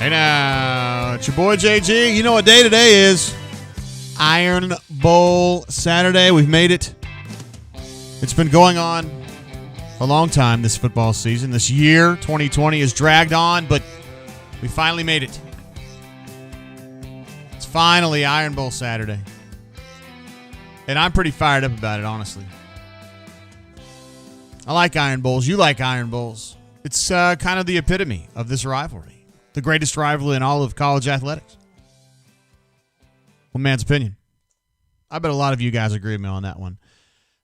Hey now, it's your boy JG. You know what day today is? Iron Bowl Saturday. We've made it. It's been going on for a long time this football season. This year, 2020, has dragged on, but we finally made it. It's finally Iron Bowl Saturday. And I'm pretty fired up about it, honestly. I like Iron Bowls. You like Iron Bowls. It's kind of the epitome of this rivalry. The greatest rivalry in all of college athletics. One man's opinion. I bet a lot of you guys agree with me on that one.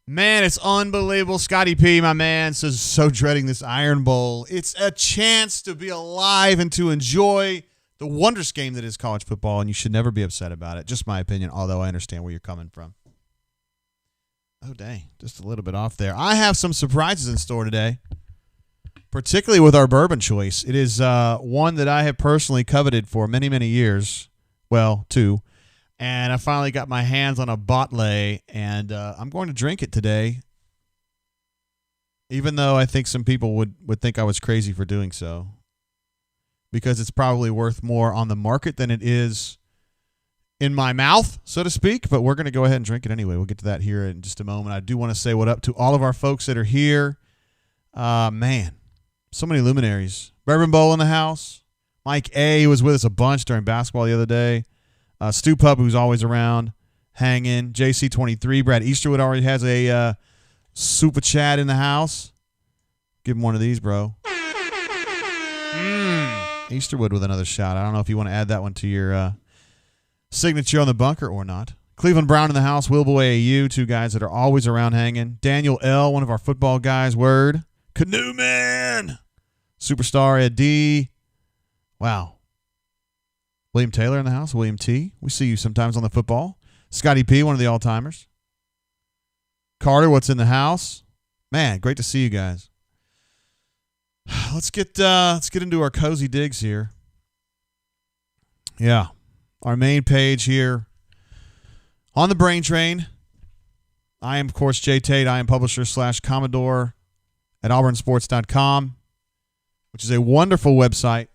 Man, it's unbelievable. Scotty P, my man, says so dreading this Iron Bowl. It's a chance to be alive and to enjoy the wondrous game that is college football, and you should never be upset about it. Just my opinion, although I understand where you're coming from. Oh, dang. Just a little bit off there. I have some surprises in store today, particularly with our bourbon choice. It is one that I have personally coveted for many, many years. Well, 2. And I finally got my hands on a Botley, and I'm going to drink it today, even though I think some people would think I was crazy for doing so, because it's probably worth more on the market than it is in my mouth, so to speak. But we're going to go ahead and drink it anyway. We'll get to that here in just a moment. I do want to say what up to all of our folks that are here. Man, so many luminaries. Bourbon Bowl in the house. Mike A. was with us a bunch during basketball the other day. Stu Pup, who's always around, hanging. JC23. Brad Easterwood already has a super chat in the house. Give him one of these, bro. Easterwood with another shot. I don't know if you want to add that one to your signature on the bunker or not. Cleveland Brown in the house. Willboy AU, 2 guys that are always around hanging. Daniel L., one of our football guys. Word. Canoe Man. Superstar Ed D. Wow. William Taylor in the house. William T. We see you sometimes on the football. Scotty P., one of the all-timers. Carter, what's in the house? Man, great to see you guys. Let's get into our cozy digs here. Yeah. Our main page here on the Brain Train. I am, of course, Jay Tate. I am publisher / Commodore at auburnsports.com, which is a wonderful website.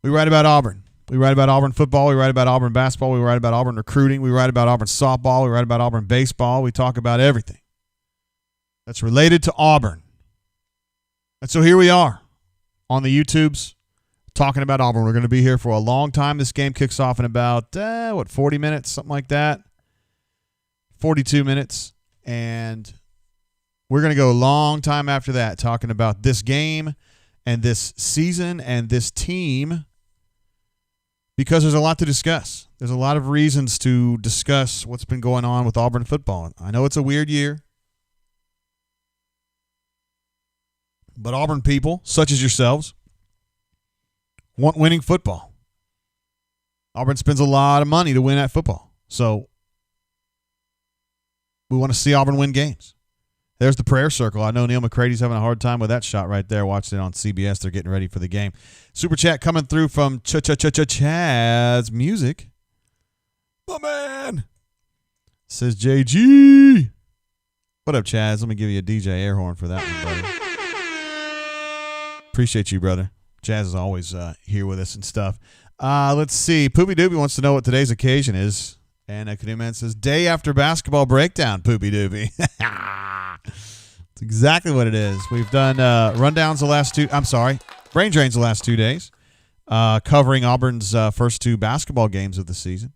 We write about Auburn. We write about Auburn football. We write about Auburn basketball. We write about Auburn recruiting. We write about Auburn softball. We write about Auburn baseball. We talk about everything that's related to Auburn. And so here we are on the YouTubes talking about Auburn. We're going to be here for a long time. This game kicks off in about, 40 minutes, something like that. 42 minutes. And we're going to go a long time after that talking about this game and this season and this team, because there's a lot to discuss. There's a lot of reasons to discuss what's been going on with Auburn football. I know it's a weird year, but Auburn people, such as yourselves, want winning football. Auburn spends a lot of money to win at football. So we want to see Auburn win games. There's the prayer circle. I know Neil McCrady's having a hard time with that shot right there. Watched it on CBS. They're getting ready for the game. Super chat coming through from Chaz Music. My man. Says JG. What up, Chaz? Let me give you a DJ air horn for that one, brother. Appreciate you, brother. Chaz is always here with us and stuff. Let's see. Poopy Doobie wants to know what today's occasion is. And Canoe Man says, day after basketball breakdown, Poopy Doobie. That's exactly what it is. We've done rundowns brain drains the last 2 days, covering Auburn's first 2 basketball games of the season.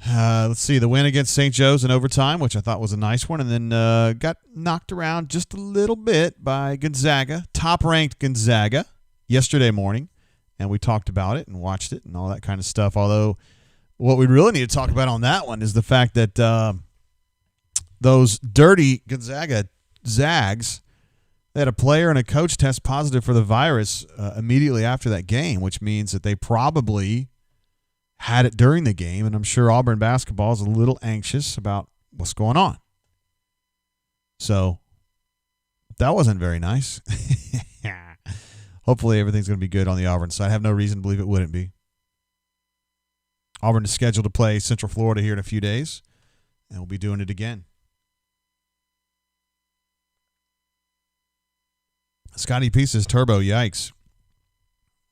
Let's see, the win against St. Joe's in overtime, which I thought was a nice one, and then got knocked around just a little bit by Gonzaga, top-ranked Gonzaga, yesterday morning, and we talked about it and watched it and all that kind of stuff, although what we really need to talk about on that one is the fact that those dirty Gonzaga Zags, they had a player and a coach test positive for the virus immediately after that game, which means that they probably had it during the game, and I'm sure Auburn basketball is a little anxious about what's going on. So that wasn't very nice. Hopefully everything's going to be good on the Auburn side. I have no reason to believe it wouldn't be. Auburn is scheduled to play Central Florida here in a few days, and we'll be doing it again. Scotty P says Turbo, yikes.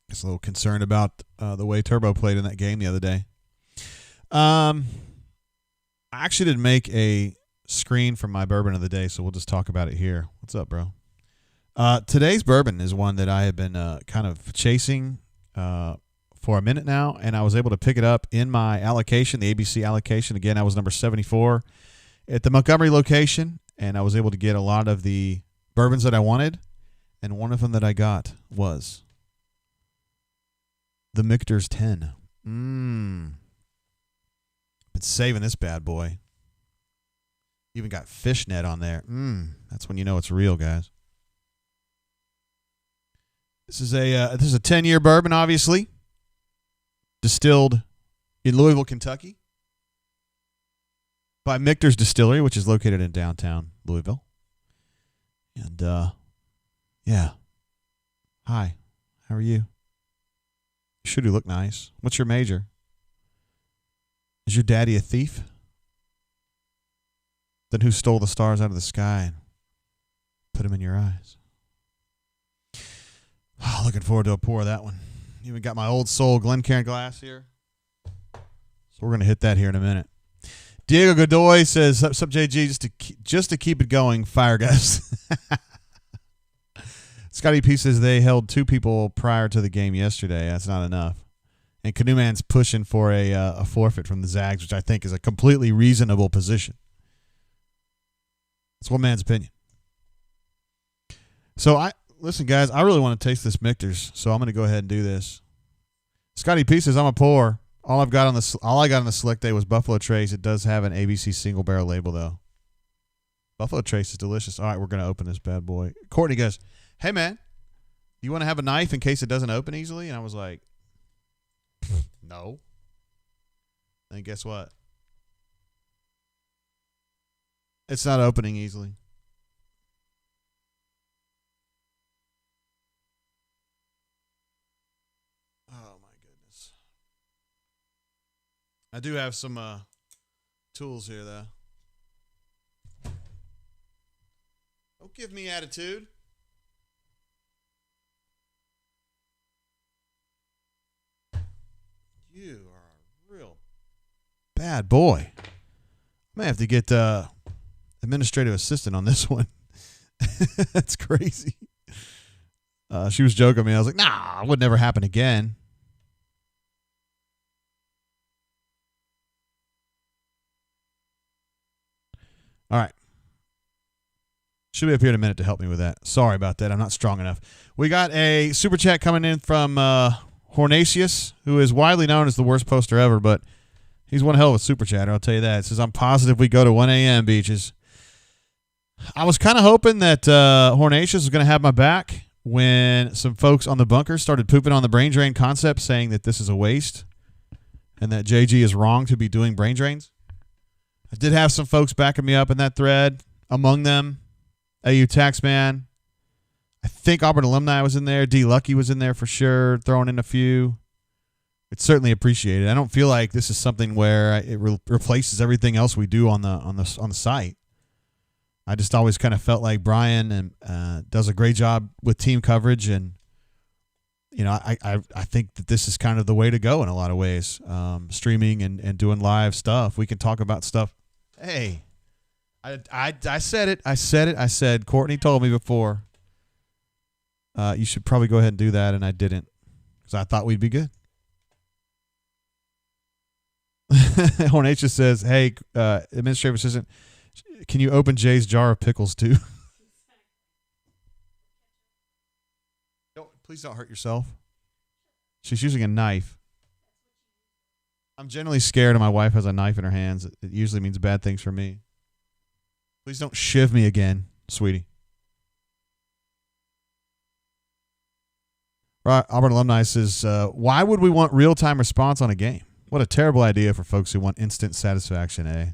Just a little concerned about the way Turbo played in that game the other day. I actually did make a screen from my bourbon of the day, so we'll just talk about it here. What's up, bro? Today's bourbon is one that I have been kind of chasing for a minute now, and I was able to pick it up in my allocation, the ABC allocation. Again, I was number 74 at the Montgomery location, and I was able to get a lot of the bourbons that I wanted, and one of them that I got was the Michter's 10. Been saving this bad boy. Even got fishnet on there. That's when you know it's real, guys. This is a 10-year bourbon, obviously, distilled in Louisville, Kentucky, by Michter's Distillery, which is located in downtown Louisville. And yeah, hi, how are you? Should you look nice? What's your major? Is your daddy a thief? Then who stole the stars out of the sky and put them in your eyes? Oh, looking forward to a pour of that one. Even got my old soul Glencairn glass here. So we're going to hit that here in a minute. Diego Godoy says, "Sup, JG, just to keep it going, fire guys." Scotty P says they held 2 people prior to the game yesterday. That's not enough. And Canoe Man's pushing for a forfeit from the Zags, which I think is a completely reasonable position. That's one man's opinion. So listen, guys, I really want to taste this Michter's, so I'm going to go ahead and do this. Scotty P says, I'm a pour. All I got on the select day was Buffalo Trace. It does have an ABC single barrel label, though. Buffalo Trace is delicious. All right, we're going to open this bad boy. Courtney goes, "Hey, man, you want to have a knife in case it doesn't open easily?" And I was like, no. And guess what? It's not opening easily. Oh, my goodness. I do have some tools here, though. Don't give me attitude. You are a real bad boy. I may have to get administrative assistant on this one. That's crazy. She was joking with me. I was like, nah, it would never happen again. All right. Should be up here in a minute to help me with that. Sorry about that. I'm not strong enough. We got a super chat coming in from Hornatius, who is widely known as the worst poster ever, but he's one hell of a super chatter, I'll tell you that. It says, "I'm positive we go to 1 a.m. Beaches." I was kind of hoping that Hornatius was going to have my back when some folks on the bunker started pooping on the brain drain concept, saying that this is a waste and that JG is wrong to be doing brain drains. I did have some folks backing me up in that thread, among them AU Taxman. I think Auburn alumni was in there. D. Lucky was in there for sure, throwing in a few. It's certainly appreciated. I don't feel like this is something where it replaces everything else we do on the site. I just always kind of felt like Brian does a great job with team coverage, and I think that this is kind of the way to go in a lot of ways. Streaming and doing live stuff. We can talk about stuff. Hey, I said it. I said Courtney told me before. You should probably go ahead and do that, and I didn't because I thought we'd be good. Hornacia says, "Hey, administrative assistant, can you open Jay's jar of pickles too?" Please don't hurt yourself. She's using a knife. I'm generally scared, and my wife has a knife in her hands. It usually means bad things for me. Please don't shiv me again, sweetie. Auburn alumni says, "Why would we want real-time response on a game? What a terrible idea for folks who want instant satisfaction, eh?"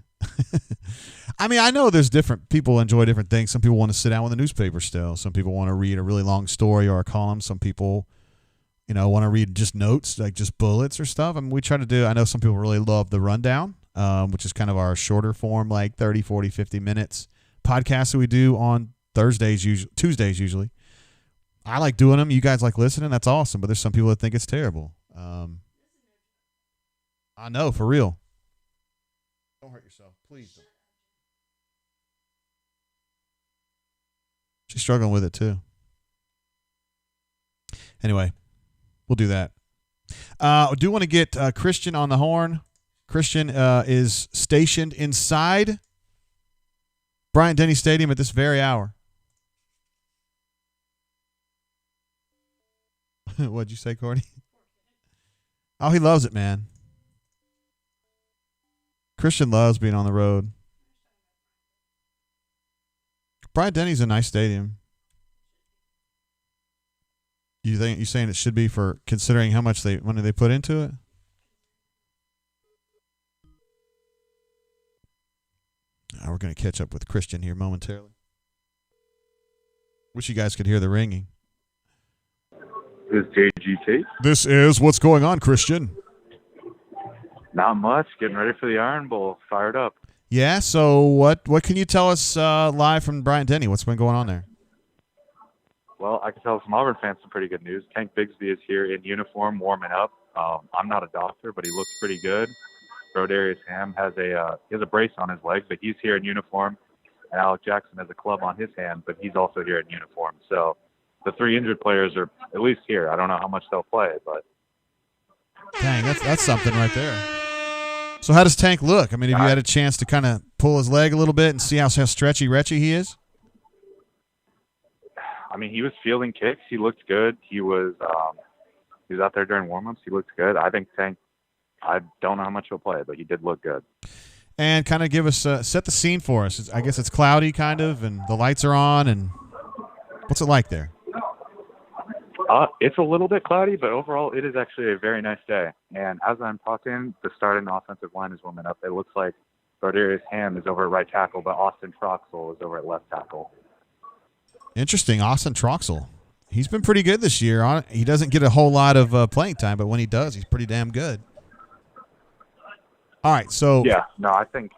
I mean, I know there's different people enjoy different things. Some people want to sit down with a newspaper still. Some people want to read a really long story or a column. Some people, want to read just notes, like just bullets or stuff. I mean, we try to do, I know some people really love the rundown, which is kind of our shorter form, like 30, 40, 50 minutes podcast that we do on Tuesdays usually. I like doing them. You guys like listening. That's awesome. But there's some people that think it's terrible. I know, for real. Don't hurt yourself. Please don't. She's struggling with it, too. Anyway, we'll do that. I do want to get Christian on the horn. Christian is stationed inside Bryant-Denny Stadium at this very hour. What'd you say, Cordy? Oh, he loves it, man. Christian loves being on the road. Bryant-Denny's a nice stadium. You saying it should be for considering how much money they put into it? We're going to catch up with Christian here momentarily. Wish you guys could hear the ringing. This is JGT. This is what's going on, Christian. Not much. Getting ready for the Iron Bowl. Fired up. Yeah. So what can you tell us live from Bryant-Denny? What's been going on there? Well, I can tell some Auburn fans some pretty good news. Tank Bigsby is here in uniform, warming up. I'm not a doctor, but he looks pretty good. Brodarius Ham has a brace on his leg, but he's here in uniform. And Alec Jackson has a club on his hand, but he's also here in uniform. So the 3 injured players are at least here. I don't know how much they'll play, but dang, that's something right there. So how does Tank look? I mean, have you had a chance to kind of pull his leg a little bit and see how stretchy-retchy he is? I mean, he was fielding kicks. He looked good. He was out there during warm-ups. He looked good. I think Tank, I don't know how much he'll play, but he did look good. And kind of give us set the scene for us. I guess it's cloudy kind of, and the lights are on. And what's it like there? It's a little bit cloudy, but overall it is actually a very nice day. And as I'm talking, the starting offensive line is warming up. It looks like Brodarius Ham is over at right tackle, but Austin Troxell is over at left tackle. Interesting. Austin Troxell. He's been pretty good this year. He doesn't get a whole lot of playing time, but when he does, he's pretty damn good. All right, so yeah, no, I think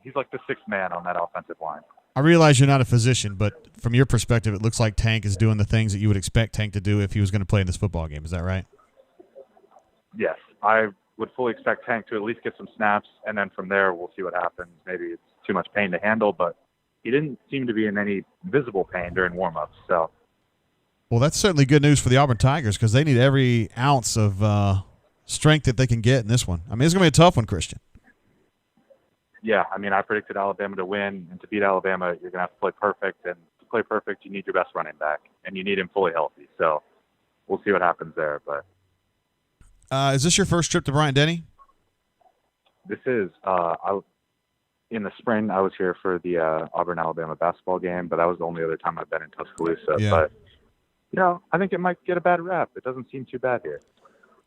he's like the 6th man on that offensive line. I realize you're not a physician, but from your perspective, it looks like Tank is doing the things that you would expect Tank to do if he was going to play in this football game. Is that right? Yes, I would fully expect Tank to at least get some snaps, and then from there we'll see what happens. Maybe it's too much pain to handle, but he didn't seem to be in any visible pain during warm-ups. So, well, that's certainly good news for the Auburn Tigers because they need every ounce of strength that they can get in this one. I mean, it's going to be a tough one, Christian. Yeah, I mean, I predicted Alabama to win, and to beat Alabama, you're going to have to play perfect, and to play perfect, you need your best running back, and you need him fully healthy. So we'll see what happens there. But is this your first trip to Bryant-Denny? This is. In the spring, I was here for the Auburn-Alabama basketball game, but that was the only other time I've been in Tuscaloosa. Yeah. But, I think it might get a bad rap. It doesn't seem too bad here.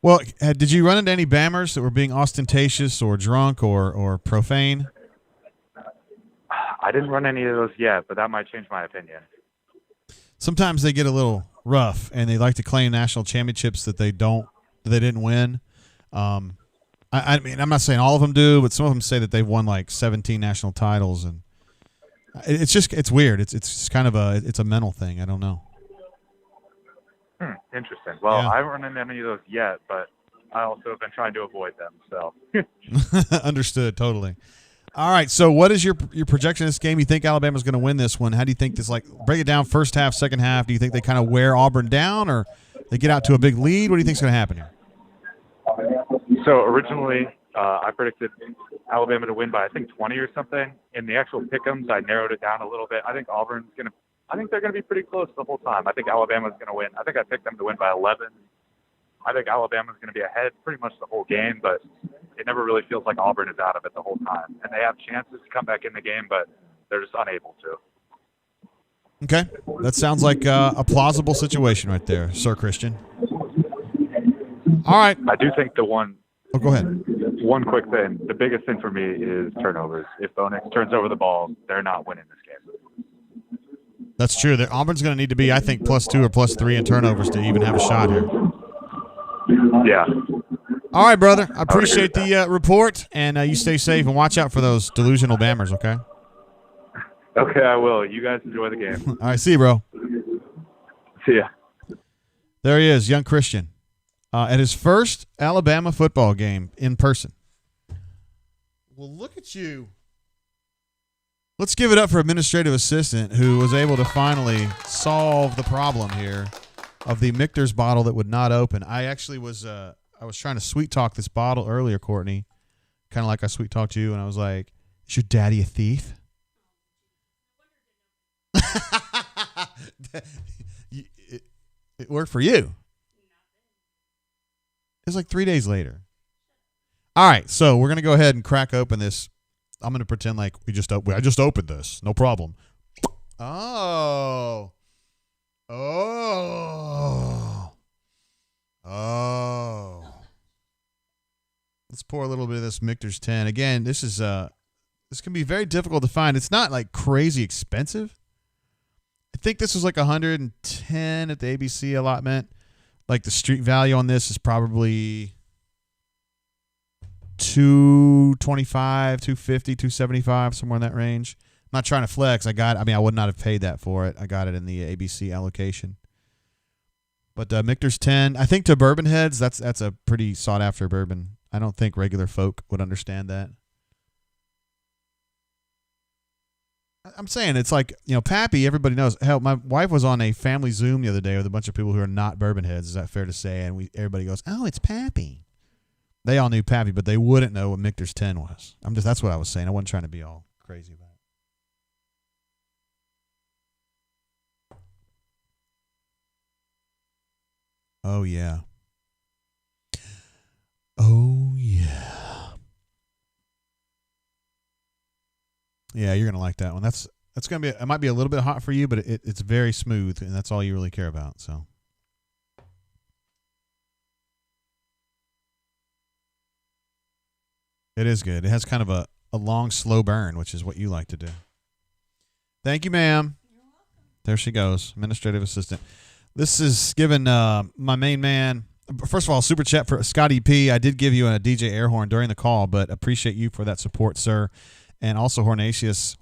Well, did you run into any Bammers that were being ostentatious or drunk or profane? I didn't run any of those yet, but that might change my opinion. Sometimes they get a little rough, and they like to claim national championships that they didn't win. I mean, I'm not saying all of them do, but some of them say that they've won like 17 national titles, and it's weird. It's kind of a mental thing. I don't know. Interesting. Well, yeah. I haven't run into any of those yet, but I also have been trying to avoid them. So Understood, totally. All right. So, what is your projection of this game? You think Alabama's going to win this one? How do you think this? Like, break it down. First half, second half. Do you think they kind of wear Auburn down, or they get out to a big lead? What do you think is going to happen here? So originally, I predicted Alabama to win by I think 20 or something. In the actual pick'ems, I narrowed it down a little bit. I think they're going to be pretty close the whole time. I think Alabama's going to win. I think I picked them to win by 11. I think Alabama's going to be ahead pretty much the whole game, but it never really feels like Auburn is out of it the whole time. And they have chances to come back in the game, but they're just unable to. Okay. That sounds like a plausible situation right there, Sir Christian. All right. I do think the one – oh, go ahead. One quick thing. The biggest thing for me is turnovers. If Bo Nix turns over the ball, they're not winning this game. That's true. Auburn's going to need to be, I think, +2 or +3 in turnovers to even have a shot here. Yeah. All right, brother. I appreciate the report, and you stay safe and watch out for those delusional Bammers, okay? Okay, I will. You guys enjoy the game. All right, see you, bro. See ya. There he is, young Christian, at his first Alabama football game in person. Well, look at you. Let's give it up for administrative assistant who was able to finally solve the problem here of the Michter's bottle that would not open. I actually was trying to sweet talk this bottle earlier, Courtney, kind of like I sweet talked you, and I was like, "Is your daddy a thief?" It worked for you. It was like 3 days later. All right, so we're gonna go ahead and crack open this. I'm gonna pretend like I just opened this. No problem. Oh. Let's pour a little bit of this Michter's 10. Again, this can be very difficult to find. It's not like crazy expensive. I think this was like 110 at the ABC allotment. Like the street value on this is probably $225, $250, $275, somewhere in that range. I'm not trying to flex. I would not have paid that for it. I got it in the ABC allocation. But Michter's 10, I think to bourbon heads, that's a pretty sought after bourbon. I don't think regular folk would understand that. I'm saying it's like, Pappy, everybody knows. Hell, my wife was on a family Zoom the other day with a bunch of people who are not bourbon heads. Is that fair to say? And everybody goes, "Oh, it's Pappy." They all knew Pappy, but they wouldn't know what Michter's 10 was. That's what I was saying. I wasn't trying to be all crazy about it. Oh, yeah. Oh, yeah. Yeah, you're going to like that one. That's going to be, it might be a little bit hot for you, but it's very smooth, and that's all you really care about, so. It is good. It has kind of a long, slow burn, which is what you like to do. Thank you, ma'am. You're welcome. There she goes, administrative assistant. This is given my main man. First of all, super chat for Scotty P. I did give you a DJ air horn during the call, but appreciate you for that support, sir. And also Hornacius,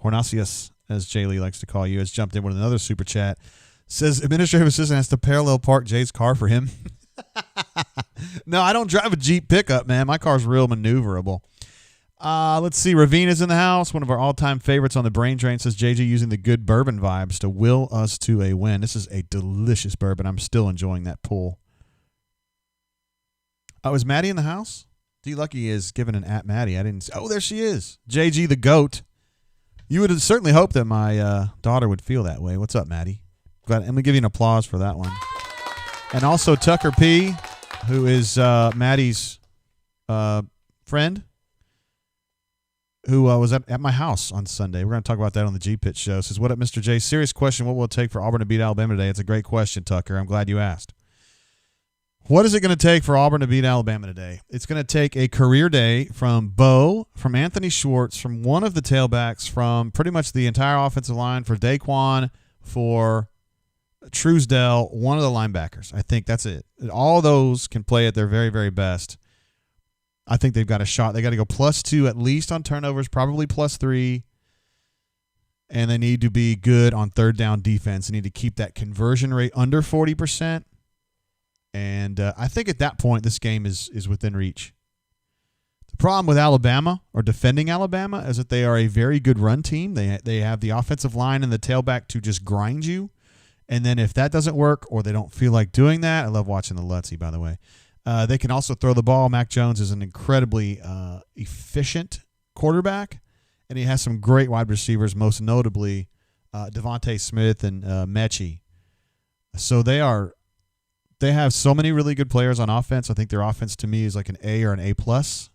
as Jay Lee likes to call you, has jumped in with another super chat. Says administrative assistant has to parallel park Jay's car for him. No, I don't drive a Jeep pickup, man. My car's real maneuverable. Let's see. Ravina's in the house. One of our all-time favorites on the brain drain, says JJ using the good bourbon vibes to will us to a win. This is a delicious bourbon. I'm still enjoying that pull. Oh, is Maddie in the house? D Lucky is giving an at Maddie. I didn't see. Oh, there she is. JG the GOAT. You would certainly hope that my daughter would feel that way. What's up, Maddie? Glad. I'm going to give you an applause for that one. And also Tucker P, who is Maddie's friend, who was at my house on Sunday. We're going to talk about that on the G-Pit show. Says, what up, Mr. J? Serious question. What will it take for Auburn to beat Alabama today? It's a great question, Tucker. I'm glad you asked. What is it going to take for Auburn to beat Alabama today? It's going to take a career day from Bo, from Anthony Schwartz, from one of the tailbacks, from pretty much the entire offensive line, for Daquan, for Truesdell, one of the linebackers. I think that's it. All those can play at their very, very best. I think they've got a shot. They got to go +2 at least on turnovers, probably +3. And they need to be good on third down defense. They need to keep that conversion rate under 40%. And I think at that point, this game is within reach. The problem with Alabama, or defending Alabama, is that they are a very good run team. They have the offensive line and the tailback to just grind you. And then if that doesn't work, or they don't feel like doing that, I love watching the Lutzy, by the way. They can also throw the ball. Mac Jones is an incredibly efficient quarterback, and he has some great wide receivers, most notably Devontae Smith and Mechie. So they have so many really good players on offense. I think their offense to me is like an A or an A+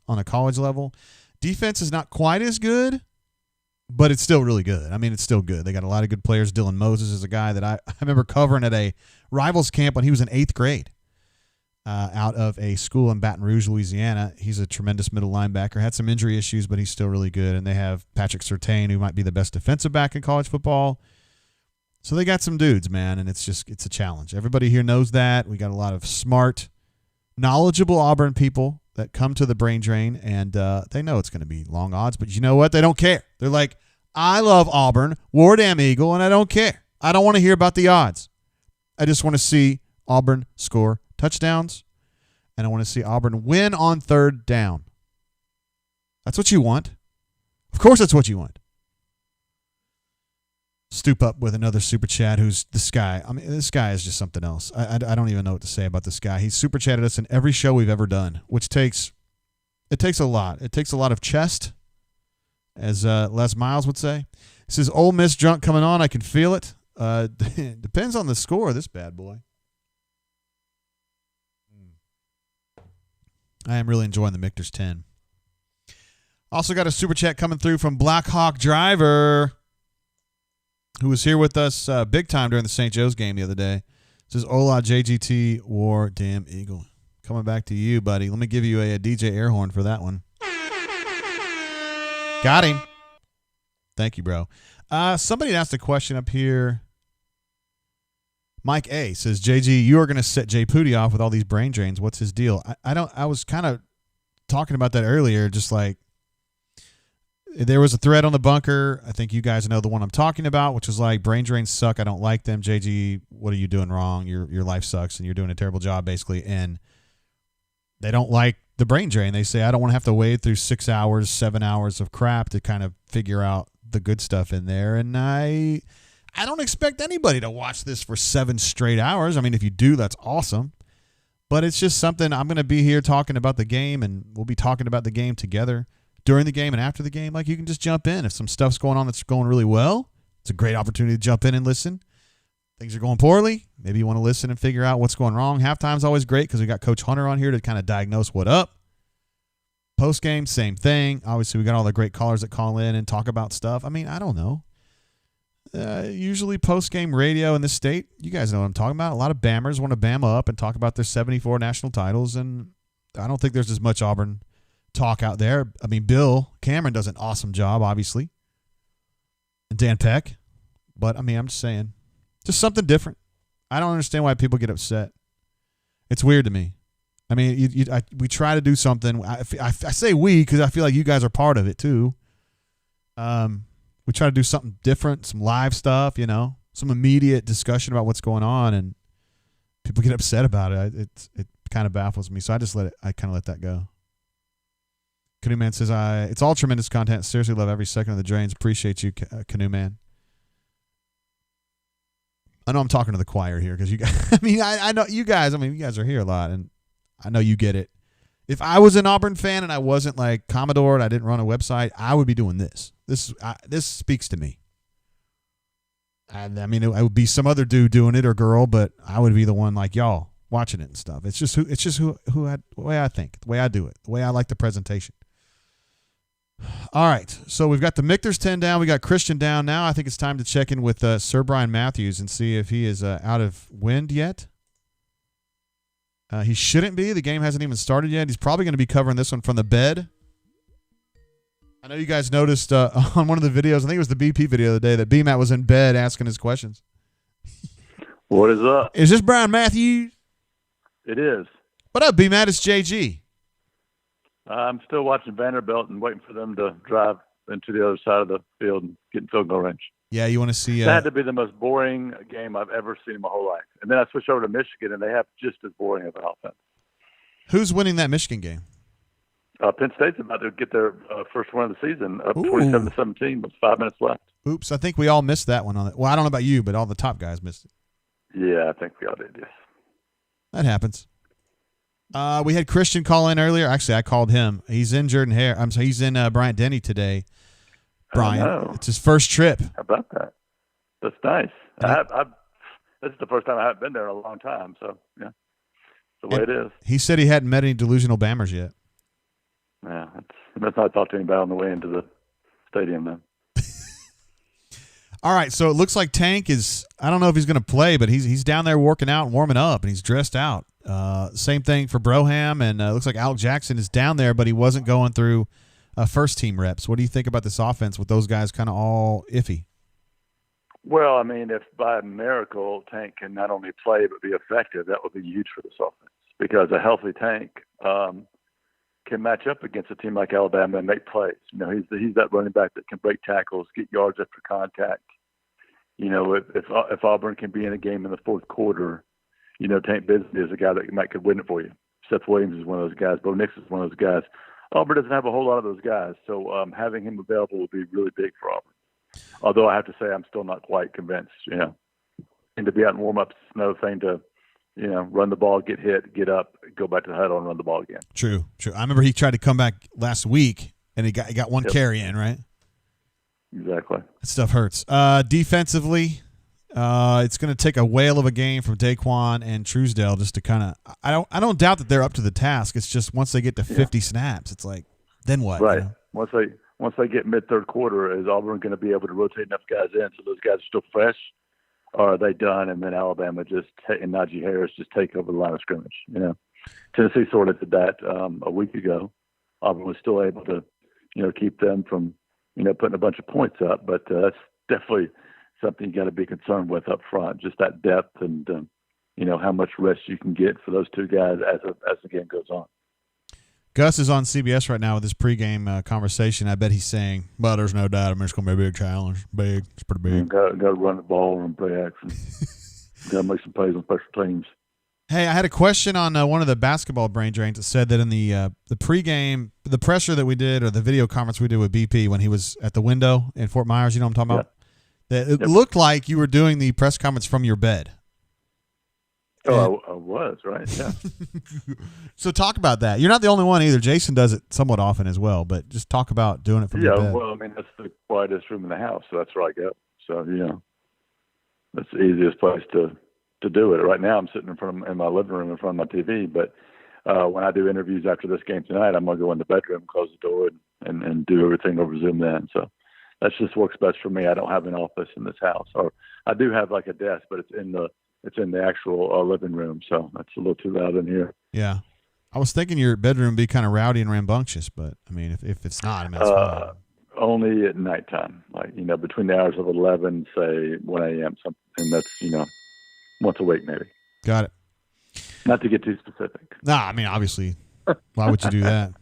on a college level. Defense is not quite as good, but it's still really good. I mean, it's still good. They got a lot of good players. Dylan Moses is a guy that I remember covering at a Rivals camp when he was in 8th grade. Out of a school in Baton Rouge, Louisiana. He's a tremendous middle linebacker. Had some injury issues, but he's still really good. And they have Patrick Surtain, who might be the best defensive back in college football. So they got some dudes, man, and it's a challenge. Everybody here knows that. We got a lot of smart, knowledgeable Auburn people that come to the brain drain, and they know it's going to be long odds. But you know what? They don't care. They're like, I love Auburn, War Damn Eagle, and I don't care. I don't want to hear about the odds. I just want to see Auburn score touchdowns, and I want to see Auburn win on third down. That's what you want. Of course that's what you want. Stoop up with another super chat. Who's this guy? I mean, this guy is just something else. I don't even know what to say about this guy. He's super chatted us in every show we've ever done, which takes a lot. It takes a lot of chest, as Les Miles would say. He says, Ole Miss drunk coming on. I can feel it. Depends on the score of this bad boy. I am really enjoying the Michter's 10. Also got a super chat coming through from Black Hawk Driver, who was here with us big time during the St. Joe's game the other day. It says, Hola, JGT, War, Damn Eagle. Coming back to you, buddy. Let me give you a DJ air horn for that one. Got him. Thank you, bro. Somebody asked a question up here. Mike A says, JG, you are going to set Jay Pooty off with all these brain drains. What's his deal? I was kind of talking about that earlier, just like, there was a thread on the bunker. I think you guys know the one I'm talking about, which is like, brain drains suck. I don't like them. JG, what are you doing wrong? Your life sucks and you're doing a terrible job, basically. And they don't like the brain drain. They say, I don't want to have to wade through 6 hours, 7 hours of crap to kind of figure out the good stuff in there. And I don't expect anybody to watch this for 7 straight hours. I mean, if you do, that's awesome. But it's just something. I'm going to be here talking about the game, and we'll be talking about the game together during the game and after the game. Like, you can just jump in. If some stuff's going on that's going really well, it's a great opportunity to jump in and listen. Things are going poorly. Maybe you want to listen and figure out what's going wrong. Halftime's always great because we got Coach Hunter on here to kind of diagnose what up. Post-game, same thing. Obviously, we got all the great callers that call in and talk about stuff. I mean, I don't know. Usually post-game radio in this state, you guys know what I'm talking about. A lot of Bammers want to Bam up and talk about their 74 national titles, and I don't think there's as much Auburn talk out there. I mean, Bill Cameron does an awesome job, obviously, and Dan Peck. But, I mean, I'm just saying, just something different. I don't understand why people get upset. It's weird to me. I mean, we try to do something. I say we because I feel like you guys are part of it too. We try to do something different, some live stuff, some immediate discussion about what's going on, and people get upset about it. It kind of baffles me, so I kind of let that go. Canoe Man says, it's all tremendous content. Seriously love every second of the drains. Appreciate you, Canoe Man. I know I'm talking to the choir here because you guys, I know you guys, you guys are here a lot, and I know you get it. If I was an Auburn fan and I wasn't like Commodore and I didn't run a website, I would be doing this. This speaks to me. I mean, it would be some other dude doing it or girl, but I would be the one like y'all watching it and stuff. It's just the way I think, the way I do it, the way I like the presentation. All right, so we've got the Michter's 10 down. We got Christian down. Now I think it's time to check in with Sir Brian Matthews and see if he is out of wind yet. He shouldn't be. The game hasn't even started yet. He's probably going to be covering this one from the bed. I know you guys noticed on one of the videos, I think it was the BP video the other day, that BMAT was in bed asking his questions. What is up? Is this Brian Matthews? It is. What up, BMAT? It's JG. I'm still watching Vanderbilt and waiting for them to drive into the other side of the field and get in field goal range. Yeah, you want to see... That had to be the most boring game I've ever seen in my whole life. And then I switched over to Michigan, and they have just as boring of an offense. Who's winning that Michigan game? Penn State's about to get their first win of the season, up 27-17 with 5 minutes left. Oops, I think we all missed that one. Well, I don't know about you, but all the top guys missed it. Yeah, I think we all did, yes. That happens. We had Christian call in earlier. Actually, I called him. He's in Jordan Hare. He's in Bryant Denny today. Brian, it's his first trip. How about that? That's nice. This is the first time I haven't been there in a long time. So yeah, it's the way it is. He said he hadn't met any delusional Bammers yet. Yeah, that's not talked to anybody on the way into the stadium then. All right, so it looks like Tank is. I don't know if he's going to play, but he's down there working out and warming up, and he's dressed out. Same thing for Broham, and it looks like Alec Jackson is down there, but he wasn't going through first team reps. What do you think about this offense with those guys kind of all iffy? Well, I mean, if by miracle Tank can not only play but be effective, that would be huge for this offense because a healthy Tank can match up against a team like Alabama and make plays. He's that running back that can break tackles, get yards after contact. If Auburn can be in a game in the fourth quarter Tank Bigsby is a guy that could win it for you. Seth Williams is one of those guys. Bo Nix is one of those guys. Auburn doesn't have a whole lot of those guys, so having him available would be really big for Auburn. Although I have to say I'm still not quite convinced, And to be out in warm-ups is another thing to, run the ball, get hit, get up, go back to the huddle and run the ball again. True. I remember he tried to come back last week, and he got one carry in, right? Exactly. That stuff hurts. Defensively, it's going to take a whale of a game from Daquan and Truesdale just to kind of. I don't doubt that they're up to the task. It's just once they get to 50 snaps, it's like, then what? Right. Once they get mid third quarter, is Auburn going to be able to rotate enough guys in so those guys are still fresh, or are they done? And then Alabama and Najee Harris just take over the line of scrimmage. Tennessee sort of did that a week ago. Auburn was still able to, keep them from, putting a bunch of points up, but that's definitely something you got to be concerned with up front. Just that depth and how much rest you can get for those two guys as the game goes on. Gus is on CBS right now with his pregame conversation. I bet he's saying, "Well, there's no doubt. I mean, it's going to be a big challenge. Big, it's pretty big. Got to run the ball and play action. Got to make some plays on special teams." Hey, I had a question on one of the basketball brain drains that said that in the pregame, the presser that we did or the video conference we did with BP when he was at the window in Fort Myers, you know what I'm talking about? That it looked like you were doing the press conference from your bed. Oh, I was, right? Yeah. So talk about that. You're not the only one either. Jason does it somewhat often as well, but just talk about doing it from your bed. Yeah, well, I mean, that's the quietest room in the house, so that's where I go. So, that's the easiest place to do it. Right now I'm sitting in my living room in front of my TV, but when I do interviews after this game tonight, I'm going to go in the bedroom, close the door, and do everything over Zoom then. So that just works best for me. I don't have an office in this house, or I do have like a desk, but it's in the actual living room, so that's a little too loud in here. Yeah. I was thinking your bedroom would be kind of rowdy and rambunctious, but, I mean, if it's not, I mean, it's fine. Only at nighttime, like, between the hours of 11, say 1 a.m., something, and that's, once a week maybe. Got it. Not to get too specific. Nah, I mean, obviously, why would you do that?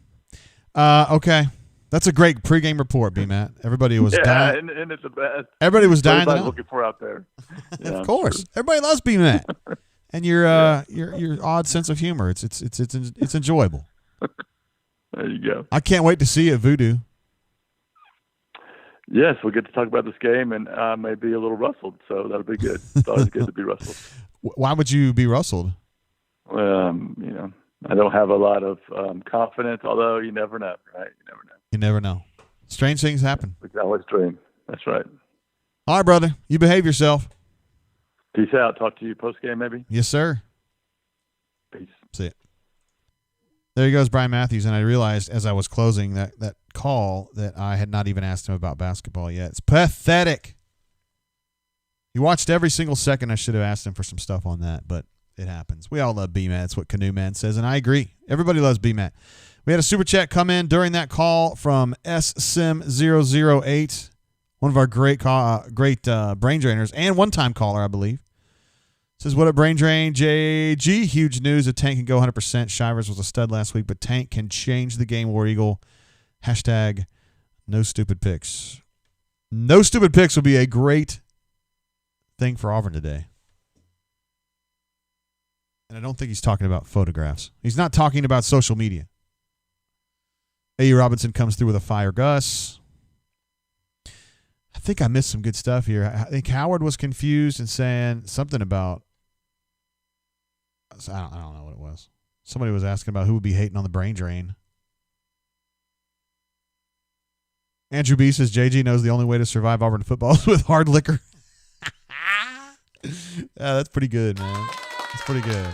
Okay. That's a great pregame report, B-Matt. Everybody was dying. And it's the best. Everybody was dying to know. Looking for out there. Yeah, of course. Sure. Everybody loves B-Matt. And your odd sense of humor. It's enjoyable. There you go. I can't wait to see you at Voodoo. Yes, we'll get to talk about this game, and I may be a little rustled, so that'll be good. It's always good to be rustled. Why would you be rustled? I don't have a lot of confidence, although you never know, right? You never know. Strange things happen. We can always dream. That's right. All right, brother. You behave yourself. Peace out. Talk to you post-game, maybe? Yes, sir. Peace. See it. There he goes, Brian Matthews, and I realized as I was closing that call that I had not even asked him about basketball yet. It's pathetic. He watched every single second. I should have asked him for some stuff on that, but it happens. We all love B-Matt. That's what Canoe Man says, and I agree. Everybody loves B-Matt. We had a super chat come in during that call from SSim008, one of our great brain drainers and one-time caller, I believe. Says, what up, Brain Drain? JG, huge news. A Tank can go 100%. Shivers was a stud last week, but Tank can change the game, War Eagle. Hashtag no stupid picks. No stupid picks will be a great thing for Auburn today. And I don't think he's talking about photographs. He's not talking about social media. A.U. Robinson comes through with a fire Gus. I think I missed some good stuff here. I think Howard was confused and saying something about, I don't know what it was. Somebody was asking about who would be hating on the brain drain. Andrew B says JG knows the only way to survive Auburn football is with hard liquor. That's pretty good, man. That's pretty good.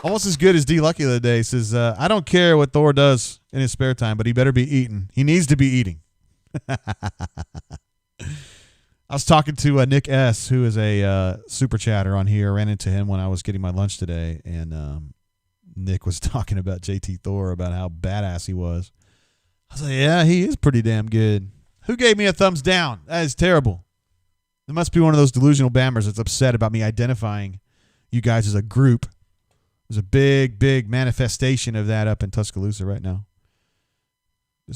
Almost as good as D Lucky the other day. Says, I don't care what Thor does in his spare time, but he better be eating. He needs to be eating. I was talking to Nick S., who is a super chatter on here. I ran into him when I was getting my lunch today, and Nick was talking about JT Thor, about how badass he was. I was like, yeah, he is pretty damn good. Who gave me a thumbs down? That is terrible. There must be one of those delusional bammers that's upset about me identifying you guys as a group. There's a big, big manifestation of that up in Tuscaloosa right now.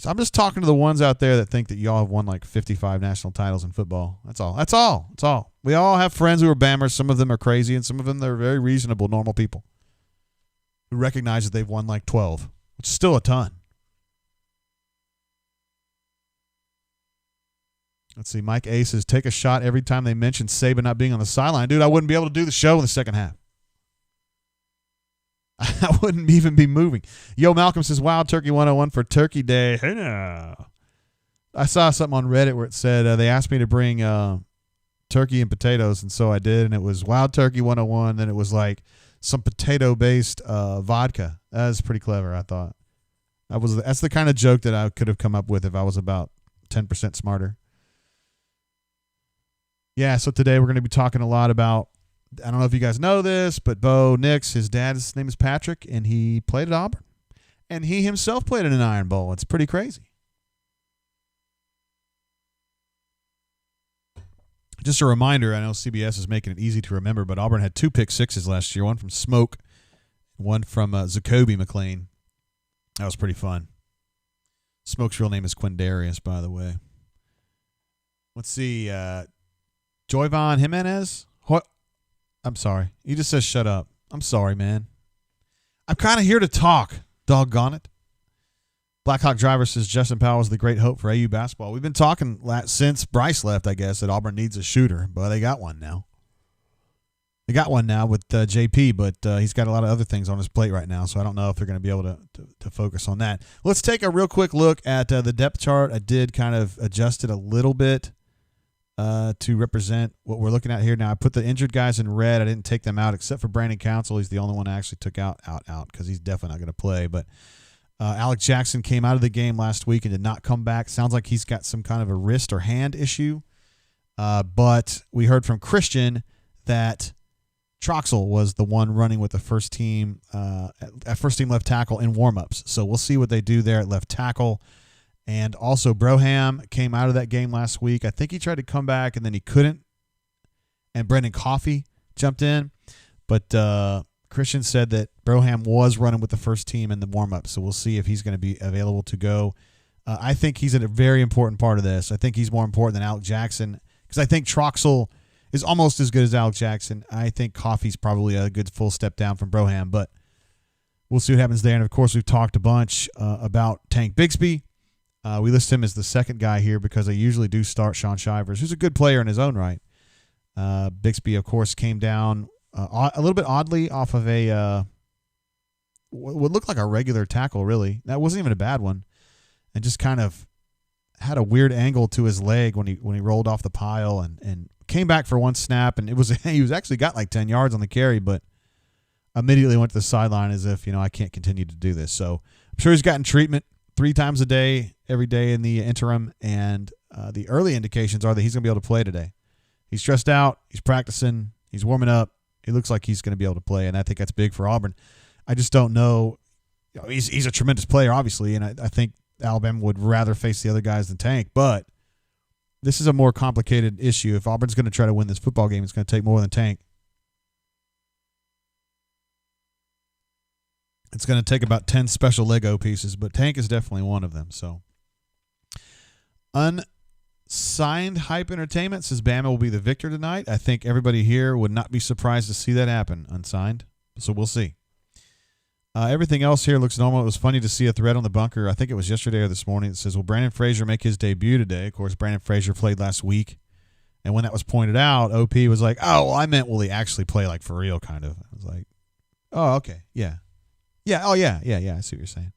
I'm just talking to the ones out there that think that y'all have won like 55 national titles in football. That's all. That's all. That's all. We all have friends who are Bammers. Some of them are crazy, and some of them they're very reasonable, normal people who recognize that they've won like 12, which is still a ton. Let's see. Mike A says, take a shot every time they mention Saban not being on the sideline. Dude, I wouldn't be able to do the show in the second half. I wouldn't even be moving. Yo, Malcolm says, Wild Turkey 101 for Turkey Day. Hey, now. I saw something on Reddit where it said they asked me to bring turkey and potatoes, and so I did, and it was Wild Turkey 101, then it was like some potato-based vodka. That was pretty clever, I thought. That's the kind of joke that I could have come up with if I was about 10% smarter. Yeah, so today we're going to be talking a lot about, I don't know if you guys know this, but Bo Nix, his dad's name is Patrick, and he played at Auburn. And he himself played in an Iron Bowl. It's pretty crazy. Just a reminder, I know CBS is making it easy to remember, but Auburn had 2 pick sixes last year, one from Smoke, one from Zacoby McLean. That was pretty fun. Smoke's real name is Quindarius, by the way. Let's see. Joyvon Jimenez? What? I'm sorry. He just says shut up. I'm sorry, man. I'm kind of here to talk, doggone it. Blackhawk Driver says Justin Powell is the great hope for AU basketball. We've been talking since Bryce left, I guess, that Auburn needs a shooter, but they got one now. They got one now with JP, but he's got a lot of other things on his plate right now, so I don't know if they're going to be able to focus on that. Let's take a real quick look at the depth chart. I did kind of adjust it a little bit to represent what we're looking at here. Now, I put the injured guys in red. I didn't take them out except for Brandon Council. He's the only one I actually took out because he's definitely not going to play. But Alec Jackson came out of the game last week and did not come back. Sounds like he's got some kind of a wrist or hand issue. But we heard from Christian that Troxel was the one running with the first team left tackle in warmups. So we'll see what they do there at left tackle. And also Broham came out of that game last week. I think he tried to come back and then he couldn't. And Brendan Coffey jumped in. But Christian said that Broham was running with the first team in the warm-up. So we'll see if he's going to be available to go. I think he's a very important part of this. I think he's more important than Alec Jackson because I think Troxel is almost as good as Alec Jackson. I think Coffey's probably a good full step down from Broham. But we'll see what happens there. And, of course, we've talked a bunch about Tank Bigsby. We list him as the second guy here because I usually do start Sean Shivers, who's a good player in his own right. Bixby, of course, came down a little bit oddly off of a what looked like a regular tackle, really. That wasn't even a bad one, and just kind of had a weird angle to his leg when he rolled off the pile and came back for one snap, and he was actually got like 10 yards on the carry, but immediately went to the sideline as if, I can't continue to do this. So I'm sure he's gotten treatment 3 times a day, every day in the interim, and the early indications are that he's going to be able to play today. He's stressed out. He's practicing. He's warming up. It looks like he's going to be able to play, and I think that's big for Auburn. I just don't know. He's a tremendous player, obviously, and I think Alabama would rather face the other guys than Tank, but this is a more complicated issue. If Auburn's going to try to win this football game, it's going to take more than Tank. It's going to take about 10 special Lego pieces, but Tank is definitely one of them. So, Unsigned Hype Entertainment says Bama will be the victor tonight. I think everybody here would not be surprised to see that happen, Unsigned. So we'll see. Everything else here looks normal. It was funny to see a thread on the bunker. I think it was yesterday or this morning. It says, will Brandon Frazier make his debut today? Of course, Brandon Frazier played last week. And when that was pointed out, OP was like, oh, well, I meant will he actually play like for real, kind of. I was like, oh, okay, yeah. Yeah. Oh, yeah. I see what you're saying.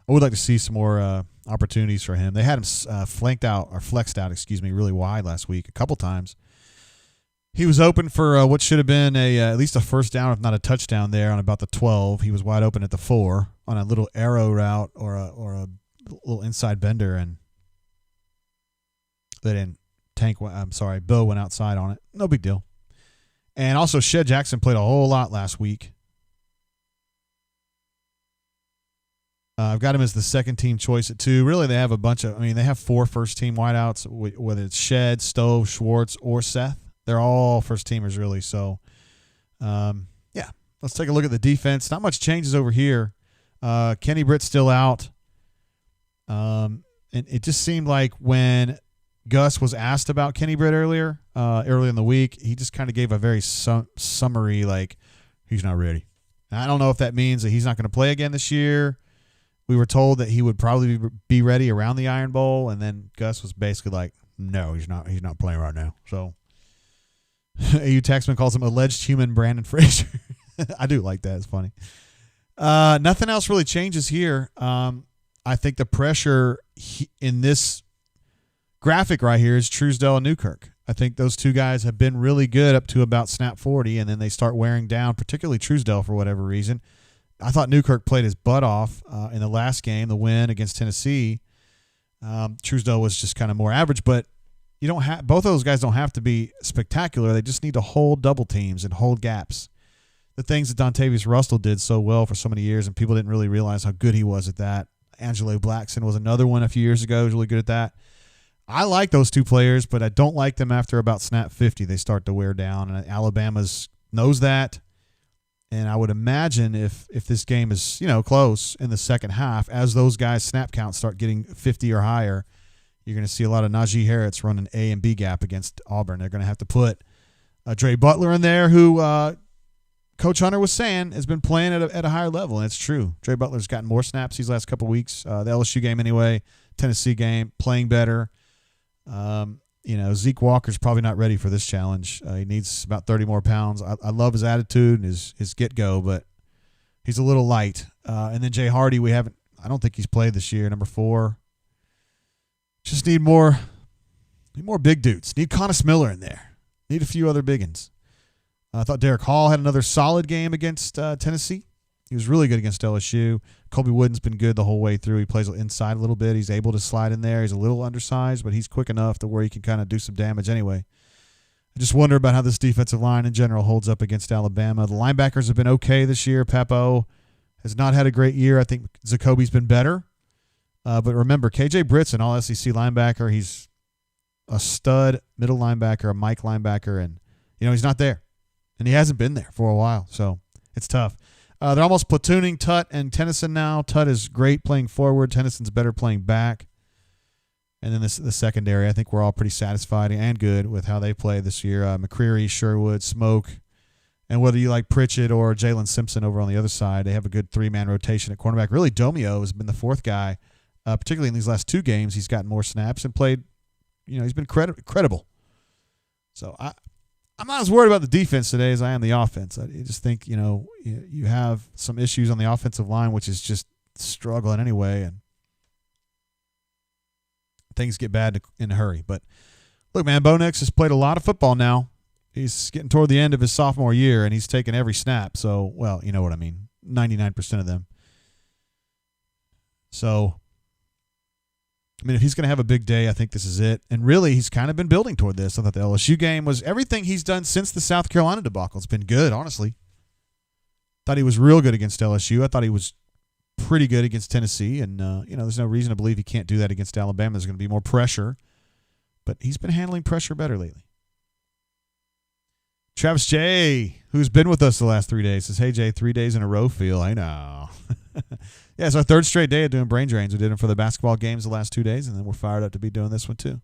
I would like to see some more opportunities for him. They had him flexed out, really wide last week a couple times. He was open for what should have been at least a first down, if not a touchdown there on about the 12. He was wide open at the 4 on a little arrow route or a little inside bender, and they didn't. Bo went outside on it. No big deal. And also, Shed Jackson played a whole lot last week. I've got him as the second team choice at 2. Really, they have a bunch of, they have 4 first team wideouts, whether it's Shed, Stove, Schwartz, or Seth. They're all first teamers, really. So, yeah, let's take a look at the defense. Not much changes over here. Kenny Britt's still out. And it just seemed like when Gus was asked about Kenny Britt early in the week, he just kind of gave a very summary, like, he's not ready. And I don't know if that means that he's not going to play again this year. We were told that he would probably be ready around the Iron Bowl, and then Gus was basically like, no, he's not playing right now. So AU Taxman calls him alleged human Brandon Fraser. I do like that. It's funny. Nothing else really changes here. I think the pressure in this graphic right here is Truesdell and Newkirk. I think those two guys have been really good up to about snap 40, and then they start wearing down, particularly Truesdell for whatever reason. I thought Newkirk played his butt off in the last game, the win against Tennessee. Truesdell was just kind of more average, but you don't have both of those guys don't have to be spectacular. They just need to hold double teams and hold gaps. The things that Dontavius Russell did so well for so many years, and people didn't really realize how good he was at that. Angelo Blackson was another one a few years ago who was really good at that. I like those two players, but I don't like them after about snap 50. They start to wear down, and Alabama's knows that. And I would imagine if this game is, close in the second half, as those guys' snap counts start getting 50 or higher, you're going to see a lot of Najee Harris running A and B gap against Auburn. They're going to have to put Dre Butler in there, who Coach Hunter was saying has been playing at a higher level, and it's true. Dre Butler's gotten more snaps these last couple of weeks. The LSU game anyway, Tennessee game, playing better. Zeke Walker's probably not ready for this challenge. He needs about 30 more pounds. I love his attitude and his get-go, but he's a little light. And then Jay Hardy, I don't think he's played this year, number 4. Just need more big dudes. Need Connus Miller in there. Need a few other biggins. I thought Derek Hall had another solid game against Tennessee. He was really good against LSU. Colby Wooden's been good the whole way through. He plays inside a little bit. He's able to slide in there. He's a little undersized, but he's quick enough to where he can kind of do some damage anyway. I just wonder about how this defensive line in general holds up against Alabama. The linebackers have been okay this year. Papo has not had a great year. I think Zacoby's been better. But remember, KJ Britt's an all-SEC linebacker. He's a stud middle linebacker, a Mike linebacker, and he's not there. And he hasn't been there for a while, so it's tough. They're almost platooning Tutt and Tennyson now. Tutt is great playing forward. Tennyson's better playing back. And then the secondary, I think we're all pretty satisfied and good with how they play this year. McCreary, Sherwood, Smoke, and whether you like Pritchett or Jalen Simpson over on the other side, they have a good 3-man rotation at cornerback. Really, Domio has been the 4th guy, particularly in these last 2 games. He's gotten more snaps and played, he's been credible. So I'm not as worried about the defense today as I am the offense. I just think, you have some issues on the offensive line, which is just struggling anyway, and things get bad in a hurry. But, look, man, Bo Nix has played a lot of football now. He's getting toward the end of his sophomore year, and he's taken every snap. So, well, you know what I mean, 99% of them. So, if he's going to have a big day, I think this is it. And really, he's kind of been building toward this. I thought the LSU game was everything he's done since the South Carolina debacle. It's been good, honestly. Thought he was real good against LSU. I thought he was pretty good against Tennessee. And, there's no reason to believe he can't do that against Alabama. There's going to be more pressure. But he's been handling pressure better lately. Travis J., who's been with us the last 3 days, says, hey, Jay, 3 days in a row feel. I know. Yeah, it's our 3rd straight day of doing brain drains. We did them for the basketball games the last 2 days, and then we're fired up to be doing this one too.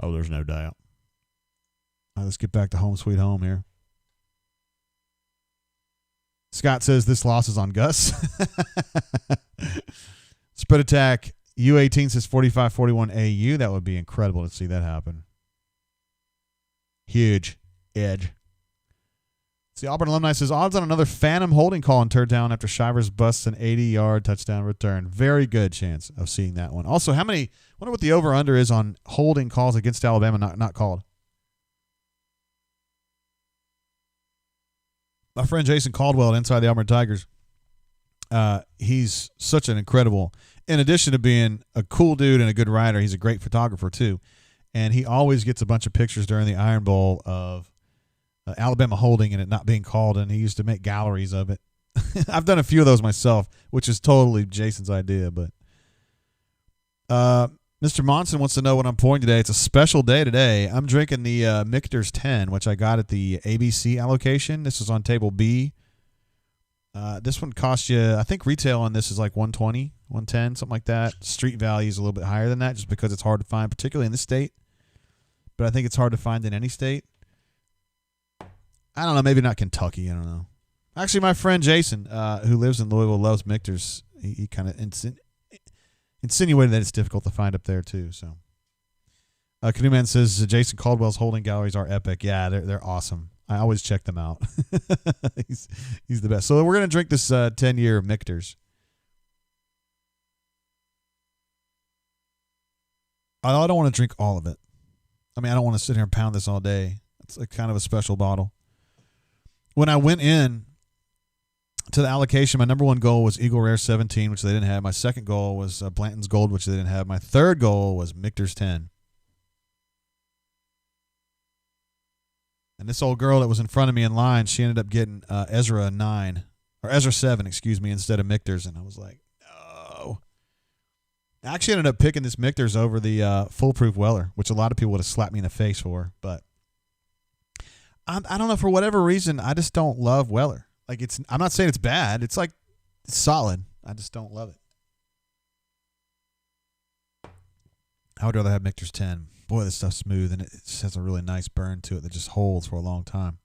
Oh, there's no doubt. All right, let's get back to home sweet home here. Scott says this loss is on Gus. Spread attack. U18 says 45-41 AU. That would be incredible to see that happen. Huge edge. The Auburn alumni says odds on another phantom holding call on third down after Shivers busts an 80-yard touchdown return. Very good chance of seeing that one. Also, wonder what the over-under is on holding calls against Alabama not called. My friend Jason Caldwell Inside the Auburn Tigers, he's such an incredible, in addition to being a cool dude and a good writer, he's a great photographer too. And he always gets a bunch of pictures during the Iron Bowl of Alabama holding and it not being called, and he used to make galleries of it. I've done a few of those myself, which is totally Jason's idea. But Mr. Monson wants to know what I'm pouring today. It's a special day today. I'm drinking the Michter's 10, which I got at the ABC allocation. This is on table B. This one costs you, I think retail on this is like 120, 110, something like that. Street value is a little bit higher than that just because it's hard to find, particularly in this state. But I think it's hard to find in any state. I don't know, maybe not Kentucky. I don't know. Actually, my friend Jason, who lives in Louisville, loves Michter's. He kind of insinuated that it's difficult to find up there too. So, Canoe Man says Jason Caldwell's holding galleries are epic. Yeah, they're awesome. I always check them out. he's the best. So we're gonna drink this 10-year Michter's. I don't want to drink all of it. I mean, I don't want to sit here and pound this all day. It's a kind of a special bottle. When I went in to the allocation, my number one goal was Eagle Rare 17, which they didn't have. My second goal was Blanton's Gold, which they didn't have. My third goal was Michter's 10. And this old girl that was in front of me in line, she ended up getting Ezra 9, or Ezra 7, excuse me, instead of Michter's. And I was like, no. I actually ended up picking this Michter's over the Foolproof Weller, which a lot of people would have slapped me in the face for. But I don't know, for whatever reason, I just don't love Weller. Like, I'm not saying it's bad. It's solid. I just don't love it. I would rather have Michter's 10. Boy, this stuff's smooth, and it just has a really nice burn to it that just holds for a long time.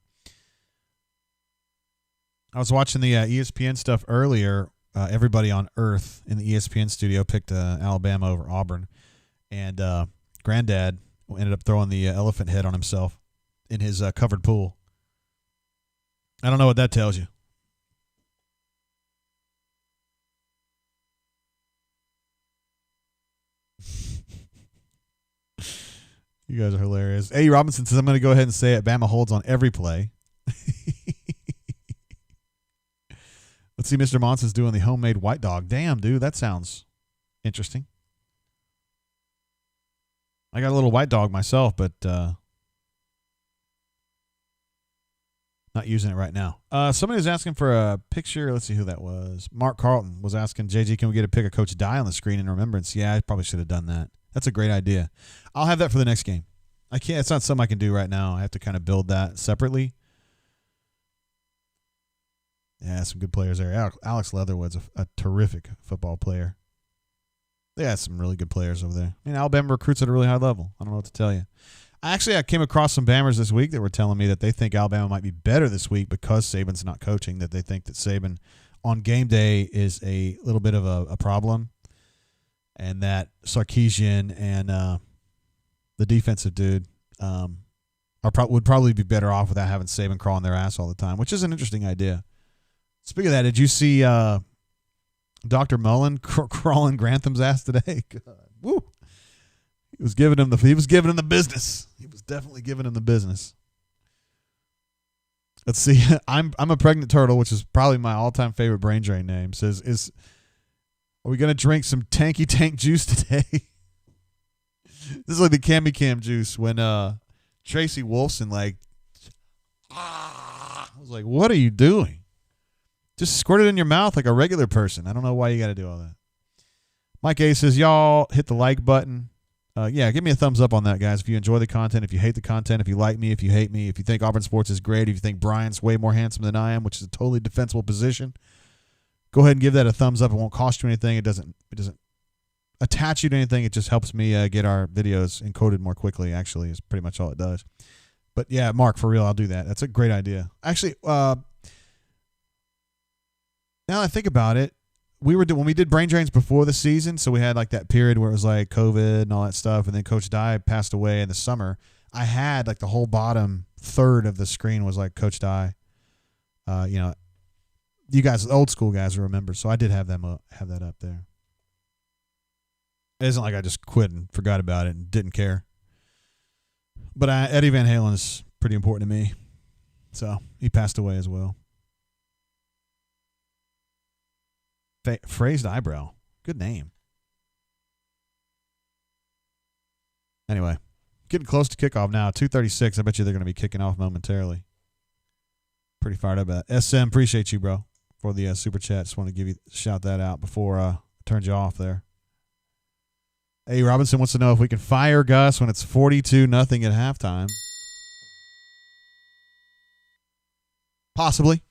I was watching the ESPN stuff earlier. Everybody on Earth in the ESPN studio picked Alabama over Auburn, and Granddad ended up throwing the elephant head on himself in his covered pool. I don't know what that tells you. You guys are hilarious. A. Robinson says, I'm going to go ahead and say it. Bama holds on every play. Let's see Mr. Monson's doing the homemade white dog. Damn, dude, that sounds interesting. I got a little white dog myself, but not using it right now. Somebody was asking for a picture. Let's see who that was. Mark Carlton was asking, JG, can we get a pic of Coach Dye on the screen in remembrance? Yeah, I probably should have done that. That's a great idea. I'll have that for the next game. I can't. It's not something I can do right now. I have to kind of build that separately. Yeah, some good players there. Alex Leatherwood's a terrific football player. They got some really good players over there. I mean, Alabama recruits at a really high level. I don't know what to tell you. I came across some Bammers this week that were telling me that they think Alabama might be better this week because Saban's not coaching, that they think that Saban on game day is a little bit of a problem, and that Sarkisian and the defensive dude would probably be better off without having Saban crawling their ass all the time, which is an interesting idea. Speaking of that, did you see Dr. Mullen crawling Grantham's ass today? God, woo! He was giving him the business. He was definitely giving him the business. Let's see. I'm a pregnant turtle, which is probably my all-time favorite brain drain name. Says, are we gonna drink some Tanky Tank juice today? This is like the Cammy Cam juice when Tracy Wolfson I was like, what are you doing? Just squirt it in your mouth like a regular person. I don't know why you got to do all that. Mike A says, y'all hit the like button. Yeah, give me a thumbs up on that, guys. If you enjoy the content, if you hate the content, if you like me, if you hate me, if you think Auburn sports is great, if you think Brian's way more handsome than I am, which is a totally defensible position, go ahead and give that a thumbs up. It won't cost you anything. It doesn't attach you to anything. It just helps me get our videos encoded more quickly, actually, is pretty much all it does. But, yeah, Mark, for real, I'll do that. That's a great idea. Actually, now that I think about it, when we did brain drains before the season, so we had like that period where it was like COVID and all that stuff, and then Coach Dye passed away in the summer. I had like the whole bottom third of the screen was like Coach Dye. You guys, old school guys, will remember. So I did have that up there. It isn't like I just quit and forgot about it and didn't care. But Eddie Van Halen is pretty important to me, so he passed away as well. Phrased eyebrow. Good name. Anyway, getting close to kickoff now. 2:36. I bet you they're going to be kicking off momentarily. Pretty fired up about it. SM, appreciate you, bro, for the super chat. Just want to shout that out before I turned you off there. Hey, Robinson wants to know if we can fire Gus when it's 42-0 at halftime. Possibly.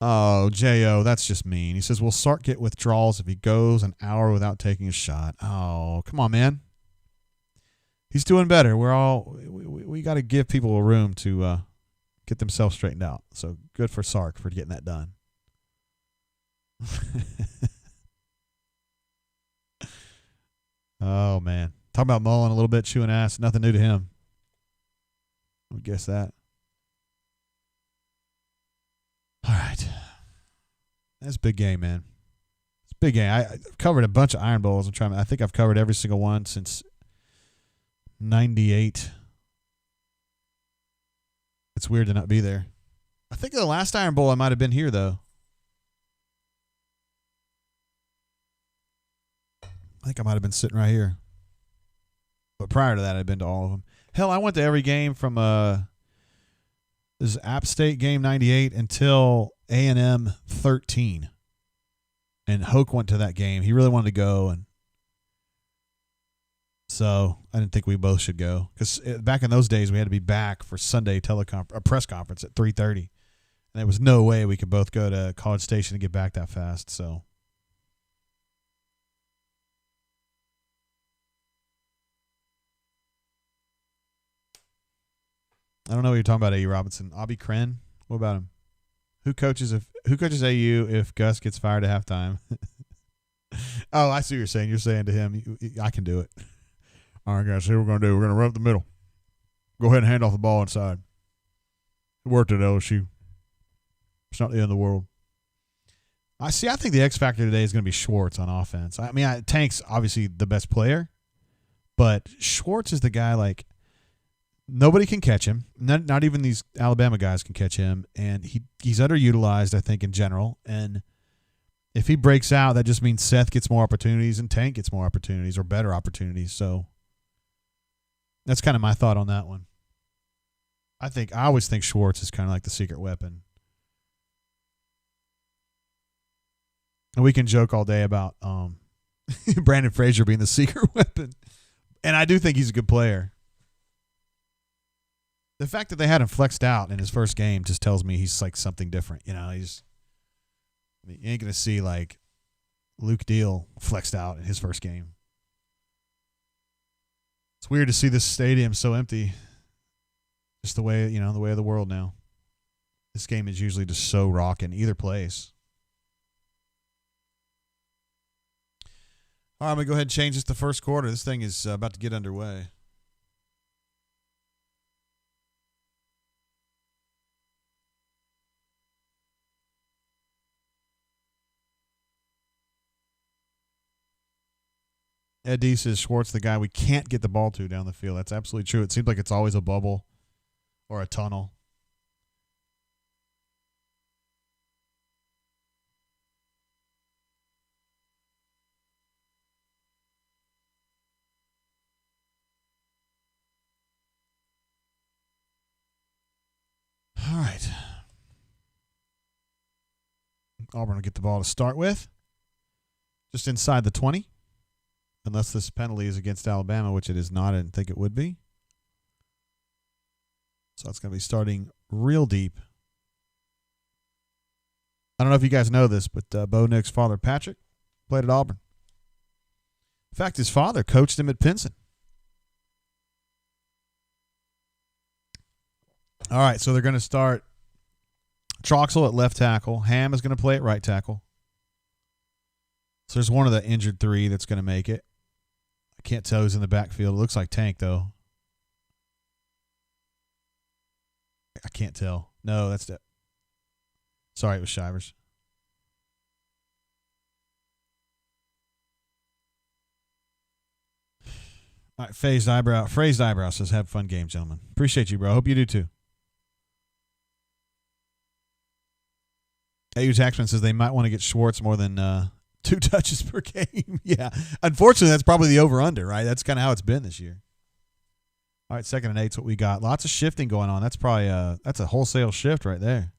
Oh, J.O., that's just mean. He says, will Sark get withdrawals if he goes an hour without taking a shot? Oh, come on, man. He's doing better. We got to give people a room to get themselves straightened out. So good for Sark for getting that done. Oh, man. Talking about Mullen a little bit, chewing ass. Nothing new to him. I would guess that. All right. That's a big game, man. It's a big game. I've covered a bunch of Iron Bowls. I think I've covered every single one since 98. It's weird to not be there. I think the last Iron Bowl I might have been here, though. I think I might have been sitting right here. But prior to that, I'd been to all of them. Hell, I went to every game from this App State game 98 until A&M 13. And Hoke went to that game. He really wanted to go, and so I didn't think we both should go. Because back in those days, we had to be back for Sunday a press conference at 3:30. And there was no way we could both go to College Station and get back that fast. So I don't know what you're talking about, A.U. Robinson. Abby Kren? What about him? Who coaches AU if Gus gets fired at halftime? Oh, I see what you're saying. You're saying to him, I can do it. All right, guys, here's what we're going to do. We're going to run up the middle. Go ahead and hand off the ball inside. It worked at LSU. It's not the end of the world. I think the X factor today is going to be Schwartz on offense. I mean, Tank's obviously the best player, but Schwartz is the guy, like, nobody can catch him. Not even these Alabama guys can catch him, and he's underutilized, I think, in general. And if he breaks out, that just means Seth gets more opportunities and Tank gets more opportunities or better opportunities. So that's kind of my thought on that one. I always think Schwartz is kind of like the secret weapon. And we can joke all day about Brandon Frazier being the secret weapon. And I do think he's a good player. The fact that they had him flexed out in his first game just tells me he's like something different. You know, you ain't going to see like Luke Deal flexed out in his first game. It's weird to see this stadium so empty. Just the way of the world now. This game is usually just so rocking either place. All right, I'm going to go ahead and change this to first quarter. This thing is about to get underway. Ed D says Schwartz the guy we can't get the ball to down the field. That's absolutely true. It seems like it's always a bubble or a tunnel. All right. Auburn will get the ball to start with. Just inside the 20. Unless this penalty is against Alabama, which it is not. I didn't think it would be. So it's going to be starting real deep. I don't know if you guys know this, but Bo Nick's father, Patrick, played at Auburn. In fact, his father coached him at Pinson. All right, so they're going to start Troxel at left tackle. Ham is going to play at right tackle. So there's one of the injured three that's going to make it. I can't tell who's in the backfield. It looks like Tank, though. I can't tell. No, that's it. Sorry, it was Shivers. All right, Phased Eyebrow says, have fun game, gentlemen. Appreciate you, bro. Hope you do, too. AU Taxman says they might want to get Schwartz more than 2 touches per game. Yeah. Unfortunately, that's probably the over-under, right? That's kind of how it's been this year. All right, 2nd and 8's what we got. Lots of shifting going on. That's probably that's a wholesale shift right there.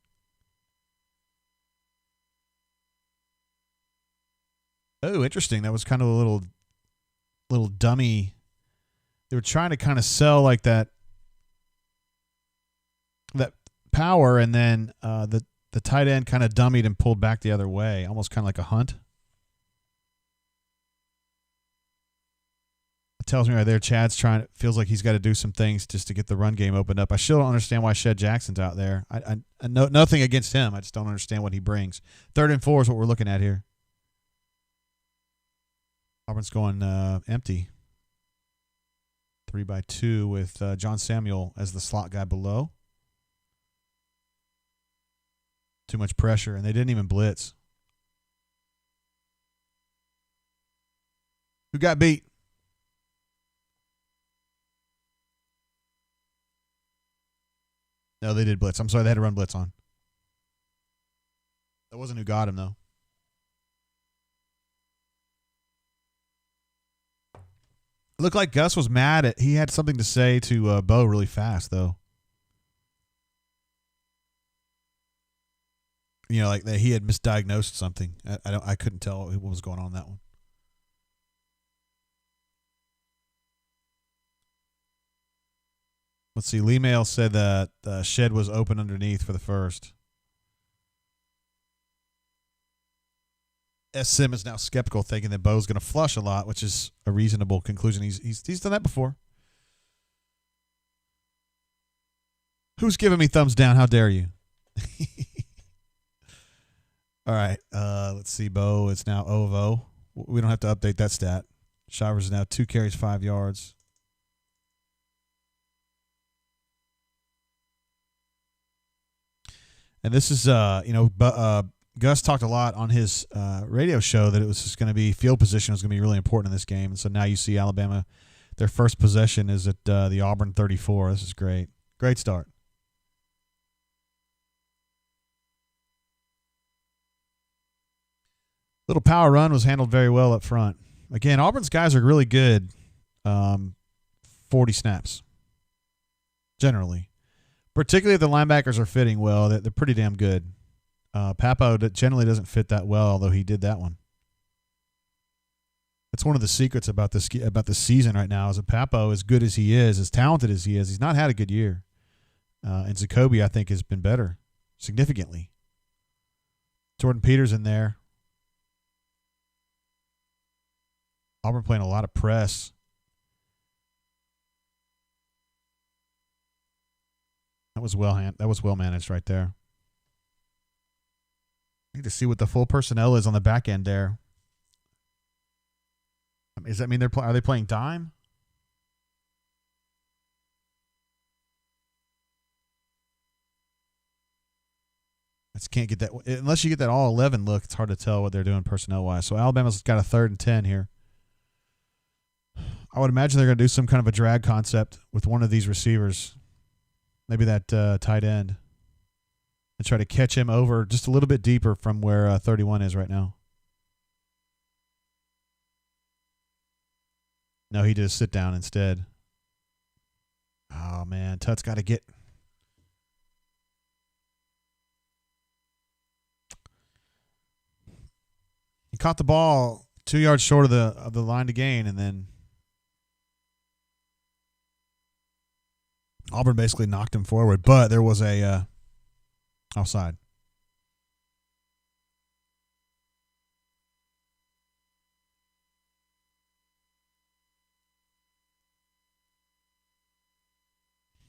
Oh, interesting. That was kind of a little dummy. They were trying to kind of sell like that power, and then the tight end kind of dummied and pulled back the other way, almost kind of like a hunt. It tells me right there Chad's feels like he's got to do some things just to get the run game opened up. I still don't understand why Shed Jackson's out there. I know nothing against him. I just don't understand what he brings. 3rd and 4 is what we're looking at here. Auburn's going empty. 3-by-2 with John Samuel as the slot guy below. Too much pressure, and they didn't even blitz. Who got beat? No, they did blitz. I'm sorry, they had to run blitz on. That wasn't who got him, though. It looked like Gus was mad he had something to say to Bo really fast, though. You know, like that he had misdiagnosed something. I couldn't tell what was going on in that one. Let's see. Lee Mail said that Shed was open underneath for the first. S. Sim is now skeptical, thinking that Bo's going to flush a lot, which is a reasonable conclusion. He's done that before. Who's giving me thumbs down? How dare you? All right. Let's see. Bo is now 0 of 0. We don't have to update that stat. Shivers is now 2 carries, 5 yards. And this is, Gus talked a lot on his radio show that it was just going to be field position was going to be really important in this game. And so now you see Alabama, their first possession is at the Auburn 34. This is great. Great start. Little power run was handled very well up front. Again, Auburn's guys are really good 40 snaps, generally. Particularly if the linebackers are fitting well, they're pretty damn good. Papo generally doesn't fit that well, although he did that one. That's one of the secrets about this season right now is that Papo, as good as he is, as talented as he is, he's not had a good year. And Zacoby, I think, has been better significantly. Jordan Peters in there. Auburn playing a lot of press. That was well managed right there. I need to see what the full personnel is on the back end there. Does that mean are they playing dime? I just can't get that unless you get that all 11 look. It's hard to tell what they're doing personnel wise. So Alabama's got a 3rd and 10 here. I would imagine they're going to do some kind of a drag concept with one of these receivers, maybe that tight end, and try to catch him over just a little bit deeper from where 31 is right now. No, he did a sit down instead. Oh, man. Tut's got to get. He caught the ball 2 yards short of the line to gain, and then Auburn basically knocked him forward, but there was a offside.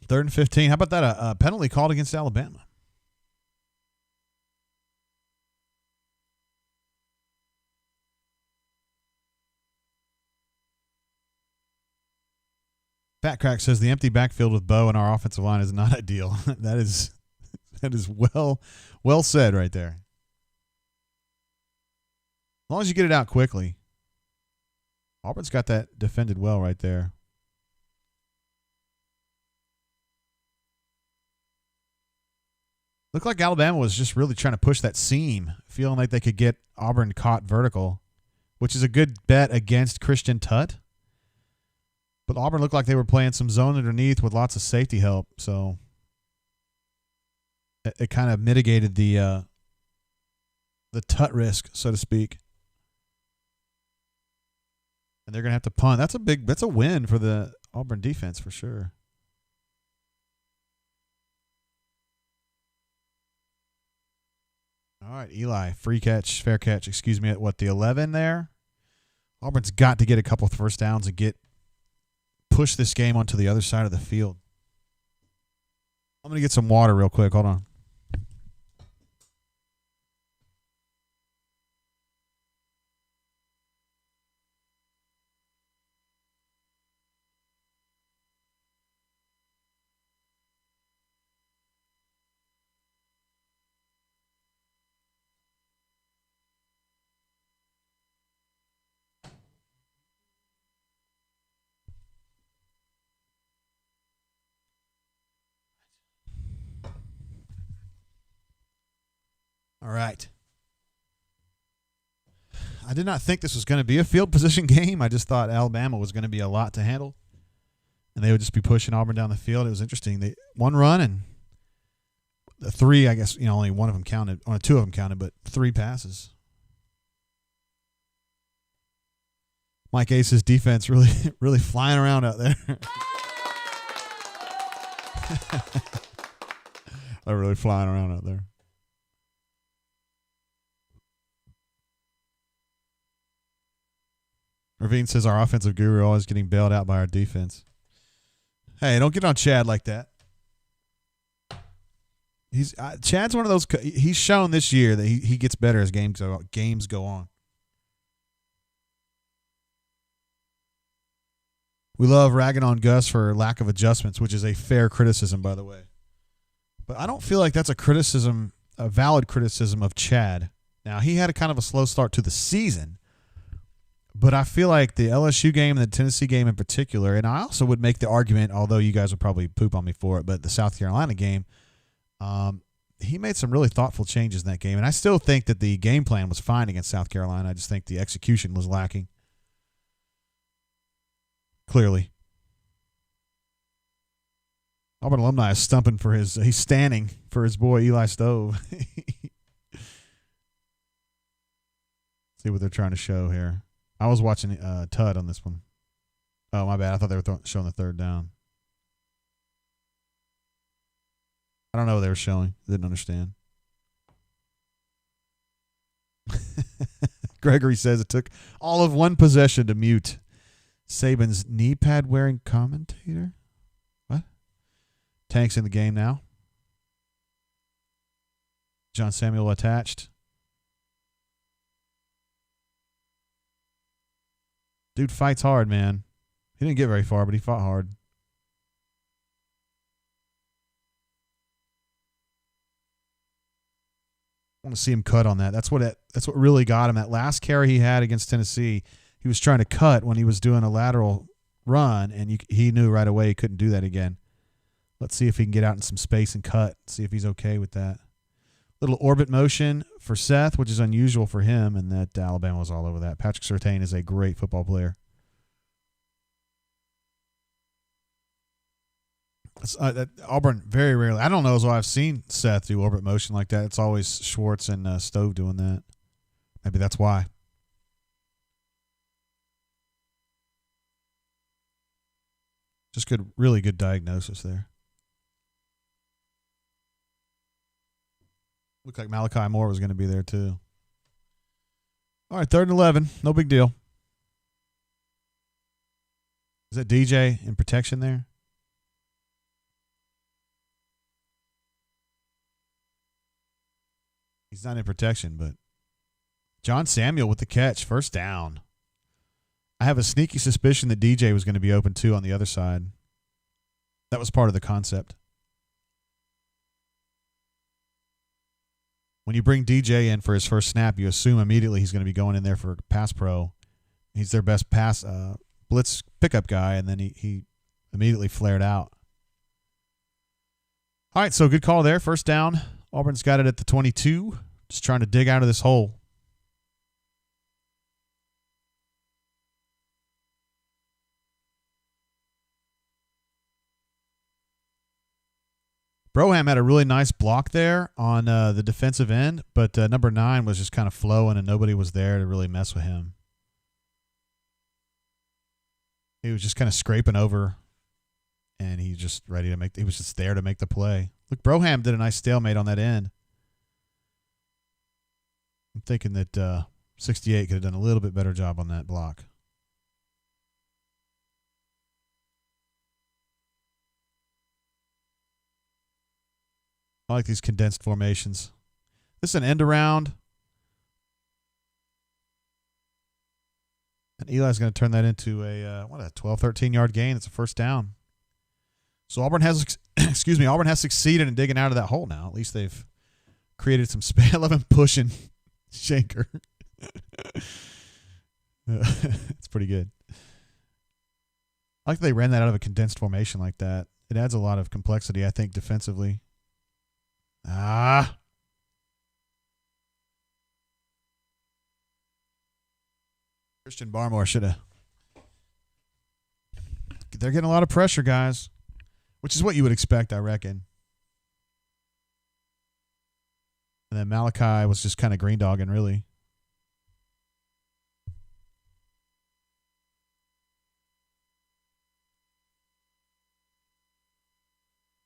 Third and 15. How about that? A penalty called against Alabama. Fat Crack says the empty backfield with Bo and our offensive line is not ideal. That is well said right there. As long as you get it out quickly. Auburn's got that defended well right there. Looked like Alabama was just really trying to push that seam, feeling like they could get Auburn caught vertical, which is a good bet against Christian Tutt. But Auburn looked like they were playing some zone underneath with lots of safety help, so it kind of mitigated the Tutt risk, so to speak. And they're going to have to punt. That's a win for the Auburn defense for sure. All right, Eli, fair catch, excuse me, at what, the 11 there? Auburn's got to get a couple of first downs and push this game onto the other side of the field. I'm going to get some water real quick. Hold on. All right. I did not think this was going to be a field position game. I just thought Alabama was going to be a lot to handle, and they would just be pushing Auburn down the field. It was interesting. They one run and the three, I guess, only one of them counted. Only two of them counted, but three passes. Mike Ace's defense really, really flying around out there. They're really flying around out there. Ravine says our offensive guru always getting bailed out by our defense. Hey, don't get on Chad like that. Chad's one of those. He's shown this year that he gets better as games go on. We love ragging on Gus for lack of adjustments, which is a fair criticism, by the way. But I don't feel like that's a valid criticism of Chad. Now, he had a kind of a slow start to the season. But I feel like the LSU game and the Tennessee game in particular, and I also would make the argument, although you guys would probably poop on me for it, but the South Carolina game, he made some really thoughtful changes in that game. And I still think that the game plan was fine against South Carolina. I just think the execution was lacking. Clearly. Auburn alumni is he's standing for his boy Eli Stove. See what they're trying to show here. I was watching Tud on this one. Oh, my bad. I thought they were showing the third down. I don't know what they were showing. Didn't understand. Gregory says it took all of one possession to mute Saban's knee pad wearing commentator. What? Tank's in the game now. John Samuel attached. Dude fights hard, man. He didn't get very far, but he fought hard. I want to see him cut on that. That's what really got him. That last carry he had against Tennessee, he was trying to cut when he was doing a lateral run, and he knew right away he couldn't do that again. Let's see if he can get out in some space and cut. See if he's okay with that. Little orbit motion for Seth, which is unusual for him, and that Alabama was all over that. Patrick Surtain is a great football player. Auburn very rarely. I don't know as well I've seen Seth do orbit motion like that. It's always Schwartz and Stove doing that. Maybe that's why. Just really good diagnosis there. Looked like Malachi Moore was going to be there too. All right, 3rd and 11. No big deal. Is that DJ in protection there? He's not in protection, but John Samuel with the catch, first down. I have a sneaky suspicion that DJ was going to be open too on the other side. That was part of the concept. When you bring DJ in for his first snap, you assume immediately he's going to be going in there for pass pro. He's their best pass blitz pickup guy, and then he immediately flared out. All right, so good call there. First down. Auburn's got it at the 22. Just trying to dig out of this hole. Broham had a really nice block there on the defensive end, but number 9 was just kind of flowing, and nobody was there to really mess with him. He was just kind of scraping over, and he was just there to make the play. Look, Broham did a nice stalemate on that end. I'm thinking that 68 could have done a little bit better job on that block. I like these condensed formations. This is an end around. And Eli's going to turn that into a 12, 13-yard gain. It's a first down. So Auburn has, Auburn has succeeded in digging out of that hole now. At least they've created some space. I love him pushing Shanker. It's pretty good. I like that they ran that out of a condensed formation like that. It adds a lot of complexity, I think, defensively. Christian Barmore should have. They're getting a lot of pressure, guys, which is what you would expect, I reckon. And then Malachi was just kind of green dogging, really.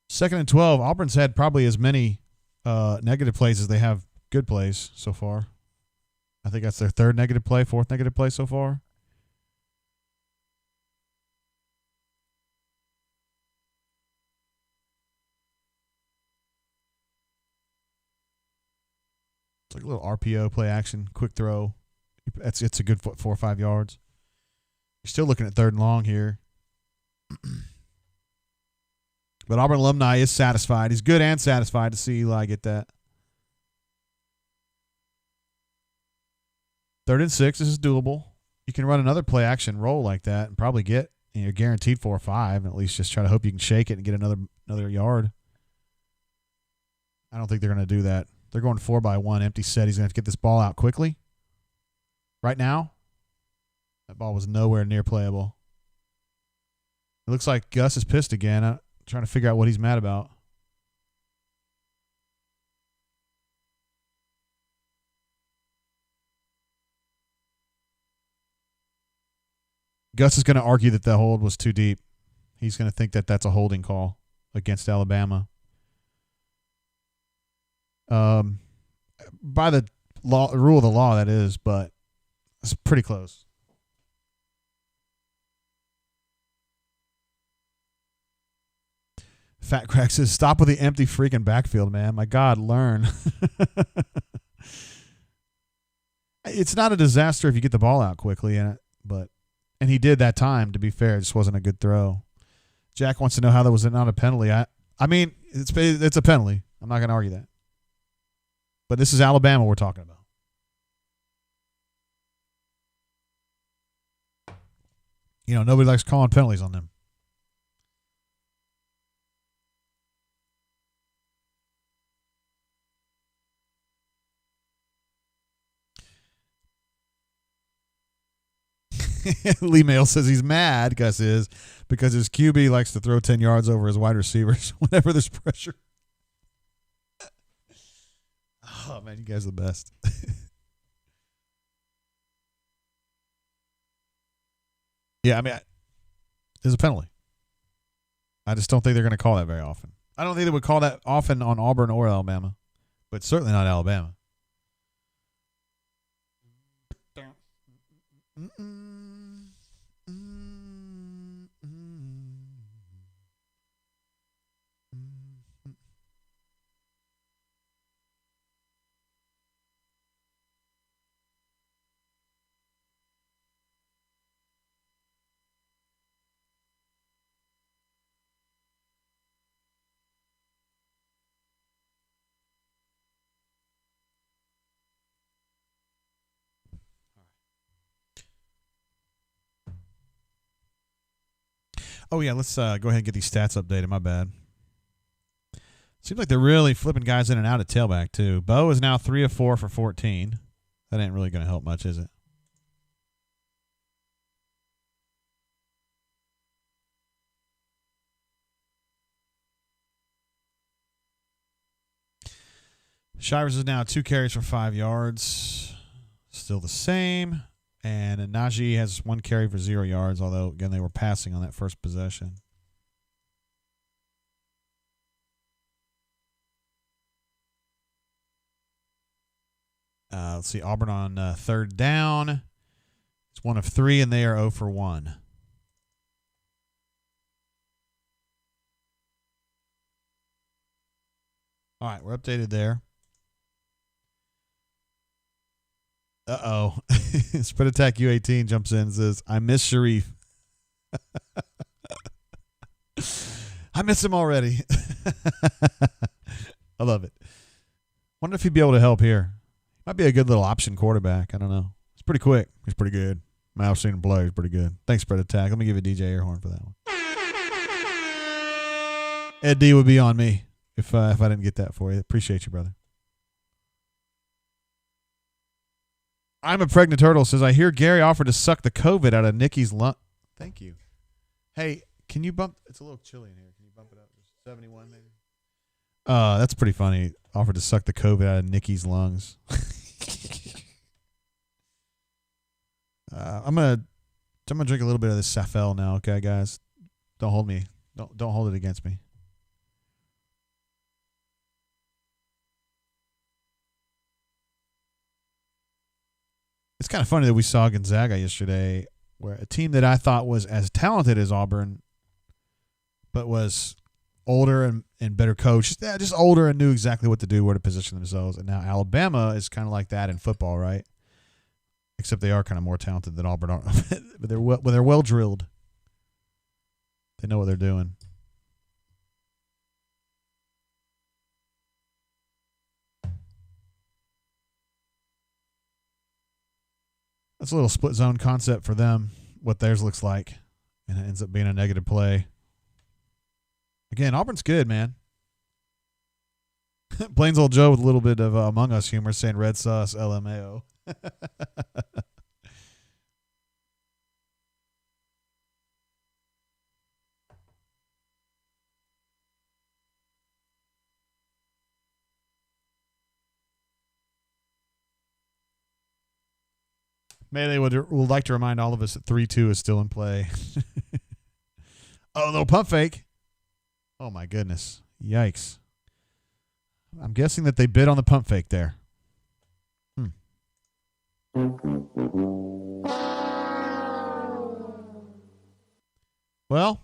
Second and 12. Auburn's had probably as many negative plays as they have good plays so far. I think that's their third negative play, fourth negative play so far. It's like a little RPO play action, quick throw. It's a good 4 or 5 yards. You're still looking at third and long here. But Auburn alumni is satisfied. He's good and satisfied to see Eli get that. 3rd and 6, this is doable. You can run another play action roll like that and probably get, you're guaranteed 4 or 5, and at least just try to hope you can shake it and get another yard. I don't think they're going to do that. They're going 4-by-1, empty set. He's going to have to get this ball out quickly. Right now, that ball was nowhere near playable. It looks like Gus is pissed again. I'm trying to figure out what he's mad about. Gus is going to argue that the hold was too deep. He's going to think that that's a holding call against Alabama. By the rule of the law, that is, but it's pretty close. Fat Crack says, stop with the empty freaking backfield, man. My God, learn. It's not a disaster if you get the ball out quickly, and he did that time, to be fair. It just wasn't a good throw. Jack wants to know how that was not a penalty. I mean, it's a penalty. I'm not going to argue that. But this is Alabama we're talking about. You know, nobody likes calling penalties on them. Lee Mail says he's mad, Gus is, because his QB likes to throw 10 yards over his wide receivers whenever there's pressure. Oh, man, you guys are the best. Yeah, I mean, there's a penalty. I just don't think they're going to call that very often. I don't think they would call that often on Auburn or Alabama, but certainly not Alabama. Oh, yeah, let's go ahead and get these stats updated. My bad. Seems like they're really flipping guys in and out at tailback, too. Bo is now 3 of 4 for 14. That ain't really going to help much, is it? Shivers is now 2 carries for 5 yards. Still the same. And Najee has 1 carry for 0 yards, although, again, they were passing on that first possession. Let's see. Auburn on third down. It's 1 of 3, and they are 0 for 1. All right, we're updated there. Uh-oh. Spread Attack U18 jumps in and says, I miss Sharif. I miss him already. I love it. Wonder if he'd be able to help here. Might be a good little option quarterback. I don't know. He's pretty quick. He's pretty good. I've seen him play. He's pretty good. Thanks, Spread Attack. Let me give a DJ air horn for that one. Ed D would be on me if I didn't get that for you. Appreciate you, brother. I'm a Pregnant Turtle says, I hear Gary offered to suck the COVID out of Nikki's lung. Thank you. Hey, can you bump? It's a little chilly in here. Can you bump it up? 71 maybe? That's pretty funny. Offered to suck the COVID out of Nikki's lungs. I'm gonna drink a little bit of this Safel now, okay, guys? Don't hold me. Don't hold it against me. It's kind of funny that we saw Gonzaga yesterday, where a team that I thought was as talented as Auburn, but was older and better coached, just older and knew exactly what to do, where to position themselves. And now Alabama is kind of like that in football, right? Except they are kind of more talented than Auburn are. But they're well drilled. They know what they're doing. That's a little split zone concept for them, what theirs looks like, and it ends up being a negative play. Again, Auburn's good, man. Plains old Joe with a little bit of Among Us humor saying red sauce LMAO. Melee would like to remind all of us that 3-2 is still in play. Oh, little pump fake. Oh, my goodness. Yikes. I'm guessing that they bid on the pump fake there. Well,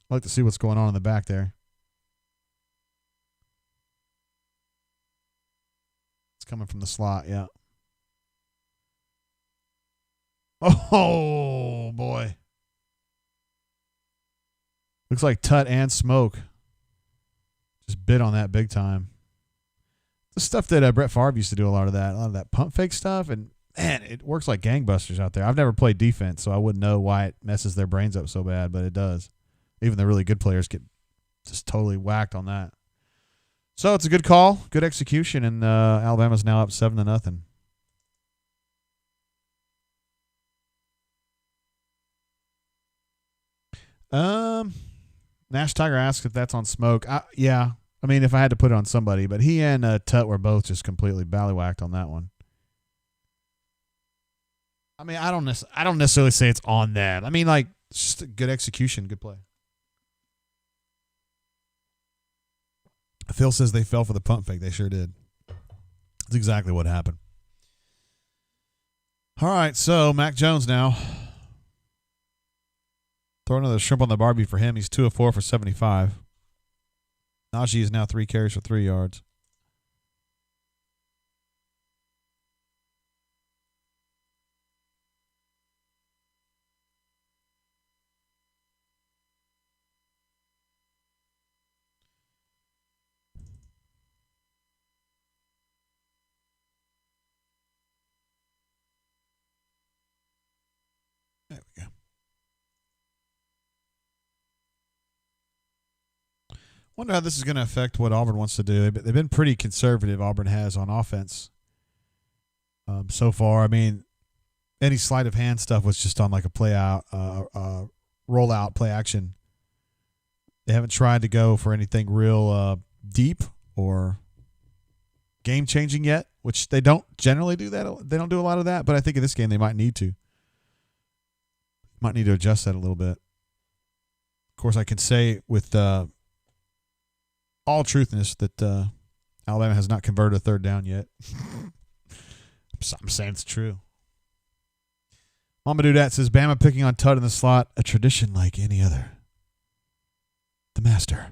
I'd like to see what's going on in the back there. It's coming from the slot, yeah. Oh, boy. Looks like Tut and Smoke just bid on that big time. The stuff that Brett Favre used to do a lot of that pump fake stuff. And, man, it works like gangbusters out there. I've never played defense, so I wouldn't know why it messes their brains up so bad, but it does. Even the really good players get just totally whacked on that. So it's a good call, good execution, and Alabama's now up 7-0. Nash Tiger asks if that's on Smoke. Yeah. I mean, if I had to put it on somebody, but he and Tut were both just completely ballywhacked on that one. I mean, I don't necessarily say it's on them. I mean, like, it's just a good execution, good play. Phil says they fell for the pump fake. They sure did. That's exactly what happened. All right, so Mac Jones now. Throw another shrimp on the barbie for him. He's 2 of 4 for 75. Najee is now 3 carries for 3 yards. There we go. Wonder how this is going to affect what Auburn wants to do. They've been pretty conservative, Auburn has, on offense so far. I mean, any sleight of hand stuff was just on like a play out, rollout, play action. They haven't tried to go for anything real deep or game changing yet, which they don't generally do that. They don't do a lot of that, but I think in this game they might need to. Might need to adjust that a little bit. Of course, I can say with all truthness that Alabama has not converted a third down yet. I'm saying it's true. Mama Dudette says, Bama picking on Tud in the slot, a tradition like any other. The master,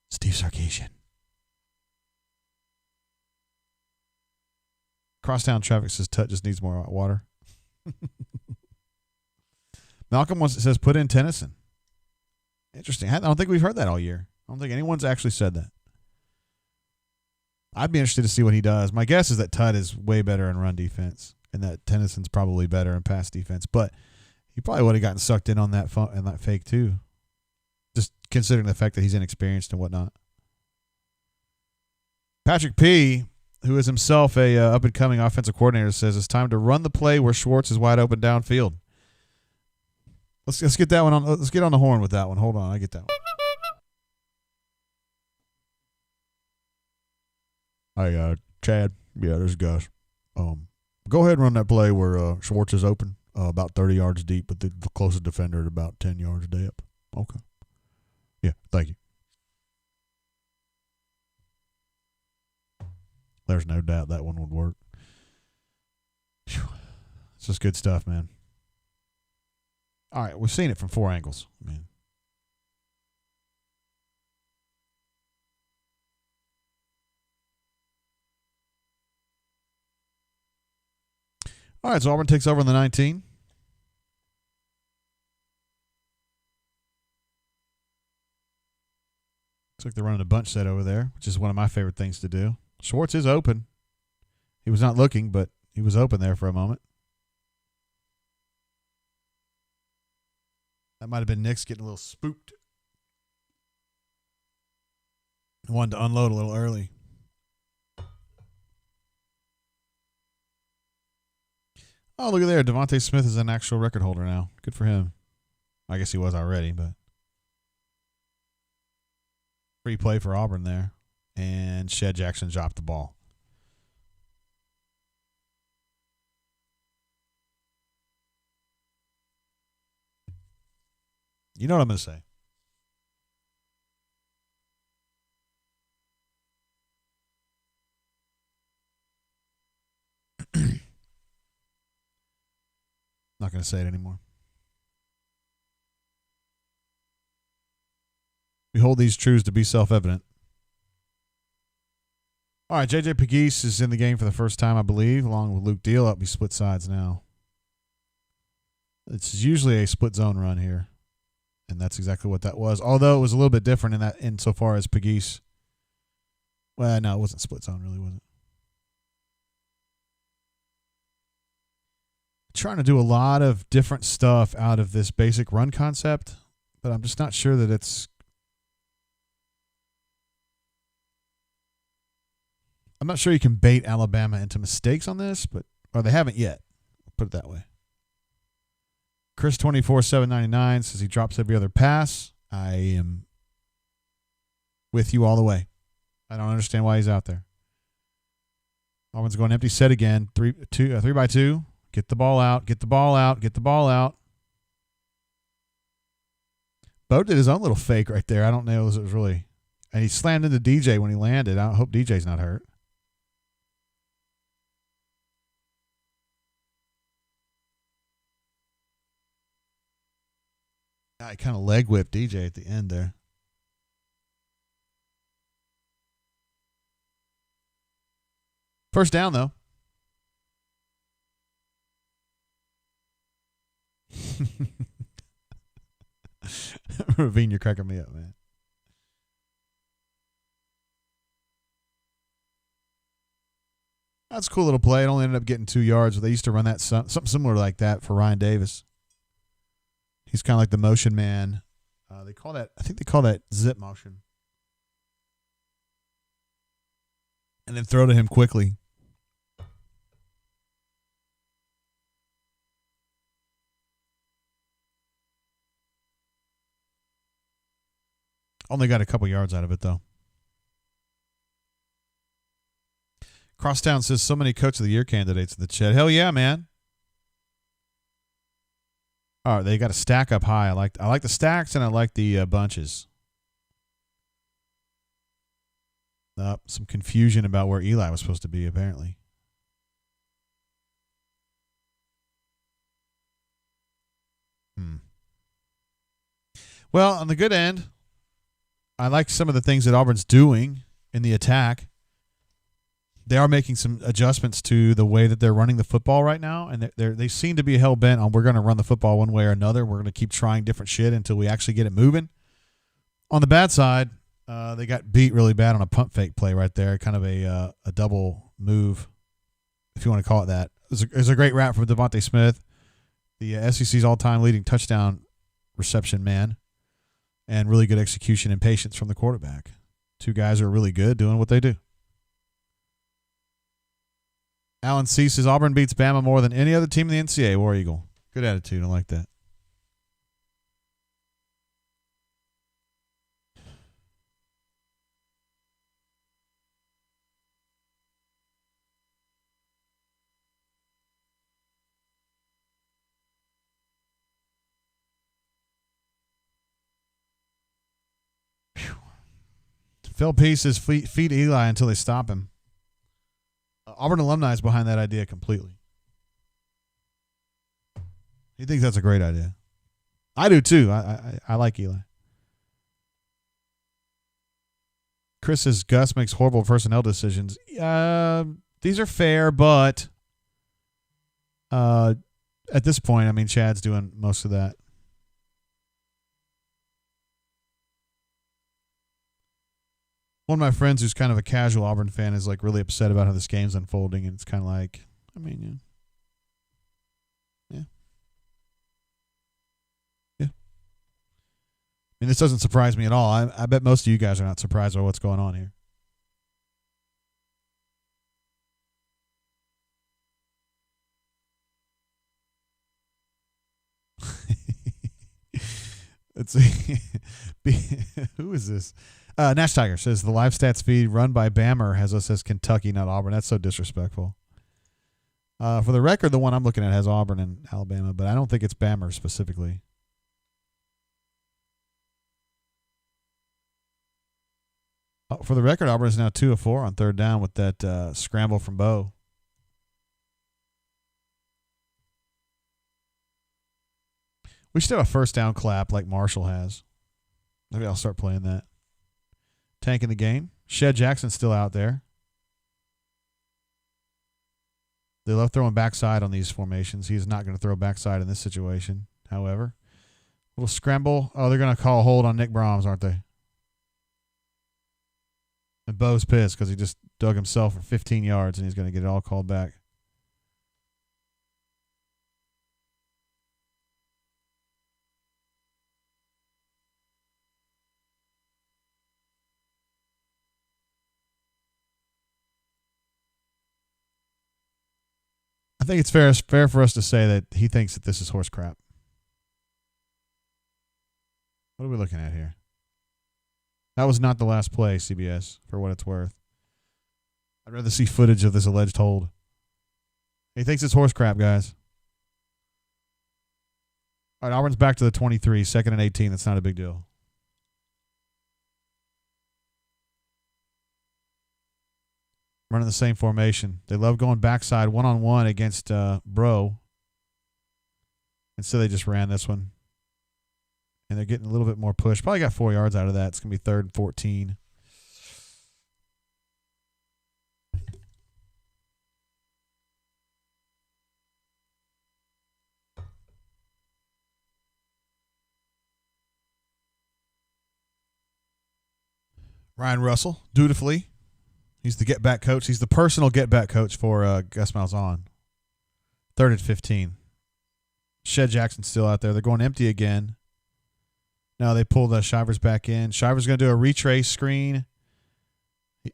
Steve Sarkisian. Crosstown traffic says Tut just needs more water. Malcolm says put in Tennyson. Interesting. I don't think we've heard that all year. I don't think anyone's actually said that. I'd be interested to see what he does. My guess is that Tut is way better in run defense and that Tennyson's probably better in pass defense. But he probably would have gotten sucked in on that fake too, just considering the fact that he's inexperienced and whatnot. Patrick P., who is himself a up-and-coming offensive coordinator, says it's time to run the play where Schwartz is wide open downfield. Let's get that one on. Let's get on the horn with that one. Hold on, I get that one. Hey, Chad. Yeah, there's Gus. Go ahead and run that play where Schwartz is open, about 30 yards deep, but the closest defender at about 10 yards depth. Okay. Yeah, thank you. There's no doubt that one would work. Whew. It's just good stuff, man. All right, we've seen it from four angles. I mean, all right, so Auburn takes over on the 19. Looks like they're running a bunch set over there, which is one of my favorite things to do. Schwartz is open. He was not looking, but he was open there for a moment. That might have been Nick's getting a little spooked. He wanted to unload a little early. Oh, look at there. Devontae Smith is an actual record holder now. Good for him. I guess he was already, but free play for Auburn there. And Shed Jackson dropped the ball. You know what I'm going to say. Not going to say it anymore. We hold these truths to be self-evident. All right, J.J. Pegues is in the game for the first time, I believe, along with Luke Deal. Up, we split sides now. It's usually a split zone run here, and that's exactly what that was. Although it was a little bit different in that insofar as Pegues. Well, no, it wasn't split zone, really, was it? Trying to do a lot of different stuff out of this basic run concept, but I'm just not sure that it's. I'm not sure you can bait Alabama into mistakes on this, or they haven't yet. Put it that way. Chris 24/799 says he drops every other pass. I am with you all the way. I don't understand why he's out there. Auburn's going empty set again. 3x2. Get the ball out. Get the ball out. Get the ball out. Bo did his own little fake right there. I don't know if it was really. And he slammed into DJ when he landed. I hope DJ's not hurt. I kind of leg whipped DJ at the end there. First down, though. Ravine, you're cracking me up, man. That's a cool little play. It only ended up getting 2 yards. They used to run that something similar like that for Ryan Davis. He's kind of like the motion man. I think they call that zip motion. And then throw to him quickly. Only got a couple yards out of it, though. Crosstown says so many Coach of the Year candidates in the chat. Hell yeah, man. All right, they got a stack up high. I like the stacks and I like the bunches. Some confusion about where Eli was supposed to be, apparently. Well, on the good end, I like some of the things that Auburn's doing in the attack. They are making some adjustments to the way that they're running the football right now, and they seem to be hell-bent on we're going to run the football one way or another. We're going to keep trying different shit until we actually get it moving. On the bad side, they got beat really bad on a pump fake play right there, kind of a double move, if you want to call it that. It was a great wrap from Devontae Smith, the SEC's all-time leading touchdown reception man, and really good execution and patience from the quarterback. Two guys who are really good doing what they do. Alan C. says Auburn beats Bama more than any other team in the NCAA. War Eagle. Good attitude. I like that. Phil P says feed Eli until they stop him. Auburn alumni is behind that idea completely. He thinks that's a great idea. I do too. I like Eli. Chris says Gus makes horrible personnel decisions. These are fair, but at this point, I mean, Chad's doing most of that. One of my friends who's kind of a casual Auburn fan is like really upset about how this game's unfolding, and it's kind of like, I mean, yeah. I mean, this doesn't surprise me at all. I bet most of you guys are not surprised by what's going on here. Let's see. Who is this? Nash Tiger says the live stats feed run by Bammer has us as Kentucky, not Auburn. That's so disrespectful. For the record, the one I'm looking at has Auburn and Alabama, but I don't think it's Bammer specifically. For the record, Auburn is now 2 of 4 on third down with that scramble from Bo. We should have a first down clap like Marshall has. Maybe I'll start playing that. Tanking the game. Shed Jackson's still out there. They love throwing backside on these formations. He's not going to throw backside in this situation, however. Little scramble. Oh, they're going to call a hold on Nick Brahms, aren't they? And Bo's pissed because he just dug himself for 15 yards and he's going to get it all called back. I think it's fair for us to say that he thinks that this is horse crap. What are we looking at here? That was not the last play, CBS, for what it's worth. I'd rather see footage of this alleged hold. He thinks it's horse crap, guys. All right, Auburn's back to the 23, 2nd and 18. That's not a big deal. Running the same formation. They love going backside one-on-one against Bro. And so they just ran this one. And they're getting a little bit more push. Probably got 4 yards out of that. It's going to be 3rd and 14. Ryan Russell, dutifully. He's the get-back coach. He's the personal get-back coach for Gus Malzahn. 3rd and 15. Shed Jackson's still out there. They're going empty again. Now they pull the Shivers back in. Shivers going to do a retrace screen.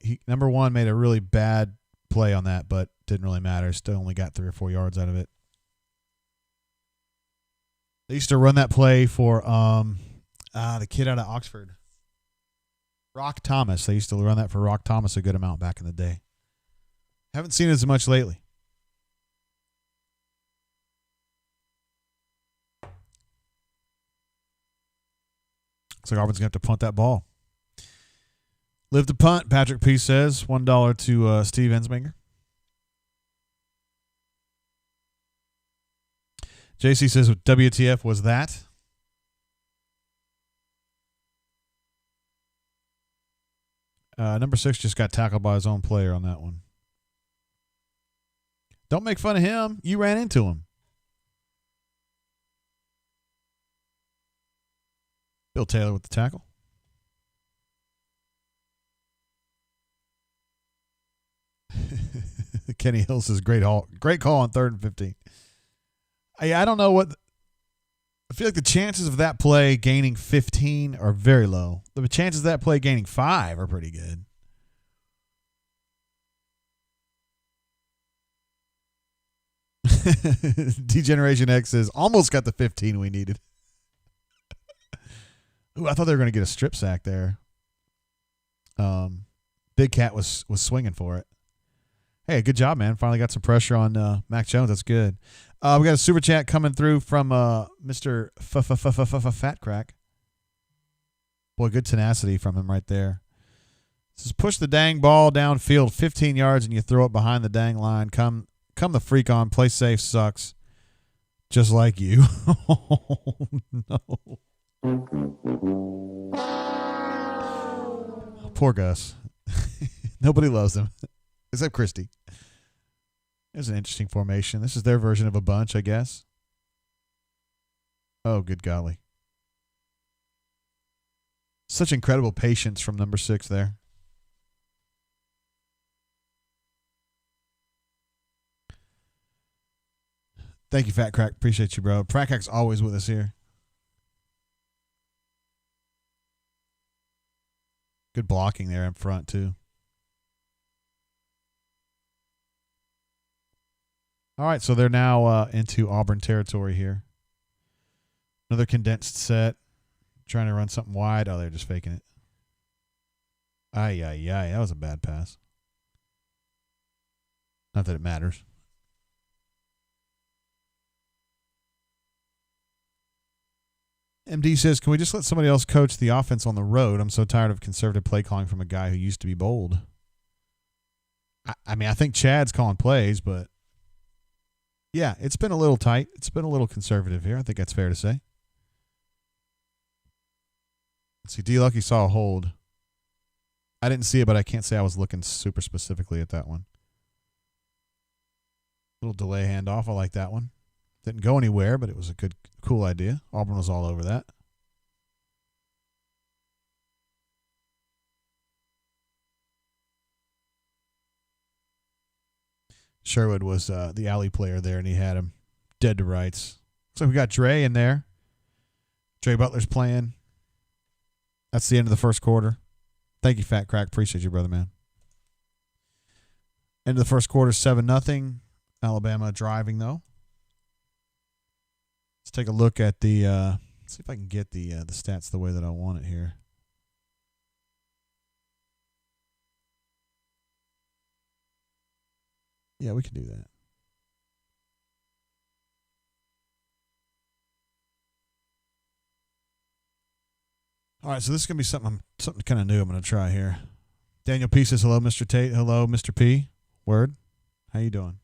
He number one made a really bad play on that, but didn't really matter. Still only got 3 or 4 yards out of it. They used to run that play for the kid out of Oxford. Rock Thomas. They used to run that for Rock Thomas a good amount back in the day. Haven't seen it as much lately. Looks like Auburn's going to have to punt that ball. Live to punt, Patrick P. says. $1 to Steve Ensminger. JC says, WTF was that? Number 6 just got tackled by his own player on that one. Don't make fun of him. You ran into him. Bill Taylor with the tackle. Kenny Hill says, great call on 3rd and 15. I don't know what. I feel like the chances of that play gaining 15 are very low. The chances of that play gaining 5 are pretty good. D-Generation X says, almost got the 15 we needed. Ooh, I thought they were going to get a strip sack there. Big Cat was swinging for it. Hey, good job, man. Finally got some pressure on Mac Jones. That's good. We got a super chat coming through from Mr. Fat Crack. Boy, good tenacity from him right there. This is push the dang ball downfield 15 yards and you throw it behind the dang line. Come the freak on. Play safe sucks. Just like you. Oh, no. Poor Gus. Nobody loves him. Except Christy. There's an interesting formation. This is their version of a bunch, I guess. Oh, good golly. Such incredible patience from number 6 there. Thank you, Fat Crack. Appreciate you, bro. Fat Crack's always with us here. Good blocking there in front, too. All right, so they're now into Auburn territory here. Another condensed set. Trying to run something wide. Oh, they're just faking it. Ay. That was a bad pass. Not that it matters. MD says, can we just let somebody else coach the offense on the road? I'm so tired of conservative play calling from a guy who used to be bold. I mean, I think Chad's calling plays, but yeah, it's been a little tight. It's been a little conservative here. I think that's fair to say. Let's see, D-Lucky saw a hold. I didn't see it, but I can't say I was looking super specifically at that one. Little delay handoff. I like that one. Didn't go anywhere, but it was a good, cool idea. Auburn was all over that. Sherwood was the alley player there, and he had him dead to rights. Looks like we got Dre in there. Dre Butler's playing. That's the end of the first quarter. Thank you, Fat Crack. Appreciate you, brother, man. End of the first quarter, 7-0. Alabama driving, though. Let's take a look at the see if I can get the stats the way that I want it here. Yeah, we can do that. All right, so this is gonna be something kind of new. I'm gonna try here. Daniel P says hello, Mr. Tate. Hello, Mr. P. Word. How you doing?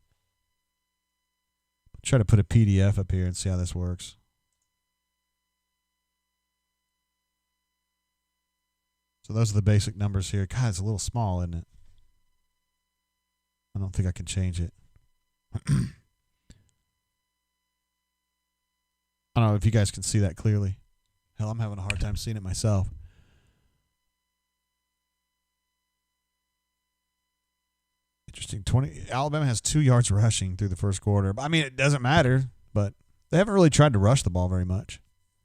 Try to put a PDF up here and see how this works. So those are the basic numbers here. God, it's a little small, isn't it? I don't think I can change it. I don't know if you guys can see that clearly. Hell, I'm having a hard time seeing it myself. Interesting. Alabama has 2 yards rushing through the first quarter. I mean, it doesn't matter, but they haven't really tried to rush the ball very much.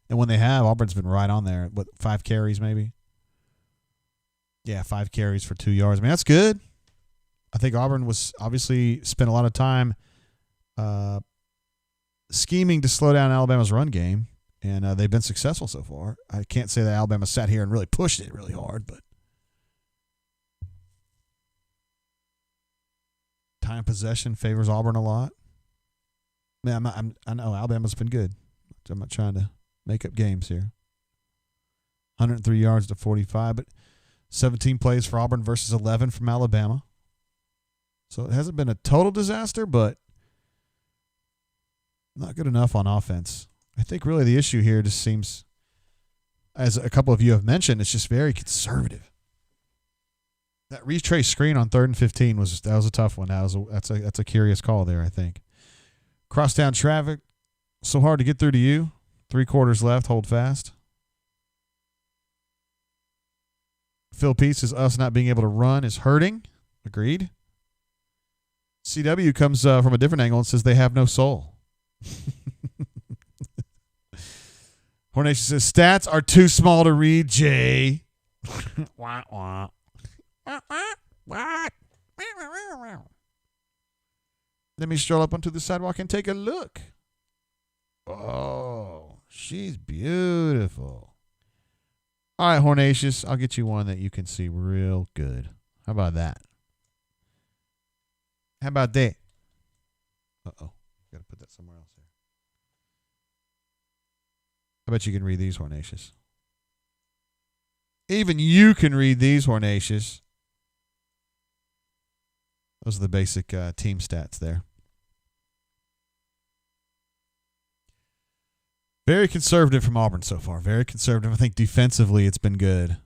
And when they have, Auburn's been right on there. What, 5 carries maybe? Yeah, 5 carries for 2 yards. I mean, that's good. I think Auburn was obviously spent a lot of time scheming to slow down Alabama's run game, and they've been successful so far. I can't say that Alabama sat here and really pushed it really hard, but time possession favors Auburn a lot. Man, I know Alabama's been good. I'm not trying to make up games here. 103 yards to 45, but 17 plays for Auburn versus 11 from Alabama. So it hasn't been a total disaster, but not good enough on offense. I think really the issue here just seems, as a couple of you have mentioned, it's just very conservative. That retrace screen on 3rd and 15 was a tough one. That's a curious call there, I think. Cross down traffic, so hard to get through to you. 3 quarters left, hold fast. Phil Peace says us not being able to run is hurting. Agreed. CW comes from a different angle and says they have no soul. Hornation says stats are too small to read, Jay. Wah, wah. What? Let me stroll up onto the sidewalk and take a look. Oh, she's beautiful. All right, Hornatius, I'll get you one that you can see real good. How about that? How about that? Uh-oh. Got to put that somewhere else here. I bet you can read these, Hornatius. Even you can read these, Hornatius. Those are the basic team stats there. Very conservative from Auburn so far. Very conservative. I think defensively it's been good.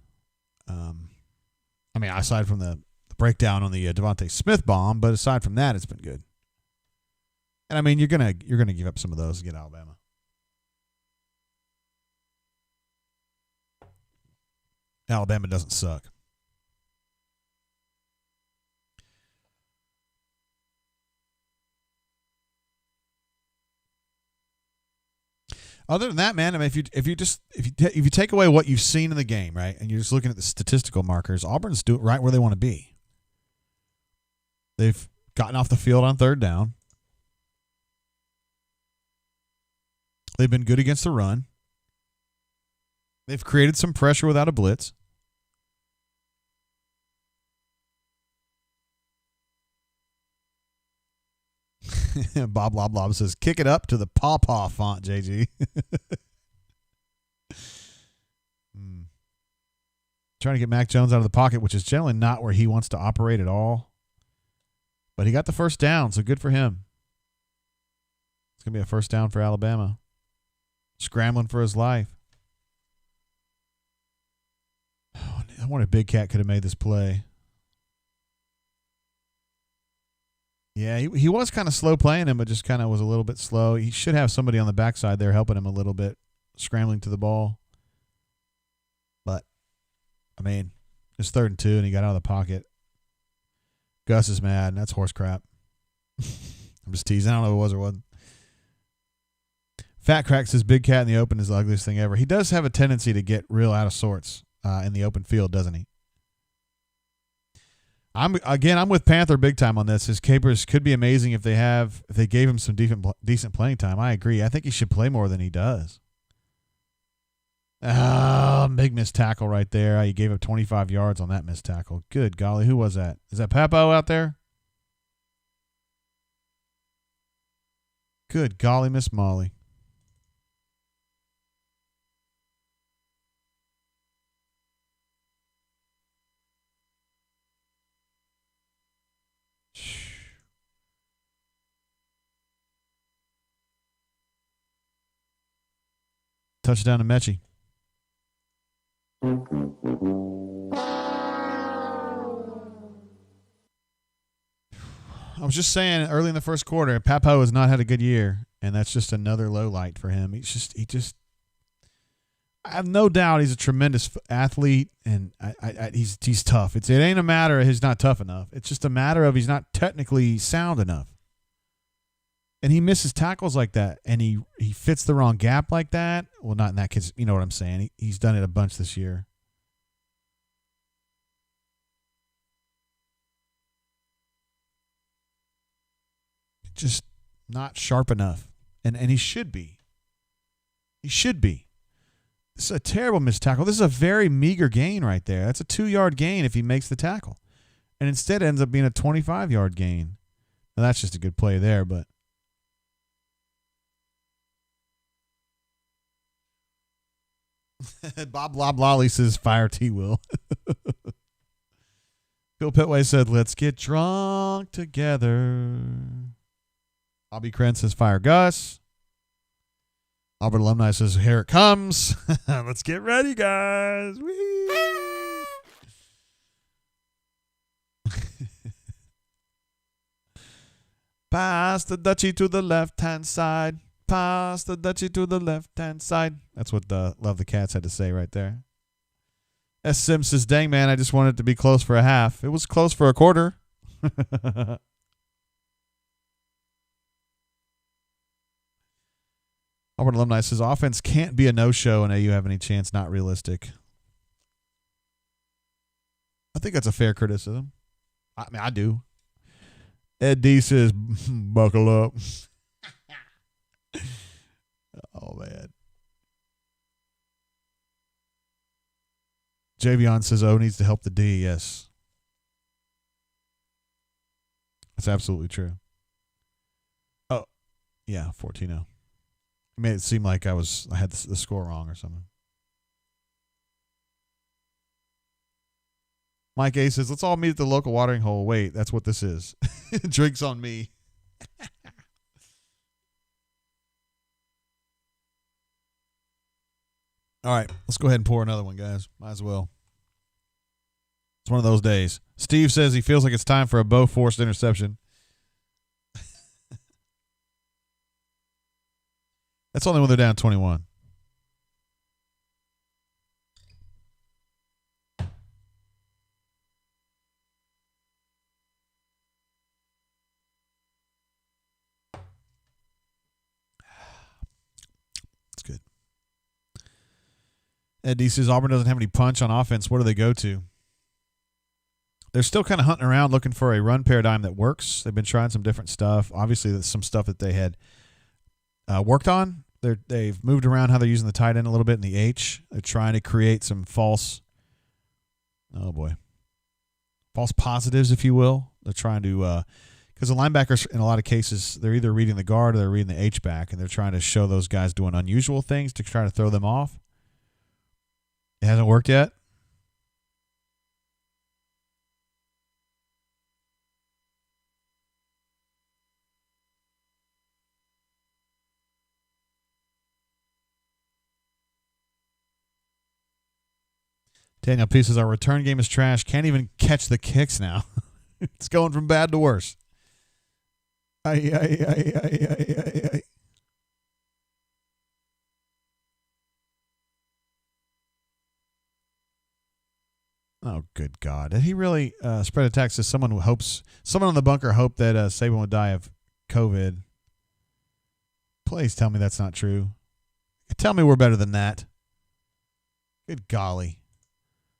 I mean, aside from the breakdown on the Devontae Smith bomb, but aside from that, it's been good. And I mean, you're gonna give up some of those to get Alabama. Alabama doesn't suck. Other than that, man, I mean, if you take away what you've seen in the game, right, and you're just looking at the statistical markers, Auburn's doing right where they want to be. They've gotten off the field on 3rd down. They've been good against the run. They've created some pressure without a blitz. Bob Lob Lob says, kick it up to the pawpaw font, JG. Trying to get Mac Jones out of the pocket, which is generally not where he wants to operate at all. But he got the first down, so good for him. It's going to be a first down for Alabama. Scrambling for his life. Oh, I wonder if Big Cat could have made this play. Yeah, he was kind of slow playing him, but just kind of was a little bit slow. He should have somebody on the backside there helping him a little bit, scrambling to the ball. But, I mean, it's 3rd and 2, and he got out of the pocket. Gus is mad, and that's horse crap. I'm just teasing. I don't know if it was or wasn't. Fat Crack says Big Cat in the open is the ugliest thing ever. He does have a tendency to get real out of sorts in the open field, doesn't he? I'm with Panther big time on this. His capers could be amazing if they gave him some decent playing time. I agree. I think he should play more than he does. Big missed tackle right there. He gave up 25 yards on that missed tackle. Good golly, who was that? Is that Papo out there? Good golly, Miss Molly. Touchdown to Mechie. I was just saying early in the first quarter, Papo has not had a good year, and that's just another low light for him. I have no doubt he's a tremendous athlete, and he's tough. It ain't a matter of he's not tough enough. It's just a matter of he's not technically sound enough. And he misses tackles like that, and he fits the wrong gap like that. Well, not in that case. You know what I'm saying. He's done it a bunch this year. Just not sharp enough. And he should be. He should be. This is a terrible missed tackle. This is a very meager gain right there. That's a 2-yard gain if he makes the tackle. And instead it ends up being a 25-yard gain. Now, that's just a good play there, but. Bob Loblolly says fire T. Will. Bill Petway said, let's get drunk together. Bobby Krentz says, fire Gus. Auburn alumni says, here it comes. Let's get ready, guys. Whee! Pass the Dutchie to the left-hand side. Pass the Dutchie to the left-hand side. That's what Love the Cats had to say right there. S. Sims says, dang, man, I just wanted it to be close for a half. It was close for a quarter. Auburn alumni says, offense can't be a no-show and AU have any chance. Not realistic. I think that's a fair criticism. I mean, I do. Ed D says, buckle up. Oh, man. Javion says, O needs to help the D. Yes. That's absolutely true. Oh, yeah, 14-0. It made it seem like I had the score wrong or something. Mike A says, let's all meet at the local watering hole. Wait, that's what this is. Drinks on me. All right, let's go ahead and pour another one, guys. Might as well. It's one of those days. Steve says he feels like it's time for a Bo forced interception. That's only when they're down 21. That's good. Ed D says Auburn doesn't have any punch on offense. What do they go to? They're still kind of hunting around looking for a run paradigm that works. They've been trying some different stuff. Obviously, that's some stuff that they had worked on. They've moved around how they're using the tight end a little bit in the H. They're trying to create some false positives, if you will. They're trying to because the linebackers, in a lot of cases, they're either reading the guard or they're reading the H back, and they're trying to show those guys doing unusual things to try to throw them off. It hasn't worked yet. Daniel P says our return game is trash. Can't even catch the kicks now. It's going from bad to worse. Ay. Oh, good God. Did he really spread a text to someone on the bunker hoped that Saban would die of COVID? Please tell me that's not true. Tell me we're better than that. Good golly.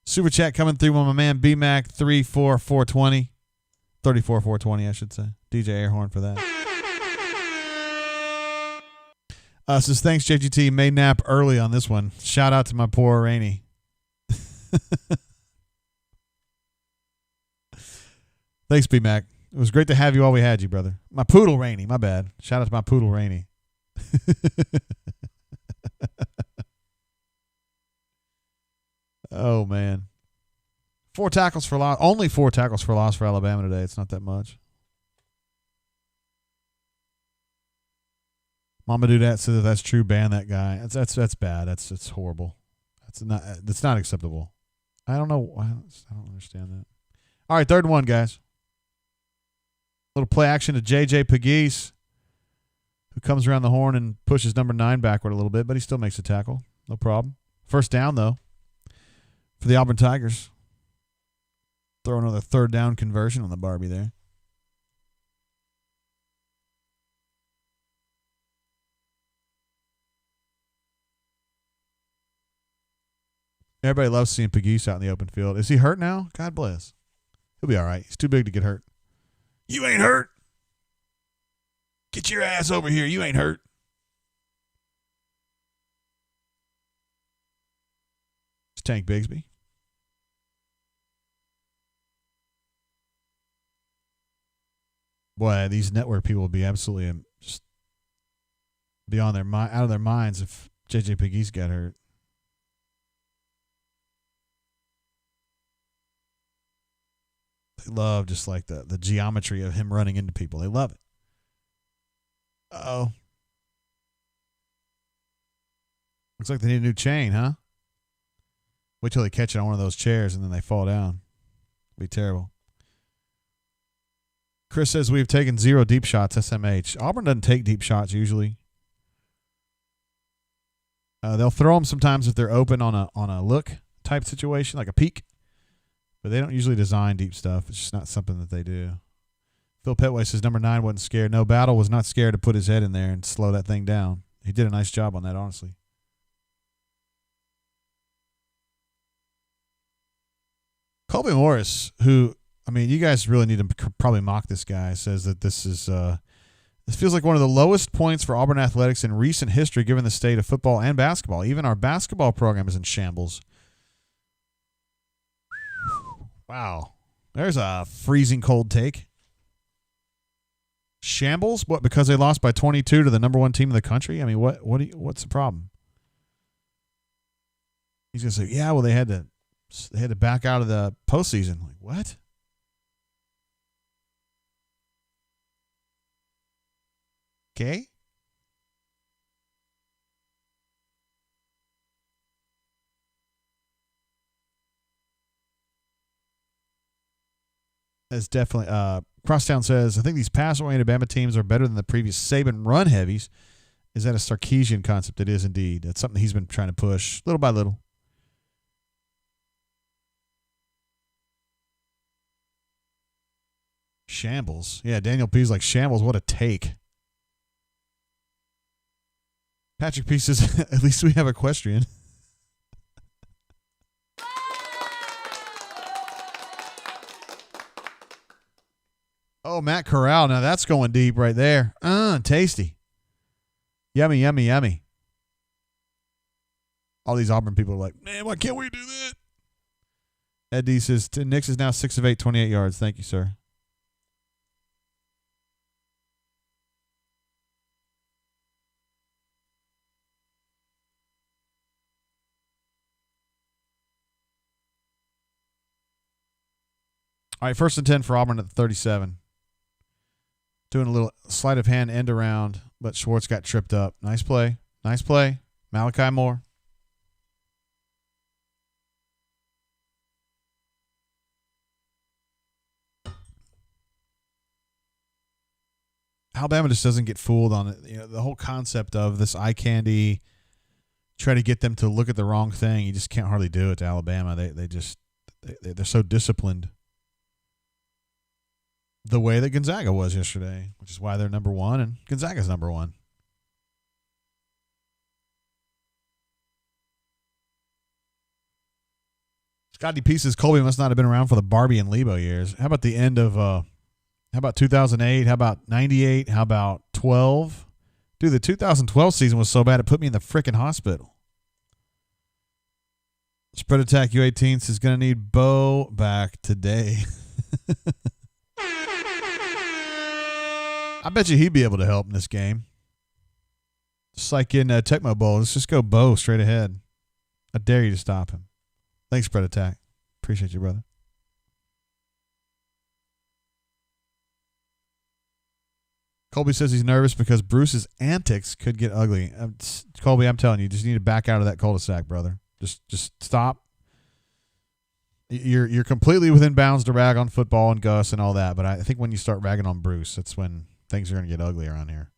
Super chat coming through on my man BMAC 34420. 34420, I should say. DJ Airhorn for that. Says thanks, JGT. May nap early on this one. Shout out to my poor Rainey. Thanks, BMAC. It was great to have you while we had you, brother. My poodle Rainey, my bad. Shout out to my poodle Rainey. Oh, man. 4 tackles for loss. Only 4 tackles for loss for Alabama today. It's not that much. Mama do that says if that's true, ban that guy. That's bad. That's horrible. That's not acceptable. I don't know. I don't understand that. All right, 3rd and 1, guys. Little play action to J.J. Pegues, who comes around the horn and pushes number 9 backward a little bit, but he still makes a tackle. No problem. First down, though, for the Auburn Tigers. Throw another 3rd down conversion on the Barbie there. Everybody loves seeing Pegues out in the open field. Is he hurt now? God bless. He'll be all right. He's too big to get hurt. You ain't hurt. Get your ass over here. You ain't hurt. It's Tank Bigsby. Boy, these network people will be absolutely just beyond their mind, out of their minds if J.J. Pegues got hurt. love just like the geometry of him running into people. They love it. Uh-oh. Looks like they need a new chain, huh? Wait till they catch it on one of those chairs and then they fall down. It'll be terrible. Chris says we've taken 0 deep shots, SMH. Auburn doesn't take deep shots usually. They'll throw them sometimes if they're open on a look type situation, like a peek. But they don't usually design deep stuff. It's just not something that they do. Phil Petway says number 9 wasn't scared. No, Battle was not scared to put his head in there and slow that thing down. He did a nice job on that, honestly. Colby Morris, who, I mean, you guys really need to probably mock this guy, says that this feels like one of the lowest points for Auburn athletics in recent history given the state of football and basketball. Even our basketball program is in shambles. Wow. There's a freezing cold take. Shambles? What, because they lost by 22 to the number 1 team in the country? I mean, what's the problem? He's going to say, yeah, well, they had to back out of the postseason. Like, what? Okay. That's definitely Crosstown says, I think these pass-oriented Bama teams are better than the previous Saban run heavies. Is that a Sarkisian concept? It is indeed. That's something he's been trying to push little by little. Shambles. Yeah, Daniel P's like, shambles, what a take. Patrick P says, at least we have equestrian. Oh, Matt Corral. Now that's going deep right there. Tasty. Yummy, yummy, yummy. All these Auburn people are like, man, why can't we do that? Ed D says, Nix is now 6 of 8, 28 yards. Thank you, sir. All right, 1st and 10 for Auburn at the 37. Doing a little sleight of hand end around, but Schwartz got tripped up. Nice play. Nice play. Malachi Moore. Alabama just doesn't get fooled on it. You know, the whole concept of this eye candy, try to get them to look at the wrong thing. You just can't hardly do it to Alabama. They're so disciplined. The way that Gonzaga was yesterday, which is why they're number 1 and Gonzaga's number 1. Scotty P says Colby must not have been around for the Barbie and Lebo years. How about the end of, how about 2008? How about 98? How about 12? Dude, the 2012 season was so bad it put me in the freaking hospital. Spread Attack U18 is going to need Bo back today. I bet you he'd be able to help in this game. Just like in Tecmo Bowl. Let's just go Bo straight ahead. I dare you to stop him. Thanks, Spread Attack. Appreciate you, brother. Colby says he's nervous because Bruce's antics could get ugly. Colby, I'm telling you, just need to back out of that cul-de-sac, brother. Just stop. You're completely within bounds to rag on football and Gus and all that, but I think when you start ragging on Bruce, that's when things are going to get ugly around here.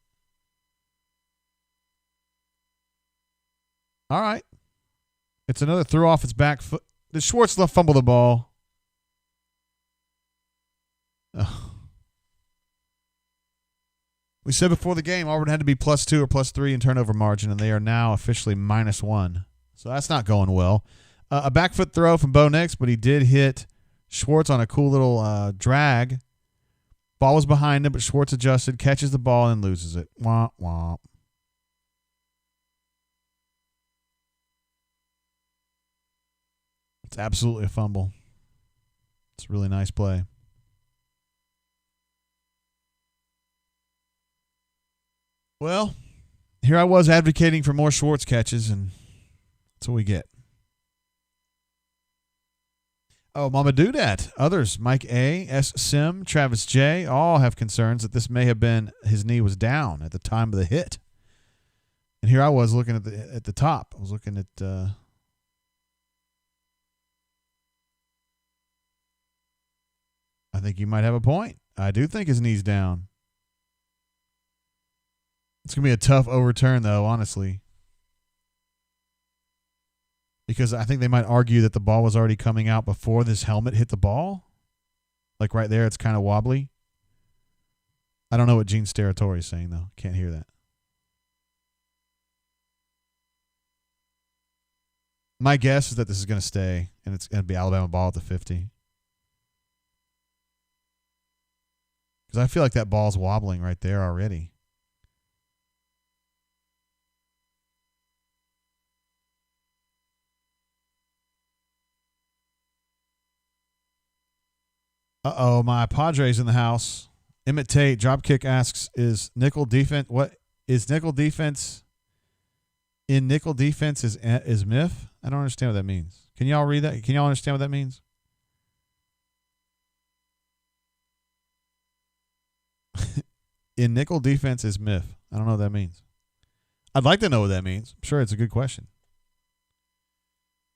All right. It's another throw off its back foot. Did Schwartz fumble the ball? Oh. We said before the game Auburn had to be +2 or +3 in turnover margin, and they are now officially -1. So that's not going well. A back foot throw from Bo Nix, but he did hit Schwartz on a cool little drag. Ball was behind him, but Schwartz adjusted, catches the ball, and loses it. Womp, womp. It's absolutely a fumble. It's a really nice play. Well, here I was advocating for more Schwartz catches, and that's what we get. Oh, Mama do that. Others, Mike A, S. Sim, Travis J, all have concerns that this may have been his knee was down at the time of the hit. And here I was looking at the top. I was looking at I think you might have a point. I do think his knee's down. It's going to be a tough overturn, though, honestly. Because I think they might argue that the ball was already coming out before this helmet hit the ball. Like right there, it's kind of wobbly. I don't know what Gene Steratore is saying, though. Can't hear that. My guess is that this is going to stay, and it's going to be Alabama ball at the 50. Because I feel like that ball's wobbling right there already. Uh-oh, my Padres in the house. Emmett Tate, Dropkick asks, is nickel defense, what is nickel defense? In nickel defense is MIF? I don't understand what that means. Can y'all read that? Can y'all understand what that means? In nickel defense is MIF. I don't know what that means. I'd like to know what that means. I'm sure it's a good question.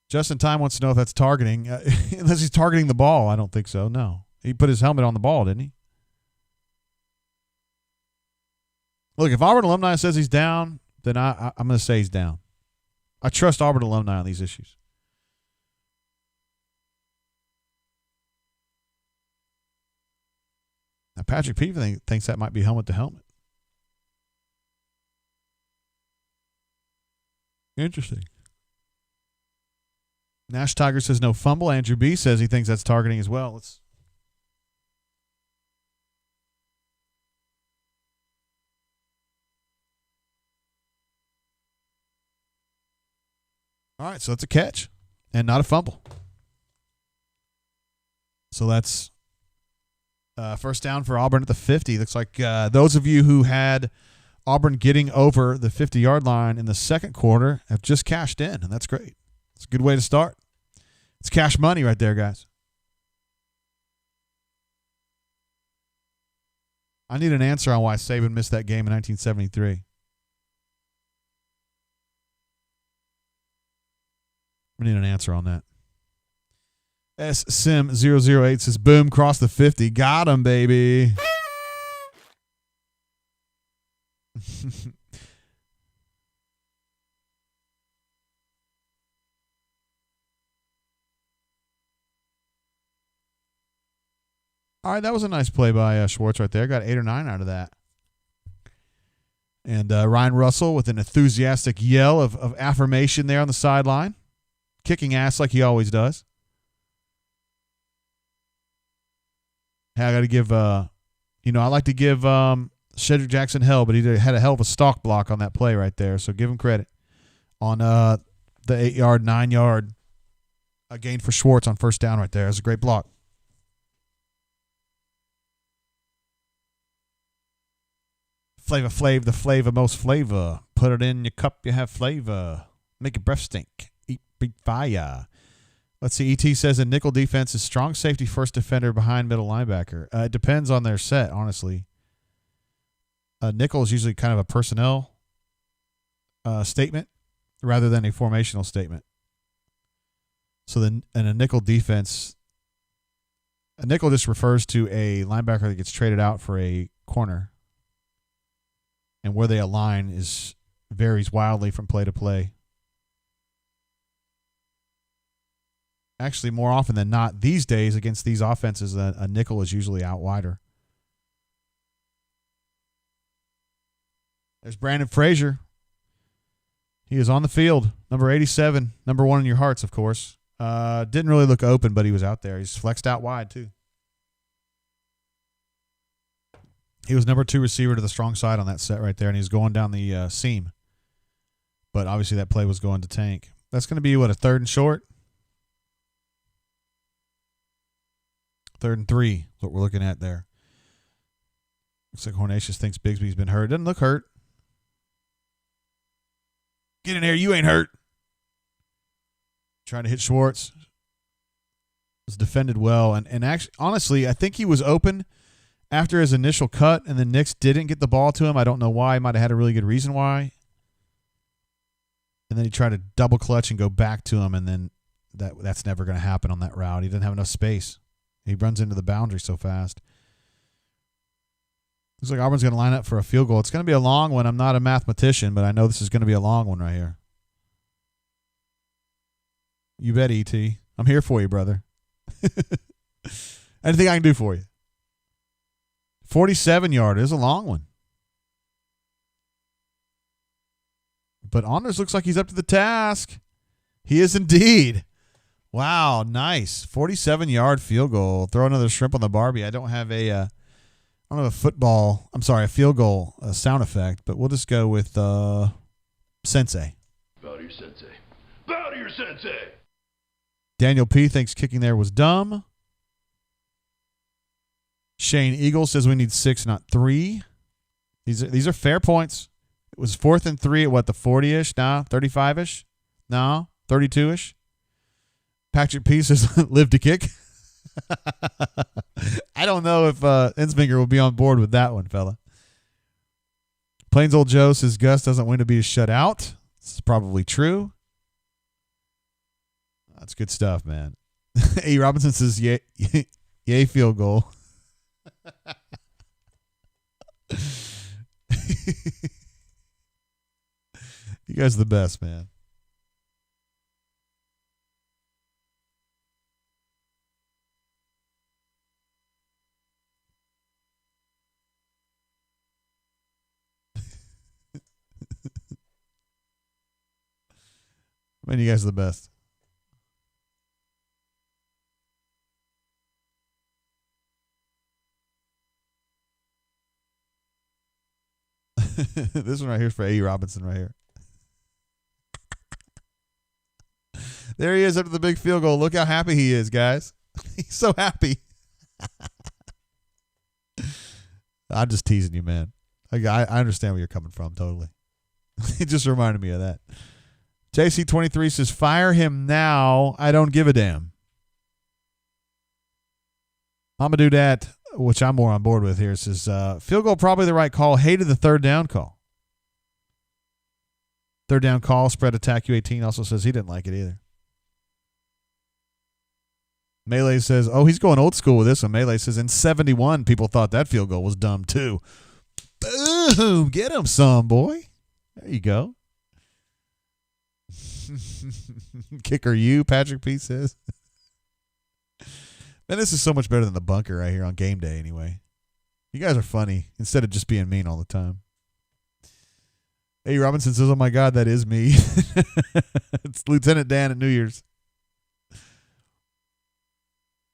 Justin Time wants to know if that's targeting. Unless he's targeting the ball. I don't think so. No. He put his helmet on the ball, didn't he? Look, if Auburn alumni says he's down, then I'm going to say he's down. I trust Auburn alumni on these issues. Now, Patrick Peavy thinks that might be helmet to helmet. Interesting. Nash Tiger says no fumble. Andrew B says he thinks that's targeting as well. All right, so it's a catch and not a fumble. So that's first down for Auburn at the 50. Looks like those of you who had Auburn getting over the 50-yard line in the second quarter have just cashed in, and that's great. It's a good way to start. It's cash money right there, guys. I need an answer on why Saban missed that game in 1973. We need an answer on that. SSim008 says, boom, cross the 50. Got him, baby. All right, that was a nice play by Schwartz right there. Got 8 or 9 out of that. And Ryan Russell with an enthusiastic yell of affirmation there on the sideline. Kicking ass like he always does. Hey, I got to give, I like to give Shedrick Jackson hell, but he had a hell of a stalk block on that play right there. So give him credit on the 8-yard, 9-yard gain for Schwartz on first down right there. It was a great block. Flavor Flav, the flavor most flavor. Put it in your cup, you have flavor. Make your breath stink. Eat, breathe fire. Let's see. ET says a nickel defense is strong safety first defender behind middle linebacker. It depends on their set, honestly. Nickel is usually kind of a personnel statement rather than a formational statement. So then, in a nickel defense, a nickel just refers to a linebacker that gets traded out for a corner. And where they align varies wildly from play to play. Actually, more often than not, these days against these offenses, a nickel is usually out wider. There's Brandon Frazier. He is on the field. Number 87. Number 1 in your hearts, of course. Didn't really look open, but he was out there. He's flexed out wide, too. He was number 2 receiver to the strong side on that set right there, and he was going down the seam. But obviously that play was going to Tank. That's going to be, a 3rd and short? 3rd and 3 is what we're looking at there. Looks like Hornatius thinks Bigsby's been hurt. Doesn't look hurt. Get in here. You ain't hurt. Trying to hit Schwartz. was defended well. And actually, honestly, I think he was open after his initial cut, and the Knicks didn't get the ball to him. I don't know why. He might have had a really good reason why. And then he tried to double clutch and go back to him, and then that's never going to happen on that route. He didn't have enough space. He runs into the boundary so fast. Looks like Auburn's going to line up for a field goal. It's going to be a long one. I'm not a mathematician, but I know this is going to be a long one right here. You bet, E.T. I'm here for you, brother. Anything I can do for you. 47-yard is a long one. But Anders looks like he's up to the task. He is indeed. Wow, nice. 47-yard field goal. Throw another shrimp on the Barbie. I don't have a field goal sound effect, but we'll just go with Sensei. Bow to your sensei. Bow to your sensei. Daniel P. thinks kicking there was dumb. Shane Eagle says we need 6, not 3. These are fair points. It was 4th and 3 at the 40-ish? No, 35-ish? No, 32-ish? Patrick P. says live to kick. I don't know if Insminger will be on board with that one, fella. Plains Old Joe says Gus doesn't win to be shut out. This is probably true. That's good stuff, man. A. Robinson says yay field goal. You guys are the best, man. Man, you guys are the best. This one right here is for A. Robinson right here. There he is up to the big field goal. Look how happy he is, guys. He's so happy. I'm just teasing you, man. I understand where you're coming from, totally. It just reminded me of that. JC23 says, fire him now. I don't give a damn. I'm going to do that, which I'm more on board with here. It says, field goal probably the right call. Hated the third down call. Third down call, spread attack U18 also says he didn't like it either. Melee says, oh, he's going old school with this one. Melee says, in 71, people thought that field goal was dumb too. Boom. Get him some, boy. There you go. Kicker you, Patrick P says. Man, this is so much better than the bunker right here on game day anyway. You guys are funny instead of just being mean all the time. A. Robinson says, oh my God, that is me. It's Lieutenant Dan at New Year's.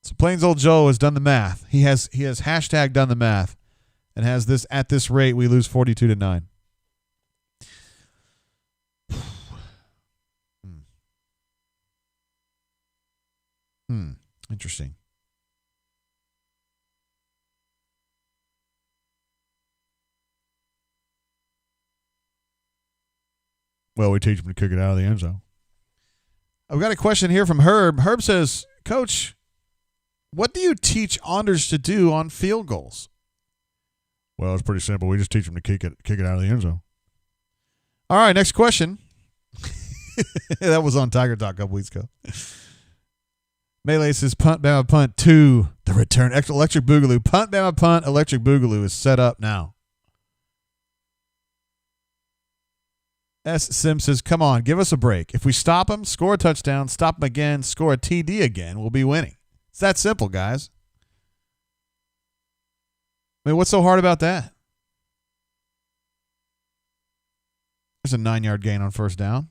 So Plains Old Joe has done the math. He has hashtag done the math and has this at this rate we lose 42-9. Interesting. Well, we teach them to kick it out of the end zone. I've got a question here from Herb. Herb says, Coach, what do you teach Anders to do on field goals? Well, it's pretty simple. We just teach them to kick it out of the end zone. All right, next question. That was on Tiger Talk a couple weeks ago. Melee says, punt, Bama, punt, 2. The return. Electric Boogaloo. Punt, Bama, punt, Electric Boogaloo is set up now. S. Sim says, come on, give us a break. If we stop them, score a touchdown, stop them again, score a TD again, we'll be winning. It's that simple, guys. I mean, what's so hard about that? There's a 9-yard gain on first down.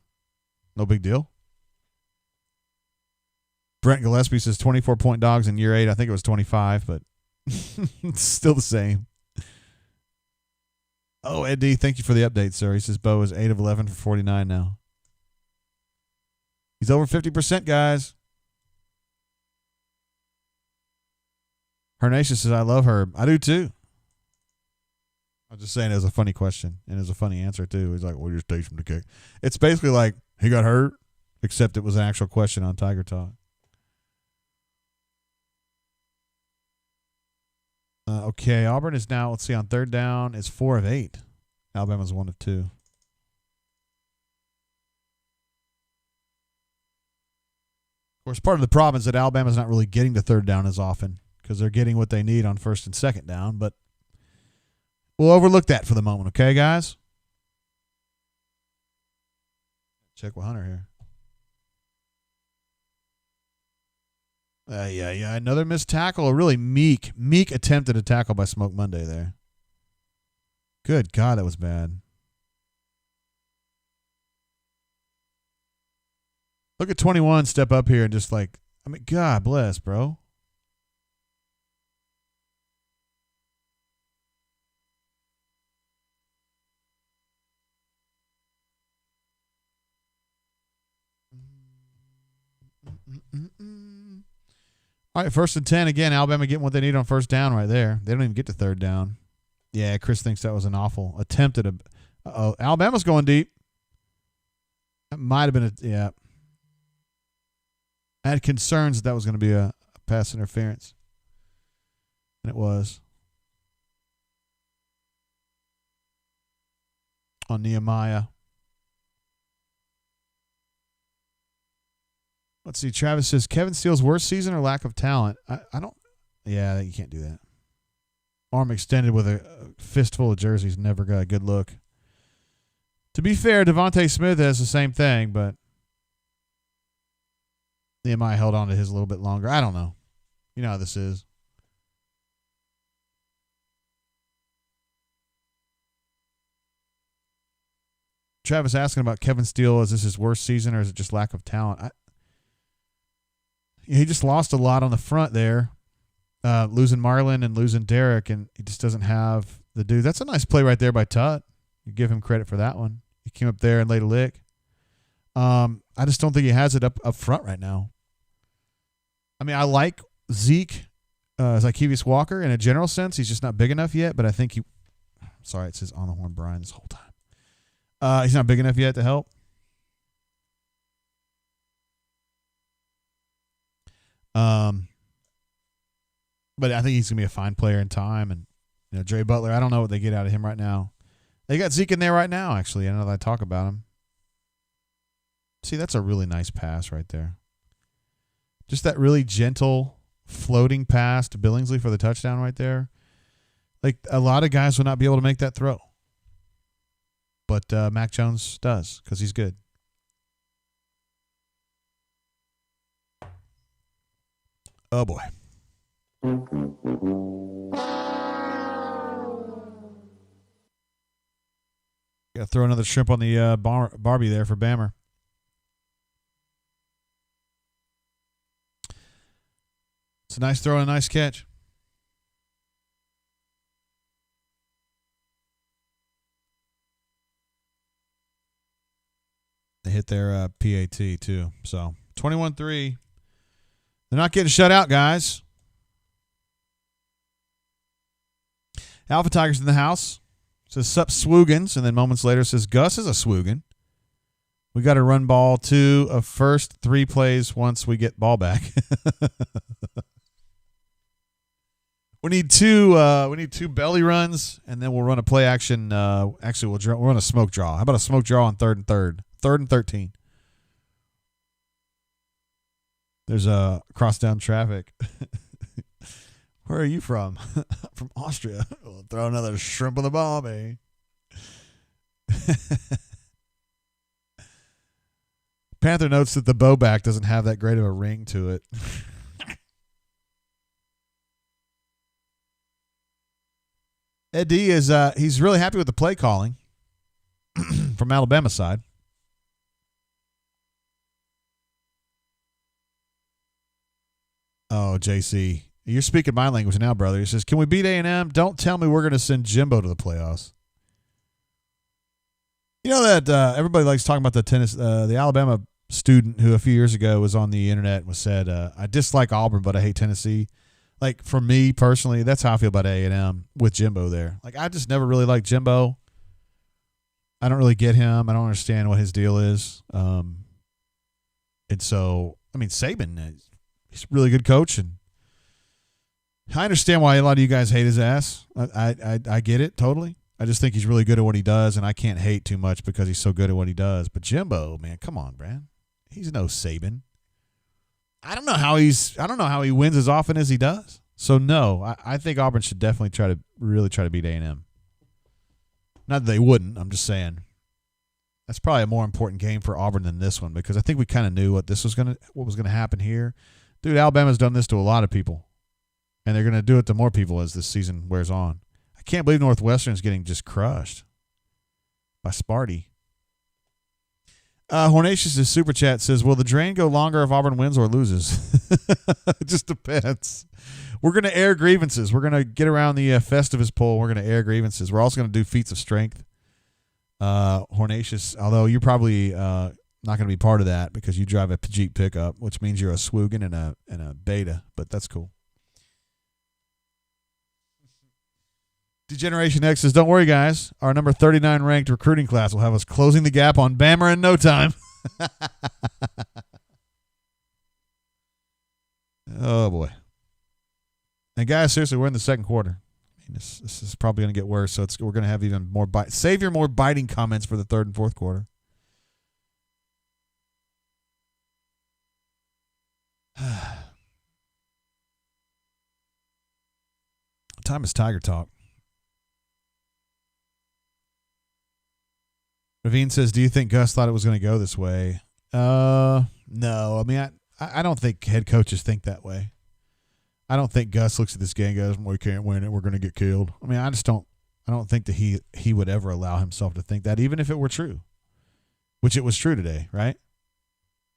No big deal. Brent Gillespie says 24-point dogs in year 8. I think it was 25, but it's still the same. Oh, Eddie, thank you for the update, sir. He says Bo is 8 of 11 for 49 now. He's over 50%, guys. Hernacious says, I love Herb. I do, too. I was just saying it was a funny question, and it was a funny answer, too. He's like, well, you just teach him to kick. It's basically like he got hurt, except it was an actual question on Tiger Talk. Okay, Auburn is now, let's see, on third down, is 4 of 8. Alabama's 1 of 2. Of course, part of the problem is that Alabama's not really getting to third down as often because they're getting what they need on first and second down, but we'll overlook that for the moment, okay, guys? Check with Hunter here. Yeah. Another missed tackle. A really meek attempt at a tackle by Smoke Monday there. Good God, that was bad. Look at 21 step up here and just like, I mean, God bless, bro. All right, 1st and 10 again. Alabama getting what they need on first down right there. They don't even get to third down. Yeah, Chris thinks that was an awful attempt at a. Alabama's going deep. That might have been yeah. I had concerns that was going to be a pass interference, and it was on Nehemiah. Let's see. Travis says Kevin Steele's worst season or lack of talent. I don't. Yeah, you can't do that. Arm extended with a fistful of jerseys. Never got a good look. To be fair, Devontae Smith has the same thing, but Nehemiah held on to his a little bit longer. I don't know. You know how this is. Travis asking about Kevin Steele. Is this his worst season or is it just lack of talent? He just lost a lot on the front there, losing Marlon and losing Derek, and he just doesn't have the dude. That's a nice play right there by Tut. You give him credit for that one. He came up there and laid a lick. I just don't think he has it up front right now. I mean, I like Zeke as Ikevius Walker in a general sense. He's just not big enough yet, but I think sorry, it says on the horn Brian this whole time. He's not big enough yet to help. But I think he's gonna be a fine player in time, and Dre Butler. I don't know what they get out of him right now. They got Zeke in there right now. Actually, I know that I talk about him. See, that's a really nice pass right there. Just that really gentle floating pass to Billingsley for the touchdown right there. Like a lot of guys would not be able to make that throw, but Mac Jones does because he's good. Oh boy. Got to throw another shrimp on the Barbie there for Bammer. It's a nice throw and a nice catch. They hit their PAT too. So 21-3. They're not getting shut out, guys. Alpha Tiger's in the house. Says, sup, Swoogans. And then moments later says, Gus is a Swoogan. We got to run ball 2 of first 3 plays once we get ball back. We need two belly runs, and then we'll run a play action. Actually, we'll run a smoke draw. How about a smoke draw on 3rd and 3rd and 13? There's a cross down traffic. Where are you from? From Austria. We'll throw another shrimp on the ball, eh? Panther notes that the bowback doesn't have that great of a ring to it. Ed D is he's really happy with the play calling from Alabama side. Oh, JC, you're speaking my language now, brother. He says, "Can we beat A&M? Don't tell me we're going to send Jimbo to the playoffs." You know that everybody likes talking about the Alabama student who a few years ago was on the internet and said, "I dislike Auburn, but I hate Tennessee." Like, for me personally, that's how I feel about A&M with Jimbo there. Like, I just never really liked Jimbo. I don't really get him. I don't understand what his deal is. And so, I mean, Saban, he's a really good coach, and I understand why a lot of you guys hate his ass. I get it totally. I just think he's really good at what he does, and I can't hate too much because he's so good at what he does. But Jimbo, man, come on, Brad. He's no Saban. I don't know how he wins as often as he does. So no, I think Auburn should definitely try to beat A&M. Not that they wouldn't. I'm just saying that's probably a more important game for Auburn than this one because I think we kind of knew what was gonna happen here. Dude, Alabama's done this to a lot of people, and they're gonna do it to more people as this season wears on. I can't believe Northwestern's getting just crushed by Sparty. Hornatius' super chat says, will the drain go longer if Auburn wins or loses? It just depends. We're going to air grievances. We're going to get around the Festivus poll. We're going to air grievances. We're also going to do feats of strength. Hornatius, although you're probably not going to be part of that because you drive a Jeep pickup, which means you're a Swoogan and a Beta, but that's cool. Degeneration X says, don't worry, guys. Our number 39 ranked recruiting class will have us closing the gap on Bama in no time. Oh, boy. And, guys, seriously, we're in the second quarter. I mean, this is probably going to get worse, so we're going to have even more save your more biting comments for the third and fourth quarter. Time is Tiger Talk. Ravine says, do you think Gus thought it was going to go this way? No. I mean, I don't think head coaches think that way. I don't think Gus looks at this game and goes, we can't win it. We're going to get killed. I mean, I don't think that he would ever allow himself to think that, even if it were true, which it was true today, right?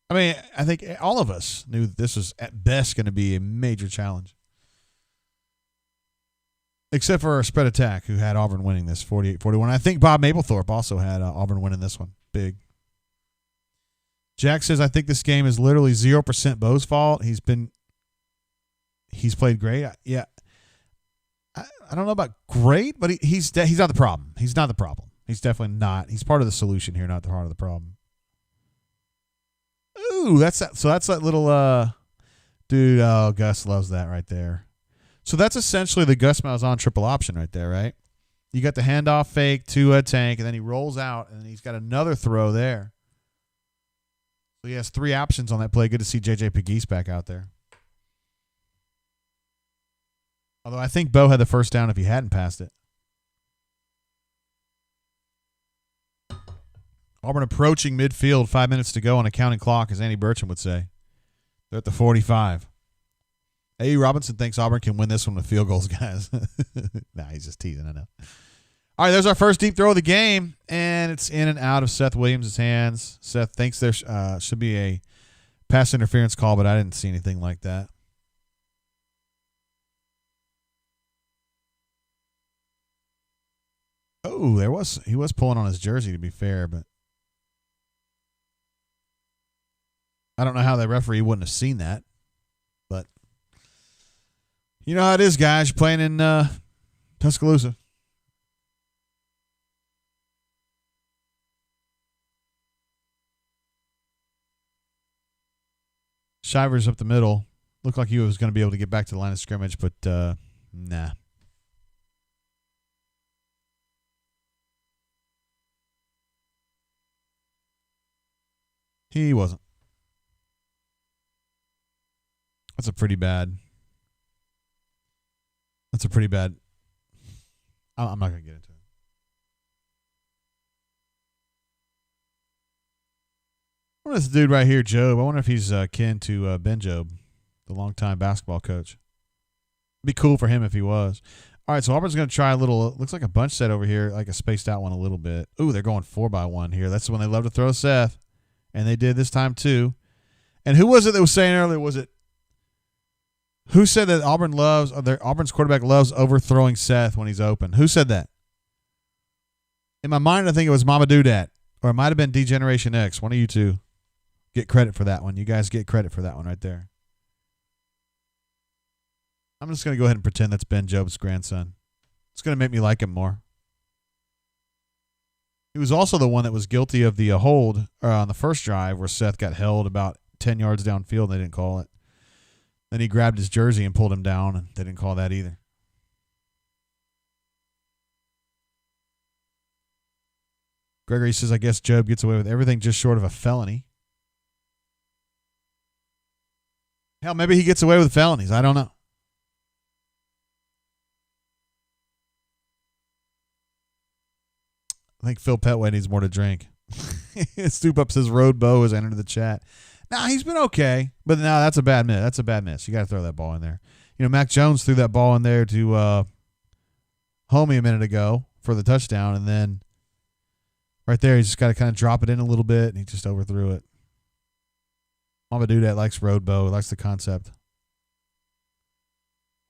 I mean, I think all of us knew that this was at best going to be a major challenge. Except for our spread attack, who had Auburn winning this 48-41. I think Bob Mapplethorpe also had Auburn winning this one. Big. Jack says, I think this game is literally 0% Bo's fault. He's played great. Yeah. I don't know about great, but he's not the problem. He's not the problem. He's definitely not. He's part of the solution here, not the part of the problem. Ooh, that's that little dude. Oh, Gus loves that right there. So that's essentially the Gus Malzahn triple option right there, right? You got the handoff fake to a tank, and then he rolls out, and then he's got another throw there. So he has three options on that play. Good to see J.J. Pegues back out there. Although I think Bo had the first down if he hadn't passed it. Auburn approaching midfield, 5 minutes to go on a counting clock, as Andy Burcham would say. They're at the 45. A. Robinson thinks Auburn can win this one with field goals, guys. Nah, he's just teasing, I know. All right, there's our first deep throw of the game, and it's in and out of Seth Williams' hands. Seth thinks there should be a pass interference call, but I didn't see anything like that. Oh, he was pulling on his jersey, to be fair, but I don't know how the referee wouldn't have seen that. But you know how it is, guys. You're playing in Tuscaloosa. Shivers up the middle. Looked like he was going to be able to get back to the line of scrimmage, but nah. He wasn't. That's a pretty bad. I'm not going to get into it. I wonder if this dude right here, Job. I wonder if he's kin to Ben Job, the longtime basketball coach. It'd be cool for him if he was. All right, so Auburn's going to try a little. Looks like a bunch set over here, like a spaced out one a little bit. Ooh, they're going 4x1 here. That's when they love to throw Seth, and they did this time too. And who was it that was saying earlier? Was it who said that Auburn's quarterback loves overthrowing Seth when he's open? Who said that? In my mind, I think it was Mama Doodat, or it might have been D-Generation X. One of you two get credit for that one. You guys get credit for that one right there. I'm just going to go ahead and pretend that's Ben Job's grandson. It's going to make me like him more. He was also the one that was guilty of the hold on the first drive where Seth got held about 10 yards downfield and they didn't call it. Then he grabbed his jersey and pulled him down, and they didn't call that either. Gregory says, I guess Job gets away with everything just short of a felony. Hell, maybe he gets away with felonies. I don't know. I think Phil Petway needs more to drink. Stoop Up says Road Bow has entered the chat. Nah, he's been okay. But no, that's a bad miss. That's a bad miss. You got to throw that ball in there. You know, Mac Jones threw that ball in there to Homie a minute ago for the touchdown, and then right there, he's just got to kind of drop it in a little bit, and he just overthrew it. Mama Dudette likes Road Bow, likes the concept.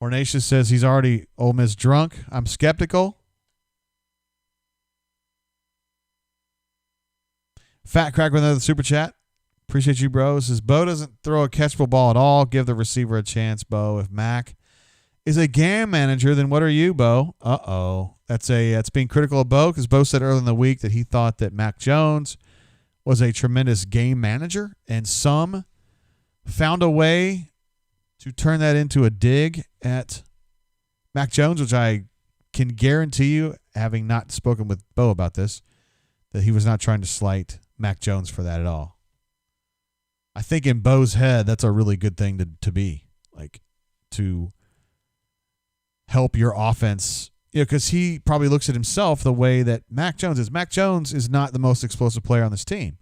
Hornatius says he's already Ole Miss drunk. I'm skeptical. Fat Crack with another super chat. Appreciate you, bro. Says Bo doesn't throw a catchable ball at all. Give the receiver a chance, Bo. If Mac is a game manager, then what are you, Bo? Uh-oh. That's being critical of Bo, because Bo said earlier in the week that he thought that Mac Jones was a tremendous game manager, and some found a way to turn that into a dig at Mac Jones, which I can guarantee you, having not spoken with Bo about this, that he was not trying to slight Mac Jones for that at all. I think in Bo's head, that's a really good thing to be, like, to help your offense, you know, because he probably looks at himself the way that Mac Jones is. Mac Jones is not the most explosive player on this team.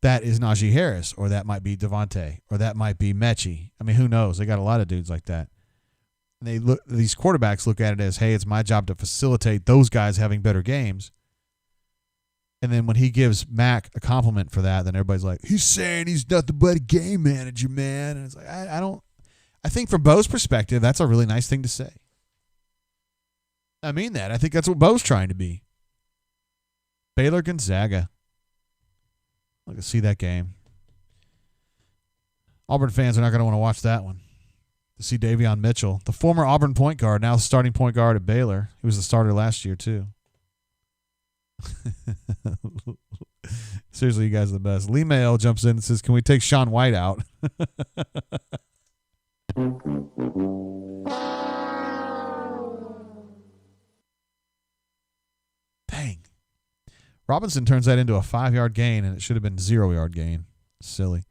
That is Najee Harris, or that might be Devontae, or that might be Mechie. I mean, who knows? They got a lot of dudes like that. And these quarterbacks look at it as, hey, it's my job to facilitate those guys having better games. And then when he gives Mac a compliment for that, then everybody's like, he's saying he's nothing but a game manager, man. And it's like, I think from Bo's perspective, that's a really nice thing to say. I mean that. I think that's what Bo's trying to be. Baylor Gonzaga. Look to see that game. Auburn fans are not going to want to watch that one. To see Davion Mitchell, the former Auburn point guard, now starting point guard at Baylor. He was the starter last year, too. Seriously, you guys are the best. Lee Mail jumps in and says, can we take Sean White out? Dang. Robinson turns that into a 5-yard gain, and it should have been 0-yard gain. Silly.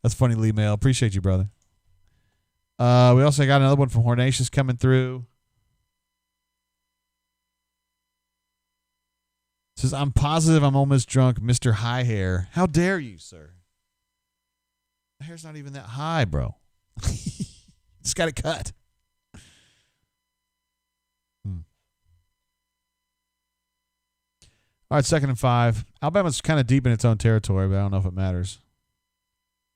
That's funny, Lee Mail. Appreciate you, brother. We also got another one from Hornatius coming through. Says, I'm positive I'm almost drunk, Mr. High Hair. How dare you, sir? My hair's not even that high, bro. Just got it cut. All right, 2nd and 5. Alabama's kind of deep in its own territory, but I don't know if it matters.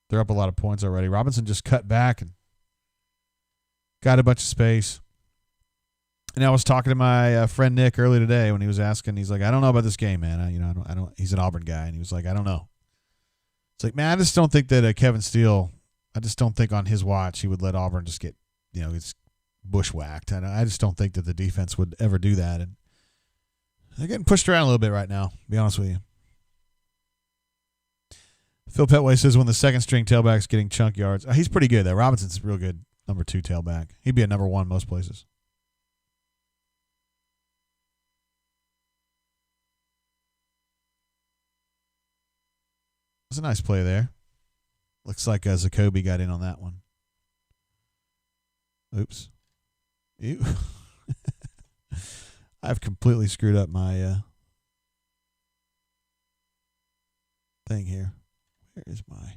They're up a lot of points already. Robinson just cut back and got a bunch of space. And I was talking to my friend Nick earlier today when he was asking. He's like, I don't know about this game, man. I don't. He's an Auburn guy, and he was like, I don't know. It's like, man, I just don't think that Kevin Steele. I just don't think on his watch he would let Auburn just get, it's bushwhacked. And I just don't think that the defense would ever do that. And they're getting pushed around a little bit right now, to be honest with you. Phil Petway says when the second string tailback's getting chunk yards. He's pretty good, though. Robinson's a real good number 2 tailback. He'd be a number 1 most places. It was a nice play there. Looks like Zacoby got in on that one. Oops. Ew. I've completely screwed up my thing here. Where is my...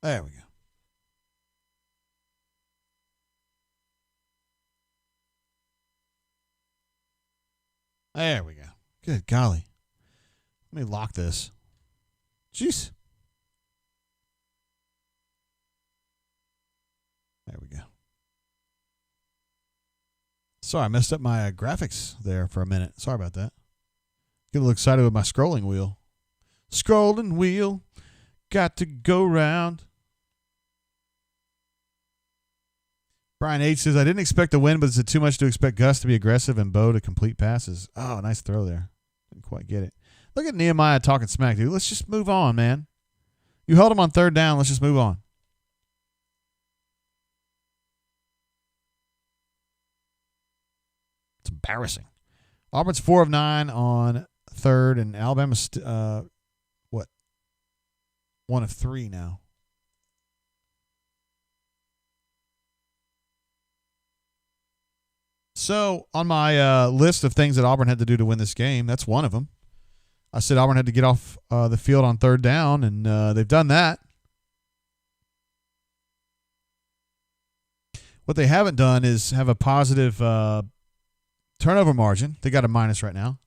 There we go. There we go. Good golly. Let me lock this. Jeez. There we go. Sorry, I messed up my graphics there for a minute. Sorry about that. Get a little excited with my scrolling wheel. Scrolling wheel, got to go round. Brian H. says, I didn't expect a win, but is it too much to expect Gus to be aggressive and Bo to complete passes? Oh, nice throw there. Didn't quite get it. Look at Nehemiah talking smack, dude. Let's just move on, man. You held him on third down. Let's just move on. It's embarrassing. Auburn's 4 of 9 on third, and Alabama's, 1 of 3 now. So on my list of things that Auburn had to do to win this game, that's one of them. I said Auburn had to get off the field on third down, and they've done that. What they haven't done is have a positive turnover margin. They got a minus right now.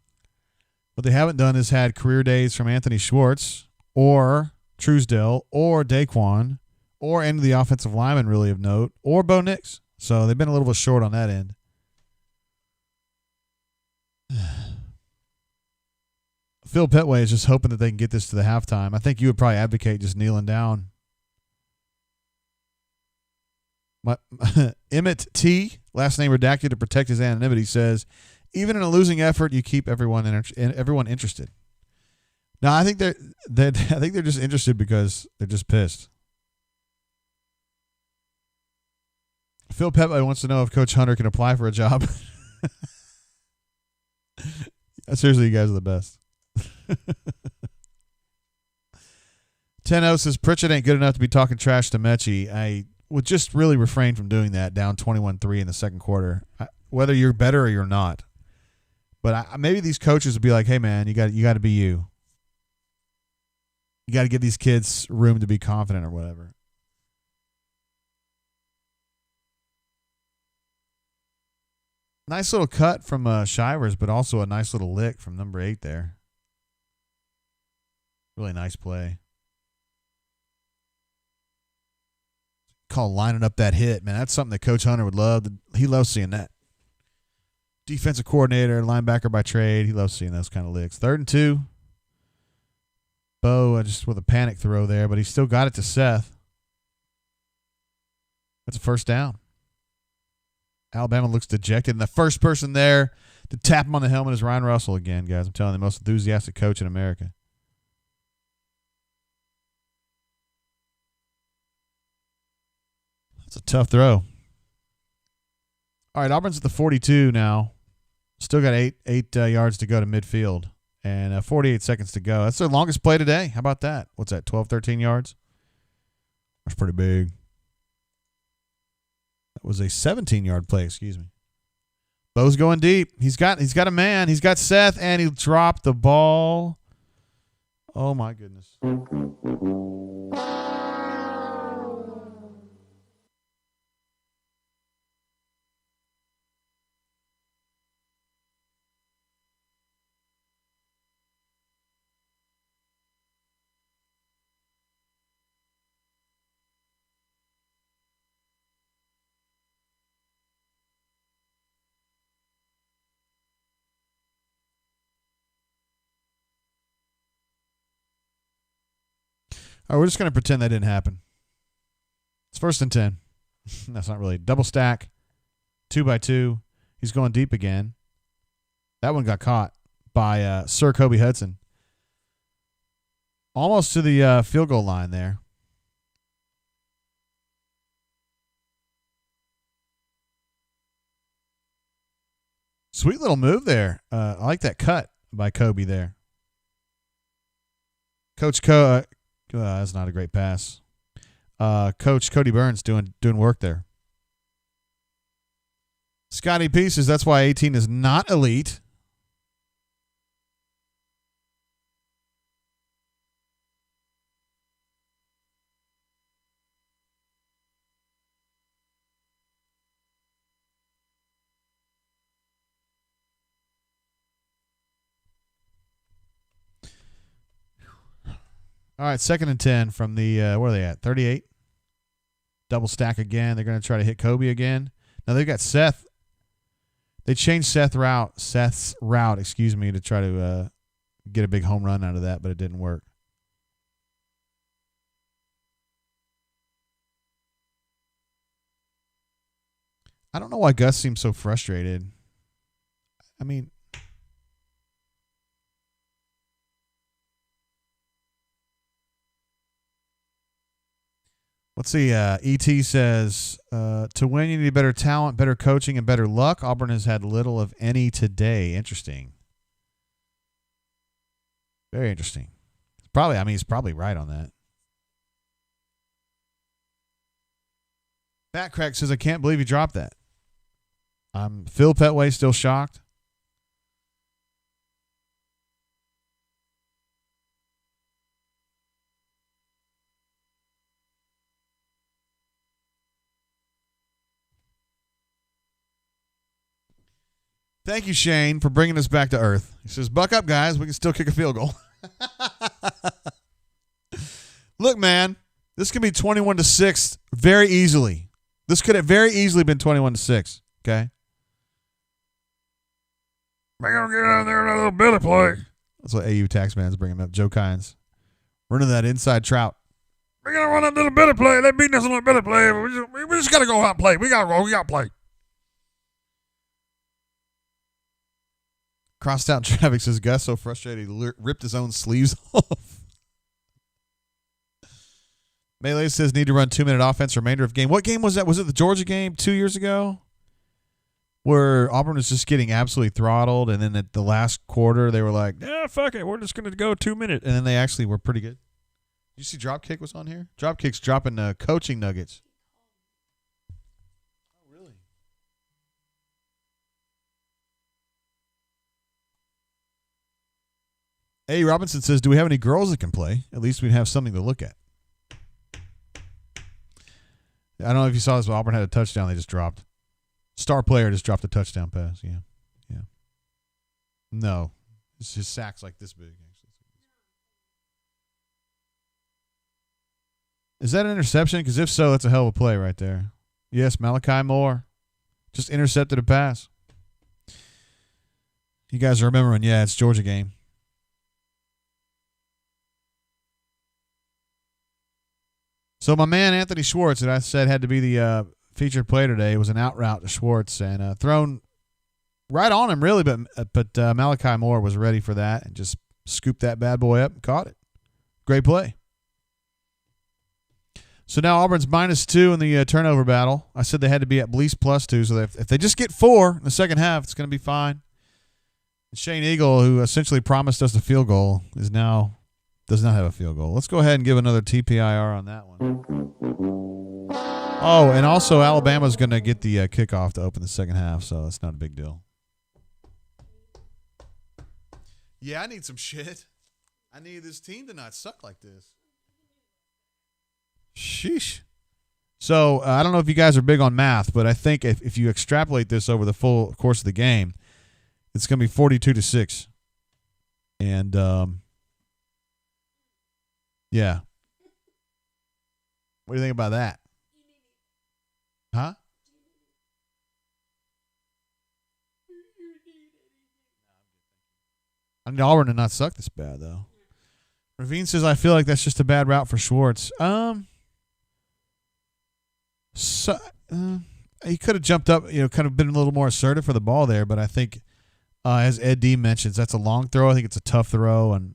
What they haven't done is had career days from Anthony Schwartz or Truesdell or Daquan or any of the offensive linemen really of note or Bo Nix. So they've been a little bit short on that end. Phil Petway is just hoping that they can get this to the halftime. I think you would probably advocate just kneeling down. Emmett T, last name redacted to protect his anonymity, says, even in a losing effort, you keep everyone interested. Now, I think they're just interested because they're just pissed. Phil Petway wants to know if Coach Hunter can apply for a job. Seriously, you guys are the best. 10-0 says Pritchett ain't good enough to be talking trash to Mechie. I would just really refrain from doing that down 21-3 in the second quarter, whether you're better or you're not. But maybe these coaches would be like, hey, man, you got to be you. You got to give these kids room to be confident or whatever. Nice little cut from Shivers, but also a nice little lick from number 8 there. Really nice play. Call lining up that hit, man. That's something that Coach Hunter would love. He loves seeing that. Defensive coordinator, linebacker by trade. He loves seeing those kind of licks. 3rd and 2. Bo just with a panic throw there, but he still got it to Seth. That's a first down. Alabama looks dejected, and the first person there to tap him on the helmet is Ryan Russell again, guys. I'm telling you, the most enthusiastic coach in America. That's a tough throw. All right, Auburn's at the 42 now. Still got eight yards to go to midfield, and 48 seconds to go. That's their longest play today. How about that? What's that, 12, 13 yards? That's pretty big. That was a 17-yard play, excuse me. Bo's going deep. He's got a man. He's got Seth, and he dropped the ball. Oh, my goodness. All right, we're just going to pretend that didn't happen. It's 1st and 10. That's not really. Double stack. 2x2. He's going deep again. That one got caught by Sir Kobe Hudson. Almost to the field goal line there. Sweet little move there. I like that cut by Kobe there. Coach that's not a great pass. Coach Cody Burns doing work there. Scotty Pieces, that's why 18 is not elite. All right, 2nd and 10 from the, where are they at, 38? Double stack again. They're going to try to hit Kobe again. Now they've got Seth. They changed Seth's route, to try to get a big home run out of that, but it didn't work. I don't know why Gus seems so frustrated. I mean, let's see. ET says, to win, you need better talent, better coaching, and better luck. Auburn has had little of any today. Interesting. Very interesting. He's probably right on that. Fat Crack says, I can't believe you dropped that. Phil Petway still shocked. Thank you, Shane, for bringing us back to earth. He says, buck up, guys. We can still kick a field goal. Look, man, this can be 21-6 very easily. This could have very easily been 21-6, okay? We're going to get out there and a little Billy play. That's what AU Taxman's bringing up. Joe Kynes. Running that inside trout. We're going to run a little Billy play. They're beating us on a Billy play. We just got to go out and play. We got to roll. We got to play. Crossed out traffic says Gus so frustrated he ripped his own sleeves off. Melee says need to run 2-minute offense remainder of game. What game was that? Was it the Georgia game 2 years ago? Where Auburn was just getting absolutely throttled, and then at the last quarter they were like, yeah, fuck it, we're just going to go 2 minutes. And then they actually were pretty good. Did you see Dropkick was on here? Dropkick's dropping coaching nuggets. Oh, really? A. Robinson says, do we have any girls that can play? At least we'd have something to look at. I don't know if you saw this, but Auburn had a touchdown they just dropped. Star player just dropped a touchdown pass. Yeah. No. His sack's like this big. Actually. Is that an interception? Because if so, that's a hell of a play right there. Yes, Malachi Moore just intercepted a pass. You guys are remembering, yeah, it's Georgia game. So my man Anthony Schwartz, that I said had to be the featured play today, was an out route to Schwartz and thrown right on him, really. But Malachi Moore was ready for that and just scooped that bad boy up and caught it. Great play. So now Auburn's -2 in the turnover battle. I said they had to be at least +2, so if they just get 4 in the second half, it's going to be fine. And Shane Eagle, who essentially promised us a field goal, does not have a field goal. Let's go ahead and give another TPIR on that one. Oh, and also Alabama's going to get the kickoff to open the second half, so it's not a big deal. Yeah, I need some shit. I need this team to not suck like this. Sheesh. So I don't know if you guys are big on math, but I think if you extrapolate this over the full course of the game, it's going to be 42-6. And yeah. What do you think about that? Huh? I need Auburn to not suck this bad, though. Ravine says, I feel like that's just a bad route for Schwartz. He could have jumped up, kind of been a little more assertive for the ball there, but I think, as Ed D mentions, that's a long throw. I think it's a tough throw, and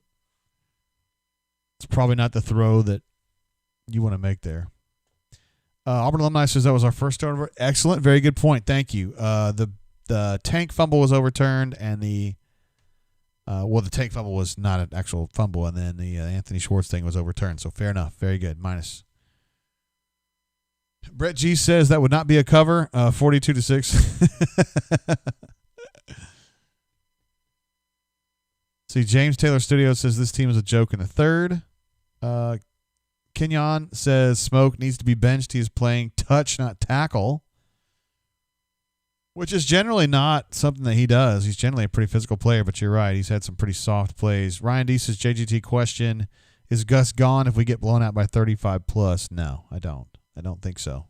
it's probably not the throw that you want to make there. Auburn alumni says that was our first turnover. Excellent. Very good point. Thank you. The Tank fumble was overturned, and the Tank fumble was not an actual fumble, and then the Anthony Schwartz thing was overturned. So fair enough. Very good. -. Brett G says that would not be a cover. 42-6. See, James Taylor Studio says this team is a joke in the third. Kenyon says Smoke needs to be benched. He is playing touch, not tackle, which is generally not something that he does. He's generally a pretty physical player, but you're right. He's had some pretty soft plays. Ryan D says, JGT question, is Gus gone if we get blown out by 35+? No, I don't. I don't think so.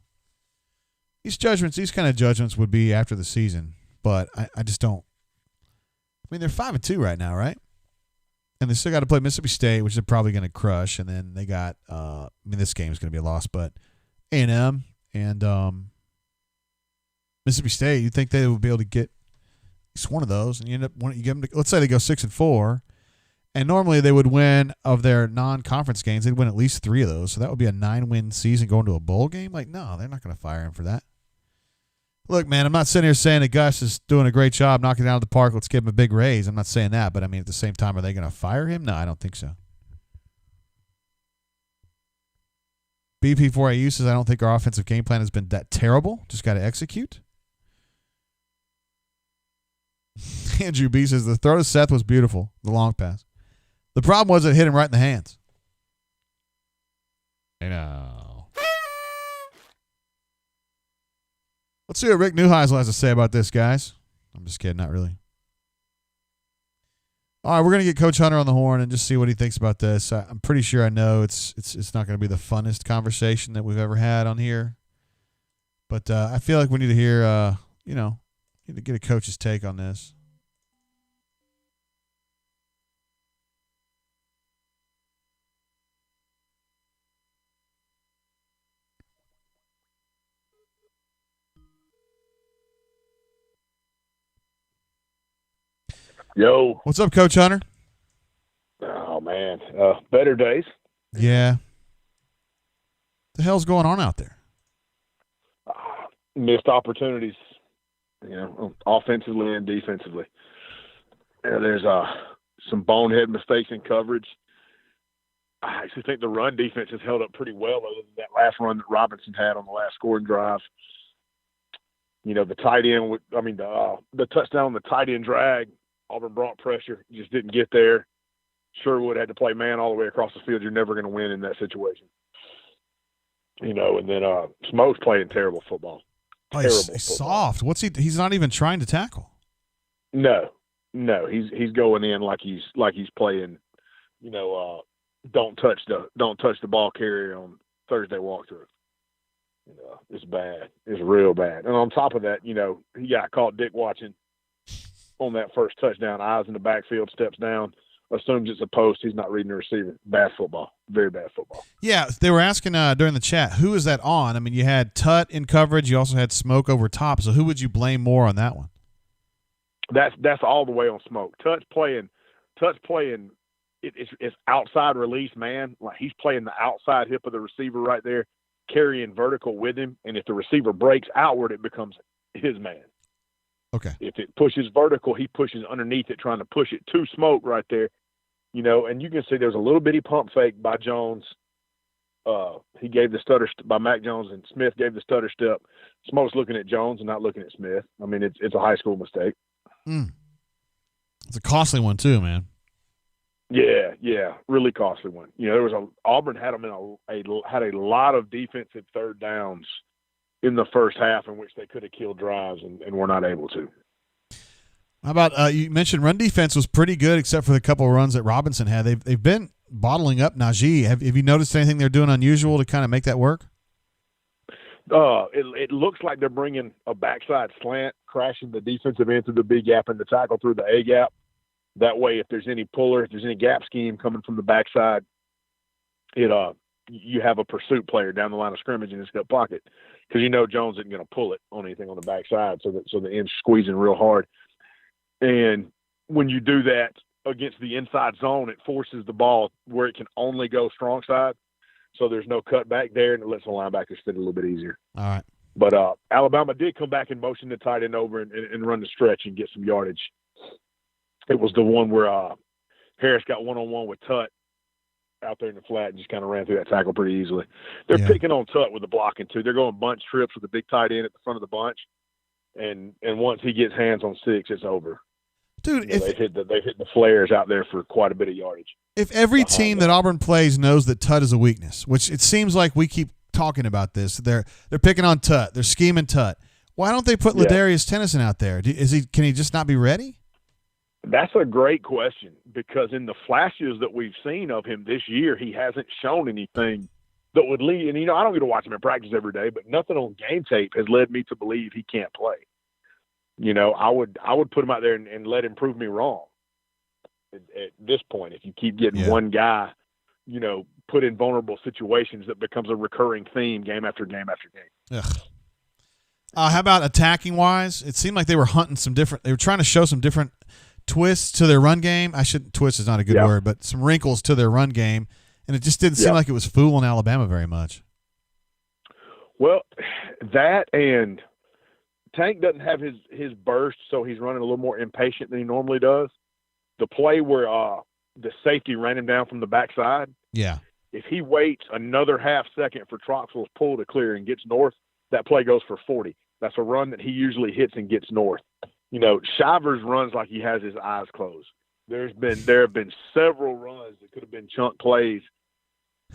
These kind of judgments would be after the season, but I just don't. I mean, they're 5-2 right now, right? And they still got to play Mississippi State, which they're probably going to crush. And then they got, this game is going to be a loss, but A&M and Mississippi State, you'd think they would be able to get at least one of those, and you give them. Let's say they go 6-4, and normally they would win of their non-conference games. They'd win at least 3 of those, so that would be a 9-win season going to a bowl game. Like, no, they're not going to fire him for that. Look, man, I'm not sitting here saying that Gus is doing a great job knocking it out of the park. Let's give him a big raise. I'm not saying that, but I mean, at the same time, are they going to fire him? No, I don't think so. BP4AU says, I don't think our offensive game plan has been that terrible. Just got to execute. Andrew B says, the throw to Seth was beautiful, the long pass. The problem was it hit him right in the hands. You know. Let's see what Rick Neuheisel has to say about this, guys. I'm just kidding, not really. All right, we're going to get Coach Hunter on the horn and just see what he thinks about this. I'm pretty sure I know it's not going to be the funnest conversation that we've ever had on here. But I feel like we need to hear, need to get a coach's take on this. Yo. What's up, Coach Hunter? Oh, man. Better days. Yeah. The hell's going on out there? Missed opportunities, offensively and defensively. There's some bonehead mistakes in coverage. I actually think the run defense has held up pretty well other than that last run that Robinson had on the last scoring drive. The tight end, the touchdown on the tight end drag, Auburn brought pressure, just didn't get there. Sherwood had to play man all the way across the field. You're never going to win in that situation. And then Smoke's playing terrible football. Oh, he's soft. What's he? He's not even trying to tackle. No, he's going in like he's playing. Don't touch the ball carrier on Thursday walkthrough. It's bad. It's real bad. And on top of that, he got caught dick watching on that first touchdown. Eyes in the backfield, steps down, assumes it's a post. He's not reading the receiver. Bad football. Very bad football. Yeah, they were asking during the chat, who is that on? I mean, you had Tut in coverage. You also had Smoke over top. So who would you blame more on that one? That's all the way on Smoke. Tut's playing. It's outside release, man. Like he's playing the outside hip of the receiver right there, carrying vertical with him. And if the receiver breaks outward, it becomes his man. Okay. If it pushes vertical, he pushes underneath it, trying to push it to Smoke right there. And you can see there's a little bitty pump fake by Jones. He gave the stutter by Mac Jones, and Smith gave the stutter step. Smoke's looking at Jones and not looking at Smith. I mean, it's a high school mistake. It's a costly one too, man. Yeah, really costly one. There was Auburn had them had a lot of defensive third downs in the first half in which they could have killed drives and were not able to. How about you mentioned run defense was pretty good except for the couple of runs that Robinson had. They've been bottling up Najee. Have you noticed anything they're doing unusual to kind of make that work? It looks like they're bringing a backside slant, crashing the defensive end through the B gap and the tackle through the A gap. That way, if there's any puller, if there's any gap scheme coming from the backside, you have a pursuit player down the line of scrimmage in his hip pocket because Jones isn't going to pull it on anything on the backside, so the end's squeezing real hard. And when you do that against the inside zone, it forces the ball where it can only go strong side, so there's no cut back there, and it lets the linebackers fit a little bit easier. All right. But Alabama did come back and motion the tight end over and run the stretch and get some yardage. It was the one where Harris got one-on-one with Tut out there in the flat and just kind of ran through that tackle pretty easily. They're picking on Tut with the blocking too. They're going bunch trips with the big tight end at the front of the bunch, and once he gets hands on 6, it's over. Dude, they've hit the flares out there for quite a bit of yardage. If every team that Auburn plays knows that Tut is a weakness, which it seems like we keep talking about this, they're picking on Tut, they're scheming Tut. Why don't they put Ladarius Tennyson out there? Can he just not be ready? That's a great question because in the flashes that we've seen of him this year, he hasn't shown anything that would lead. And I don't get to watch him in practice every day, but nothing on game tape has led me to believe he can't play. I would put him out there and let him prove me wrong. At this point, if you keep getting one guy, put in vulnerable situations, that becomes a recurring theme game after game after game. Ugh. How about attacking wise? It seemed like they were hunting they were trying to show some different twists to their run game. Twist is not a good word, but some wrinkles to their run game. And it just didn't seem like it was fooling Alabama very much. Well, that and Tank doesn't have his burst, so he's running a little more impatient than he normally does. The play where the safety ran him down from the backside. Yeah. If he waits another half second for Troxell's pull to clear and gets north, that play goes for 40. That's a run that he usually hits and gets north. You know, Shivers runs like he has his eyes closed. There have been several runs that could have been chunk plays,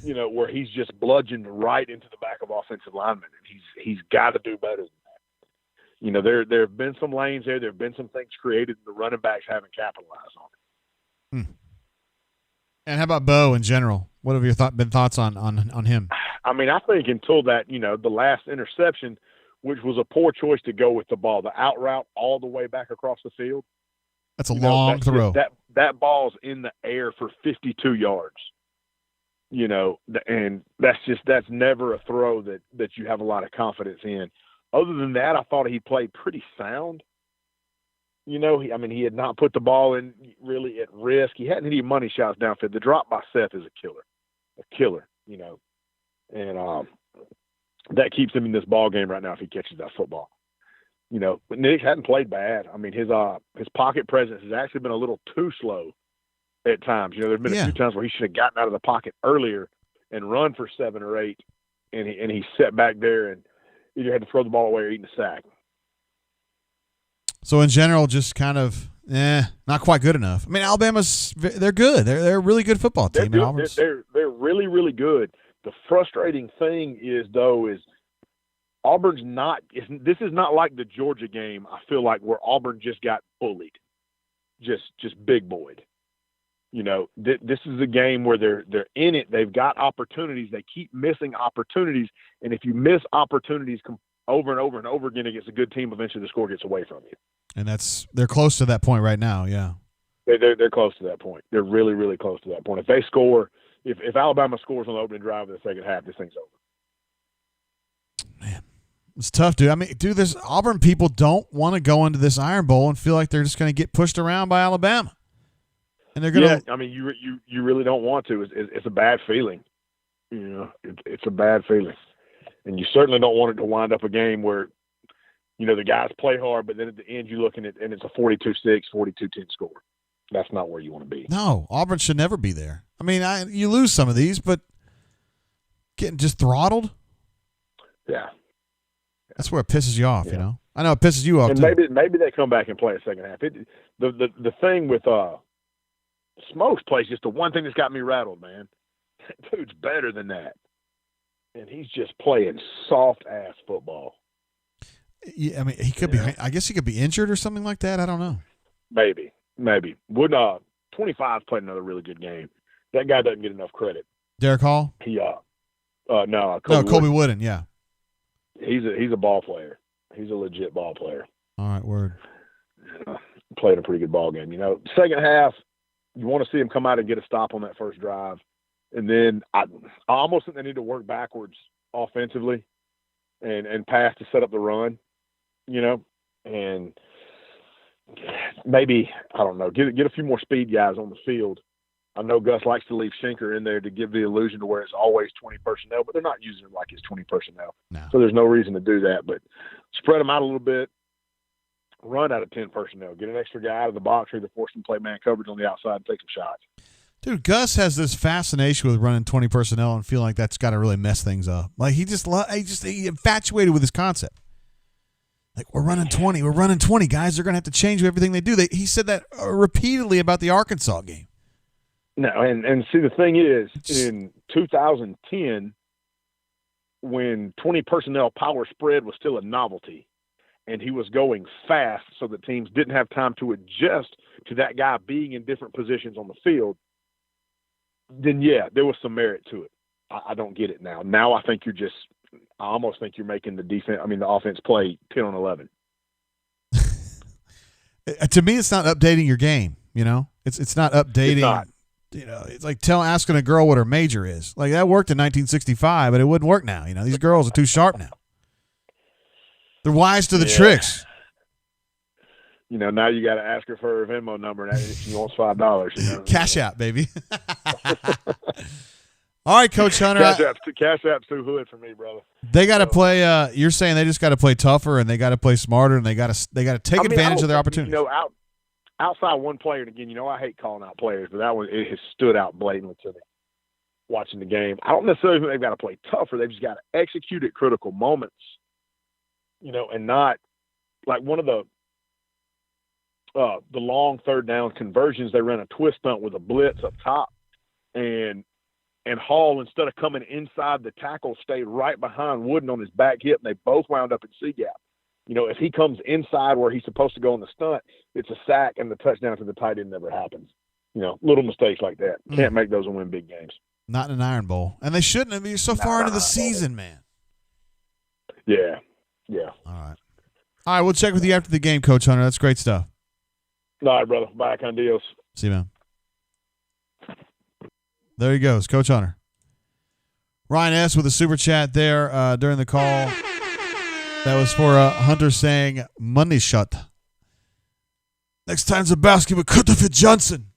you know, where he's just bludgeoned right into the back of offensive linemen, and he's got to do better than that. You know, there have been some lanes there. There have been some things created, and the running backs haven't capitalized on it. And how about Bo in general? What have your thoughts on him? I mean, I think until that, you know, the last interception, which was a poor choice to go with the ball, the out route all the way back across the field. That's a long throw. That ball's in the air for 52 yards. You know, and that's never a throw that you have a lot of confidence in. Other than that, I thought he played pretty sound. You know, he had not put the ball in really at risk. He hadn't hit any money shots downfield. The drop by Seth is a killer, you know. And that keeps him in this ball game right now if he catches that football. You know, but Nick hadn't played bad. I mean, his pocket presence has actually been a little too slow at times. You know, there's been a few times where he should have gotten out of the pocket earlier and run for 7 or 8, and he sat back there and either had to throw the ball away or eat a sack. So in general, just kind of, not quite good enough. I mean, they're good. They're a really good football team. They're really, really good. The frustrating thing is Auburn's not. This is not like the Georgia game. I feel like where Auburn just got bullied, just big boyed. You know, this is a game where they're in it. They've got opportunities. They keep missing opportunities, and if you miss opportunities over and over and over again against a good team, eventually the score gets away from you. And they're close to that point right now. Yeah, they're close to that point. They're really, really close to that point. If they score, if Alabama scores on the opening drive of the second half, this thing's over. Man, it's tough, dude. I mean, dude, this Auburn people don't want to go into this Iron Bowl and feel like they're just going to get pushed around by Alabama. And they're going to. Yeah, I mean, you really don't want to. It's a bad feeling. You know, it's a bad feeling, and you certainly don't want it to wind up a game where, you know, the guys play hard, but then at the end you look at it and it's a 42-6, 42-10 score. That's not where you want to be. No, Auburn should never be there. I mean, you lose some of these, but getting just throttled. Yeah. That's where it pisses you off. You know, I know it pisses you off and too. Maybe they come back and play a second half. The thing with Smokes plays just the one thing that's got me rattled, man. Dude's better than that, and he's just playing soft ass football. Yeah, I mean, he could be. I guess he could be injured or something like that. I don't know. Maybe. Would 25 played another really good game. That guy doesn't get enough credit. Derek Hall. Colby Wooden. Yeah. He's a ball player. He's a legit ball player. All right, word. Played a pretty good ball game. You know, second half, you want to see him come out and get a stop on that first drive, and then I almost think they need to work backwards offensively, and pass to set up the run. You know, and maybe, I don't know, get a few more speed guys on the field. I know Gus likes to leave Schenker in there to give the illusion to where it's always 20 personnel, but they're not using him like it's 20 personnel. No. So there's no reason to do that. But spread them out a little bit, run out of 10 personnel, get an extra guy out of the box or either force them to play man coverage on the outside and take some shots. Dude, Gus has this fascination with running 20 personnel and feel like that's got to really mess things up. Like he infatuated with his concept. Like, we're running 20, guys. They're going to have to change everything they do. He said that repeatedly about the Arkansas game. No, and see, the thing is, in 2010, when 20 personnel power spread was still a novelty, and he was going fast so that teams didn't have time to adjust to that guy being in different positions on the field, then, yeah, there was some merit to it. I don't get it now. Now I think I almost think you're making the offense play 10 on 11. To me, it's not updating your game, you know? It's not updating. It's not. You know, it's like asking a girl what her major is. Like, that worked in 1965, but it wouldn't work now. You know, these girls are too sharp now. They're wise to the Yeah. tricks. You know, now you got to ask her for her Venmo number and if she wants $5. You know, Cash out, baby. All right, Coach Hunter. Cash App's too hood for me, brother. They got to play. You're saying they just got to play tougher and they got to play smarter and they got to take advantage of their opportunities. You know, outside one player, and again, you know, I hate calling out players, but that one it has stood out blatantly to me watching the game. I don't necessarily think they've got to play tougher. They've just got to execute at critical moments, you know, and not like one of the long third down conversions. They ran a twist stunt with a blitz up top, and Hall, instead of coming inside the tackle, stayed right behind Wooden on his back hip, and they both wound up in C-gap. You know, if he comes inside where he's supposed to go on the stunt, it's a sack, and the touchdown to the tight end never happens. You know, little mistakes like that. Can't make those and win big games. Not in an Iron Bowl. And they shouldn't have. You're so far into the season, man. Yeah. All right, we'll check with you after the game, Coach Hunter. That's great stuff. All right, brother. Bye, con Dios. See you, man. There he goes, Coach Hunter. Ryan S. with a super chat there during the call. That was for Hunter saying, money shot. Next time Zabowski would cut off Johnson.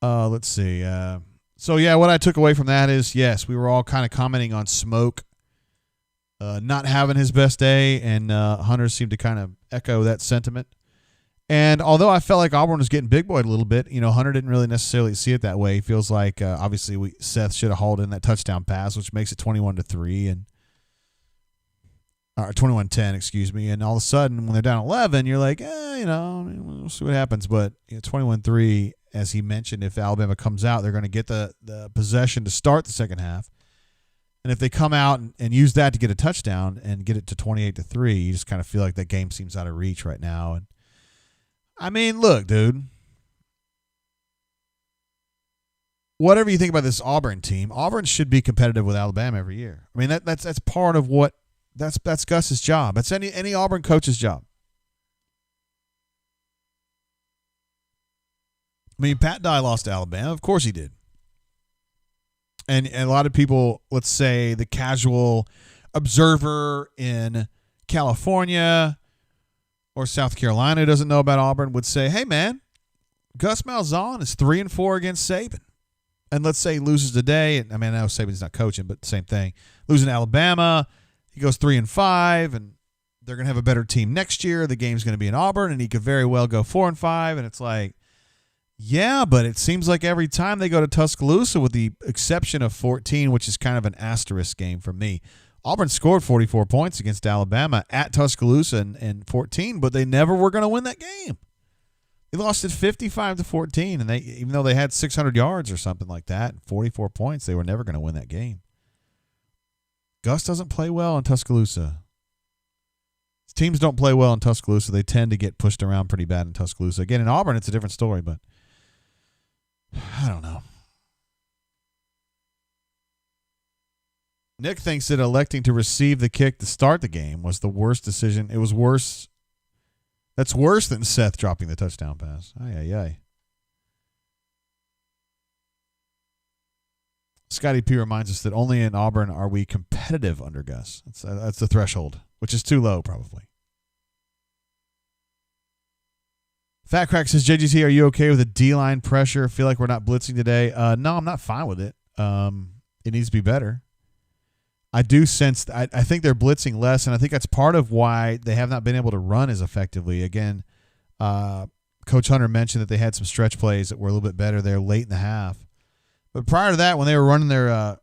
Let's see. So, yeah, what I took away from that is, yes, we were all kind of commenting on Smoke not having his best day, and Hunter seemed to kind of echo that sentiment. And although I felt like Auburn was getting big boyed a little bit, you know, Hunter didn't really necessarily see it that way. He feels like obviously Seth should have hauled in that touchdown pass, which makes it 21-3 and 21-10, excuse me. And all of a sudden, when they're down 11, you're like, you know, we'll see what happens. But 21-3, as he mentioned, if Alabama comes out, they're going to get the possession to start the second half. And if they come out and use that to get a touchdown and get it to 28-3, you just kind of feel like that game seems out of reach right now. And I mean, look, dude. Whatever you think about this Auburn team, Auburn should be competitive with Alabama every year. I mean, that's part of what that's Gus's job. That's any Auburn coach's job. I mean, Pat Dye lost to Alabama. Of course he did. And a lot of people, let's say the casual observer in California or South Carolina who doesn't know about Auburn would say, hey, man, Gus Malzahn is 3-4 against Saban. And let's say he loses today. I mean, I know Saban's not coaching, but same thing. Losing to Alabama, he goes 3-5, and they're going to have a better team next year. The game's going to be in Auburn, and he could very well go 4-5. And it's like, yeah, but it seems like every time they go to Tuscaloosa, with the exception of 14, which is kind of an asterisk game for me, Auburn scored 44 points against Alabama at Tuscaloosa in 14, but they never were going to win that game. They lost it 55-14, and even though they had 600 yards or something like that, 44 points, they were never going to win that game. Gus doesn't play well in Tuscaloosa. Teams don't play well in Tuscaloosa. They tend to get pushed around pretty bad in Tuscaloosa. Again, in Auburn, it's a different story, but I don't know. Nick thinks that electing to receive the kick to start the game was the worst decision. It was worse. That's worse than Seth dropping the touchdown pass. Ay. Scotty P reminds us that only in Auburn are we competitive under Gus. That's the threshold, which is too low probably. Fat Crack says, JGT, are you okay with the D-line pressure? Feel like we're not blitzing today. No, I'm not fine with it. It needs to be better. I do sense I think they're blitzing less, and I think that's part of why they have not been able to run as effectively. Again, Coach Hunter mentioned that they had some stretch plays that were a little bit better there late in the half. But prior to that, when they were running their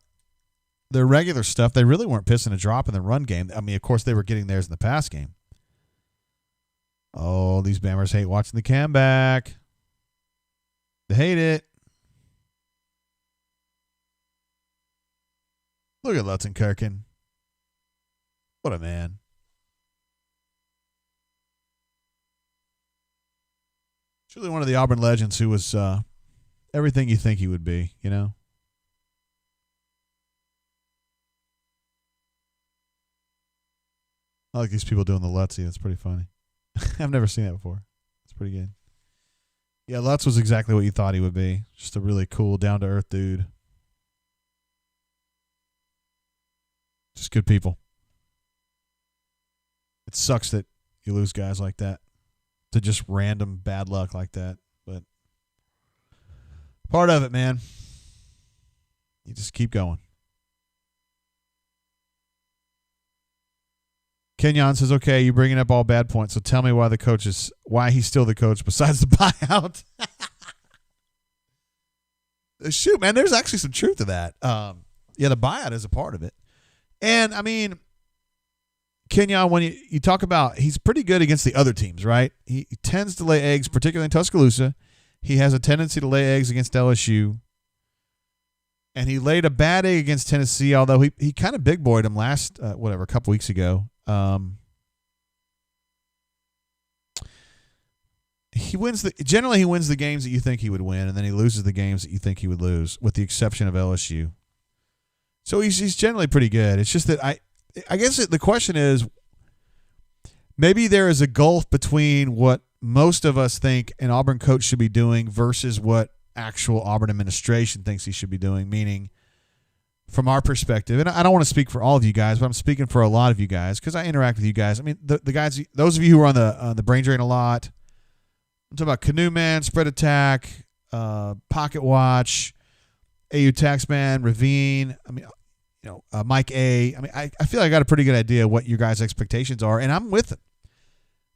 regular stuff, they really weren't pissing a drop in the run game. I mean, of course, they were getting theirs in the pass game. Oh, these Bammers hate watching the cam back. They hate it. Look at Lutzenkirchen. What a man. Truly one of the Auburn legends who was everything you think he would be, you know? I like these people doing the Lutzy. That's pretty funny. I've never seen that before. It's pretty good. Yeah, Lutz was exactly what you thought he would be. Just a really cool, down-to-earth dude. Just good people. It sucks that you lose guys like that to just random bad luck like that. But part of it, man. You just keep going. Kenyon says, okay, you're bringing up all bad points, so tell me why he's still the coach besides the buyout. Shoot, man, there's actually some truth to that. Yeah, the buyout is a part of it. And, I mean, Kenyon, when you talk about, he's pretty good against the other teams, right? He tends to lay eggs, particularly in Tuscaloosa. He has a tendency to lay eggs against LSU. And he laid a bad egg against Tennessee, although he kind of big boyed him a couple weeks ago. He wins the games that you think he would win, and then he loses the games that you think he would lose, with the exception of LSU. So he's generally pretty good. It's just that I guess the question is, maybe there is a gulf between what most of us think an Auburn coach should be doing versus what actual Auburn administration thinks he should be doing, meaning from our perspective, and I don't want to speak for all of you guys, but I'm speaking for a lot of you guys because I interact with you guys. I mean, the guys, those of you who are on the brain drain a lot, I'm talking about Canoe Man, Spread Attack, Pocket Watch, AU Taxman, Ravine. I mean, Mike A. I mean, I feel like I got a pretty good idea what your guys' expectations are, and I'm with it.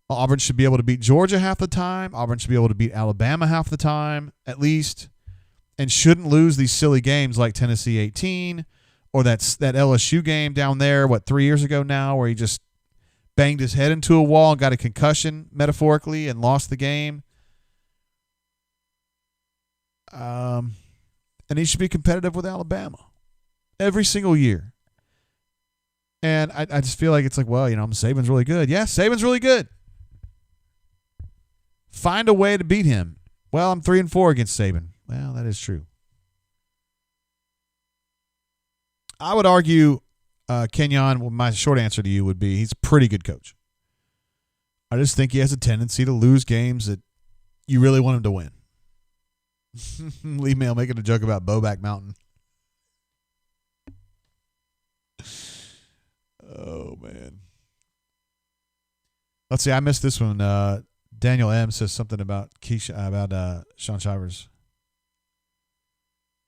Auburn should be able to beat Georgia half the time. Auburn should be able to beat Alabama half the time, at least, and shouldn't lose these silly games like Tennessee 18 or that LSU game down there, 3 years ago now, where he just banged his head into a wall and got a concussion, metaphorically, and lost the game. And he should be competitive with Alabama every single year. And I just feel like it's like, well, Saban's really good. Yeah, Saban's really good. Find a way to beat him. Well, I'm 3-4 against Saban. Well, that is true. I would argue, Kenyon, my short answer to you would be he's a pretty good coach. I just think he has a tendency to lose games that you really want him to win. Lee Mail making a joke about Bowback Mountain. Oh, man. Let's see. I missed this one. Daniel M. says something about Sean Shivers.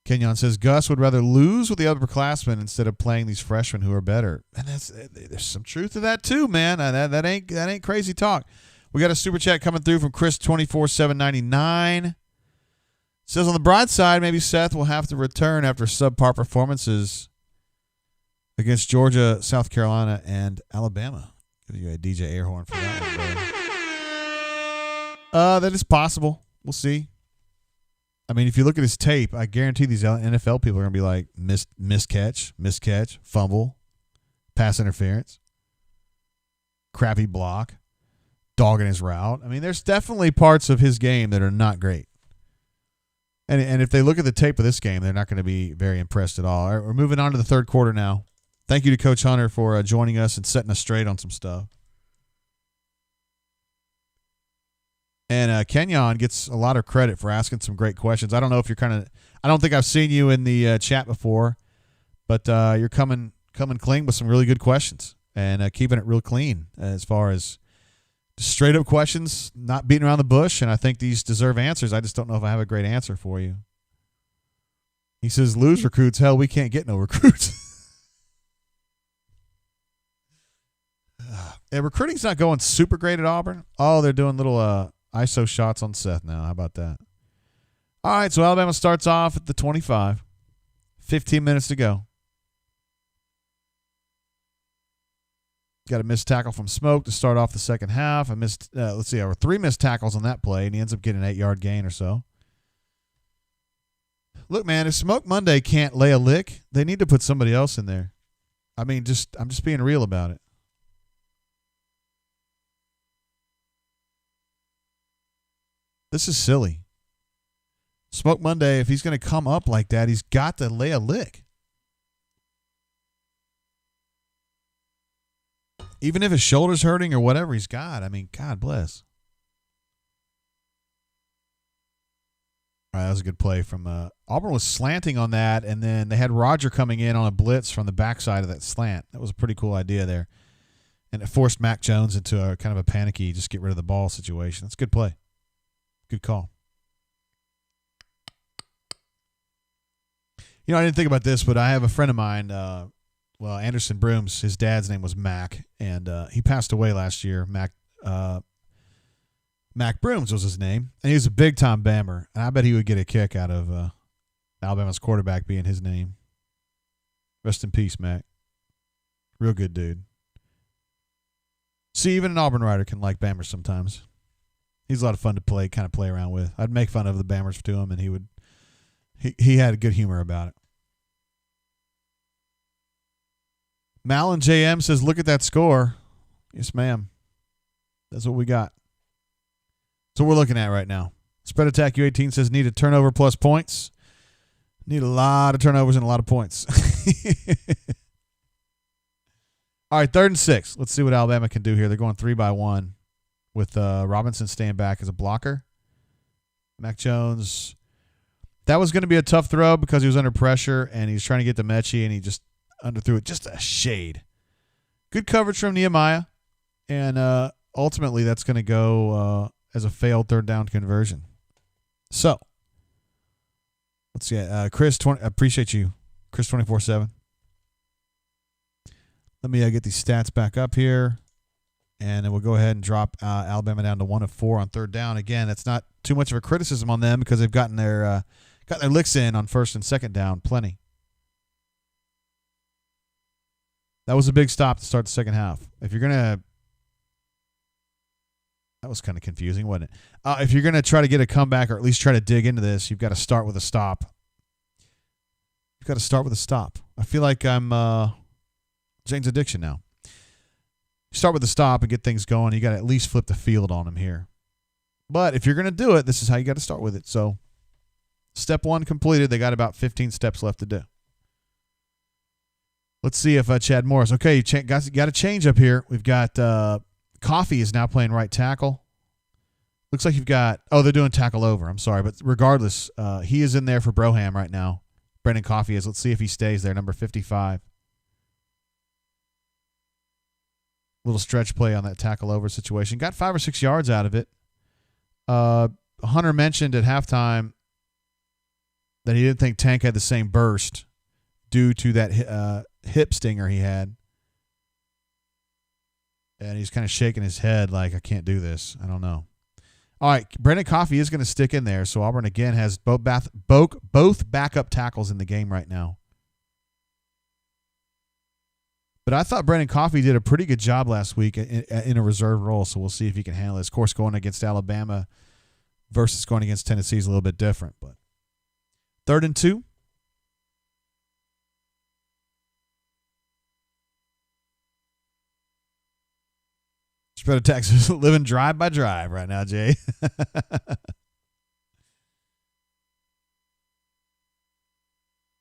Kenyon says Gus would rather lose with the upperclassmen instead of playing these freshmen who are better, and there's some truth to that too, man. That ain't crazy talk. We got a super chat coming through from Chris 24/799. Says on the bright side, maybe Seth will have to return after subpar performances against Georgia, South Carolina, and Alabama. Give you a DJ air horn for that one, bro. That is possible. We'll see. I mean, if you look at his tape, I guarantee these NFL people are going to be like, miscatch, fumble, pass interference, crappy block, dogging his route. I mean, there's definitely parts of his game that are not great. And if they look at the tape of this game, they're not going to be very impressed at all. All right, we're moving on to the third quarter now. Thank you to Coach Hunter for joining us and setting us straight on some stuff. And Kenyon gets a lot of credit for asking some great questions. I don't know if you're I don't think I've seen you in the chat before, but you're coming clean with some really good questions and keeping it real clean as far as straight up questions, not beating around the bush. And I think these deserve answers. I just don't know if I have a great answer for you. He says, lose recruits. Hell, we can't get no recruits. Yeah, recruiting's not going super great at Auburn. Oh, they're doing little ISO shots on Seth now. How about that? All right, so Alabama starts off at the 25. 15 minutes to go. Got a missed tackle from Smoke to start off the second half. There were 3 missed tackles on that play, and he ends up getting an 8-yard gain or so. Look, man, if Smoke Monday can't lay a lick, they need to put somebody else in there. I mean, I'm just being real about it. This is silly. Smoke Monday, if he's going to come up like that, he's got to lay a lick. Even if his shoulder's hurting or whatever he's got. I mean, God bless. All right, that was a good play from Auburn was slanting on that, and then they had Roger coming in on a blitz from the backside of that slant. That was a pretty cool idea there. And it forced Mac Jones into a kind of a panicky, just get rid of the ball situation. That's a good play. Good call. You know, I didn't think about this, but I have a friend of mine, Anderson Brooms, his dad's name was Mac, and he passed away last year. Mac Brooms was his name, and he was a big-time Bammer, and I bet he would get a kick out of Alabama's quarterback being his name. Rest in peace, Mac. Real good dude. See, even an Auburn writer can like Bammers sometimes. He's a lot of fun to play around with. I'd make fun of the Bammers to him, and he had a good humor about it. Malin JM says, look at that score. Yes, ma'am. That's what we got. That's what we're looking at right now. Spread Attack U18 says, need a turnover plus points. Need a lot of turnovers and a lot of points. All right, 3rd and 6. Let's see what Alabama can do here. They're going 3-by-1 with Robinson staying back as a blocker. Mac Jones. That was going to be a tough throw because he was under pressure, and he was trying to get to Mechie, and he just underthrew it just a shade. Good coverage from Nehemiah, and ultimately that's going to go as a failed 3rd down conversion. So, let's see. Chris, appreciate you. Chris 24/7. Let me get these stats back up here, and then we'll go ahead and drop Alabama down to 1 of 4 on 3rd down. Again, that's not too much of a criticism on them because they've gotten their licks in on 1st and 2nd down, plenty. That was a big stop to start the second half. If you're gonna, that was kind of confusing, wasn't it? If you're gonna try to get a comeback or at least try to dig into this, you've got to start with a stop. You've got to start with a stop. I feel like I'm Jane's Addiction now. You start with a stop and get things going. You got to at least flip the field on them here. But if you're going to do it, this is how you got to start with it. So, step 1 completed. They got about 15 steps left to do. Let's see if Chad Morris. Okay, got a change up here. We've got Coffee is now playing right tackle. Looks like you've got – they're doing tackle over. I'm sorry. But regardless, he is in there for Broham right now. Brendan Coffee is. Let's see if he stays there, number 55. Little stretch play on that tackle over situation. Got 5 or 6 yards out of it. Hunter mentioned at halftime that he didn't think Tank had the same burst due to that hip stinger he had. And he's kind of shaking his head like, I can't do this. I don't know. All right, Brendan Coffee is going to stick in there. So Auburn, again, has both backup tackles in the game right now. But I thought Brendan Coffee did a pretty good job last week in a reserve role, so we'll see if he can handle this. Of course, going against Alabama versus going against Tennessee is a little bit different. But 3rd and 2. Spread Attack is living drive by drive right now, Jay.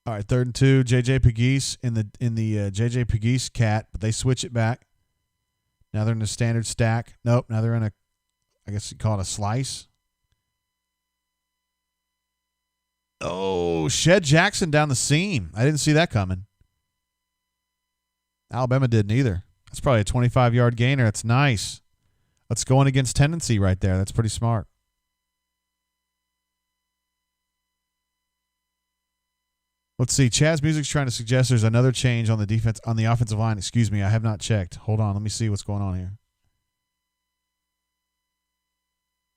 All right, 3rd and 2. J.J. Pegues in the J.J. Pegues cat, but they switch it back. Now they're in a standard stack. Nope, now they're in I guess you call it a slice. Oh, Shed Jackson down the seam. I didn't see that coming. Alabama didn't either. That's probably a 25-yard gainer. That's nice. Let's go in against tendency right there. That's pretty smart. Let's see. Chaz Music's trying to suggest there's another change on the offensive line. Excuse me, I have not checked. Hold on, let me see what's going on here.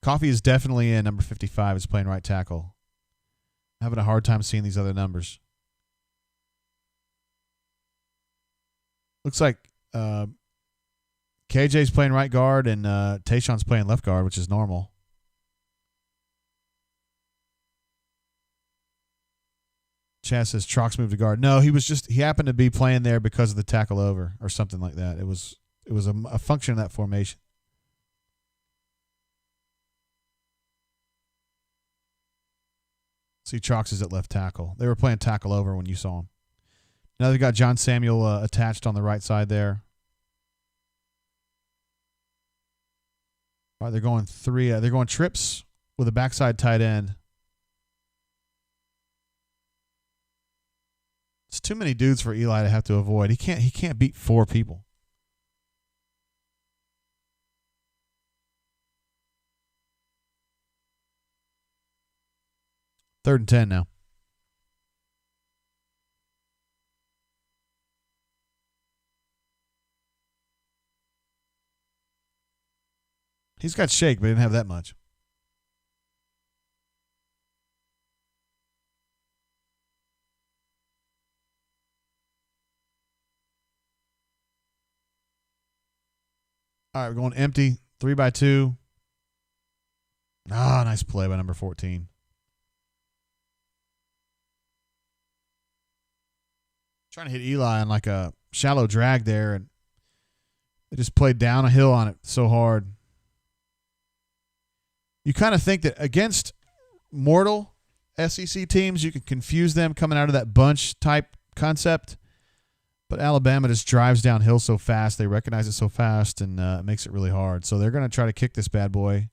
Coffee is definitely in. Number 55 is playing right tackle. I'm having a hard time seeing these other numbers. Looks like KJ's playing right guard and Tayshawn's playing left guard, which is normal. Chaz says Trox moved to guard. No, he happened to be playing there because of the tackle over or something like that. It was a function of that formation. See, Trox is at left tackle. They were playing tackle over when you saw him. Now they've got John Samuel attached on the right side there. All right, they're going they're going trips with a backside tight end. It's too many dudes for Eli to have to avoid. He can't beat 4 people. 3rd and 10 now. He's got shake, but he didn't have that much. All right, we're going empty. 3-by-2. Ah, nice play by number 14. Trying to hit Eli on like a shallow drag there, and they just played down a hill on it so hard. You kind of think that against mortal SEC teams, you can confuse them coming out of that bunch type concept. But Alabama just drives downhill so fast. They recognize it so fast, and it makes it really hard. So they're going to try to kick this bad boy.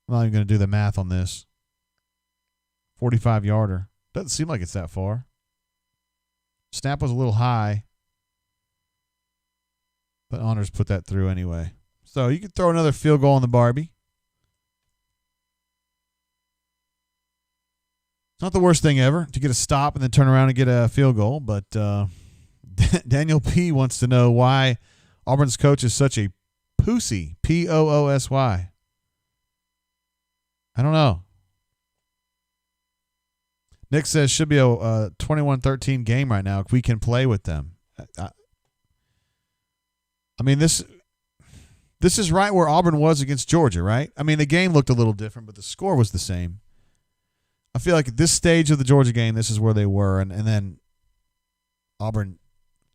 I'm not even going to do the math on this. 45-yarder. Doesn't seem like it's that far. Snap was a little high. But Honors put that through anyway. So you could throw another field goal on the Barbie. It's not the worst thing ever to get a stop and then turn around and get a field goal, but Daniel P. wants to know why Auburn's coach is such a pussy, P-O-O-S-Y. I don't know. Nick says should be a 21-13 game right now if we can play with them. I mean, this is right where Auburn was against Georgia, right? I mean, the game looked a little different, but the score was the same. I feel like at this stage of the Georgia game, this is where they were, and then Auburn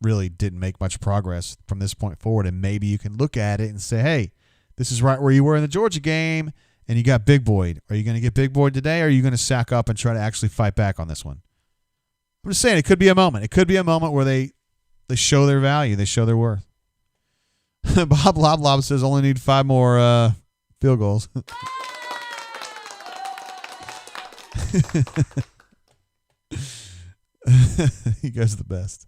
really didn't make much progress from this point forward, and maybe you can look at it and say, hey, this is right where you were in the Georgia game, and you got big boyed. Are you going to get big boyed today, or are you going to sack up and try to actually fight back on this one? I'm just saying it could be a moment. It could be a moment where they show their value, they show their worth. Bob Lob says only need 5 more field goals. You guys are the best.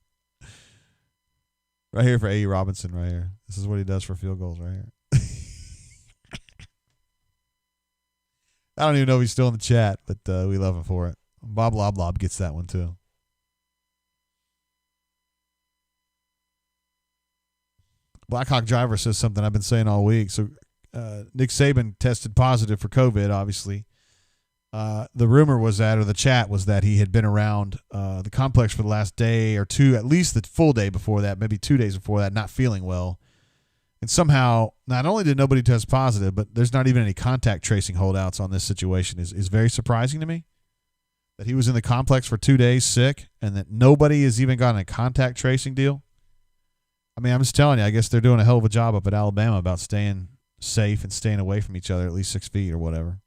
Right here for A.E. Robinson right here. This is what he does for field goals right here. I don't even know if he's still in the chat, but we love him for it. Bob Lob gets that one too. Blackhawk Driver says something I've been saying all week. So Nick Saban tested positive for COVID, obviously. The rumor was that, or the chat was that he had been around the complex for the last day or two, at least the full day before that, maybe 2 days before that, not feeling well. And somehow, not only did nobody test positive, but there's not even any contact tracing holdouts on this situation is very surprising to me. That he was in the complex for 2 days sick and that nobody has even gotten a contact tracing deal. I mean, I'm just telling you, I guess they're doing a hell of a job up at Alabama about staying safe and staying away from each other at least 6 feet or whatever.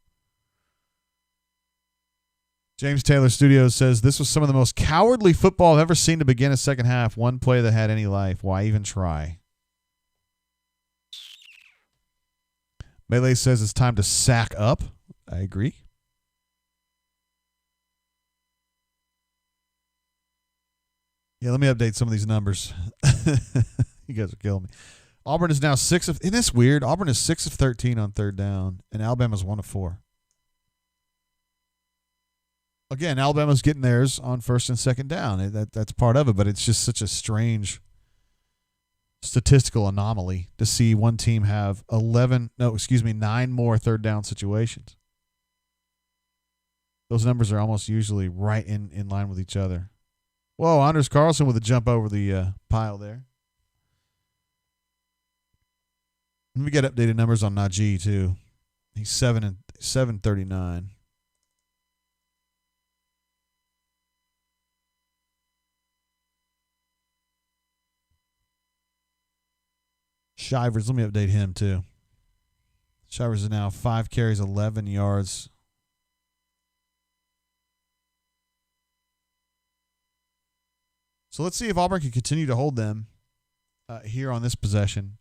James Taylor Studios says, this was some of the most cowardly football I've ever seen to begin a second half. One play that had any life. Why even try? Melee says it's time to sack up. I agree. Yeah, let me update some of these numbers. You guys are killing me. Auburn is now isn't this weird? Auburn is 6 of 13 on 3rd down, and Alabama's 1 of 4. Again, Alabama's getting theirs on 1st and 2nd down. That's part of it, but it's just such a strange statistical anomaly to see one team have 9 more 3rd down situations. Those numbers are almost usually right in line with each other. Whoa, Anders Carlson with a jump over the pile there. Let me get updated numbers on Najee, too. He's 739. Shivers, let me update him too. Shivers is now 5 carries, 11 yards. So let's see if Auburn can continue to hold them here on this possession.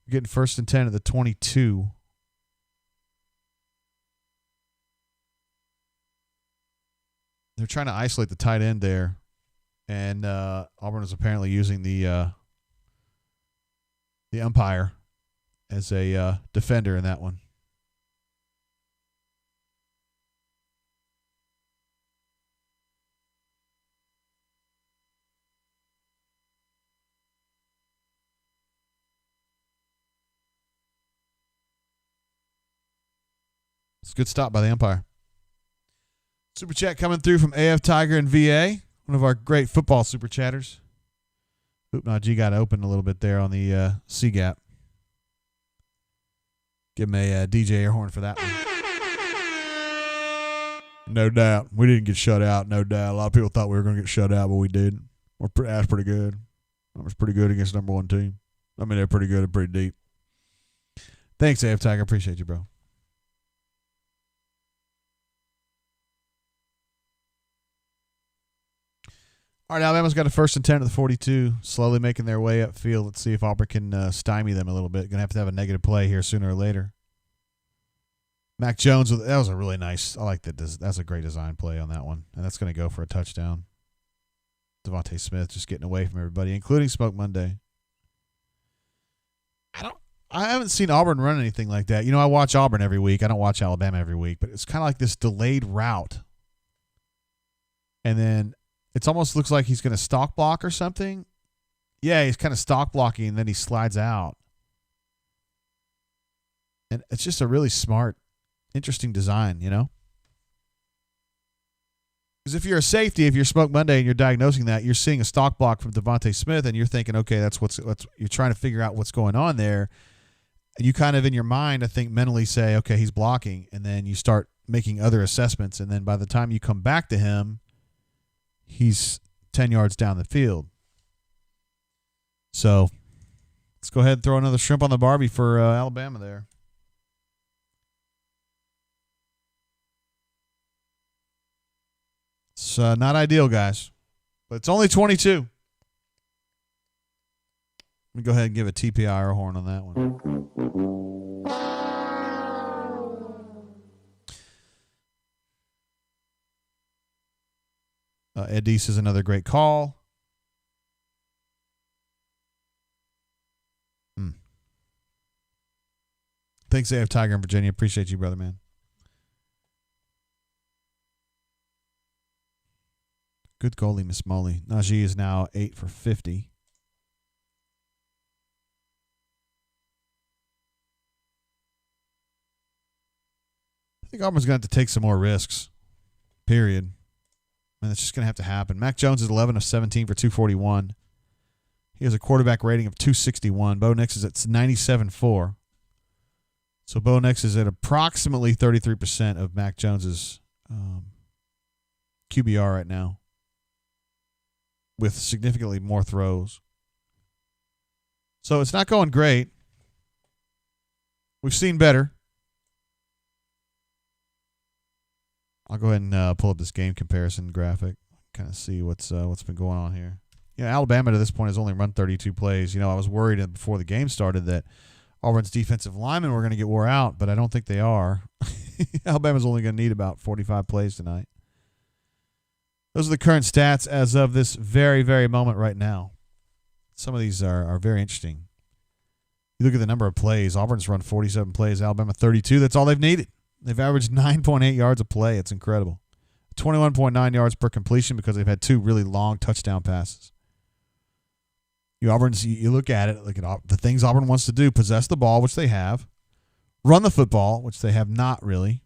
We're getting 1st and 10 at the 22. They're trying to isolate the tight end there. And Auburn is apparently using the umpire as a defender in that one. It's a good stop by the umpire. Super chat coming through from AF Tiger and VA, one of our great football super chatters. Oop, no, G got open a little bit there on the C gap. Give him a DJ air horn for that one. No doubt. We didn't get shut out, no doubt. A lot of people thought we were going to get shut out, but we didn't. That's pretty good. That was pretty good against number one team. I mean, they're pretty good and pretty deep. Thanks, AF Tiger. Appreciate you, bro. All right, Alabama's got a 1st and 10 at the 42, slowly making their way upfield. Let's see if Auburn can stymie them a little bit. Going to have a negative play here sooner or later. Mac Jones, that was a really nice, I like that. That's a great design play on that one. And that's going to go for a touchdown. Devontae Smith just getting away from everybody, including Smoke Monday. I haven't seen Auburn run anything like that. You know, I watch Auburn every week. I don't watch Alabama every week, but it's kind of like this delayed route. And then it almost looks like he's going to stock block or something. Yeah, he's kind of stock blocking, and then he slides out. And it's just a really smart, interesting design, you know? Because if you're a safety, if you're Smoke Monday and you're diagnosing that, you're seeing a stock block from Devontae Smith, and you're thinking, okay, that's you're trying to figure out what's going on there. And you kind of in your mind, I think, mentally say, okay, he's blocking, and then you start making other assessments, and then by the time you come back to him, he's 10 yards down the field. So let's go ahead and throw another shrimp on the Barbie for Alabama there. It's not ideal, guys, but it's only 22. Let me go ahead and give a TPI air horn on that one. Ed Deese is another great call. Thanks, AF Tiger in Virginia. Appreciate you, brother, man. Good goalie, Miss Molly. Najee is now 8 for 50. I think Auburn's going to have to take some more risks, period. And it's just going to have to happen. Mac Jones is 11 of 17 for 241. He has a quarterback rating of 261. Bo Nix is at 97.4. So Bo Nix is at approximately 33% of Mac Jones's QBR right now, with significantly more throws. So it's not going great. We've seen better. I'll go ahead and pull up this game comparison graphic, kind of see what's been going on here. You know, Alabama to this point has only run 32 plays. You know, I was worried before the game started that Auburn's defensive linemen were going to get wore out, but I don't think they are. Alabama's only going to need about 45 plays tonight. Those are the current stats as of this very, very moment right now. Some of these are very interesting. You look at the number of plays. Auburn's run 47 plays, Alabama 32. That's all they've needed. They've averaged 9.8 yards a play. It's incredible. 21.9 yards per completion because they've had 2 really long touchdown passes. You look at it, look at the things Auburn wants to do: possess the ball, which they have; run the football, which they have not really.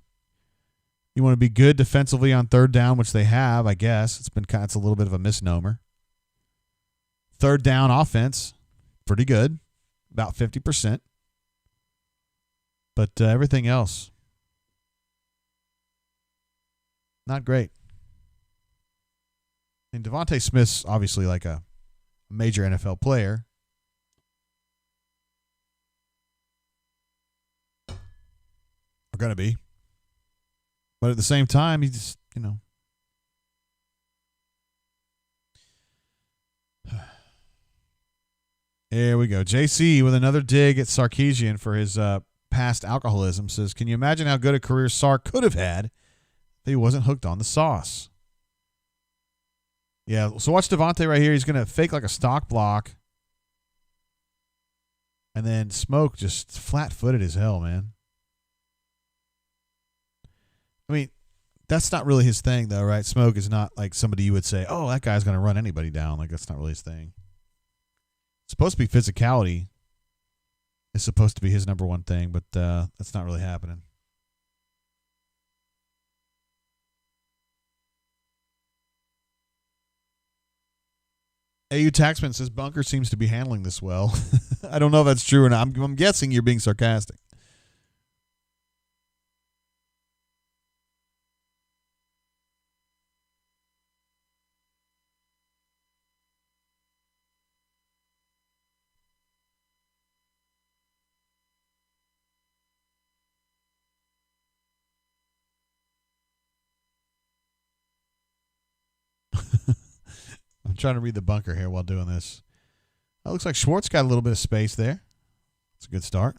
You want to be good defensively on third down, which they have, I guess. It's a little bit of a misnomer. Third down offense, pretty good, about 50%. But everything else, not great. And Devontae Smith's obviously like a major NFL player. Are going to be. But at the same time, he just, you know. Here we go. JC with another dig at Sarkisian for his past alcoholism says, can you imagine how good a career Sark could have had if he wasn't hooked on the sauce? Yeah, so watch Devontae right here. He's going to fake like a stock block. And then Smoke just flat-footed as hell, man. I mean, that's not really his thing, though, right? Smoke is not like somebody you would say, oh, that guy's going to run anybody down. Like, that's not really his thing. It's supposed to be physicality. It's supposed to be his number one thing, but that's not really happening. AU Taxman says Bunker seems to be handling this well. I don't know if that's true or not. I'm guessing you're being sarcastic. I'm trying to read the Bunker here while doing this. It looks like Schwartz got a little bit of space there. It's a good start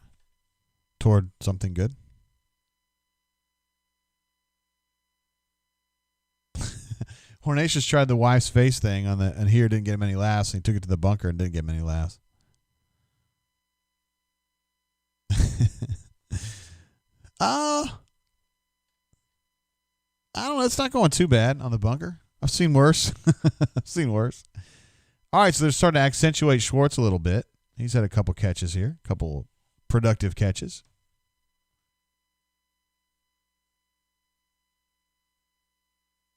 toward something good. Hornatius tried the wife's face thing on the, and here didn't get him any laughs. And he took it to the Bunker and didn't get many laughs. I don't know. It's not going too bad on the Bunker. I've seen worse. I've seen worse. All right, so they're starting to accentuate Schwartz a little bit. He's had a couple catches here, a couple productive catches.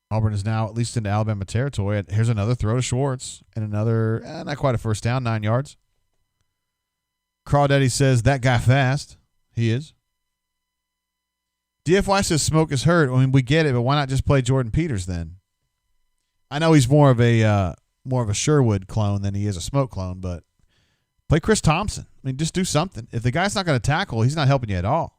Auburn is now at least into Alabama territory. Here's another throw to Schwartz and another, not quite a first down, 9 yards. Crawdaddy says that guy fast. He is. DFY says Smoke is hurt. I mean, we get it, but why not just play Jordan Peters then? I know he's more of a Sherwood clone than he is a Smoke clone, but play Chris Thompson. I mean, just do something. If the guy's not going to tackle, he's not helping you at all.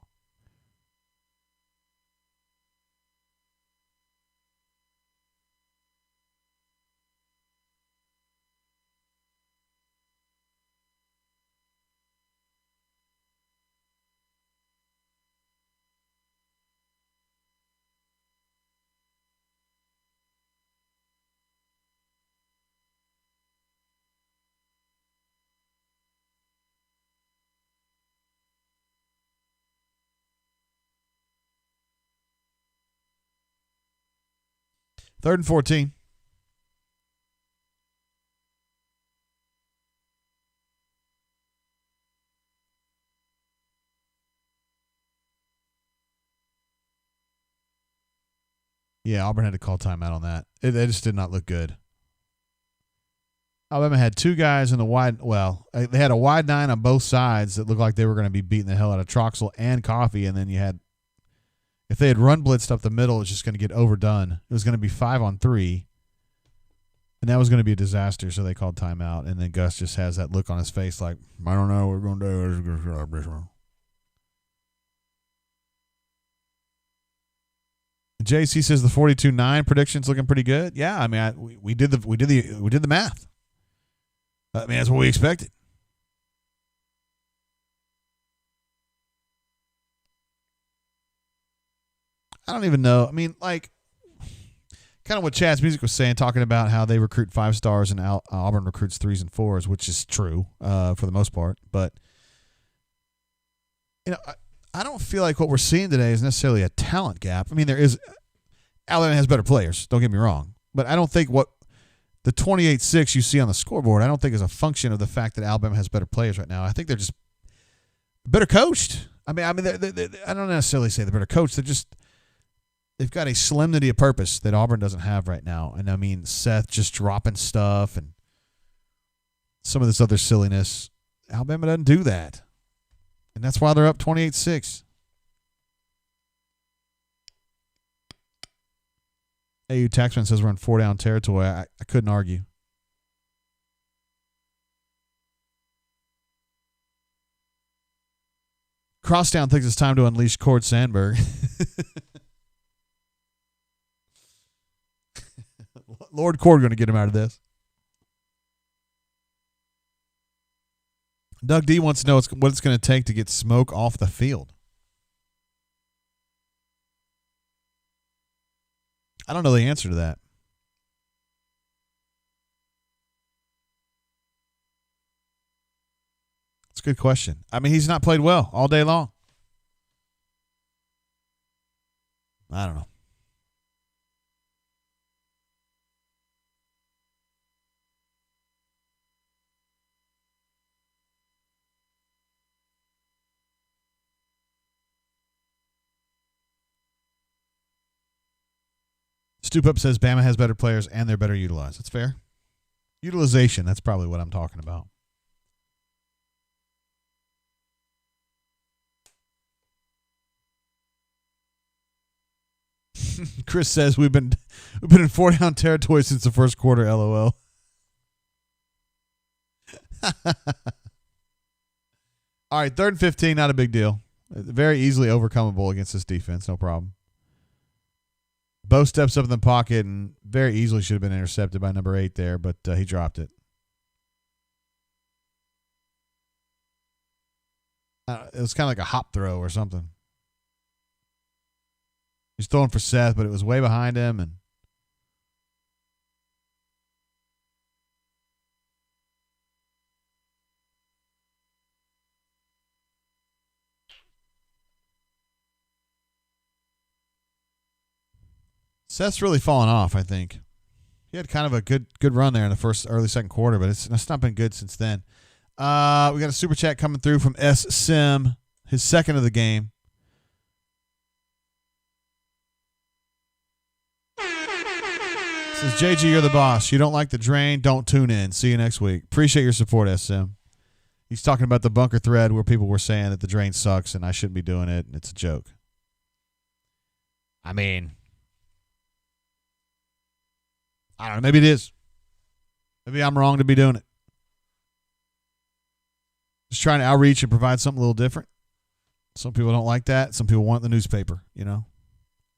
Third and 14. Yeah, Auburn had to call timeout on that. It just did not look good. Alabama had two guys in the wide. Well, they had a wide 9 on both sides that looked like they were going to be beating the hell out of Troxel and Coffee, and then you had, if they had run blitzed up the middle, it's just going to get overdone. It was going to be 5-on-3, and that was going to be a disaster, so they called timeout, and then Gus just has that look on his face like, I don't know what we're going to do. JC says the 42-9 prediction's looking pretty good. Yeah, I mean, we did the math. I mean, that's what we expected. I don't even know. I mean, like, kind of what Chad's Music was saying, talking about how they recruit 5 stars and Auburn recruits 3s and 4s, which is true for the most part. But, you know, I don't feel like what we're seeing today is necessarily a talent gap. I mean, Alabama has better players, don't get me wrong. But I don't think what the 28-6 you see on the scoreboard, I don't think is a function of the fact that Alabama has better players right now. I think they're just better coached. I mean, I don't necessarily say they're better coached. They've got a solemnity of purpose that Auburn doesn't have right now. And I mean, Seth just dropping stuff and some of this other silliness. Alabama doesn't do that. And that's why they're up 28-6. AU Taxman says we're in 4-down territory. I couldn't argue. Crosstown thinks it's time to unleash Cord Sandberg. Lord Cord going to get him out of this. Doug D wants to know what it's going to take to get Smoke off the field. I don't know the answer to that. It's a good question. I mean, he's not played well all day long. I don't know. Stoop Up says Bama has better players and they're better utilized. That's fair. Utilization, that's probably what I'm talking about. Chris says we've been in 4-down territory since the first quarter, LOL. All right, 3rd and 15, not a big deal. Very easily overcomable against this defense, no problem. Bo steps up in the pocket and very easily should have been intercepted by number 8 there, but he dropped it. It was kind of like a hop throw or something. He's throwing for Seth, but it was way behind him, and Seth's really fallen off, I think. He had kind of a good run there in the early second quarter, but it's not been good since then. We got a super chat coming through from S. Sim, his second of the game. Says, JG, you're the boss. You don't like the drain, don't tune in. See you next week. Appreciate your support, S. Sim. He's talking about the bunker thread where people were saying that the drain sucks and I shouldn't be doing it, and it's a joke. I mean, I don't know. Maybe it is. Maybe I'm wrong to be doing it. Just trying to outreach and provide something a little different. Some people don't like that. Some people want the newspaper, you know.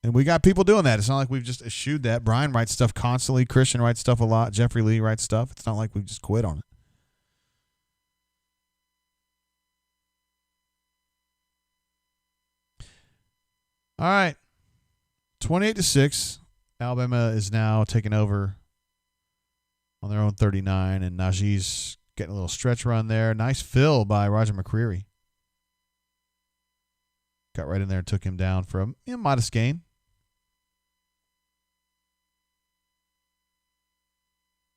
And we got people doing that. It's not like we've just eschewed that. Brian writes stuff constantly. Christian writes stuff a lot. Jeffrey Lee writes stuff. It's not like we've just quit on it. All right. 28-6. Alabama is now taking over on their own 39, and Najee's getting a little stretch run there. Nice fill by Roger McCreary. Got right in there and took him down for a modest gain.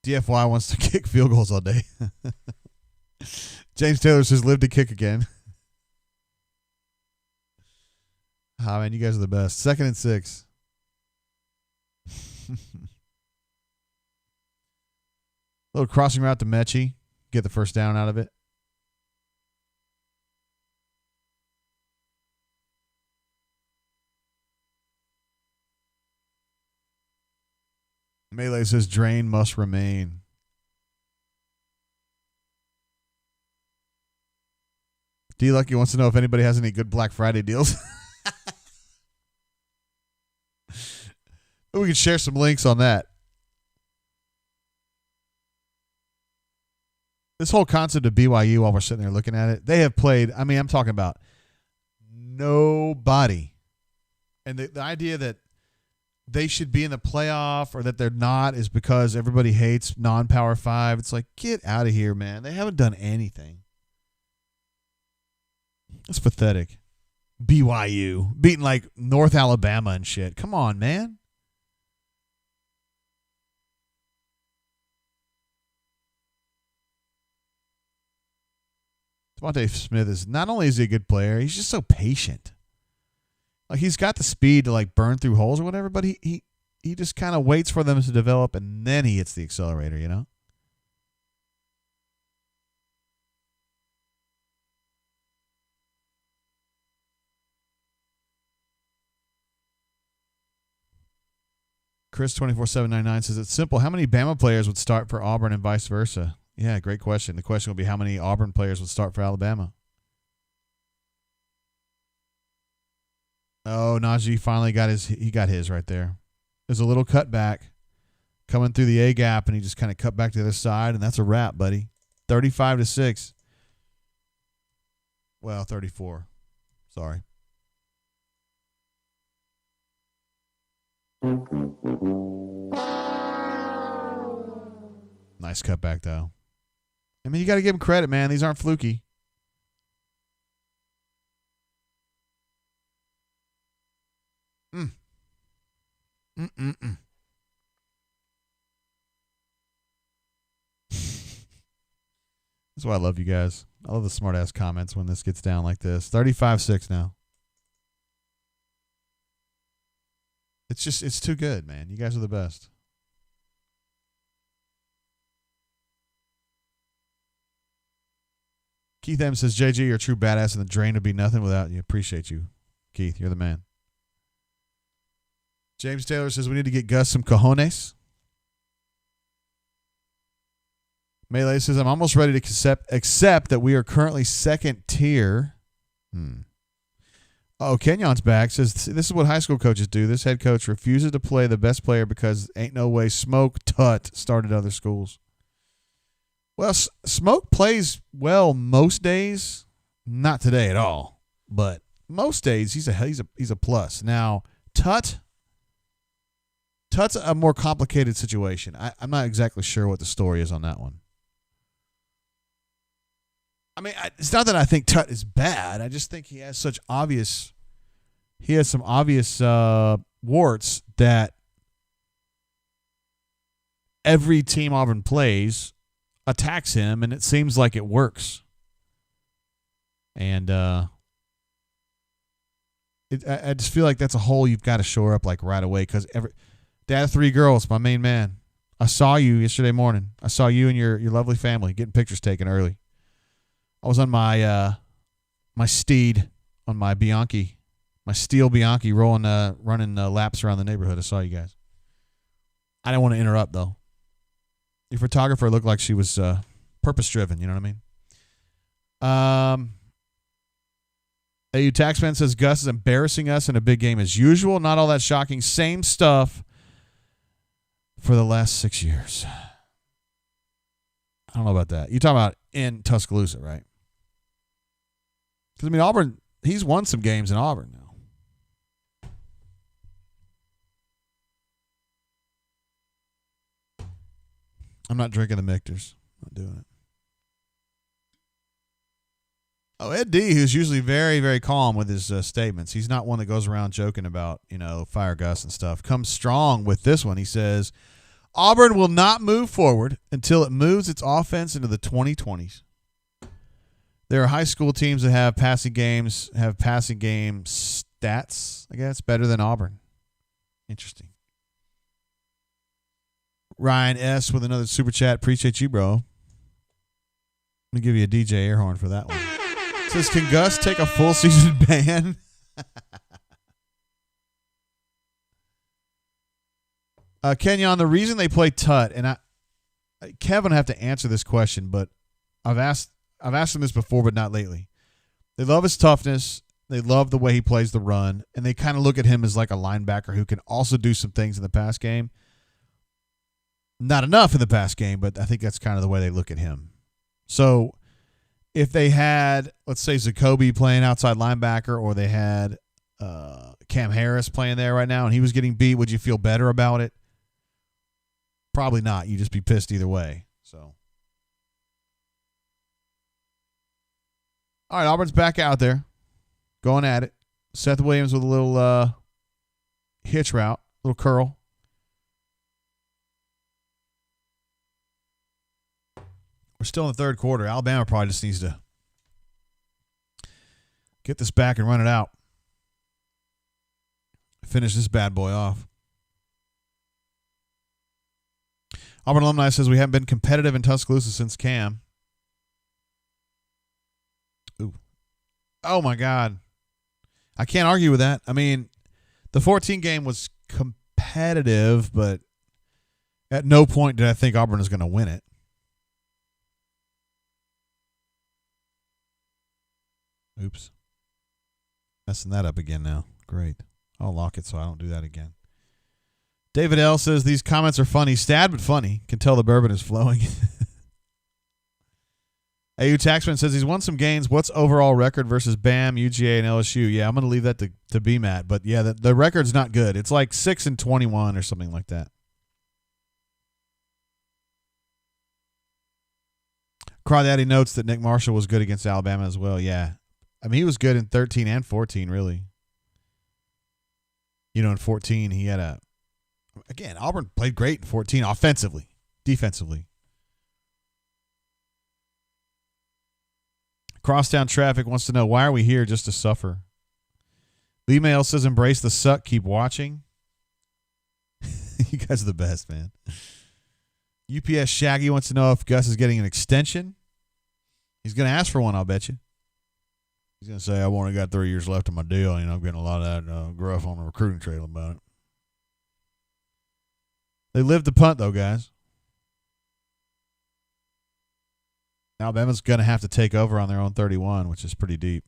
DFY wants to kick field goals all day. James Taylor says, live to kick again. Ah, man, you guys are the best. 2nd and 6. Little crossing route to Mechie. Get the first down out of it. Melee says drain must remain. D Lucky wants to know if anybody has any good Black Friday deals. We can share some links on that. This whole concept of BYU, while we're sitting there looking at it, they have played, I mean, I'm talking about nobody. And the idea that they should be in the playoff or that they're not is because everybody hates non-Power 5. It's like, get out of here, man. They haven't done anything. That's pathetic. BYU beating like North Alabama and shit. Come on, man. Devontae Smith is not only is he a good player, he's just so patient. Like he's got the speed to like burn through holes or whatever, but he just kind of waits for them to develop and then he hits the accelerator, you know? Chris 24799 says it's simple. How many Bama players would start for Auburn and vice versa? Yeah, great question. The question will be how many Auburn players would start for Alabama? Oh, Najee finally got his right there. There's a little cutback coming through the A gap, and he just kind of cut back to the other side, and that's a wrap, buddy. 35-6. Well, 34. Sorry. Nice cutback, though. I mean, you got to give him credit, man. These aren't fluky. That's why I love you guys. I love the smart-ass comments when this gets down like this. 35-6 now. It's too good, man. You guys are the best. Keith M says, JG, you're a true badass, and the drain would be nothing without you. Appreciate you, Keith. You're the man. James Taylor says we need to get Gus some cojones. Melee says, I'm almost ready to accept that we are currently second tier. Oh, Kenyon's back. Says, this is what high school coaches do. This head coach refuses to play the best player because ain't no way Smoke Tut started other schools. Well, Smoke plays well most days. Not today at all. But most days, he's a plus. Now, Tut's a more complicated situation. I'm not exactly sure what the story is on that one. I mean, it's not that I think Tut is bad. I just think he has some obvious warts that every team Auburn plays attacks him, and it seems like it works. And I just feel like that's a hole you've got to shore up like right away because Dad of 3 girls, my main man. I saw you yesterday morning. I saw you and your lovely family getting pictures taken early. I was on my steed, on my Bianchi, my steel Bianchi, running laps around the neighborhood. I saw you guys. I didn't want to interrupt, though. Your photographer looked like she was purpose-driven, you know what I mean? AU Taxman says Gus is embarrassing us in a big game as usual. Not all that shocking. Same stuff for the last 6 years. I don't know about that. You're talking about in Tuscaloosa, right? Because, I mean, Auburn, he's won some games in Auburn now. I'm not drinking the Michters. Not doing it. Oh, Ed D, who's usually very, very calm with his statements. He's not one that goes around joking about, fire Gus and stuff. Comes strong with this one. He says, Auburn will not move forward until it moves its offense into the 2020s. There are high school teams that have passing game stats, I guess, better than Auburn. Interesting. Ryan S. with another super chat. Appreciate you, bro. Let me give you a DJ air horn for that one. Says, can Gus take a full season ban? Kenyon, the reason they play Tut, and Kevin will have to answer this question, but I've asked him this before, but not lately. They love his toughness. They love the way he plays the run, and they kind of look at him as like a linebacker who can also do some things in the pass game. Not enough in the pass game, but I think that's kind of the way they look at him. So if they had, let's say, Zacoby playing outside linebacker, or they had Cam Harris playing there right now and he was getting beat, would you feel better about it? Probably not. You'd just be pissed either way. So, all right, Auburn's back out there, going at it. Seth Williams with a little hitch route, little curl. We're still in the third quarter. Alabama probably just needs to get this back and run it out. Finish this bad boy off. Auburn alumni says we haven't been competitive in Tuscaloosa since Cam. Ooh. Oh, my God. I can't argue with that. I mean, the 14 game was competitive, but at no point did I think Auburn was going to win it. Oops. Messing that up again now. Great. I'll lock it so I don't do that again. David L. says, these comments are funny. Sad but funny. Can tell the bourbon is flowing. AU Taxman says he's won some games. What's overall record versus BAM, UGA, and LSU? Yeah, I'm going to leave that to be Matt. But, yeah, the record's not good. It's like 6-21 or something like that. Crawdaddy notes that Nick Marshall was good against Alabama as well. Yeah. I mean, he was good in 13 and 14, really. In 14, he had again, Auburn played great in 14 offensively, defensively. Crosstown Traffic wants to know, why are we here just to suffer? Lee Mail says, embrace the suck, keep watching. You guys are the best, man. UPS Shaggy wants to know if Gus is getting an extension. He's going to ask for one, I'll bet you. He's going to say, I've only got 3 years left of my deal. I'm getting a lot of that gruff on the recruiting trail about it. They lived the punt, though, guys. Alabama's going to have to take over on their own 31, which is pretty deep.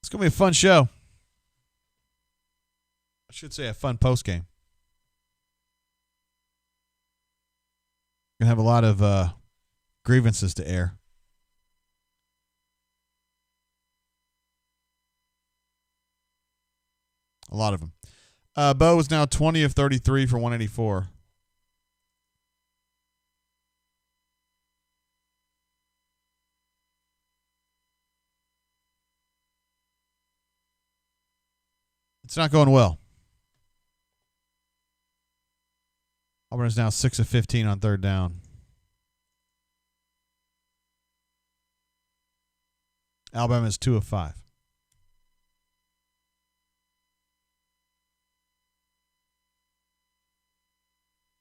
It's going to be a fun show. I should say a fun postgame. Going to have a lot of grievances to air. A lot of them. Bo is now 20 of 33 for 184. It's not going well. Auburn is now 6 of 15 on third down. Alabama is 2 of 5.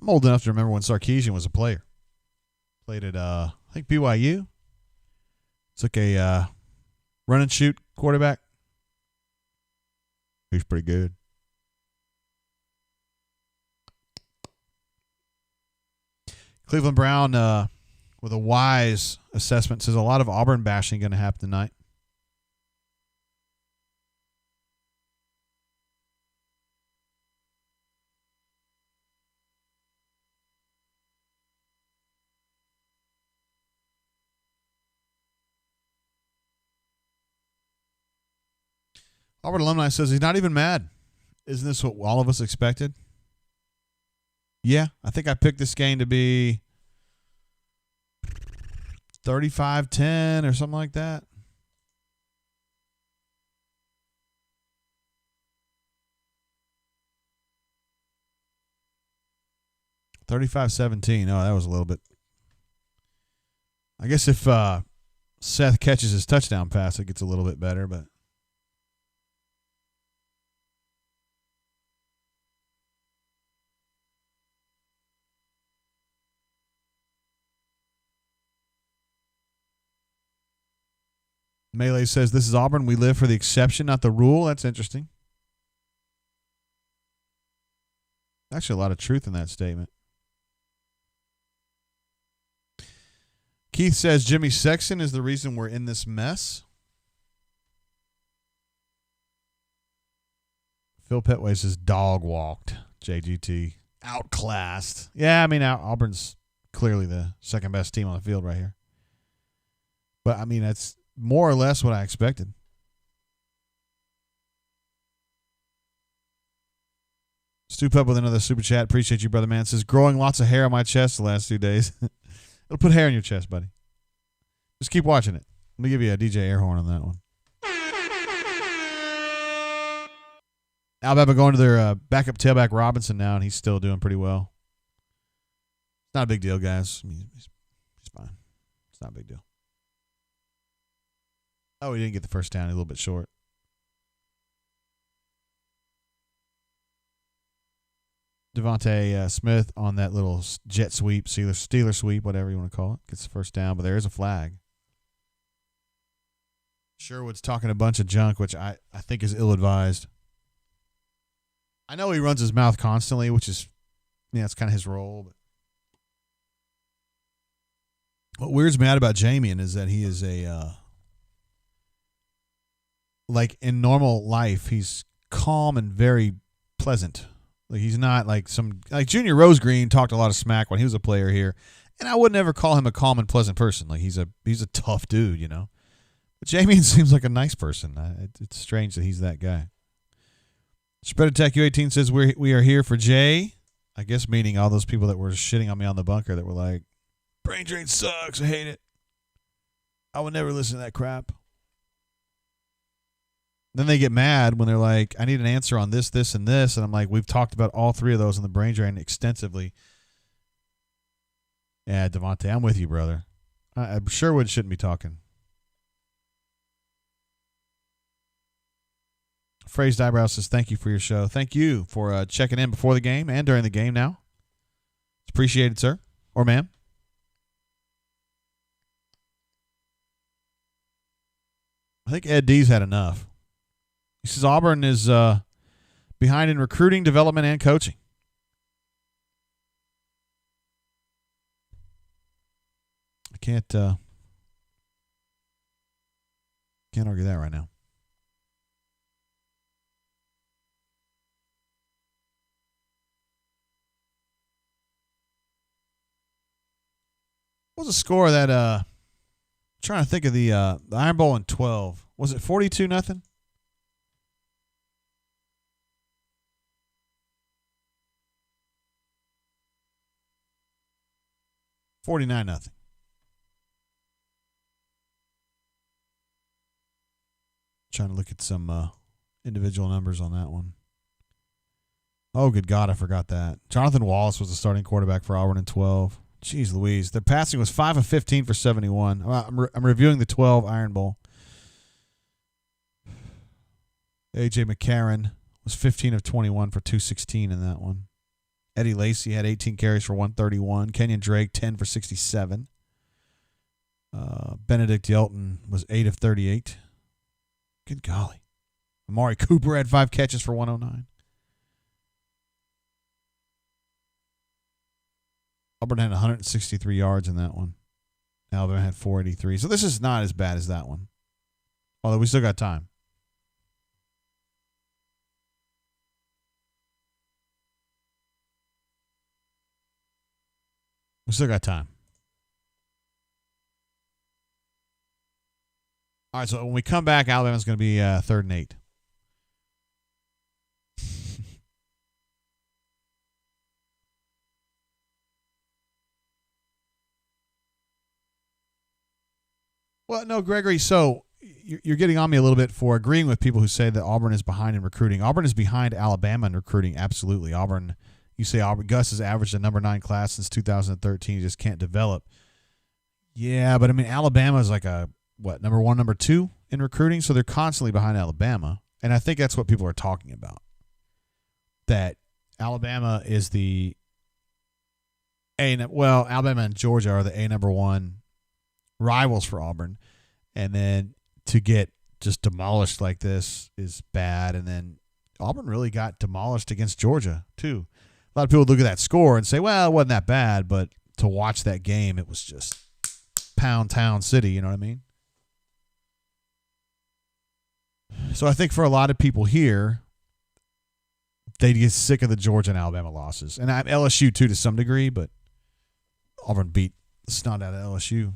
I'm old enough to remember when Sarkisian was a player. Played at, I think, BYU. Took a run and shoot quarterback. He's pretty good. Cleveland Brown, with a wise assessment, says a lot of Auburn bashing going to happen tonight. Auburn alumni says he's not even mad. Isn't this what all of us expected? Yeah, I think I picked this game to be 35-10 or something like that. $35-17. Oh, that was a little bit. I guess if Seth catches his touchdown pass, it gets a little bit better, but. Melee says, this is Auburn. We live for the exception, not the rule. That's interesting. Actually, a lot of truth in that statement. Keith says, Jimmy Sexton is the reason we're in this mess. Phil Petway says, dog walked. JGT. Outclassed. Yeah, I mean, Auburn's clearly the second best team on the field right here. But, I mean, that's more or less what I expected. Stoop up with another super chat. Appreciate you, brother man. Says, growing lots of hair on my chest the last 2 days. It'll put hair on your chest, buddy. Just keep watching it. Let me give you a DJ air horn on that one. Alabama going to their backup tailback Robinson now, and he's still doing pretty well. It's not a big deal, guys. I mean, he's fine. It's not a big deal. Oh, he didn't get the first down. He's a little bit short. Devontae Smith on that little jet sweep, Steeler sweep, whatever you want to call it, gets the first down, but there is a flag. Sherwood's talking a bunch of junk, which I think is ill-advised. I know he runs his mouth constantly, which is, it's kind of his role. But what weirds me out about Jamian is that he is like in normal life, he's calm and very pleasant. Like he's not like Junior Rose Green talked a lot of smack when he was a player here, and I would never call him a calm and pleasant person. Like he's a tough dude, But Jamian seems like a nice person. It's strange that he's that guy. Spread Attack U18 says we are here for Jay. I guess meaning all those people that were shitting on me on the bunker that were like, brain drain sucks, I hate it. I would never listen to that crap. Then they get mad when they're like, I need an answer on this, this, and this. And I'm like, we've talked about all three of those in the brain drain extensively. Yeah, Devontae, I'm with you, brother. Sherwood shouldn't be talking. Phrased Eyebrow says, thank you for your show. Thank you for checking in before the game and during the game now. It's Appreciated, sir. Or ma'am. I think Ed D's had enough. He says Auburn is behind in recruiting, development, and coaching. I can't argue that right now. What was the score of that? Trying to think of the Iron Bowl in 12. Was it 42-0? $49-0. Trying to look at some individual numbers on that one. Oh, good God, I forgot that. Jonathan Wallace was the starting quarterback for Auburn in 12. Jeez Louise. Their passing was 5 of 15 for 71. I'm reviewing the 12 Iron Bowl. A.J. McCarron was 15 of 21 for 216 in that one. Eddie Lacy had 18 carries for 131. Kenyon Drake, 10 for 67. Benedict Yelton was 8 of 38. Good golly. Amari Cooper had 5 catches for 109. Auburn had 163 yards in that one. Alabama had 483. So this is not as bad as that one. Although we still got time. We still got time. All right, so when we come back, Alabama's going to be 3rd and 8. Well, no, Gregory, so you're getting on me a little bit for agreeing with people who say that Auburn is behind in recruiting. Auburn is behind Alabama in recruiting, absolutely. Auburn, you say Auburn, Gus has averaged a number 9 class since 2013. He just can't develop. Yeah, but I mean, Alabama is like a, number 1, number 2 in recruiting? So they're constantly behind Alabama. And I think that's what people are talking about. That Alabama is the Alabama and Georgia are the number 1 rivals for Auburn. And then to get just demolished like this is bad. And then Auburn really got demolished against Georgia, too. A lot of people look at that score and say, well, it wasn't that bad. But to watch that game, it was just pound town city, you know what I mean? So I think for a lot of people here, they get sick of the Georgia and Alabama losses. And LSU, too, to some degree, but Auburn beat the snot out of LSU.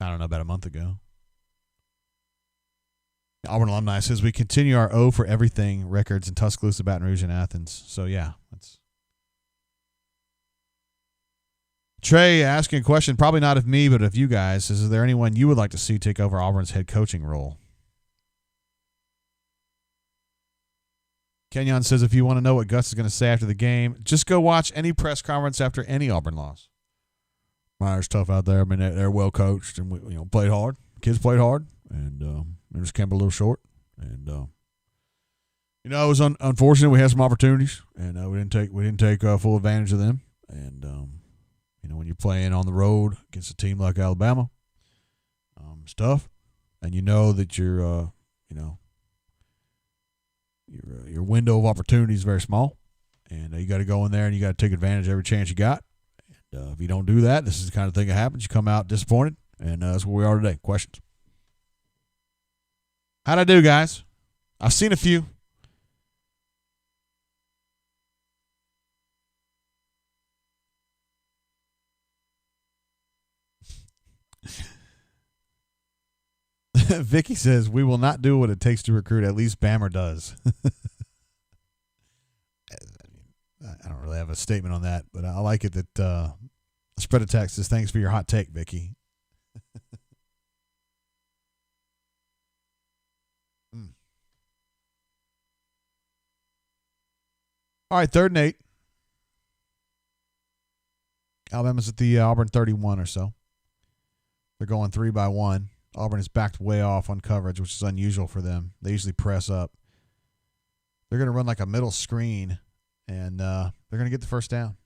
I don't know, about a month ago. Auburn alumni says we continue our O for everything records in Tuscaloosa, Baton Rouge, and Athens. So, yeah. That's Trey asking a question, probably not of me, but of you guys. Is there anyone you would like to see take over Auburn's head coaching role? Kenyon says if you want to know what Gus is going to say after the game, just go watch any press conference after any Auburn loss. It's tough out there. I mean, they're well coached and we played hard. Kids played hard, and they just came a little short. And it was unfortunate. We had some opportunities, and we didn't take full advantage of them. And when you're playing on the road against a team like Alabama, it's tough, and you know that your window of opportunity is very small, and you got to go in there and you got to take advantage of every chance you got. If you don't do that, this is the kind of thing that happens. You come out disappointed, and that's where we are today. Questions? How'd I do, guys? I've seen a few. Vicky says, we will not do what it takes to recruit. At least Bammer does. I don't really have a statement on that, but I like it that Spread a Text says, thanks for your hot take, Vicky. All right, 3rd and 8. Alabama's at the Auburn 31 or so. They're going 3-by-1. Auburn is backed way off on coverage, which is unusual for them. They usually press up. They're going to run like a middle screen and they're going to get the first down.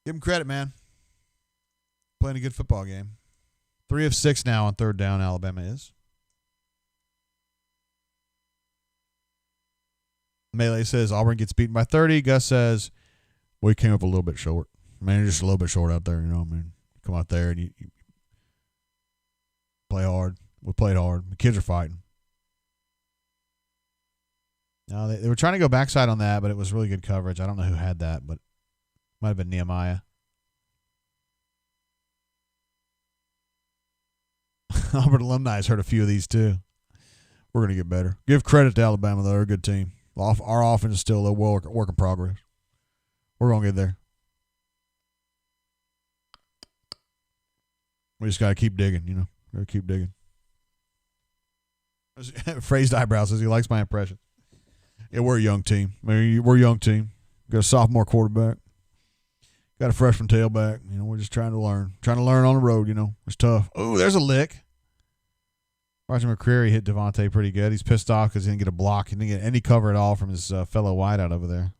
Give him credit, man. Playing a good football game. 3 of 6 now on third down, Alabama is. Melee says Auburn gets beaten by 30. Gus says, we came up a little bit short. Man, just a little bit short out there, you know. I mean, come out there and you play hard. We played hard. The kids are fighting. No, they were trying to go backside on that, but it was really good coverage. I don't know who had that, but might have been Nehemiah. Auburn alumni has heard a few of these too. We're going to get better. Give credit to Alabama, though. They're a good team. Our offense is still a work in progress. We're going to get there. We just got to keep digging, you know. Got to keep digging. Phrased eyebrows says he likes my impression. Yeah, we're a young team. I mean, we're a young team. Got a sophomore quarterback. Got a freshman tailback. You know, we're just trying to learn. Trying to learn on the road, you know. It's tough. Oh, there's a lick. Roger McCreary hit Devontae pretty good. He's pissed off because he didn't get a block. He didn't get any cover at all from his fellow wideout over there.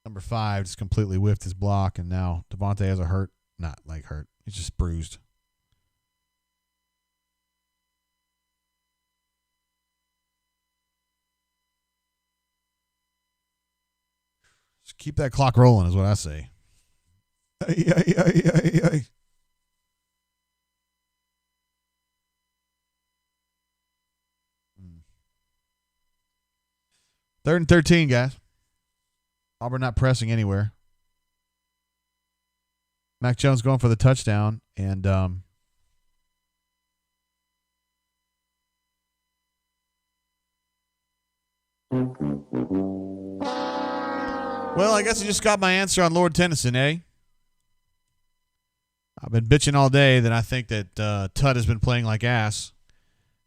Number 5 just completely whiffed his block, and now Devontae has a hurt. Not like hurt. He's just bruised. Just keep that clock rolling is what I say. Ay. 3rd and 13, guys. Auburn not pressing anywhere. Mac Jones going for the touchdown, and well, I guess I just got my answer on Lord Tennyson, eh? I've been bitching all day that I think that Tut has been playing like ass.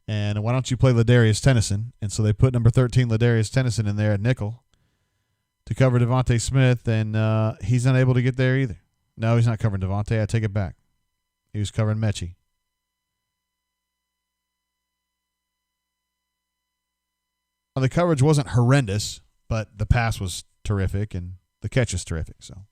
And why don't you play Ladarius Tennyson? And so they put number 13, Ladarius Tennyson, in there at nickel to cover Devontae Smith, and he's not able to get there either. No, he's not covering Devontae. I take it back. He was covering Mechie. Well, the coverage wasn't horrendous, but the pass was terrific, and the catch is terrific. So.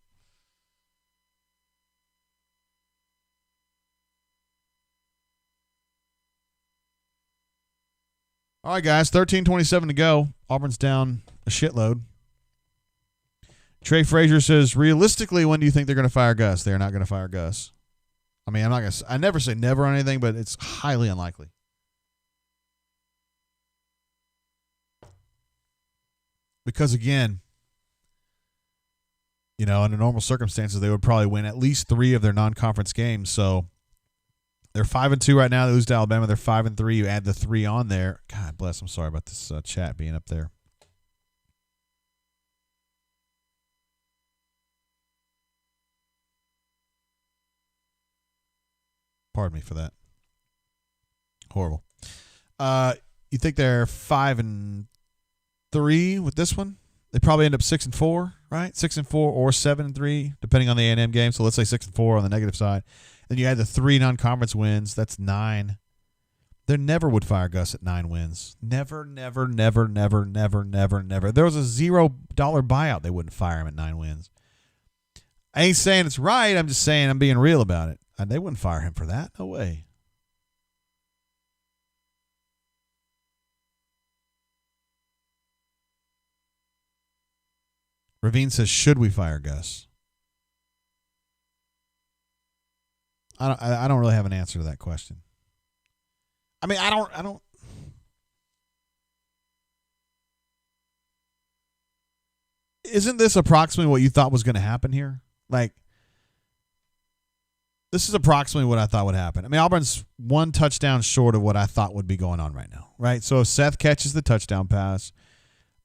All right, guys, 13:27 to go. Auburn's down a shitload. Trey Frazier says, realistically, when do you think they're going to fire Gus? They're not going to fire Gus. I mean, I never say never on anything, but it's highly unlikely. Because, again, you know, under normal circumstances, they would probably win at least 3 of their non-conference games. So they're 5-2 right now. They lose to Alabama. They're 5-3. You add the 3 on there. God bless. I'm sorry about this chat being up there. Pardon me for that. Horrible. You think they're 5-3 with this one? They probably end up 6-4, right? 6-4 or 7-3, depending on the A&M game. So let's say 6-4 on the negative side. Then you add the 3 non-conference wins. That's 9. They never would fire Gus at 9 wins. Never. There was a $0 buyout. They wouldn't fire him at 9 wins. I ain't saying it's right. I'm just saying I'm being real about it. And they wouldn't fire him for that. No way. Ravine says, should we fire Gus? I don't really have an answer to that question. I mean, I don't. Isn't this approximately what you thought was going to happen here? Like, this is approximately what I thought would happen. I mean, Auburn's 1 touchdown short of what I thought would be going on right now, right? So if Seth catches the touchdown pass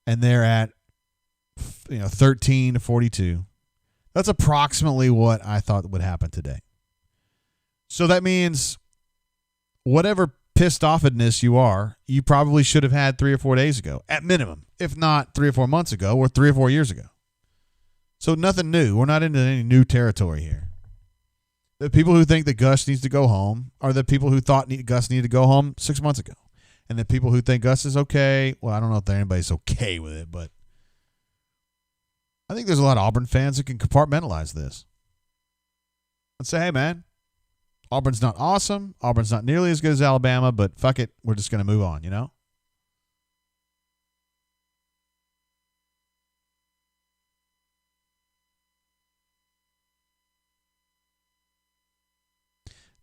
and they're at 13-42, that's approximately what I thought would happen today. So that means whatever pissed offedness you probably should have had 3 or 4 days ago, at minimum, if not 3 or 4 months ago or 3 or 4 years ago. So nothing new. We're not into any new territory here. The people who think that Gus needs to go home are the people who thought Gus needed to go home 6 months ago. And the people who think Gus is okay, well, I don't know if anybody's okay with it, but I think there's a lot of Auburn fans that can compartmentalize this. And say, hey, man, Auburn's not awesome. Auburn's not nearly as good as Alabama, but fuck it. We're just going to move on, you know?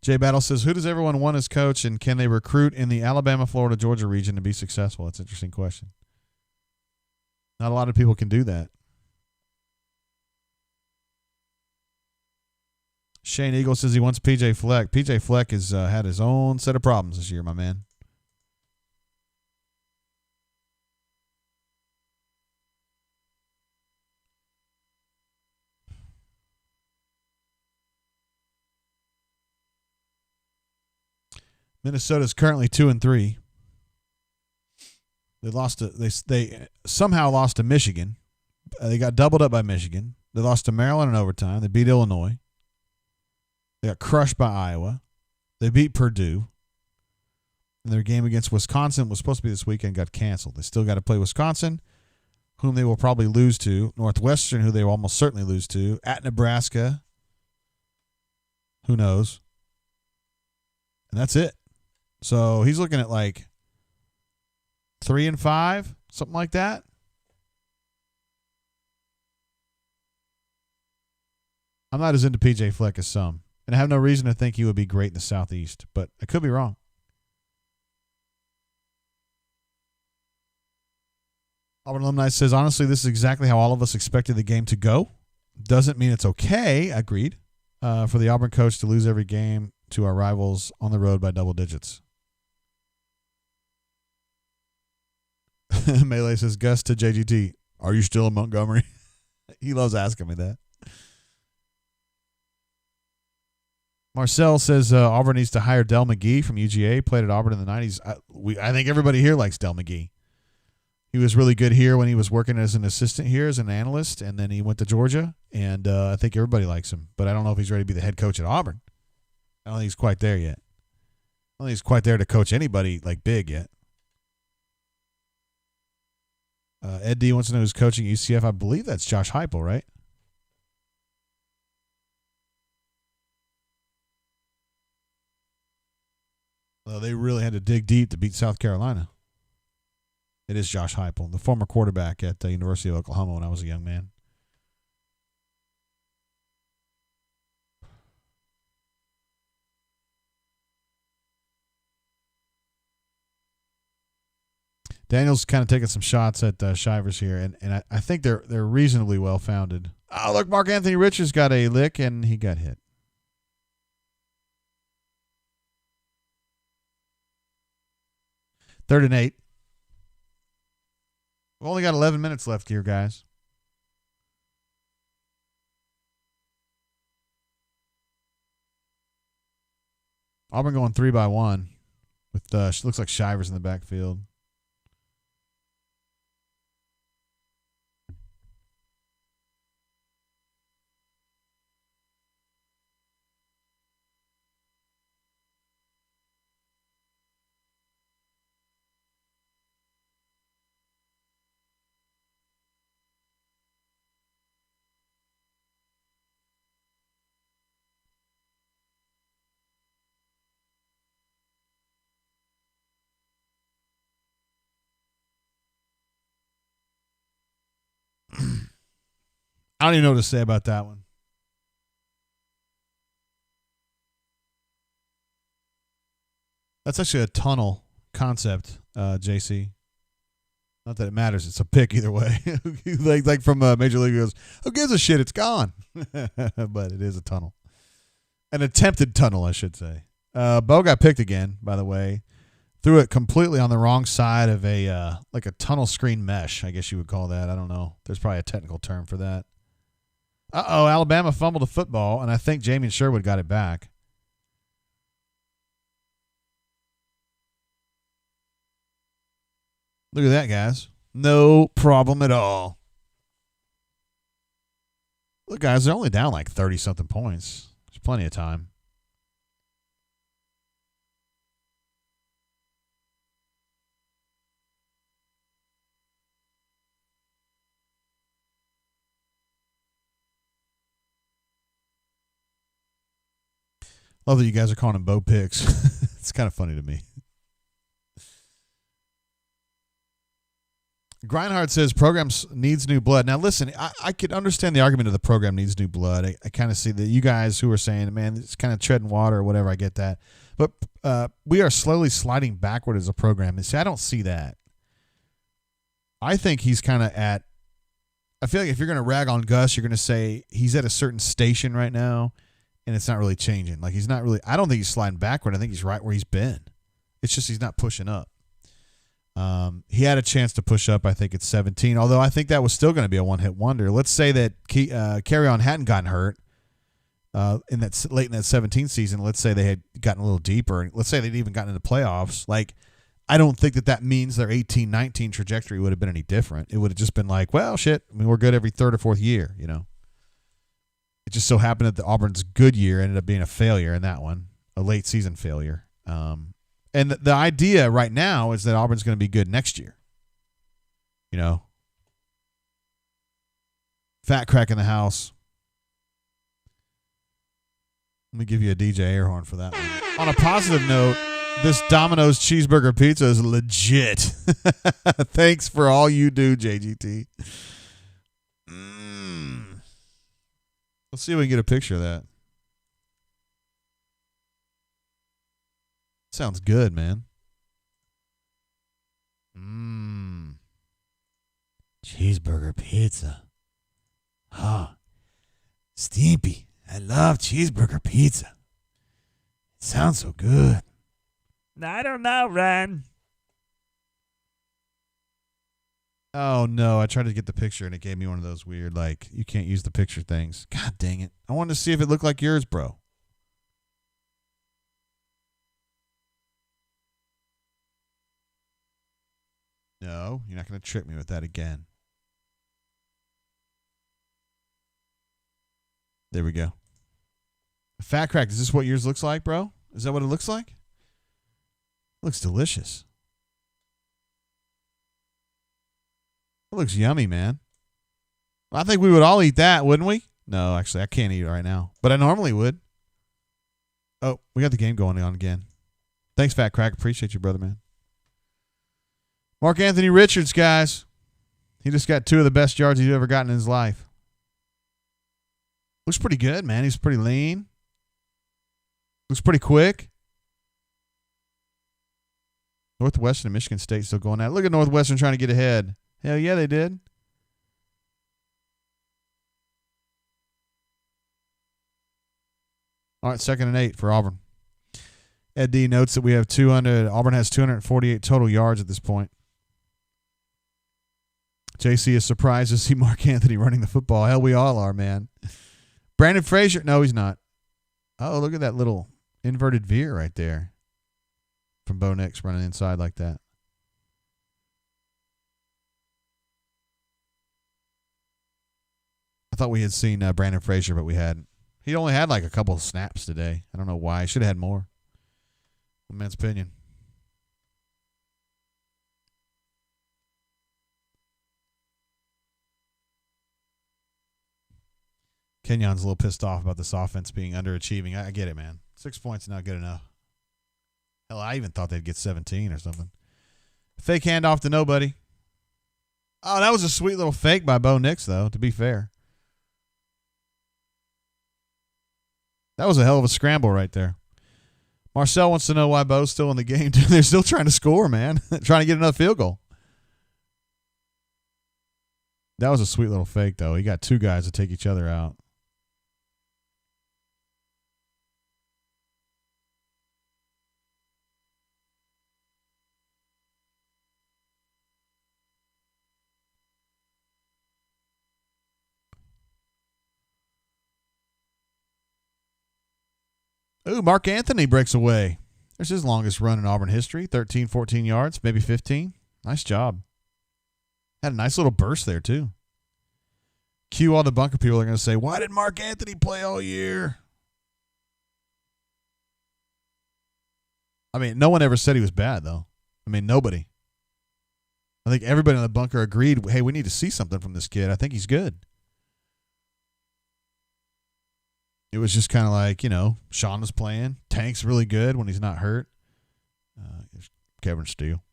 Jay Battle says, who does everyone want as coach, and can they recruit in the Alabama, Florida, Georgia region to be successful? That's an interesting question. Not a lot of people can do that. Shane Eagle says he wants P.J. Fleck. P.J. Fleck has had his own set of problems this year, my man. Minnesota's currently 2-3. They somehow lost to Michigan. They got doubled up by Michigan. They lost to Maryland in overtime. They beat Illinois. They got crushed by Iowa. They beat Purdue. And their game against Wisconsin was supposed to be this weekend, got canceled. They still got to play Wisconsin, whom they will probably lose to. Northwestern, who they will almost certainly lose to. At Nebraska. Who knows? And that's it. So he's looking at like 3-5, something like that. I'm not as into P.J. Fleck as some. And I have no reason to think he would be great in the Southeast, but I could be wrong. Auburn Alumni says, honestly, this is exactly how all of us expected the game to go. Doesn't mean it's okay, agreed, for the Auburn coach to lose every game to our rivals on the road by double digits. Melee says, Gus to JGT, are you still in Montgomery? He loves asking me that. Marcel says Auburn needs to hire Del McGee from UGA. Played at Auburn in the 90s. I think everybody here likes Del McGee. He was really good here when he was working as an assistant here as an analyst, and then he went to Georgia, and I think everybody likes him. But I don't know if he's ready to be the head coach at Auburn. I don't think he's quite there yet. I don't think he's quite there to coach anybody like big yet. Ed D wants to know who's coaching UCF. I believe that's Josh Heupel, right? Well, they really had to dig deep to beat South Carolina. It is Josh Heupel, the former quarterback at the University of Oklahoma when I was a young man. Daniel's kind of taking some shots at Shivers here, and I think they're reasonably well founded. Oh, look, Mark Anthony Richards got a lick, and he got hit. Third and 8. We've only got 11 minutes left here, guys. Auburn going 3-1 with looks like Shivers in the backfield. I don't even know what to say about that one. That's actually a tunnel concept, JC. Not that it matters. It's a pick either way. like from Major League goes, who gives a shit? It's gone. But it is a tunnel. An attempted tunnel, I should say. Bo got picked again, by the way. Threw it completely on the wrong side of a like a tunnel screen mesh, I guess you would call that. I don't know. There's probably a technical term for that. Uh-oh, Alabama fumbled the football, and I think Jamien Sherwood got it back. Look at that, guys. No problem at all. Look, guys, they're only down like 30-something points. There's plenty of time. Love that you guys are calling him Bo Picks. It's kind of funny to me. Grindhard says programs needs new blood. Now, listen, I could understand the argument of the program needs new blood. I kind of see that you guys who are saying, man, it's kind of treading water or whatever. I get that. But we are slowly sliding backward as a program. And see, I don't see that. I think he's kind of at – I feel like if you're going to rag on Gus, you're going to say he's at a certain station right now, and it's not really changing. Like, he's not really – I don't think he's sliding backward. I think he's right where he's been. It's just he's not pushing up. He had a chance to push up, I think, at 17, although I think that was still going to be a one-hit wonder. Let's say that Carry-On hadn't gotten hurt late in that 17 season. Let's say they had gotten a little deeper. Let's say they'd even gotten into playoffs. Like, I don't think that means their 18-19 trajectory would have been any different. It would have just been like, well, shit, I mean, we're good every third or fourth year, you know. It just so happened that the Auburn's good year ended up being a failure in that one, a late season failure. And the idea right now is that Auburn's going to be good next year. You know, Fat Crack in the house. Let me give you a DJ air horn for that one. On a positive note, this Domino's cheeseburger pizza is legit. Thanks for all you do, JGT. Let's see if we can get a picture of that. Sounds good, man. Cheeseburger pizza. Oh, Stimpy. I love cheeseburger pizza. It sounds so good. I don't know, Ren. Oh, no. I tried to get the picture, and it gave me one of those weird, like, you can't use the picture things. God dang it. I wanted to see if it looked like yours, bro. No, you're not going to trick me with that again. There we go. Fat Crack, is this what yours looks like, bro? Is that what it looks like? It looks delicious. It looks yummy, man. I think we would all eat that, wouldn't we? No, actually, I can't eat it right now. But I normally would. Oh, we got the game going on again. Thanks, Fat Crack. Appreciate you, brother, man. Mark Anthony Richards, guys. He just got 2 of the best yards he's ever gotten in his life. Looks pretty good, man. He's pretty lean. Looks pretty quick. Northwestern and Michigan State still going at it. Look at Northwestern trying to get ahead. Hell yeah, they did. All right, 2nd and 8 for Auburn. Ed D notes that we have 200. Auburn has 248 total yards at this point. JC is surprised to see Mark Anthony running the football. Hell, we all are, man. Brandon Frazier. No, he's not. Oh, look at that little inverted veer right there from Bo Nix running inside like that. I thought we had seen Brandon Frazier, but we hadn't. He only had like a couple of snaps today. I don't know why. He should have had more. One man's opinion. Kenyon's a little pissed off about this offense being underachieving. I get it, man. 6 points is not good enough. Hell, I even thought they'd get 17 or something. Fake handoff to nobody. Oh, that was a sweet little fake by Bo Nix, though, to be fair. That was a hell of a scramble right there. Marcel wants to know why Bo's still in the game. They're still trying to score, man. Trying to get another field goal. That was a sweet little fake, though. He got 2 guys to take each other out. Ooh, Mark Anthony breaks away. There's his longest run in Auburn history. 13, 14 yards, maybe 15. Nice job. Had a nice little burst there, too. Cue all the bunker people are going to say, why did Mark Anthony play all year? I mean, no one ever said he was bad, though. I mean, nobody. I think everybody in the bunker agreed, hey, we need to see something from this kid. I think he's good. it was just kind of like, Sean was playing. Tank's really good when he's not hurt. Kevin Steele.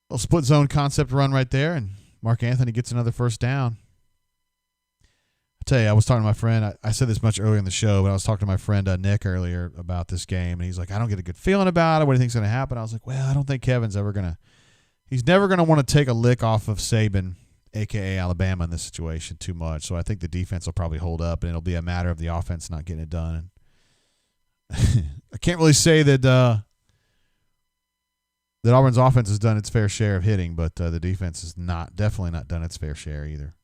Little split zone concept run right there, and Mark Anthony gets another first down. I tell you, I was talking to my friend. I said this much earlier in the show, but I was talking to my friend Nick earlier about this game, and he's like, I don't get a good feeling about it. What do you think's going to happen? I was like, well, I don't think Kevin's ever going to – he's never going to want to take a lick off of Saban, a.k.a. Alabama, in this situation too much. So I think the defense will probably hold up, and it'll be a matter of the offense not getting it done. I can't really say that Auburn's offense has done its fair share of hitting, but the defense has definitely not done its fair share either.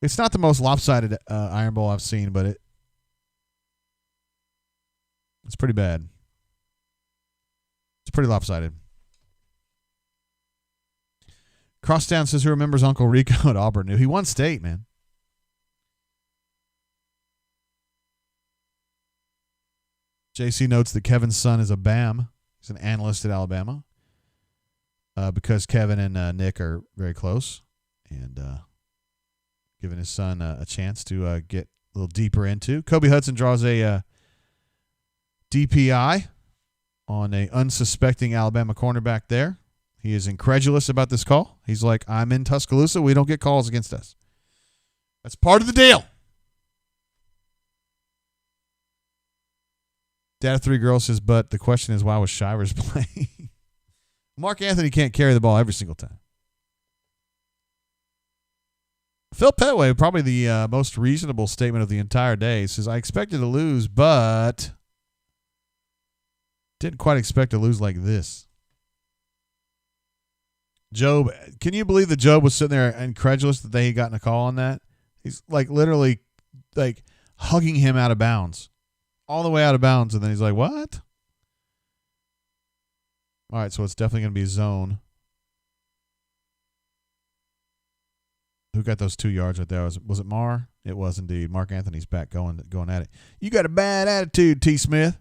It's not the most lopsided Iron Bowl I've seen, but it's pretty bad. It's pretty lopsided. Crosstown says, who remembers Uncle Rico at Auburn? He won state, man. JC notes that Kevin's son is a BAM. He's an analyst at Alabama because Kevin and Nick are very close, and giving his son a chance to get a little deeper into. Kobe Hudson draws a DPI on a unsuspecting Alabama cornerback there. He is incredulous about this call. He's like, I'm in Tuscaloosa. We don't get calls against us. That's part of the deal. Dad of three girls says, but the question is, why was Shivers playing? Mark Anthony can't carry the ball every single time. Phil Petway, probably the most reasonable statement of the entire day, says, I expected to lose, but didn't quite expect to lose like this. Job, can you believe that Job was sitting there incredulous that they had gotten a call on that? He's like literally like hugging him out of bounds. All the way out of bounds, and then he's like, what? All right, so it's definitely going to be zone. Who got those 2 yards right there? Was it Marr? It was indeed. Mark Anthony's back going at it. You got a bad attitude, T. Smith.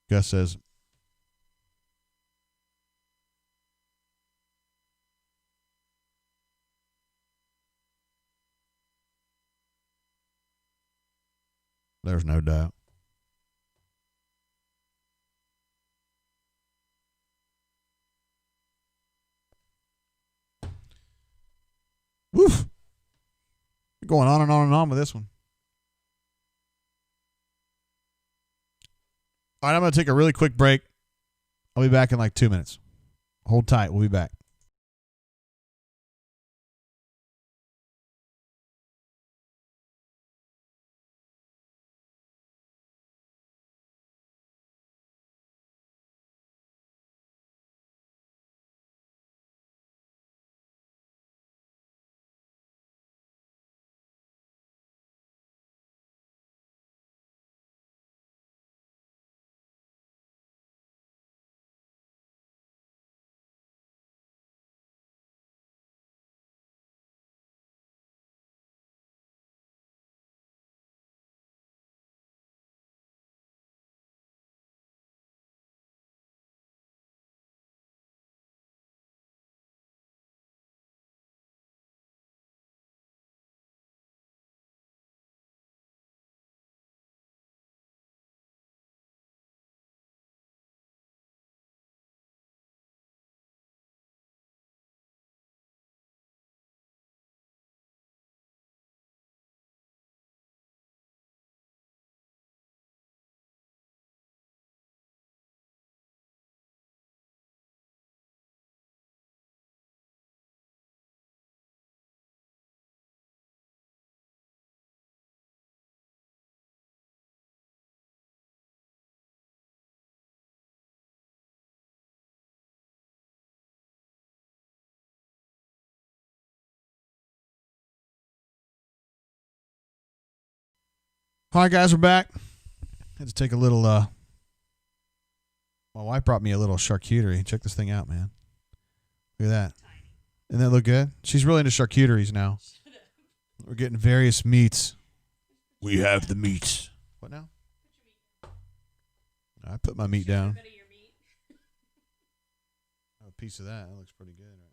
Gus says, there's no doubt. Woof. We're going on and on and on with this one. All right, I'm going to take a really quick break. I'll be back in like 2 minutes. Hold tight. We'll be back. All right, guys, we're back. Had to take a little, my wife brought me a little charcuterie. Check this thing out, man. Look at that. Doesn't that look good? She's really into charcuteries now. We're getting various meats. We have the meats. What now? I put my meat down. A piece of that. That looks pretty good right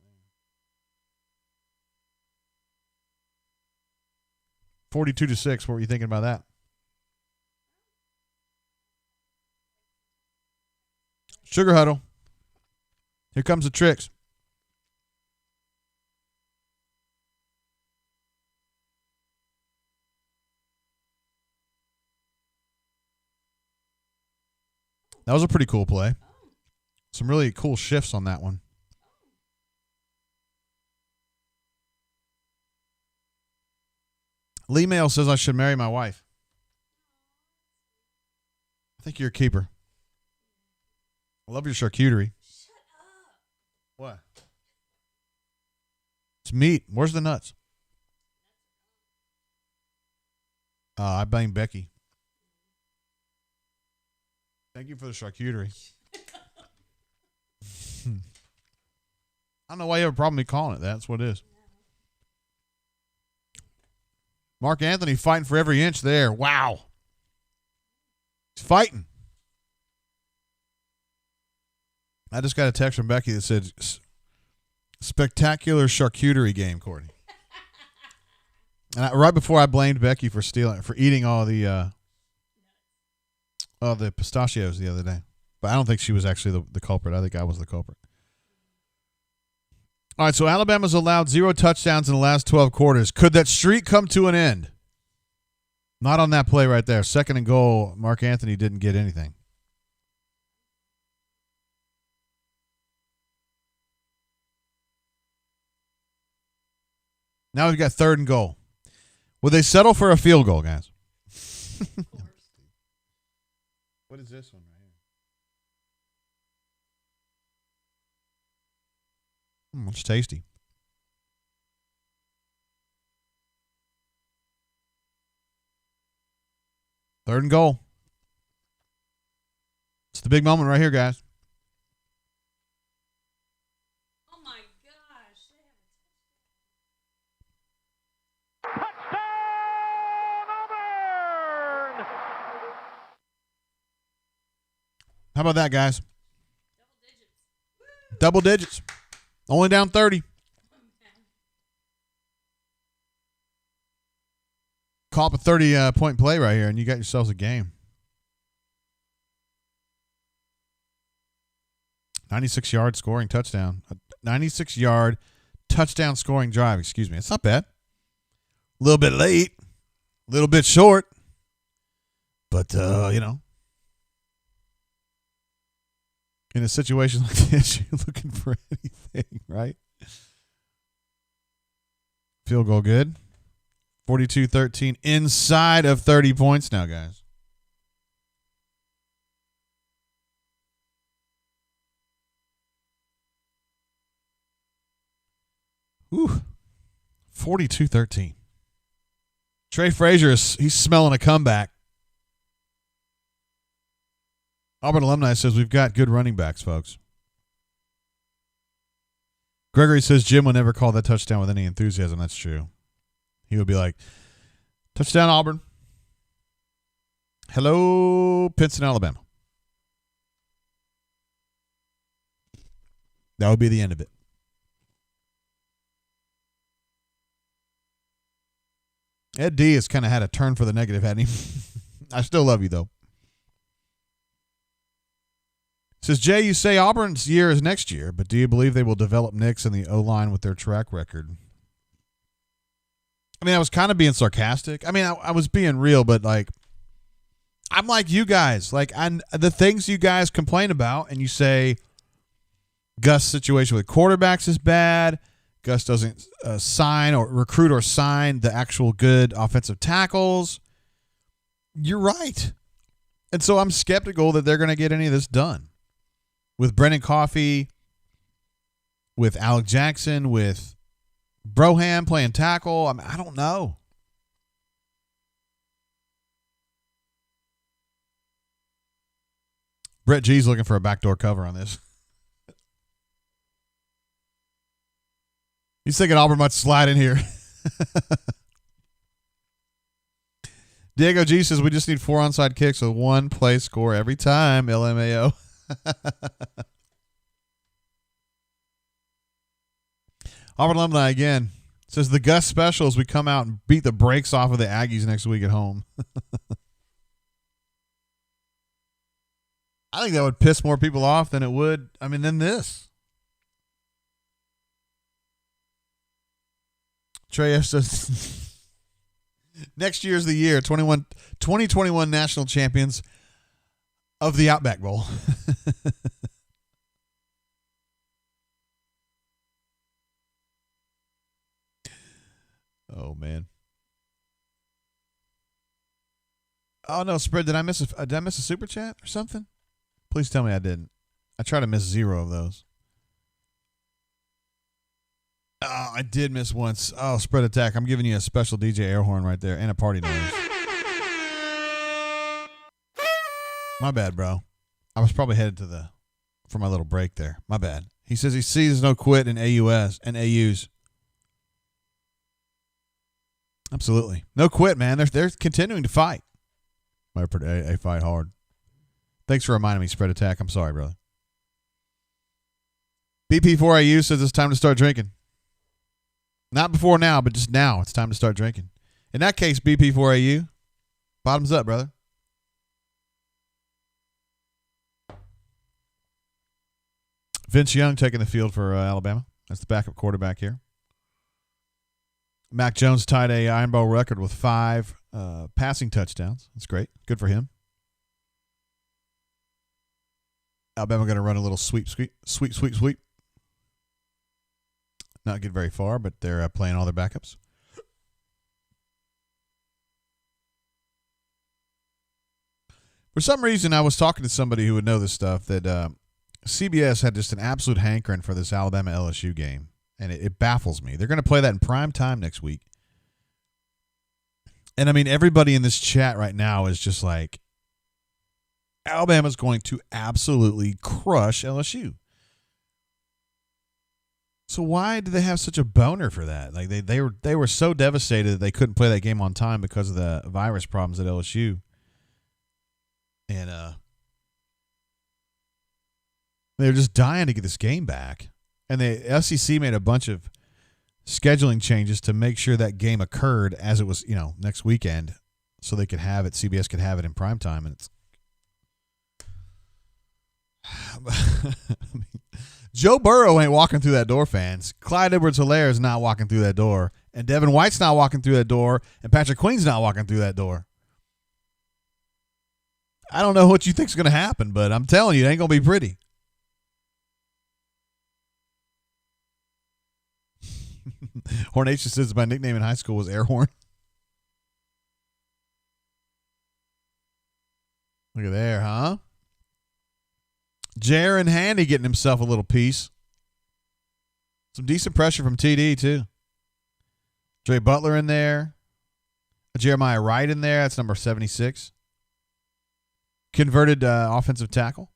there. 42-6. What were you thinking about that? Sugar Huddle. Here comes the tricks. That was a pretty cool play. Some really cool shifts on that one. Lee Mail says I should marry my wife. I think you're a keeper. I love your charcuterie. Shut up. What? It's meat. Where's the nuts? I blame Becky. Thank you for the charcuterie. I don't know why you have a problem with me calling it that. That's what it is. Mark Anthony fighting for every inch there. Wow. He's fighting. I just got a text from Becky that said, spectacular charcuterie game, Courtney. And right before I blamed Becky for eating all the pistachios the other day. But I don't think she was actually the culprit. I think I was the culprit. All right, so Alabama's allowed 0 touchdowns in the last 12 quarters. Could that streak come to an end? Not on that play right there. 2nd and goal, Mark Anthony didn't get anything. Now we've got 3rd and goal. Will they settle for a field goal, guys? What is this one right here? It's tasty. Third and goal. It's the big moment right here, guys. Oh my gosh. Touchdown, Auburn! How about that, guys? Double digits. Double digits. Only down 30. Call up a 30-point play right here, and you got yourselves a game. 96-yard scoring touchdown. 96-yard touchdown scoring drive. Excuse me. It's not bad. A little bit late. A little bit short. But, in a situation like this, you're looking for anything, right? Field goal good. 42-13. Inside of 30 points now, guys. Whew. 42-13. Trey Frazier, he's smelling a comeback. Auburn alumni says we've got good running backs, folks. Gregory says Jim will never call that touchdown with any enthusiasm. That's true. He would be like, touchdown, Auburn. Hello, Pinson, Alabama. That would be the end of it. Ed D has kind of had a turn for the negative, hadn't he? I still love you, though. Says, Jay, you say Auburn's year is next year, but do you believe they will develop Nix and the O-line with their track record? I mean, I was kind of being sarcastic. I mean, I was being real, but, I'm like you guys. The things you guys complain about, and you say Gus' situation with quarterbacks is bad. Gus doesn't sign or recruit or sign the actual good offensive tackles. You're right. And so I'm skeptical that they're going to get any of this done. With Brennan Coffey, with Alec Jackson, with Broham playing tackle. I don't know. Brett G's looking for a backdoor cover on this. He's thinking Auburn might slide in here. Diego G says we just need 4 onside kicks with 1 play score every time. LMAO. Auburn alumni again says the Gus special as we come out and beat the brakes off of the Aggies next week at home. I think that would piss more people off than it would, than this. Trey F says, next year's the year, 2021 national champions of the Outback Bowl. Oh, man. Oh, no, Spread, did I miss a super chat or something? Please tell me I didn't. I try to miss 0 of those. Oh, I did miss once. Oh, Spread Attack. I'm giving you a special DJ air horn right there and a party noise. My bad, bro. I was probably headed for my little break there. My bad. He says he sees no quit in AUS and AUs. Absolutely. No quit, man. They're continuing to fight. They fight hard. Thanks for reminding me, Spread Attack. I'm sorry, brother. BP4AU says it's time to start drinking. Not before now, but just now. It's time to start drinking. In that case, BP4AU, bottoms up, brother. Vince Young taking the field for Alabama. That's the backup quarterback here. Mac Jones tied a Iron Bowl record with 5 passing touchdowns. That's great. Good for him. Alabama going to run a little sweep. Not get very far, but they're playing all their backups. For some reason, I was talking to somebody who would know this stuff, that CBS had just an absolute hankering for this Alabama-LSU game, and it baffles me. They're going to play that in prime time next week. And, everybody in this chat right now is just like, Alabama's going to absolutely crush LSU. So why do they have such a boner for that? Like they were so devastated that they couldn't play that game on time because of the virus problems at LSU. And they were just dying to get this game back. And the SEC made a bunch of scheduling changes to make sure that game occurred as it was, next weekend, so they could have it. CBS could have it in prime time, and it's. Joe Burrow ain't walking through that door, fans. Clyde Edwards-Helaire is not walking through that door, and Devin White's not walking through that door, and Patrick Queen's not walking through that door. I don't know what you think's going to happen, but I'm telling you, it ain't going to be pretty. Hornation says my nickname in high school was Airhorn. Look at there, huh? Jaron Handy getting himself a little piece. Some decent pressure from TD, too. Dre Butler in there. Jeremiah Wright in there. That's number 76. Converted offensive tackle.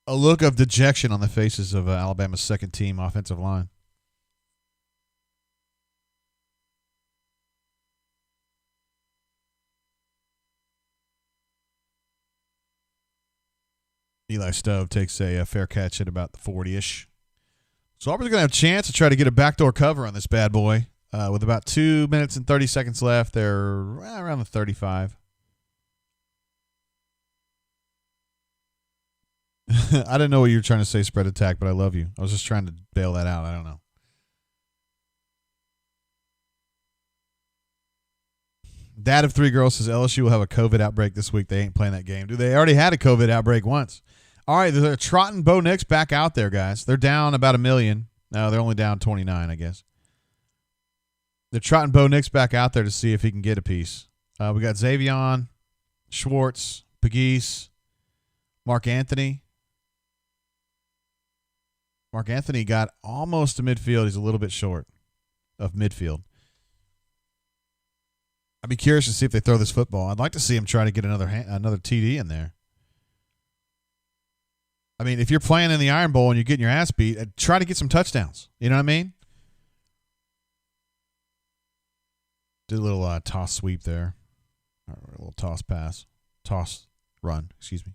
A look of dejection on the faces of Alabama's second team offensive line. Eli Stove takes a fair catch at about the 40-ish. So Auburn's going to have a chance to try to get a backdoor cover on this bad boy. With about 2 minutes and 30 seconds left, they're around the 35. I didn't know what you were trying to say, Spread Attack, but I love you. I was just trying to bail that out. I don't know. Dad of 3 girls says LSU will have a COVID outbreak this week. They ain't playing that game. They already had a COVID outbreak once. All right, they're trotting Bo Nix back out there, guys. They're down about 1 million. No, they're only down 29, I guess. They're trotting Bo Nix back out there to see if he can get a piece. We got Xavion, Schwartz, Pegues, Mark Anthony. Mark Anthony got almost to midfield. He's a little bit short of midfield. I'd be curious to see if they throw this football. I'd like to see him try to get another TD in there. I mean, if you're playing in the Iron Bowl and you're getting your ass beat, try to get some touchdowns. You know what I mean? Did a little toss sweep there. Or a little toss pass. Toss run, excuse me.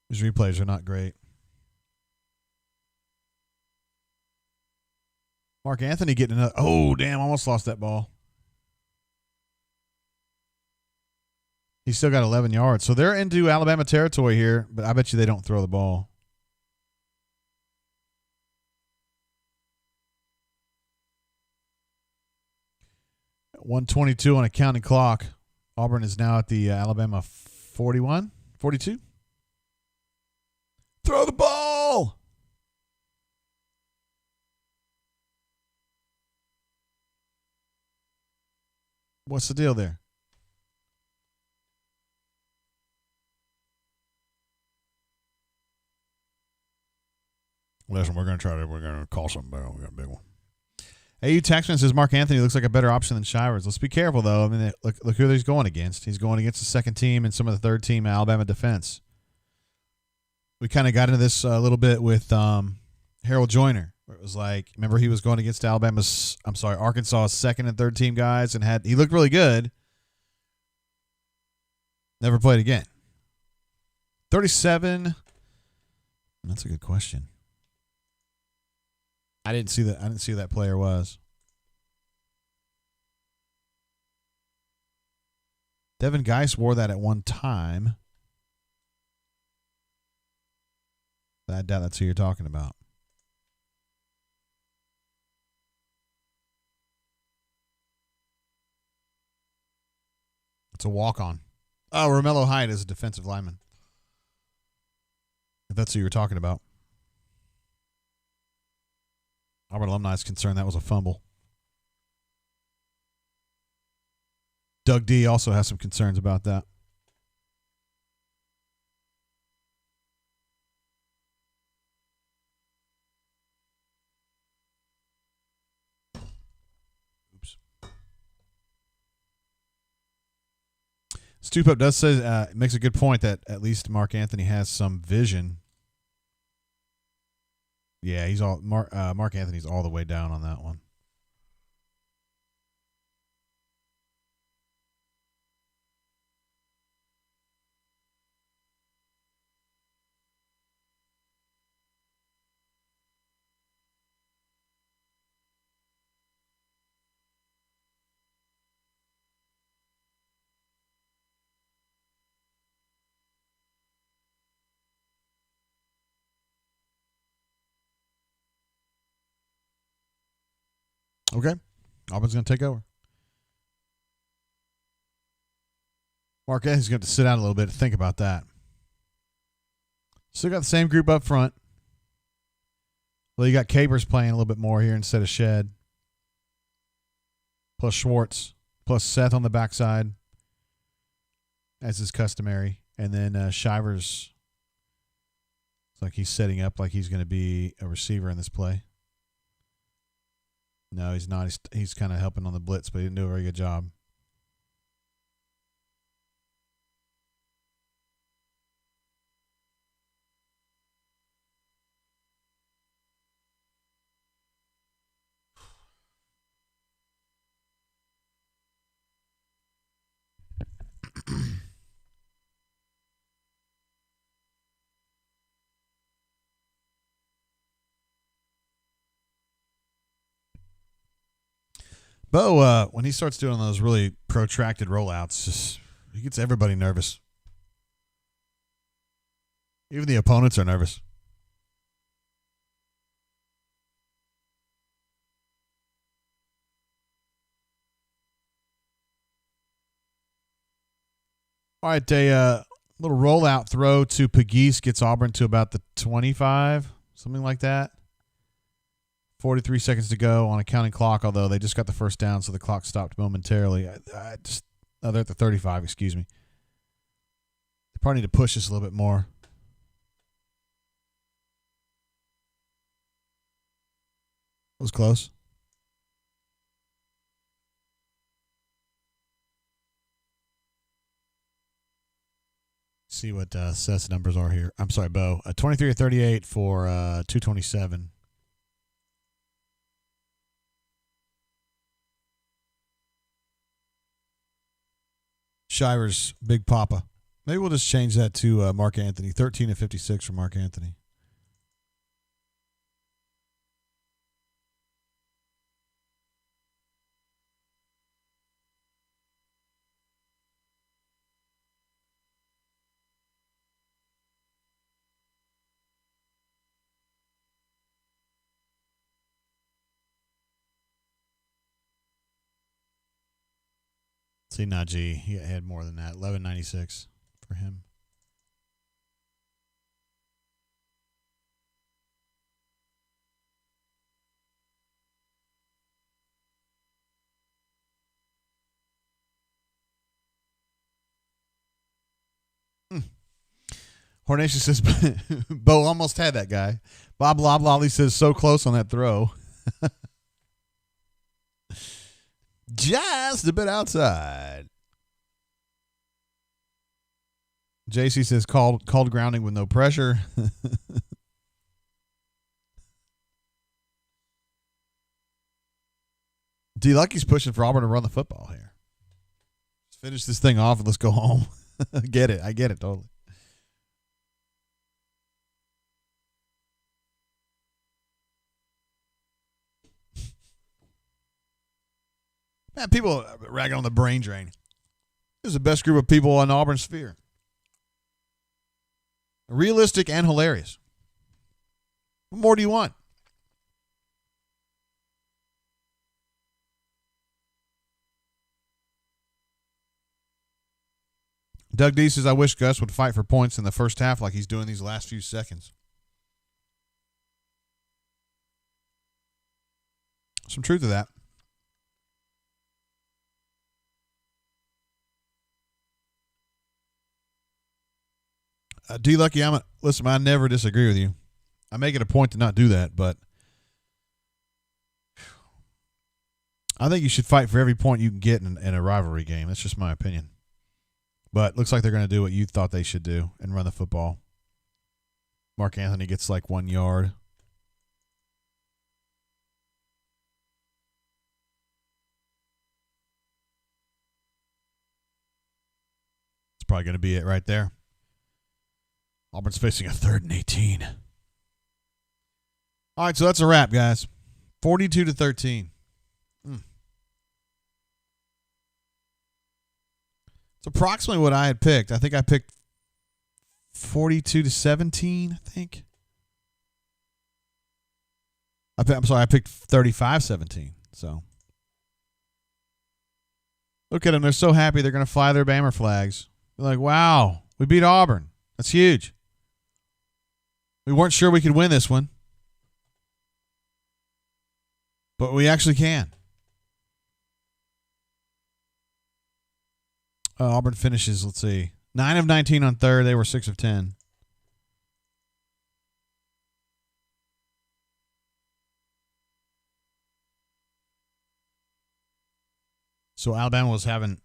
These replays are not great. Mark Anthony getting another. Oh, damn. Almost lost that ball. He's still got 11 yards. So they're into Alabama territory here, but I bet you they don't throw the ball. At 1:22 on a counting clock. Auburn is now at the Alabama 41, 42. Throw the ball! What's the deal there? Listen, we're going to call something better. We got a big one. AU Taxman says Mark Anthony looks like a better option than Shivers. Let's be careful, though. I mean, look who he's going against. He's going against the second team and some of the third team Alabama defense. We kind of got into this a little bit with Harold Joyner, where it was like, remember he was going against Arkansas second and third team guys, and he looked really good. Never played again. 37. That's a good question. I didn't see who that player was. Devin Geis wore that at one time. I doubt that's who you're talking about. It's a walk-on. Oh, Romello Hyde is a defensive lineman. If that's who you're talking about. Auburn alumni is concerned that was a fumble. Doug D also has some concerns about that. Oops. Stoop Up does say, makes a good point that at least Mark Anthony has some vision. Yeah, he's all Mark Anthony's all the way down on that one. Okay. Auburn's going to take over. Mark Anthony's going to sit down a little bit to think about that. Still got the same group up front. Well, you got Capers playing a little bit more here instead of Shed. Plus Schwartz. Plus Seth on the backside, as is customary. And then Shivers. It's like he's setting up like he's going to be a receiver in this play. No, he's not. He's kind of helping on the blitz, but he didn't do a very good job. Bo, when he starts doing those really protracted rollouts, he gets everybody nervous. Even the opponents are nervous. All right, a little rollout throw to Pegues gets Auburn to about the 25, something like that. 43 seconds to go on a counting clock, although they just got the first down, so the clock stopped momentarily. They're at the 35, excuse me. Probably need to push this a little bit more. That was close. See what Seth's numbers are here. I'm sorry, Bo. 23 or 38 for 227. Shivers, Big Papa. Maybe we'll just change that to Mark Anthony. 13 and 56 for Mark Anthony. See, Najee, he had more than that. 1196 for him. Hornation says, Bo almost had that guy. Bob Loblolly says, so close on that throw. Just a bit outside. JC says, called grounding with no pressure. D. Lucky's pushing for Auburn to run the football here. Let's finish this thing off and let's go home. I get it totally. Man, people ragging on the brain drain. This is the best group of people on Auburn sphere. Realistic and hilarious. What more do you want? Doug D says, I wish Gus would fight for points in the first half like he's doing these last few seconds. Some truth to that. D Lucky, listen, I never disagree with you. I make it a point to not do that, but I think you should fight for every point you can get in a rivalry game. That's just my opinion. But looks like they're going to do what you thought they should do and run the football. Mark Anthony gets like 1 yard. It's probably going to be it right there. Auburn's facing a 3rd and 18. All right, so that's a wrap, guys. 42-13. It's approximately what I had picked. I think I picked 42-17, I think. I'm sorry, I picked 35-17. So look at them. They're so happy they're going to fly their Bama flags. They're like, wow, we beat Auburn. That's huge. We weren't sure we could win this one, but we actually can. Auburn finishes, let's see, 9 of 19 on third. They were 6 of 10. So Alabama was having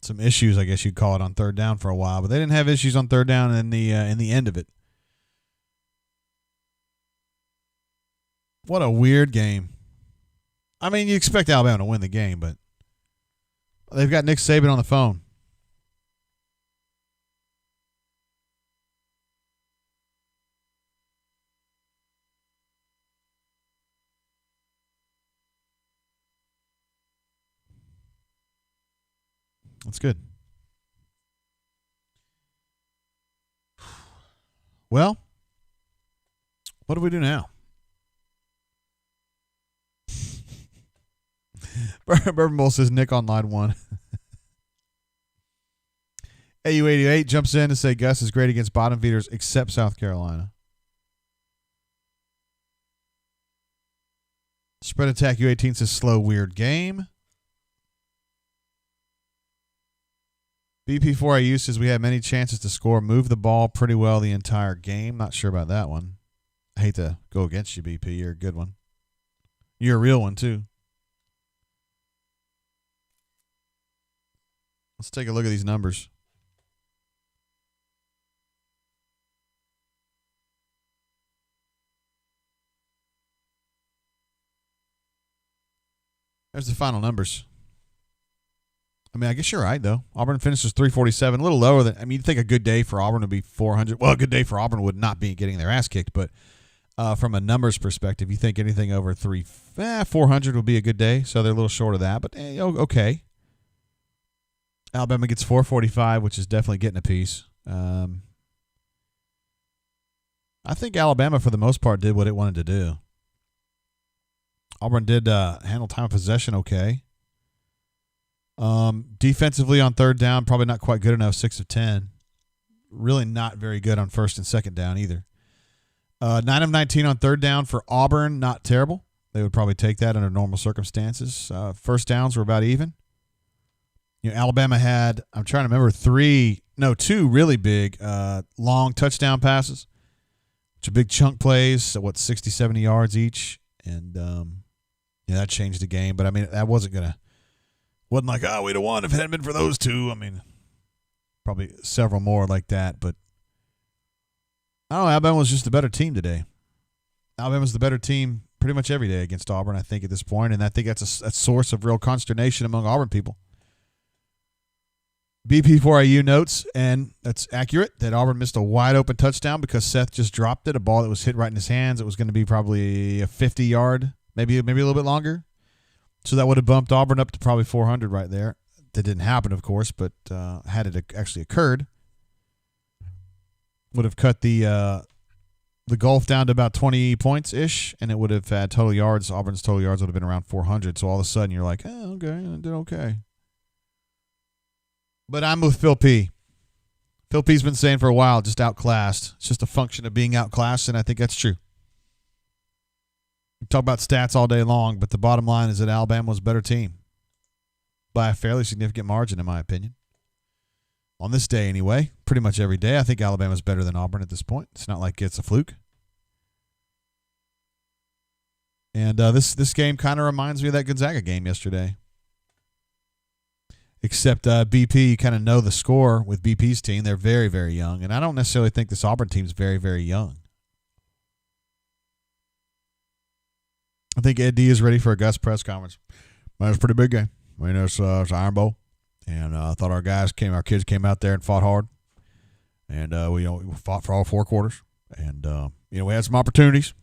some issues, I guess you'd call it, on third down for a while, but they didn't have issues on third down in the end of it. What a weird game. I mean, you expect Alabama to win the game, but they've got Nick Saban on the phone. That's good. Well, what do we do now? Bourbon Bowl says Nick on line 1. AU88 jumps in to say Gus is great against bottom feeders except South Carolina. Spread Attack U18 says slow, weird game. BP4IU says we had many chances to score, move the ball pretty well the entire game. Not sure about that one. I hate to go against you, BP. You're a good one. You're a real one, too. Let's take a look at these numbers. There's the final numbers. I mean, I guess you're right, though. Auburn finishes 347, a little lower than. I mean, you'd think a good day for Auburn would be 400. Well, a good day for Auburn would not be getting their ass kicked, but from a numbers perspective, you think anything over 400 would be a good day. So they're a little short of that, but okay. Alabama gets 445, which is definitely getting a piece. I think Alabama, for the most part, did what it wanted to do. Auburn did handle time of possession okay. Defensively on third down, probably not quite good enough, 6 of 10. Really not very good on first and second down either. 9 of 19 on third down for Auburn, not terrible. They would probably take that under normal circumstances. First downs were about even. Alabama had, I'm trying to remember, 2 really big long touchdown passes, which are big chunk plays, so 60, 70 yards each. And that changed the game. But, I mean, that wasn't like, we'd have won if it hadn't been for those two. I mean, probably several more like that. But, I don't know, Alabama was just the better team today. Alabama's the better team pretty much every day against Auburn, I think, at this point. And I think that's a source of real consternation among Auburn people. BP4IU notes, and that's accurate, that Auburn missed a wide-open touchdown because Seth just dropped it, a ball that was hit right in his hands. It was going to be probably a 50-yard, maybe a little bit longer. So that would have bumped Auburn up to probably 400 right there. That didn't happen, of course, but had it actually occurred, would have cut the gulf down to about 20 points-ish, and it would have had total yards. Auburn's total yards would have been around 400. So all of a sudden you're like, okay, I did okay. But I'm with Phil P. Phil P's been saying for a while, just outclassed. It's just a function of being outclassed, and I think that's true. We talk about stats all day long, but the bottom line is that Alabama was a better team by a fairly significant margin, in my opinion. On this day, anyway, pretty much every day, I think Alabama's better than Auburn at this point. It's not like it's a fluke. And this game kind of reminds me of that Gonzaga game yesterday. Except BP, you kind of know the score with BP's team. They're very, very young. And I don't necessarily think this Auburn team's very, very young. I think Ed D is ready for a Gus press conference. Man, it's a pretty big game. I mean, it's Iron Bowl. And I thought our kids came out there and fought hard. And we fought for all 4 quarters. And, we had some opportunities.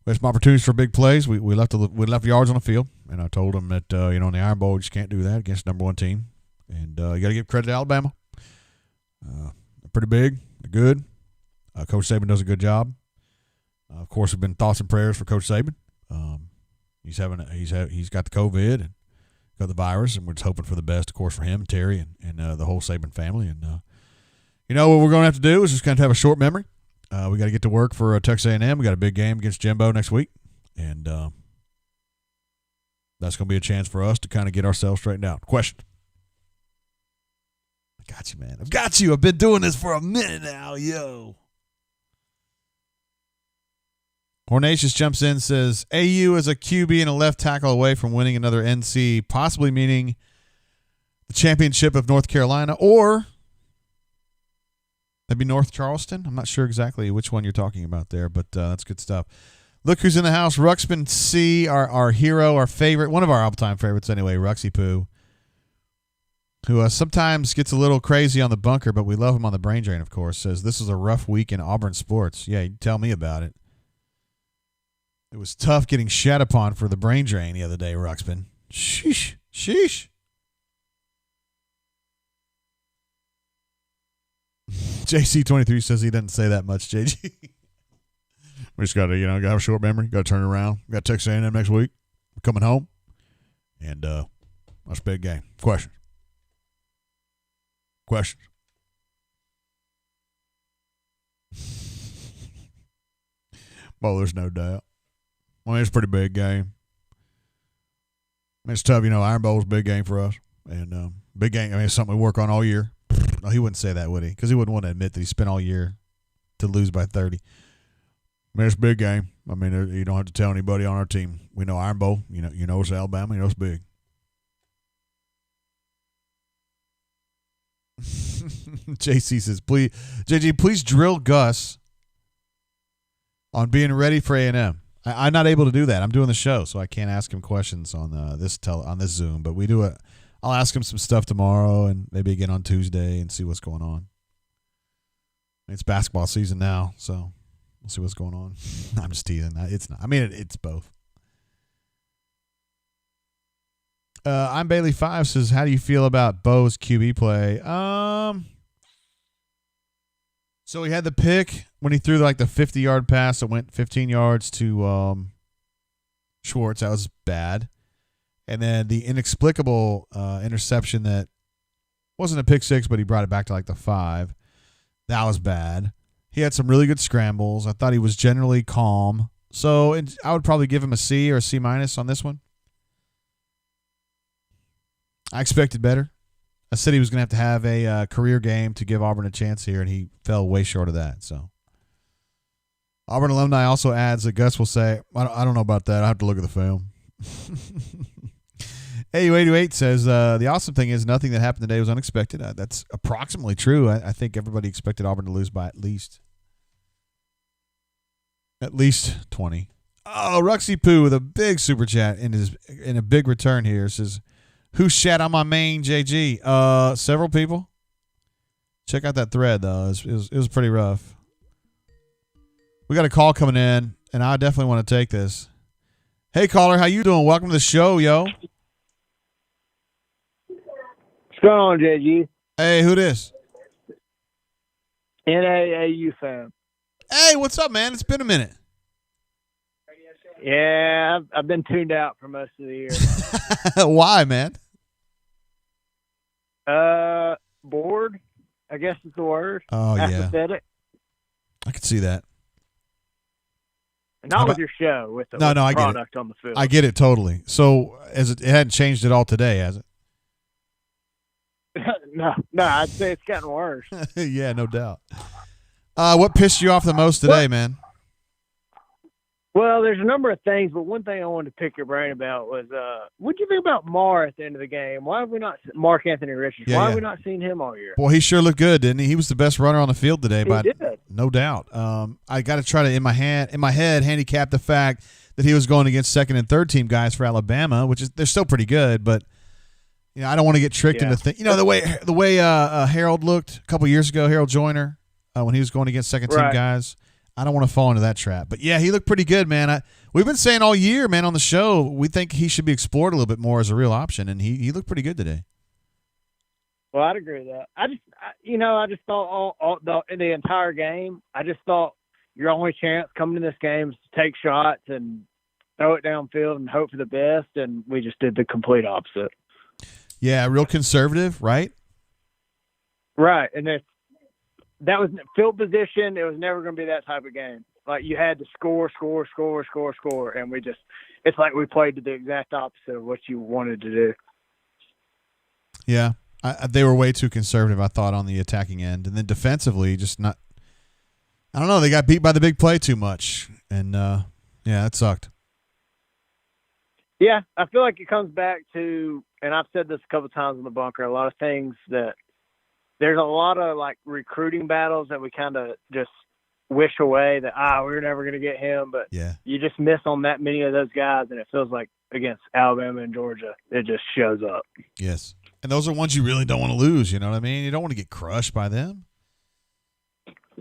We had some opportunities for big plays. We left yards on the field, and I told them that in the Iron Bowl you just can't do that against the number 1 team, and you got to give credit to Alabama. They're pretty big, they're good. Coach Saban does a good job. Of course, there've been thoughts and prayers for Coach Saban. He's got the COVID and got the virus, and we're just hoping for the best, of course, for him, Terry, and the whole Saban family. And what we're going to have to do is just kind of have a short memory. We got to get to work for Texas A&M. We got a big game against Jimbo next week, and that's going to be a chance for us to kind of get ourselves straightened out. Question. I got you, man. I've got you. I've been doing this for a minute now, yo. Hornatius jumps in, says, AU is a QB and a left tackle away from winning another NC, possibly meaning the championship of North Carolina, or that'd be North Charleston. I'm not sure exactly which one you're talking about there, but that's good stuff. Look who's in the house. Ruxpin C, our hero, our favorite, one of our all-time favorites anyway, Ruxy Poo, who sometimes gets a little crazy on the bunker, but we love him on the brain drain, of course, says this was a rough week in Auburn sports. Yeah, you tell me about it. It was tough getting shat upon for the brain drain the other day, Ruxpin. Sheesh. Sheesh. JC23 says he doesn't say that much, JG. We just got to, got to have a short memory. Got to turn it around. Got Texas A&M next week. We're coming home. And that's a big game. Questions? Well, there's no doubt. I mean, it's a pretty big game. I mean, it's tough. Iron Bowl's a big game for us. And big game. I mean, it's something we work on all year. No, he wouldn't say that, would he? Because he wouldn't want to admit that he spent all year to lose by 30. I mean, it's a big game. I mean, you don't have to tell anybody on our team. We know Iron Bowl. You know it's Alabama. You know it's big. JC says, "Please, JG, please drill Gus on being ready for A&M." I'm not able to do that. I'm doing the show, so I can't ask him questions on this Zoom. But we do it. I'll ask him some stuff tomorrow and maybe again on Tuesday and see what's going on. It's basketball season now, so we'll see what's going on. I'm just teasing. It's not. I mean, it's both. I'm Bailey 5 says, how do you feel about Bo's QB play? So he had the pick when he threw like the 50-yard pass that went 15 yards to Schwartz. That was bad. And then the inexplicable interception that wasn't a pick six, but he brought it back to like the 5. That was bad. He had some really good scrambles. I thought he was generally calm. So I would probably give him a C or a C- on this one. I expected better. I said he was going to have a career game to give Auburn a chance here, and he fell way short of that. So Auburn alumni also adds that Gus will say, I don't know about that. I have to look at the film. AU828 says, the awesome thing is nothing that happened today was unexpected. That's approximately true. I think everybody expected Auburn to lose by at least 20. Oh, Ruxy Poo with a big super chat in a big return here says, who shat on my main JG? Several people. Check out that thread, though. It was pretty rough. We got a call coming in, and I definitely want to take this. Hey, caller, how you doing? Welcome to the show, yo. What's going on, JG? Hey, who this? NAAU fan. Hey, what's up, man? It's been a minute. Yeah, I've been tuned out for most of the year. Why, man? Bored, I guess is the word. Oh, yeah. Apathetic. I could see that. Not with your show, with the I product on the field. I get it totally. So it hadn't changed at all today, has it? No, I'd say it's gotten worse. Yeah, no doubt. What pissed you off the most today, man? Well, there's a number of things, but one thing I wanted to pick your brain about was, what do you think about Marr at the end of the game? Why have we not Mark Anthony Richards? Why have we not seen him all year? Boy, he sure looked good, didn't he? He was the best runner on the field today, He did. No doubt. I got to try to in my head handicap the fact that he was going against second and third team guys for Alabama, which is they're still pretty good, but I don't want to get tricked into the way Harold looked a couple years ago, Harold Joyner, when he was going against second team guys. I don't want to fall into that trap. But, yeah, he looked pretty good, man. We've been saying all year, man, on the show, we think he should be explored a little bit more as a real option, and he looked pretty good today. Well, I'd agree with that. I just thought the entire game, I just thought your only chance coming to this game is to take shots and throw it downfield and hope for the best, and we just did the complete opposite. Yeah, real conservative, right? Right, and that was field position. It was never going to be that type of game. Like you had to score, and it's like we played to the exact opposite of what you wanted to do. Yeah, they were way too conservative, I thought, on the attacking end, and then defensively, just not. I don't know. They got beat by the big play too much, and it sucked. Yeah, I feel like it comes back to, and I've said this a couple times in the bunker. A lot of things that. There's a lot of like recruiting battles that we kind of just wish away that we're never going to get him, but you just miss on that many of those guys, and it feels like against Alabama and Georgia, it just shows up. Yes, and those are ones you really don't want to lose. You know what I mean? You don't want to get crushed by them.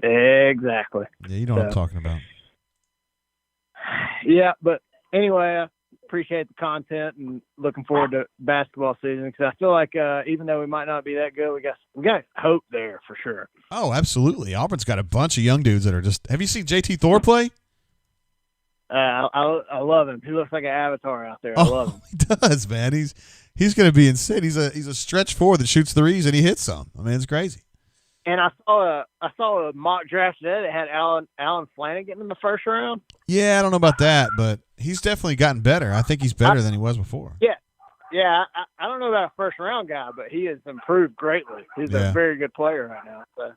Exactly. Yeah, you know what I'm talking about. Yeah, but anyway, appreciate the content and looking forward to basketball season because I feel like even though we might not be that good, we got hope there for sure. Oh, absolutely. Auburn's got a bunch of young dudes that are just. Have you seen JT Thor play? I love him. He looks like an avatar out there. I love him. He does, man. He's going to be insane. He's a stretch forward that shoots threes and he hits some. I mean, it's crazy. And I saw a mock draft today that had Alan Flanagan in the first round. Yeah, I don't know about that, but he's definitely gotten better. I think he's better than he was before. Yeah, Yeah, I don't know about a first round guy, but he has improved greatly. He's a very good player right now. So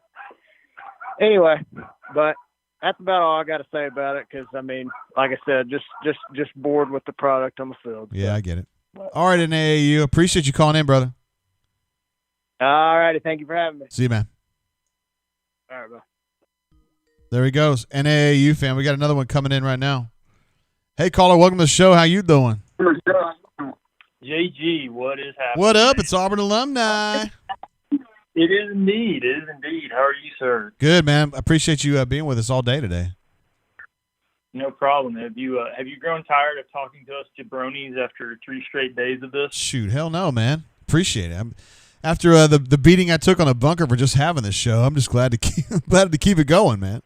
anyway, but that's about all I got to say about it. Because I mean, like I said, just bored with the product on the field. Yeah, I get it. All right, NAAU, appreciate you calling in, brother. All righty, thank you for having me. See you, man. All right, bye. There he goes, NAAU fan. We got another one coming in right now. Hey, caller, welcome to the show. How you doing? JG, what is happening? What up? It's Auburn alumni. It is indeed. It is indeed. How are you, sir? Good, man. I appreciate you being with us all day today. No problem. Have you grown tired of talking to us jabronis after 3 straight days of this? Shoot, hell no, man. Appreciate it. After the beating I took on a bunker for just having this show, I'm just glad to keep it going, man.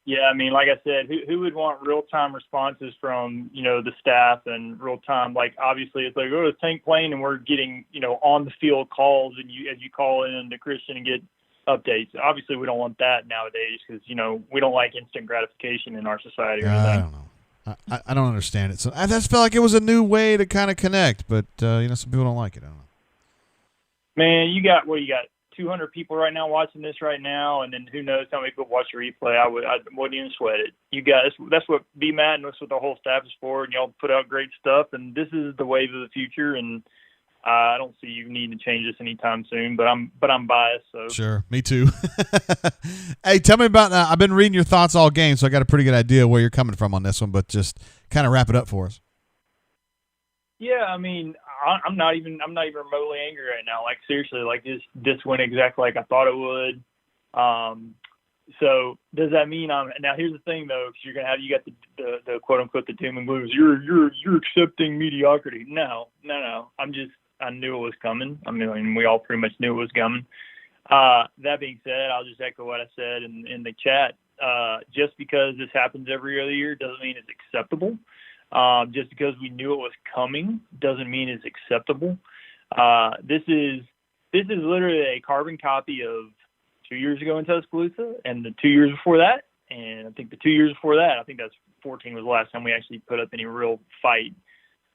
Yeah, I mean, like I said, who would want real-time responses from, the staff and real-time? Like, obviously, it's like, oh, it's Tank playing, and we're getting, on-the-field calls, and as you call in to Christian and get updates. Obviously, we don't want that nowadays because, we don't like instant gratification in our society. I don't know. I don't understand it. So I just felt like it was a new way to kind of connect, but, some people don't like it. I don't know. Man, you got 200 people right now watching this right now, and then who knows how many people watch the replay. I wouldn't even sweat it. You guys, that's what BMAT and that's what the whole staff is for, and y'all put out great stuff, and this is the wave of the future, and I don't see you needing to change this anytime soon, but I'm biased. So sure, me too. Hey, tell me about. I've been reading your thoughts all game, so I got a pretty good idea where you're coming from on this one. But just kind of wrap it up for us. Yeah, I mean, I'm not even remotely angry right now. Like seriously, like this went exactly like I thought it would. So does that mean now? Here's the thing though, because you got the quote unquote the doom and gloom. You're accepting mediocrity. No. I knew it was coming. I mean, we all pretty much knew it was coming. That being said, I'll just echo what I said in the chat. Just because this happens every other year doesn't mean it's acceptable. Just because we knew it was coming doesn't mean it's acceptable. This is literally a carbon copy of 2 years ago in Tuscaloosa and the 2 years before that. And I think the 2 years before that, I think that's 14 was the last time we actually put up any real fight.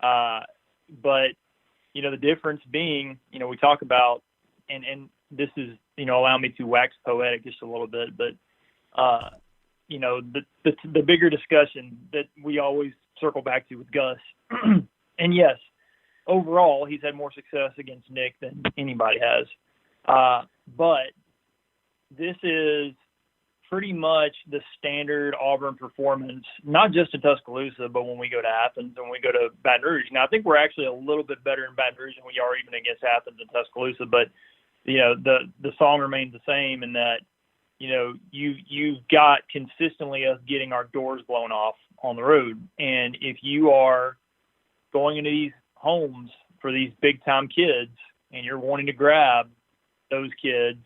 But, the difference being, we talk about, and this is, allow me to wax poetic just a little bit, but, the bigger discussion that we always circle back to with Gus. And yes, overall, he's had more success against Nick than anybody has. But this is pretty much the standard Auburn performance, not just in Tuscaloosa, but when we go to Athens and we go to Baton Rouge. Now, I think we're actually a little bit better in Baton Rouge than we are even against Athens and Tuscaloosa, but, the song remains the same in that, you've got consistently us getting our doors blown off on the road. And if you are going into these homes for these big-time kids and you're wanting to grab those kids,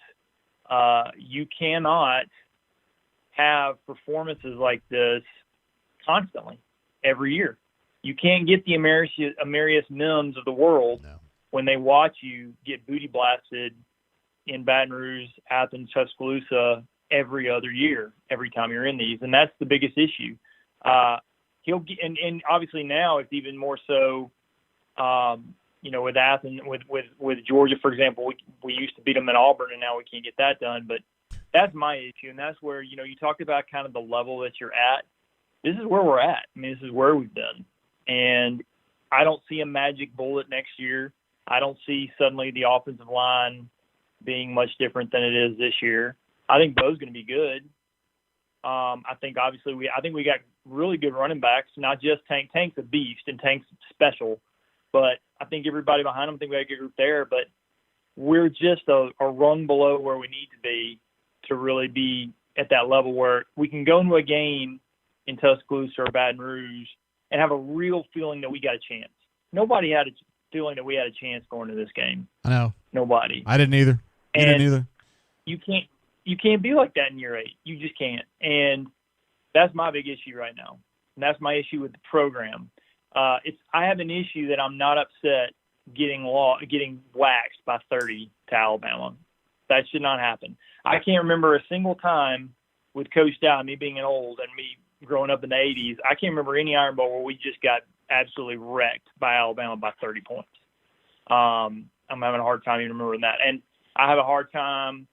you cannot have performances like this constantly every year. You can't get the Amarius Mims of the world when they watch you get booty blasted in Baton Rouge, Athens, Tuscaloosa every other year, every time you're in these. And that's the biggest issue. He'll get, and obviously now it's even more so, with Athens, with Georgia, for example, we used to beat them in Auburn and now we can't get that done. But that's my issue. And that's where, you talked about kind of the level that you're at. This is where we're at. I mean, this is where we've been. And I don't see a magic bullet next year. I don't see suddenly the offensive line being much different than it is this year. I think Bo's going to be good. I think obviously we got really good running backs, not just Tank. Tank's a beast and Tank's special, but I think everybody behind him, I think we got a good group there, but we're just a rung below where we need to be to really be at that level where we can go into a game in Tuscaloosa or Baton Rouge and have a real feeling that we got a chance. Nobody had a feeling that we had a chance going to this game. I know. Nobody. I didn't either. You can't be like that in year 8. You just can't. And that's my big issue right now. And that's my issue with the program. I have an issue that I'm not upset getting waxed by 30 to Alabama. That should not happen. I can't remember a single time with Coach Dow, me being an old and me growing up in the 80s, I can't remember any Iron Bowl where we just got absolutely wrecked by Alabama by 30 points. I'm having a hard time even remembering that. And I have a hard time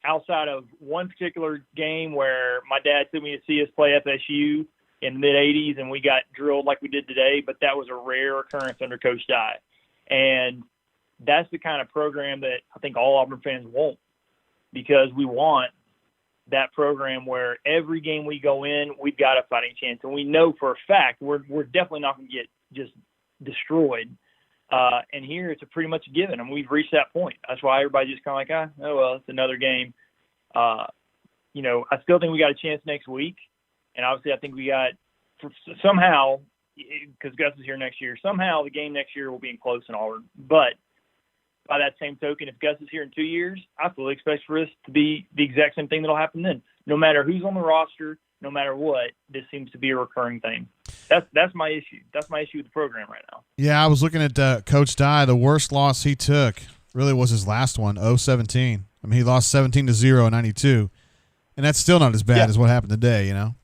outside of one particular game where my dad took me to see us play FSU in the mid-'80s, and we got drilled like we did today, but that was a rare occurrence under Coach Dye. And that's the kind of program that I think all Auburn fans want, because we want that program where every game we go in, we've got a fighting chance. And we know for a fact we're definitely not going to get just destroyed. And here it's a pretty much a given. I mean, we've reached that point. That's why everybody's just kind of like, oh, well, it's another game. I still think we got a chance next week. And obviously I think we got somehow, because Gus is here next year, somehow the game next year will be close in Auburn. But by that same token, if Gus is here in 2 years, I fully expect for us to be the exact same thing that'll happen then. No matter who's on the roster, no matter what, this seems to be a recurring thing. That's my issue. That's my issue with the program right now. Yeah, I was looking at Coach Dye. The worst loss he took really was his last one, 0-17. I mean, he lost 17-0 in 92, and that's still not as bad as what happened today, you know?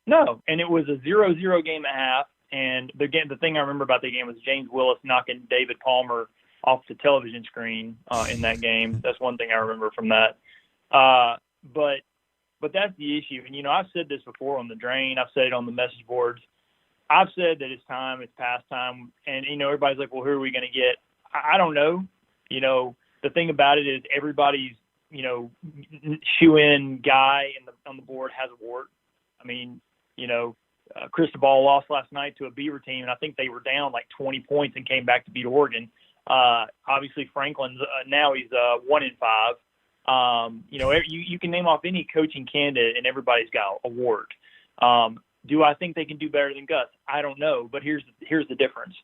No, and it was a 0-0 game at half, and the thing I remember about the game was James Willis knocking David Palmer off the television screen in that game. That's one thing I remember from that. But that's the issue. And, I've said this before on the drain. I've said it on the message boards. I've said that it's past time. And, everybody's like, well, who are we going to get? I don't know. The thing about it is everybody's, shoe-in guy on the board has a wart. I mean, Cristobal lost last night to a Beaver team, and I think they were down like 20 points and came back to beat Oregon. Obviously Franklin's now he's 1-5. You can name off any coaching candidate and everybody's got a award. Do I think they can do better than Gus? I don't know, but here's the difference.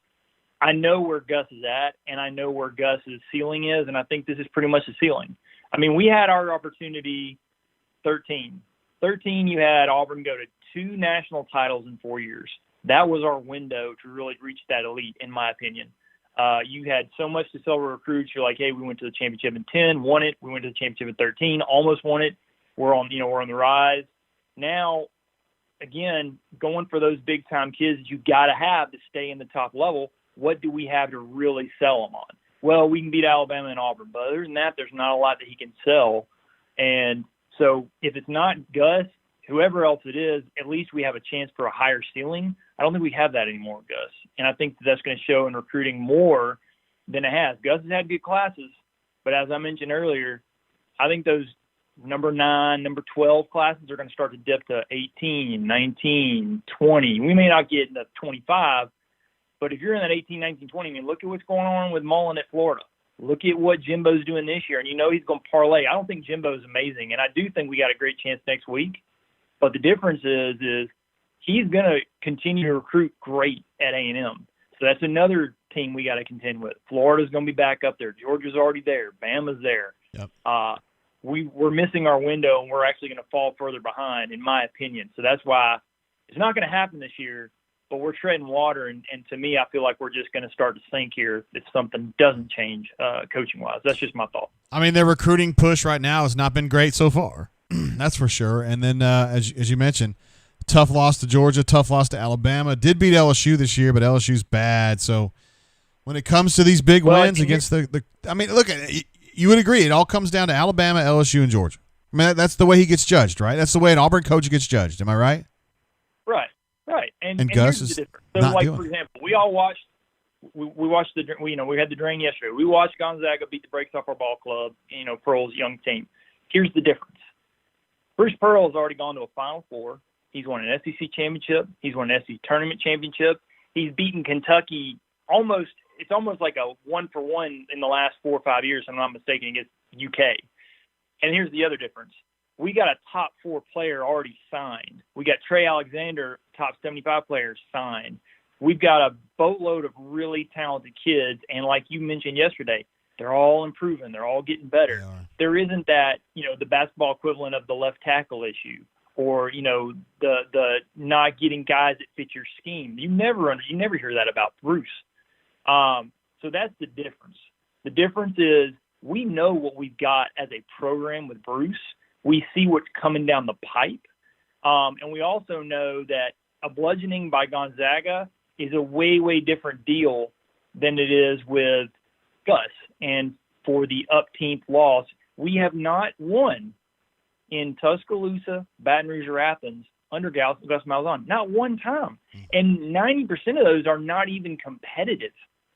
I know where Gus is at, and I know where Gus's ceiling is, and I think this is pretty much the ceiling. I mean, we had our opportunity 13. 13, you had Auburn go to 2 national titles in 4 years. That was our window to really reach that elite, in my opinion. You had so much to sell recruits. You're like, hey, we went to the championship in 10, won it. We went to the championship in 13, almost won it. We're on the rise. Now, again, going for those big time kids that you got to have to stay in the top level. What do we have to really sell them on? Well, we can beat Alabama and Auburn, but other than that, there's not a lot that he can sell. And so if it's not Gus, whoever else it is, at least we have a chance for a higher ceiling. I don't think we have that anymore, Gus. And I think that's going to show in recruiting more than it has. Gus has had good classes, but as I mentioned earlier, I think those number 9, number 12 classes are going to start to dip to 18, 19, 20. We may not get into 25, but if you're in that 18, 19, 20, I mean, look at what's going on with Mullen at Florida. Look at what Jimbo's doing this year, and he's going to parlay. I don't think Jimbo's amazing, and I do think we got a great chance next week. But the difference is he's going to continue to recruit great at A&M. So that's another team we got to contend with. Florida's going to be back up there. Georgia's already there. Bama's there. Yep. We're missing our window, and we're actually going to fall further behind, in my opinion. So that's why it's not going to happen this year, but we're treading water. And to me, I feel like we're just going to start to sink here if something doesn't change coaching-wise. That's just my thought. I mean, their recruiting push right now has not been great so far. That's for sure. And then, as you mentioned, tough loss to Georgia, tough loss to Alabama. Did beat LSU this year, but LSU's bad. So when it comes to these big wins against I mean, look, you would agree. It all comes down to Alabama, LSU, and Georgia. I mean, that's the way he gets judged, right? That's the way an Auburn coach gets judged. Am I right? Right. And Gus is is the difference. So, not like, doing for example, we all watched we watched we had the drain yesterday. We watched Gonzaga beat the brakes off our ball club, Pearl's young team. Here's the difference. Bruce Pearl has already gone to a Final Four. He's won an SEC championship. He's won an SEC tournament championship. He's beaten Kentucky almost like a 1-for-1 in the last 4 or 5 years, if I'm not mistaken, against UK. And here's the other difference. We got a top 4 player already signed. We got Trey Alexander, top 75 players signed. We've got a boatload of really talented kids, and like you mentioned yesterday, they're all improving. They're all getting better. There isn't that, the basketball equivalent of the left tackle issue or, the not getting guys that fit your scheme. You never hear that about Bruce. So that's the difference. The difference is we know what we've got as a program with Bruce. We see what's coming down the pipe. And we also know that a bludgeoning by Gonzaga is a way, way different deal than it is with Gus. And for the upteenth loss, we have not won in Tuscaloosa, Baton Rouge, or Athens under Gus Malzahn. Not one time. And 90% of those are not even competitive.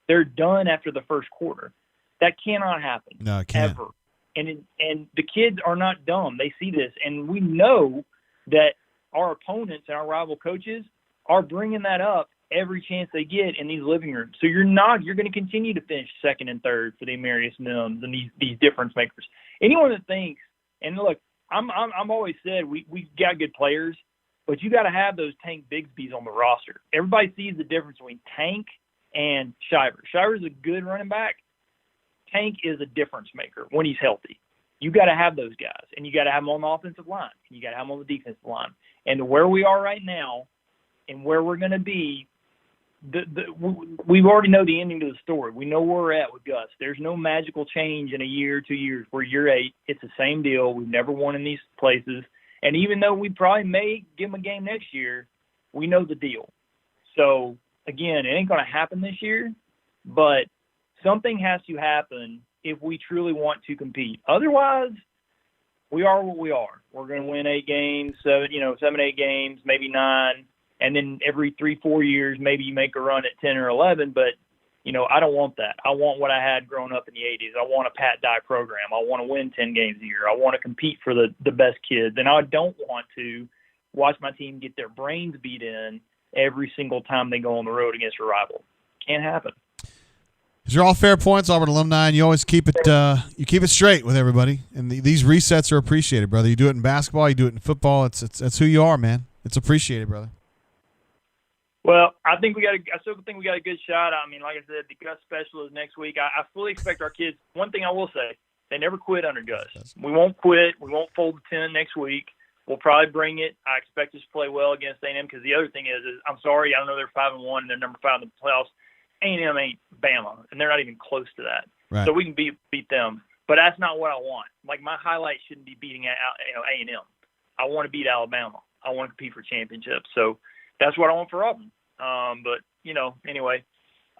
They're done after the first quarter. That cannot happen. No, it can't. Ever. And the kids are not dumb. They see this. And we know that our opponents and our rival coaches are bringing that up every chance they get in these living rooms. So you're going to continue to finish second and third for the Emeritus Mims and these difference makers. Anyone that thinks, and look, I'm always said we got good players, but you got to have those Tank Bigsby's on the roster. Everybody sees the difference between Tank and Shiver. Shiver's a good running back. Tank is a difference maker when he's healthy. You got to have those guys, and you got to have them on the offensive line, and you got to have them on the defensive line. And where we are right now, and where we're going to be, we already know the ending to the story. We know where we're at with Gus. There's no magical change in a year, 2 years. We're year 8. It's the same deal. We've never won in these places. And even though we probably may give him a game next year, we know the deal. So, again, it ain't going to happen this year, but something has to happen if we truly want to compete. Otherwise, we are what we are. We're going to win 8 games, 7, 8 games, maybe 9. And then every 3-4 years, maybe you make a run at 10 or 11. But, I don't want that. I want what I had growing up in the 80s. I want a Pat Dye program. I want to win 10 games a year. I want to compete for the best kids. And I don't want to watch my team get their brains beat in every single time they go on the road against a rival. Can't happen. These are all fair points, Auburn alumni, and you always keep it straight with everybody. And these resets are appreciated, brother. You do it in basketball, you do it in football. It's who you are, man. It's appreciated, brother. Well, I still think we got a good shot. I mean, like I said, the Gus special is next week. I fully expect our kids. One thing I will say, they never quit under Gus. We won't quit. We won't fold the 10 next week. We'll probably bring it. I expect us to play well against A&M because the other thing is I'm sorry, I know they're 5-1 and they're number 5 in the playoffs. A&M ain't Bama, and they're not even close to that. Right. So we can beat them. But that's not what I want. Like, my highlight shouldn't be beating A&M. I want to beat Alabama. I want to compete for championships. So that's what I want for Auburn. But, anyway,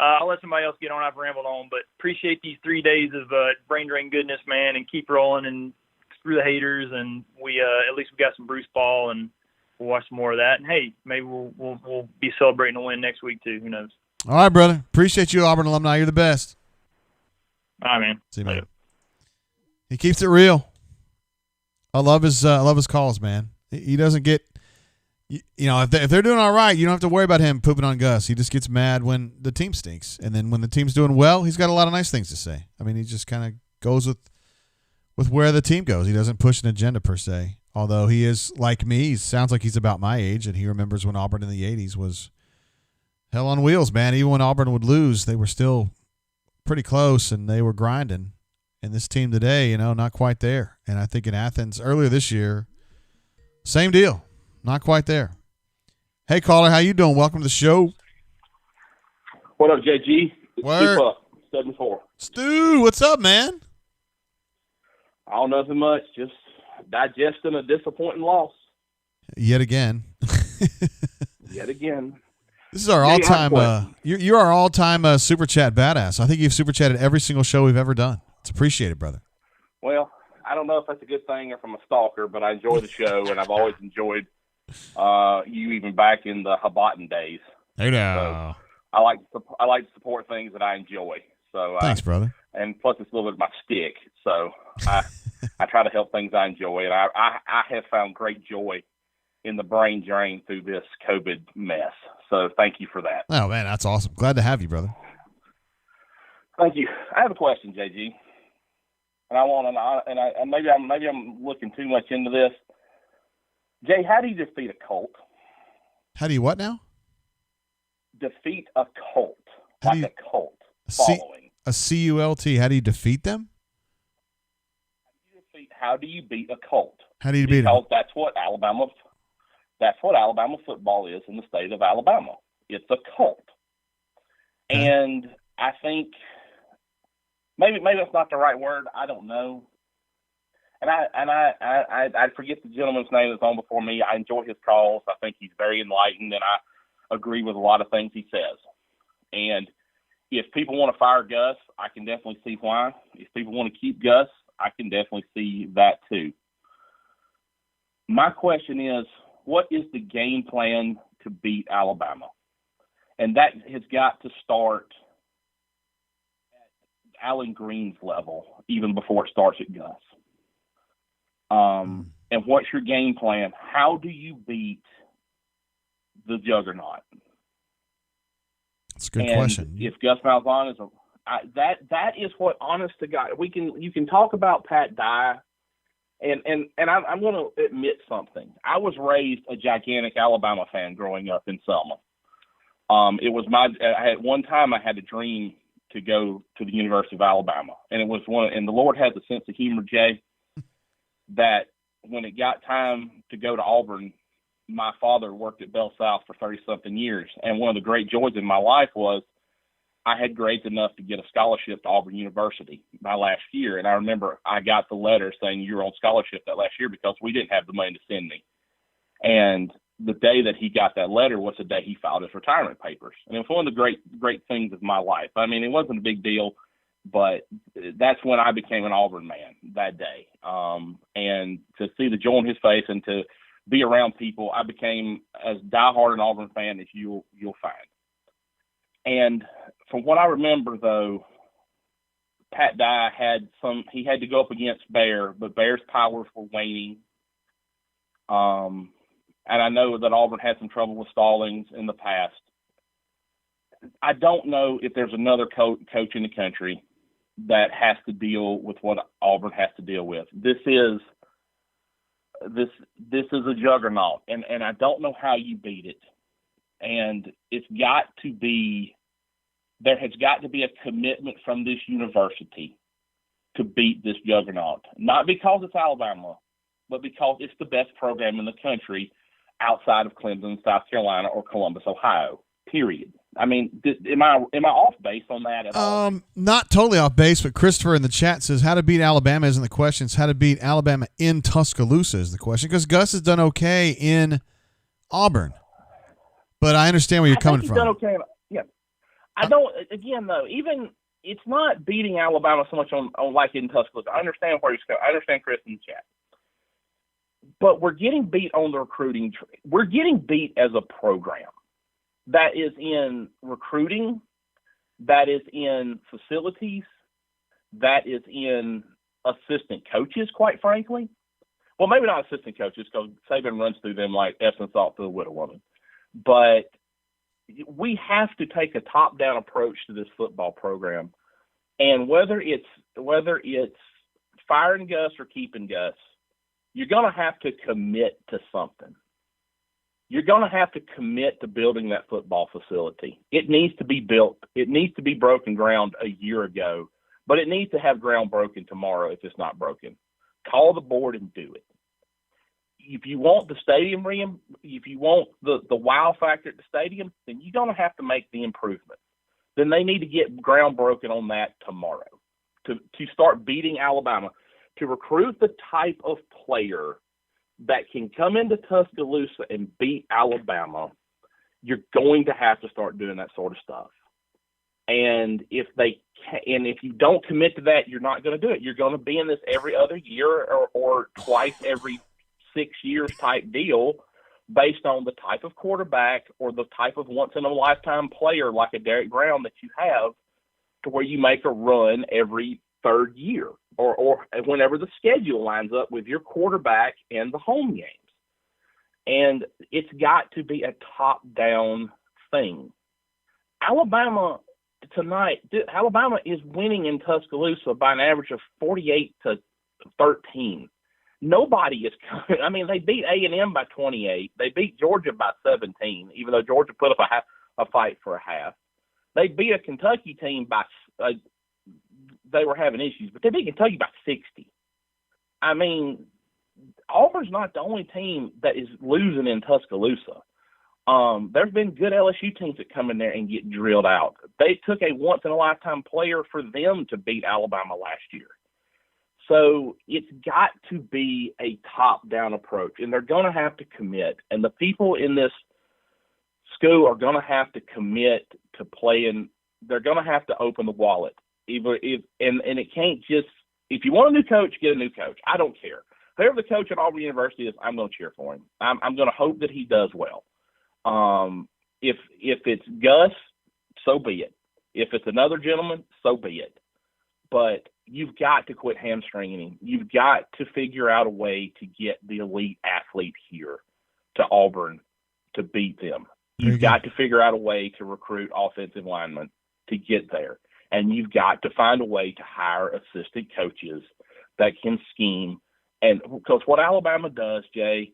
I'll let somebody else get on. I've rambled on. But appreciate these 3 days of brain drain goodness, man, and keep rolling and screw the haters. And we at least we got some Bruce Ball, and we'll watch some more of that. And, hey, maybe we'll be celebrating a win next week too. Who knows? All right, brother. Appreciate you, Auburn alumni. You're the best. All right, man. See you, man. He keeps it real. I love his calls, man. He doesn't get, if they're doing all right, you don't have to worry about him pooping on Gus. He just gets mad when the team stinks, and then when the team's doing well, he's got a lot of nice things to say. I mean, he just kind of goes with where the team goes. He doesn't push an agenda per se. Although he is like me, he sounds like he's about my age, and he remembers when Auburn in the '80s was hell on wheels, man. Even when Auburn would lose, they were still pretty close, and they were grinding. And this team today, not quite there. And I think in Athens earlier this year, same deal. Not quite there. Hey, caller, how you doing? Welcome to the show. What up, JG? Word. Keep up. 7-4. Stu, what's up, man? I don't know nothing much. Just digesting a disappointing loss. Yet again. Yet again. This is our all-time. You're our all-time super chat badass. I think you've super chatted every single show we've ever done. It's appreciated, brother. Well, I don't know if that's a good thing or if I'm a stalker, but I enjoy the show, and I've always enjoyed you even back in the Habatten days. Hey now. So I like to support things that I enjoy. So thanks, brother. And plus, it's a little bit of my stick. So I try to help things I enjoy, and I have found great joy in the brain drain through this COVID mess. So thank you for that. Oh man, that's awesome. Glad to have you, brother. Thank you. I have a question, JG, and maybe I'm looking too much into this. Jay, how do you defeat a cult? How do you what now? Defeat a cult, a cult following. A CULT. How do you defeat them? How do you beat a cult? How do you beat them? Because that's what Alabama football is in the state of Alabama. It's a cult. Okay. And I think maybe that's not the right word. I don't know. And I forget the gentleman's name that's on before me. I enjoy his calls. I think he's very enlightened, and agree with a lot of things he says. And if people want to fire Gus, I can definitely see why. If people want to keep Gus, I can definitely see that too. My question is, what is the game plan to beat Alabama? And that has got to start at Allen Green's level, even before it starts at Gus. And what's your game plan? How do you beat the juggernaut? That's a good question. If Gus Malzahn is that is what, honest to God, you can talk about Pat Dye, and I'm going to admit something. I was raised a gigantic Alabama fan growing up in Selma. It was one time I had a dream to go to the University of Alabama, and it was and the Lord had the sense of humor, Jay, that when it got time to go to Auburn, my father worked at Bell South for 30-something years, and one of the great joys in my life was I had grades enough to get a scholarship to Auburn University my last year, and I remember I got the letter saying you're on scholarship that last year because we didn't have the money to send me. And the day that he got that letter was the day he filed his retirement papers, and it was one of the great things of my life. I mean, it wasn't a big deal, but that's when I became an Auburn man that day. And to see the joy on his face and to be around people, I became as diehard an Auburn fan as you'll find. And from what I remember, though, Pat Dye had to go up against Bear, but Bear's powers were waning. And I know that Auburn had some trouble with Stallings in the past. I don't know if there's another coach in the country that has to deal with what Auburn has to deal with. This is a juggernaut, and I don't know how you beat it. And there has got to be a commitment from this university to beat this juggernaut. Not because it's Alabama, but because it's the best program in the country outside of Clemson, South Carolina, or Columbus, Ohio, period. I mean, am I off base on that at all? Not totally off base, but Christopher in the chat says how to beat Alabama isn't the question. It's how to beat Alabama in Tuscaloosa is the question, because Gus has done okay in Auburn. But I understand where you're coming from. He's done okay. Yeah. I don't, again, though, even it's not beating Alabama so much on like in Tuscaloosa. I understand where he's going. I understand Chris in the chat. But we're getting beat on the recruiting. We're getting beat as a program. That is in recruiting, that is in facilities, that is in assistant coaches, quite frankly. Well, maybe not assistant coaches, because Saban runs through them like Epsom salt through a widow woman. But we have to take a top-down approach to this football program. And whether it's firing Gus or keeping Gus, you're going to have to commit to something. You're going to have to commit to building that football facility. It needs to be built. It needs to be broken ground a year ago, but it needs to have ground broken tomorrow if it's not broken. Call the board and do it. If you want the stadium, if you want the wow factor at the stadium, then you're going to have to make the improvement. Then they need to get ground broken on that tomorrow to start beating Alabama, to recruit the type of player that can come into Tuscaloosa and beat Alabama. You're going to have to start doing that sort of stuff. And if you don't commit to that, you're not going to do it. You're going to be in this every other year or twice every 6 years type deal based on the type of quarterback or the type of once-in-a-lifetime player like a Derek Brown that you have, to where you make a run every third year or whenever the schedule lines up with your quarterback and the home games. And it's got to be a top-down thing. Alabama tonight, Alabama is winning in Tuscaloosa by an average of 48-13. Nobody is coming. I mean, they beat A&M by 28. They beat Georgia by 17, even though Georgia put up a fight for a half. They beat a Kentucky team by they were having issues, but they beat Kentucky by 60. I mean, Auburn's not the only team that is losing in Tuscaloosa. There's been good LSU teams that come in there and get drilled out. They took a once-in-a-lifetime player for them to beat Alabama last year. So it's got to be a top-down approach, and they're going to have to commit. And the people in this school are going to have to commit to playing. They're going to have to open the wallet. And it can't just, if you want a new coach, get a new coach. I don't care. Whoever the coach at Auburn University is, I'm going to cheer for him. I'm going to hope that he does well. If it's Gus, so be it. If it's another gentleman, so be it. But you've got to quit hamstringing him. You've got to figure out a way to get the elite athlete here to Auburn to beat them. You've got to figure out a way to recruit offensive linemen to get there. And you've got to find a way to hire assistant coaches that can scheme. And because what Alabama does, Jay,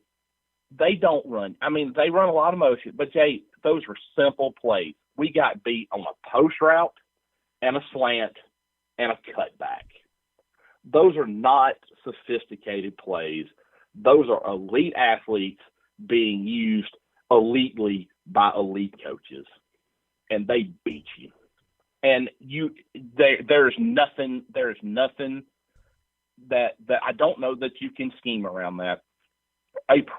they don't run. I mean, they run a lot of motion, but Jay, those are simple plays. We got beat on a post route and a slant and a cutback. Those are not sophisticated plays. Those are elite athletes being used elitely by elite coaches, and they beat you. And there's nothing that I don't know that you can scheme around that.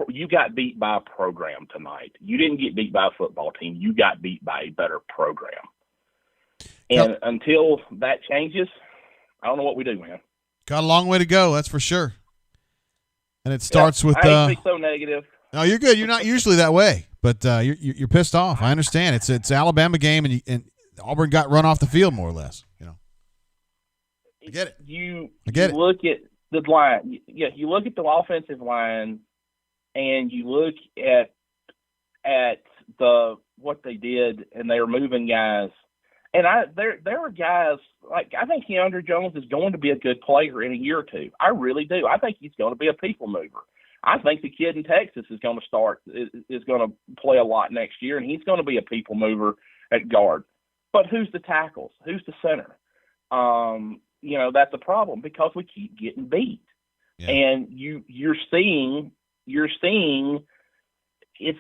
You got beat by a program tonight. You didn't get beat by a football team. You got beat by a better program. And until that changes, I don't know what we do, man. Got a long way to go, that's for sure. And it starts with. I hate to be so negative. No, you're good. You're not usually that way, but you're pissed off. I understand. It's Alabama game, and Auburn got run off the field more or less. You know, I get it. You look at the line. You look at the offensive line, and you look at what they did, and they were moving guys. And there were guys like, I think Keandre Jones is going to be a good player in a year or two. I really do. I think he's going to be a people mover. I think the kid in Texas is going to play a lot next year, and he's going to be a people mover at guard. But who's the tackles? Who's the center? That's a problem because we keep getting beat. Yeah. And you're seeing it's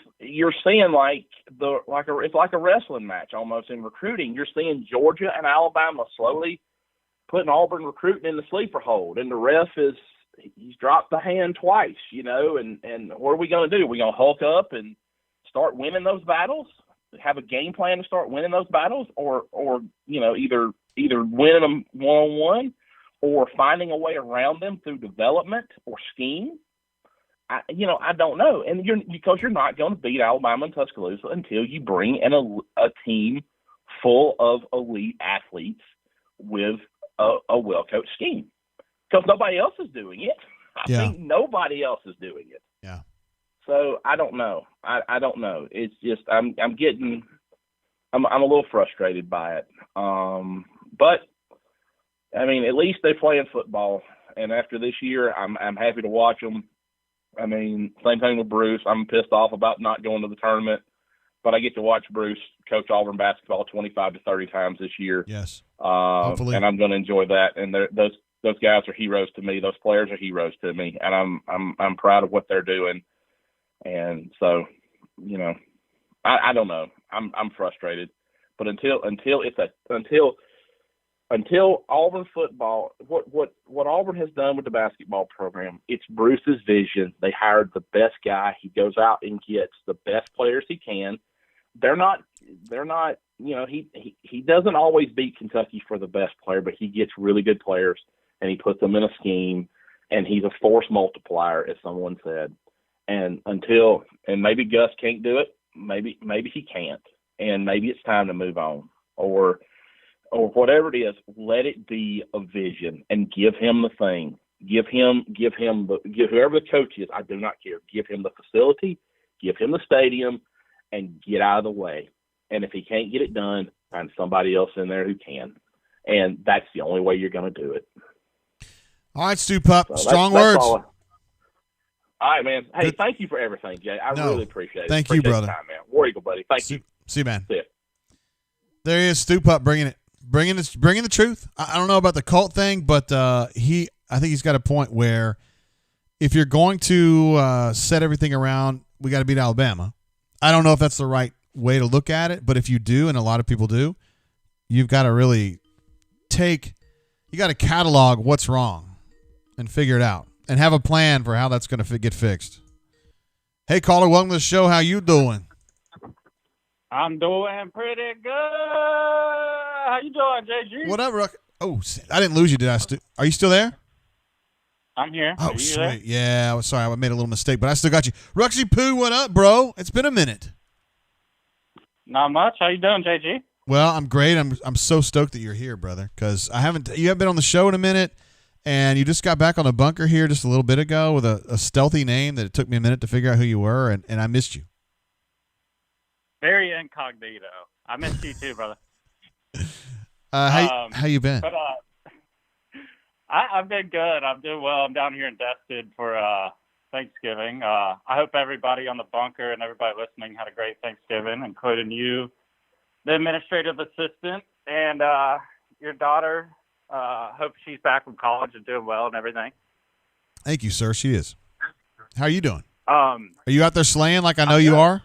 like a wrestling match almost in recruiting. You're seeing Georgia and Alabama slowly putting Auburn recruiting in the sleeper hold, and the ref he's dropped the hand twice, and what are we going to do? Are we going to hulk up and start winning those battles? Have a game plan to start winning those battles, or either winning them one-on-one or finding a way around them through development or scheme? I don't know. And because you're not going to beat Alabama and Tuscaloosa until you bring in a team full of elite athletes with a well-coached scheme. Because nobody else is doing it. I think nobody else is doing it. Yeah. So I don't know. I don't know. It's just I'm a little frustrated by it. But I mean, at least they're playing football. And after this year, I'm happy to watch them. I mean, same thing with Bruce. I'm pissed off about not going to the tournament, but I get to watch Bruce coach Auburn basketball 25 to 30 times this year. Yes. Hopefully. And I'm going to enjoy that. And those guys are heroes to me. Those players are heroes to me, and I'm proud of what they're doing. And so, I don't know. I'm frustrated, but until Auburn football, what Auburn has done with the basketball program, it's Bruce's vision. They hired the best guy. He goes out and gets the best players he can. They're not, he doesn't always beat Kentucky for the best player, but he gets really good players and he puts them in a scheme, and he's a force multiplier, as someone said. And maybe Gus can't do it. Maybe he can't. And maybe it's time to move on, or whatever it is, let it be a vision and give him the thing. Give whoever the coach is, I do not care. Give him the facility, give him the stadium, and get out of the way. And if he can't get it done, find somebody else in there who can. And that's the only way you're going to do it. All right, Stu Pup. So Strong words. All right, man. Hey, thank you for everything, Jay. I really appreciate it. Thank you, brother. Time, man. War Eagle, buddy. Thank you. See you, man. See ya. There he is, Stu Pup, bringing the truth. I don't know about the cult thing, but I think he's got a point where if you're going to set everything around, we got to beat Alabama. I don't know if that's the right way to look at it, but if you do, and a lot of people do, you've got to really you got to catalog what's wrong and figure it out and have a plan for how that's going to get fixed. Hey, caller, welcome to the show. How you doing? I'm doing pretty good. How you doing, JG? What up, Ruck? Oh, I didn't lose you, did I? Are you still there? I'm here. Oh, Are you sweet. there? Yeah, I was sorry. I made a little mistake, but I still got you. Ruxy Poo, what up, bro? It's been a minute. Not much. How you doing, JG? Well, I'm great. I'm so stoked that you're here, brother, because you haven't been on the show in a minute, and you just got back on the bunker here just a little bit ago with a stealthy name that it took me a minute to figure out who you were, and I missed you. Very incognito. I missed you too, brother. How you been? But I've been good. I'm doing well. I'm down here in Destin for Thanksgiving. I hope everybody on the bunker and everybody listening had a great Thanksgiving, including you, the administrative assistant, and your daughter. Hope she's back from college and doing well and everything. Thank you, sir. She is. How are you doing? Are you out there slaying like I know you are?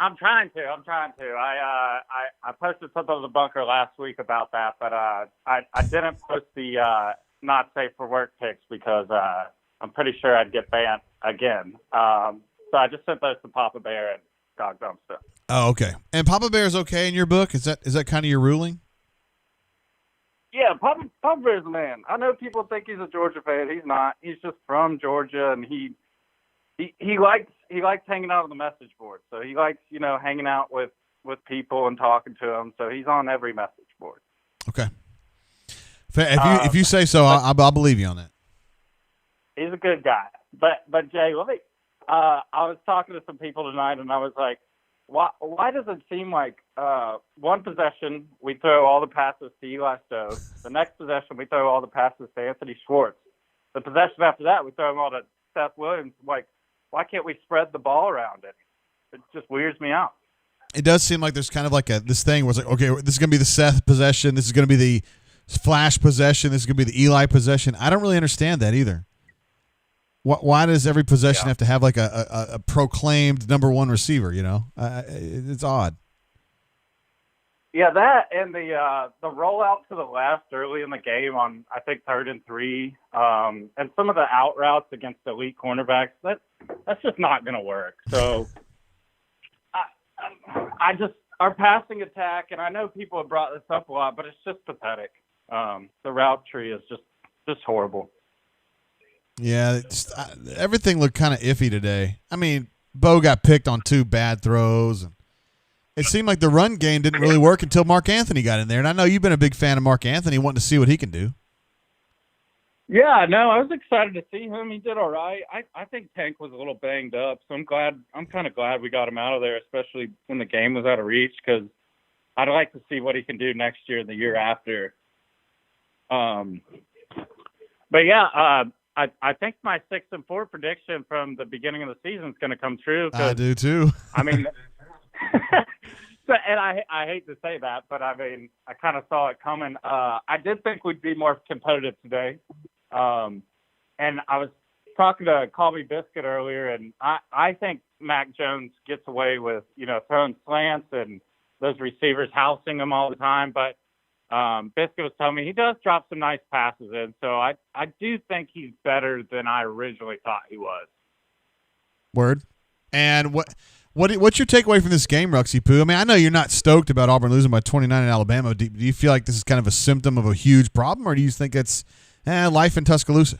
I'm trying to. I posted something on the bunker last week about that, but I didn't post the not safe for work pics because I'm pretty sure I'd get banned again. So I just sent those to Papa Bear and Dog Dumpster. Oh, okay. And Papa Bear is okay in your book? Is that kind of your ruling? Yeah, Papa Bear's a man. I know people think he's a Georgia fan. He's not. He's just from Georgia, and he likes hanging out on the message board. So he likes, hanging out with people and talking to them. So he's on every message board. Okay. If you say so, I'll believe you on that. He's a good guy. But Jay, I was talking to some people tonight, and I was like, why does it seem like one possession we throw all the passes to Eli Stove, the next possession we throw all the passes to Anthony Schwartz, the possession after that we throw them all to Seth Williams? Like, why can't we spread the ball around it? It just weirds me out. It does seem like there's kind of like this thing where it's like, okay, this is going to be the Seth possession. This is going to be the Flash possession. This is going to be the Eli possession. I don't really understand that either. Why does every possession have to have like a proclaimed number one receiver, It's odd. Yeah, that and the rollout to the left early in the game on, I think, 3rd and 3, and some of the out routes against elite cornerbacks, that's just not going to work. So I just, our passing attack, and I know people have brought this up a lot, but it's just pathetic. The route tree is just horrible. Yeah, everything looked kind of iffy today. I mean, Bo got picked on 2 bad throws, and it seemed like the run game didn't really work until Mark Anthony got in there. And I know you've been a big fan of Mark Anthony, wanting to see what he can do. Yeah, no, I was excited to see him. He did all right. I think Tank was a little banged up, so I'm kind of glad we got him out of there, especially when the game was out of reach, because I'd like to see what he can do next year and the year after. But yeah, I think my 6-4 prediction from the beginning of the season is going to come true. I do too. I mean, and I hate to say that, but I mean, I kind of saw it coming. I did think we'd be more competitive today. And I was talking to Colby Biscuit earlier, and I think Mac Jones gets away with, throwing slants and those receivers housing him all the time. But Biscuit was telling me he does drop some nice passes in. So I do think he's better than I originally thought he was. Word. And what's your takeaway from this game, Ruxy Poo? I mean, I know you're not stoked about Auburn losing by 29 in Alabama. Do you feel like this is kind of a symptom of a huge problem, or do you think it's life in Tuscaloosa?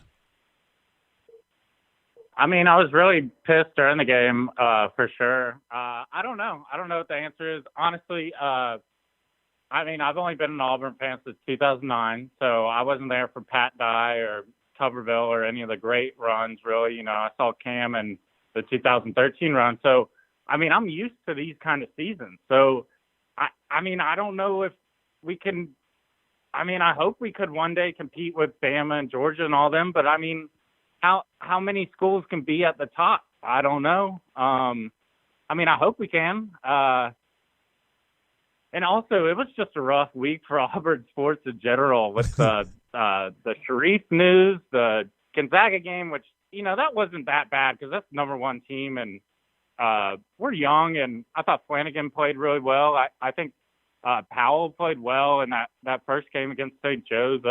I mean, I was really pissed during the game, for sure. I don't know. I don't know what the answer is. Honestly, I mean, I've only been an Auburn fan since 2009, so I wasn't there for Pat Dye or Tuberville or any of the great runs, really. I saw Cam and the 2013 run. So, I mean, I'm used to these kind of seasons. So, I mean, I don't know if we can – I mean, I hope we could one day compete with Bama and Georgia and all them, but, I mean, how many schools can be at the top? I don't know. I mean, I hope we can. And also, it was just a rough week for Auburn sports in general with the Sharif news, the Gonzaga game, which, that wasn't that bad because that's the number 1 team. And we're young, and I thought Flanagan played really well. I think Powell played well in that first game against St. Joe's.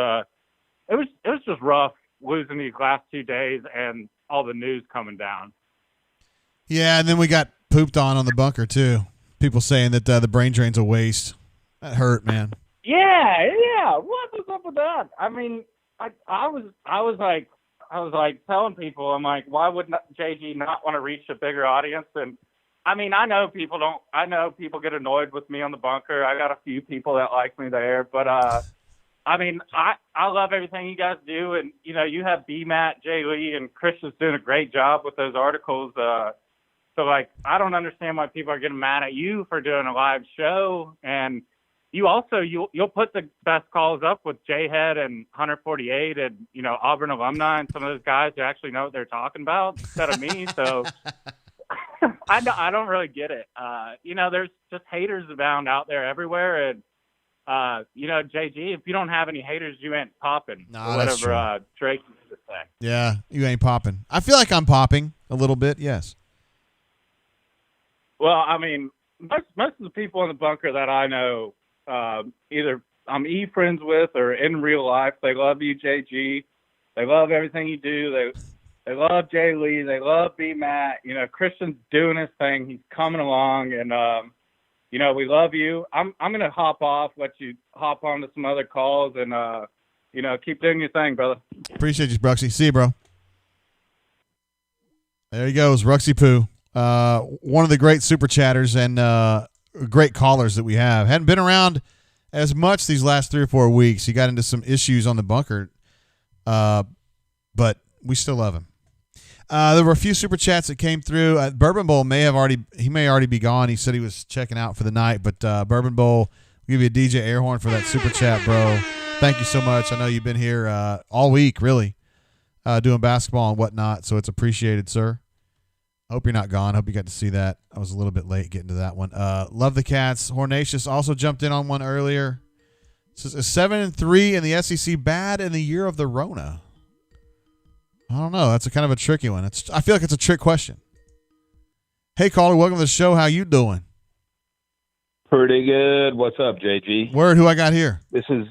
It was just rough losing these last 2 days and all the news coming down. Yeah, and then we got pooped on the bunker too. People saying that the brain drain's a waste. That hurt, man. Yeah. What was up with that? I mean, I was like telling people, I'm like, why would JG not want to reach a bigger audience? And I mean, I know people get annoyed with me on the bunker. I got a few people that like me there, but I mean, I love everything you guys do, and you have B-Matt, Jay Lee, and Christian's doing a great job with those articles. So like, I don't understand why people are getting mad at you for doing a live show, and you also you'll put the best calls up with J-Head and 148 and Auburn alumni and some of those guys who actually know what they're talking about instead of me. So I don't really get it. There's just haters abound out there everywhere, and JG, if you don't have any haters, you ain't popping. No, or that's whatever true. Drake used to say. Yeah, you ain't popping. I feel like I'm popping a little bit. Yes. Well, I mean, most of the people in the bunker that I know, either I'm friends with or in real life, they love you, JG. They love everything you do. They love Jay Lee. They love B-Matt. Christian's doing his thing. He's coming along, and we love you. I'm gonna hop off, let you hop on to some other calls, and keep doing your thing, brother. Appreciate you, Bruxy. See you, bro. There he goes, Ruxy Poo. One of the great super chatters and great callers that we have. Hadn't been around as much these last 3 or 4 weeks. He got into some issues on the bunker, but we still love him. There were a few super chats that came through. Bourbon Bowl may already be gone. He said he was checking out for the night, but Bourbon Bowl, we'll give you a DJ air horn for that super chat, bro. Thank you so much. I know you've been here all week, really, doing basketball and whatnot, so it's appreciated, sir. I hope you're not gone. Hope you got to see that. I was a little bit late getting to that one. Love the Cats. Hornatius also jumped in on one earlier. This is 7-3 in the SEC, bad in the year of the Rona. I don't know. That's a kind of a tricky one. I feel like it's a trick question. Hey, caller, welcome to the show. How you doing? Pretty good. What's up, JG? Word, who I got here? This is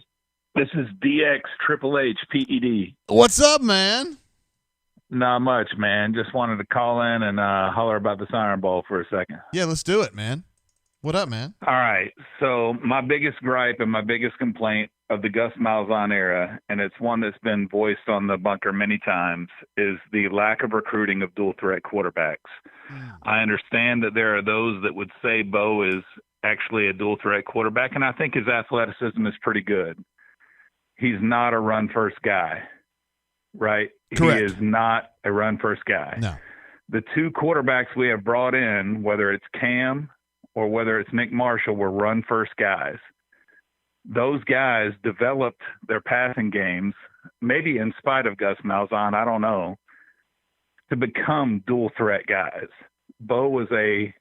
DX Triple H PED. What's up, man? Not much, man. Just wanted to call in and holler about the Iron Bowl for a second. Yeah, let's do it, man. What up, man? All right. So my biggest gripe and my biggest complaint of the Gus Malzahn era, and it's one that's been voiced on the bunker many times, is the lack of recruiting of dual threat quarterbacks. I understand that there are those that would say Bo is actually a dual threat quarterback, and I think his athleticism is pretty good. He's not a run first guy, right? Correct. He is not a run first guy. No. The two quarterbacks we have brought in, whether it's Cam or whether it's Nick Marshall, were run first guys. Those guys developed their passing games, maybe in spite of Gus Malzahn, I don't know, to become dual threat guys. Bo was a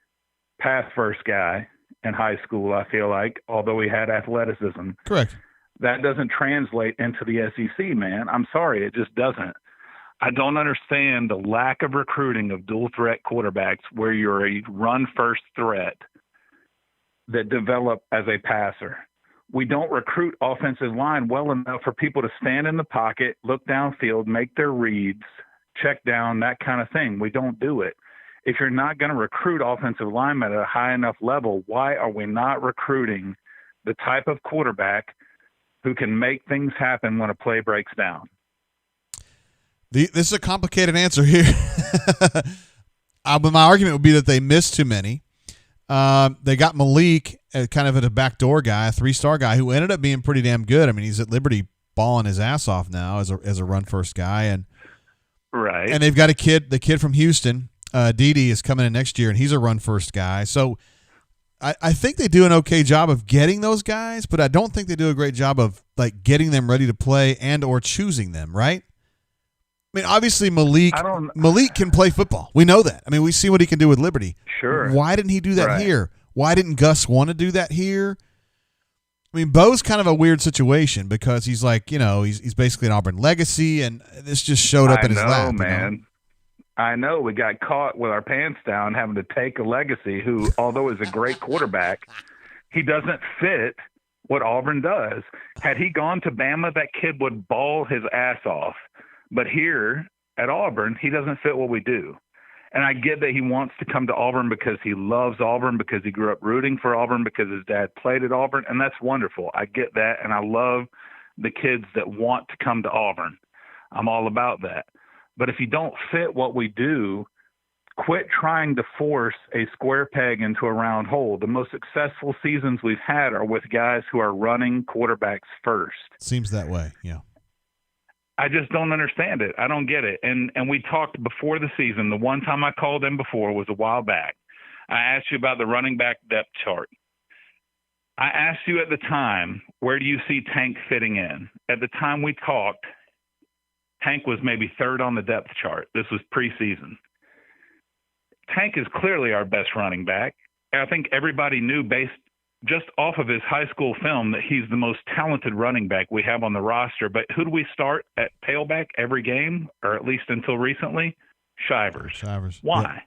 pass first guy in high school, I feel like, although he had athleticism. Correct. That doesn't translate into the SEC, man. I'm sorry, it just doesn't. I don't understand the lack of recruiting of dual threat quarterbacks where you're a run first threat that develop as a passer. We don't recruit offensive line well enough for people to stand in the pocket, look downfield, make their reads, check down, that kind of thing. We don't do it. If you're not going to recruit offensive linemen at a high enough level, why are we not recruiting the type of quarterback who can make things happen when a play breaks down? This is a complicated answer here. But my argument would be that they missed too many. They got Malik kind of at a backdoor guy, a 3-star guy who ended up being pretty damn good. I mean, he's at Liberty balling his ass off now as a run first guy, and right. And they've got the kid from Houston, Dede, is coming in next year, and he's a run first guy. So I think they do an okay job of getting those guys, but I don't think they do a great job of like getting them ready to play and or choosing them. Right. I mean, obviously Malik can play football. We know that. I mean, we see what he can do with Liberty. Sure. Why didn't he do that here? Why didn't Gus want to do that here? I mean, Bo's kind of a weird situation because he's like, he's basically an Auburn legacy, and this just showed up in his lap. Man. I know. We got caught with our pants down having to take a legacy who, although is a great quarterback, he doesn't fit what Auburn does. Had he gone to Bama, that kid would ball his ass off. But here at Auburn, he doesn't fit what we do. And I get that he wants to come to Auburn because he loves Auburn, because he grew up rooting for Auburn, because his dad played at Auburn, and that's wonderful. I get that, and I love the kids that want to come to Auburn. I'm all about that. But if you don't fit what we do, quit trying to force a square peg into a round hole. The most successful seasons we've had are with guys who are running quarterbacks first. Seems that way, yeah. I just don't understand it. I don't get it. And we talked before the season. The one time I called in before was a while back. I asked you about the running back depth chart. I asked you at the time, where do you see Tank fitting in? At the time we talked, Tank was maybe third on the depth chart. This was preseason. Tank is clearly our best running back. I think everybody knew based just off of his high school film that he's the most talented running back we have on the roster. But who do we start at tailback every game, or at least until recently? Shivers. Why? Yeah.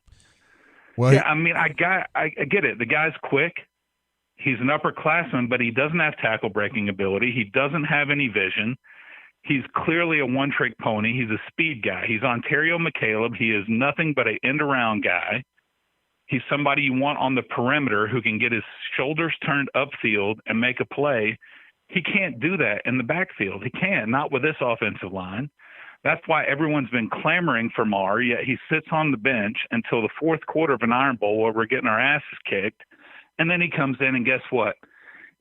Well, yeah, I mean, I get it. The guy's quick. He's an upperclassman, but he doesn't have tackle breaking ability. He doesn't have any vision. He's clearly a one-trick pony. He's a speed guy. He's Ontario McCaleb. He is nothing but an end-around guy. He's somebody you want on the perimeter who can get his shoulders turned upfield and make a play. He can't do that in the backfield. He can't, not with this offensive line. That's why everyone's been clamoring for Mar, yet he sits on the bench until the fourth quarter of an Iron Bowl where we're getting our asses kicked. And then he comes in, and guess what?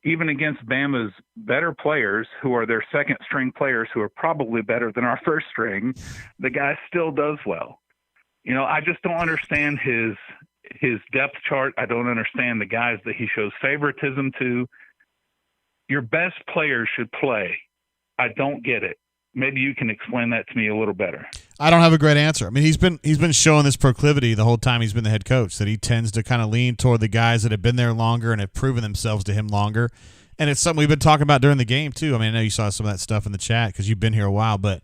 Even against Bama's better players, who are their second-string players who are probably better than our first string, the guy still does well. You know, I just don't understand his depth chart. I don't understand the guys that he shows favoritism to. Your best players should play. I don't get it. Maybe you can explain that to me a little better. I don't have a great answer. I mean, he's been showing this proclivity the whole time he's been the head coach, that he tends to kind of lean toward the guys that have been there longer and have proven themselves to him longer. And it's something we've been talking about during the game, too. I mean, I know you saw some of that stuff in the chat because you've been here a while, but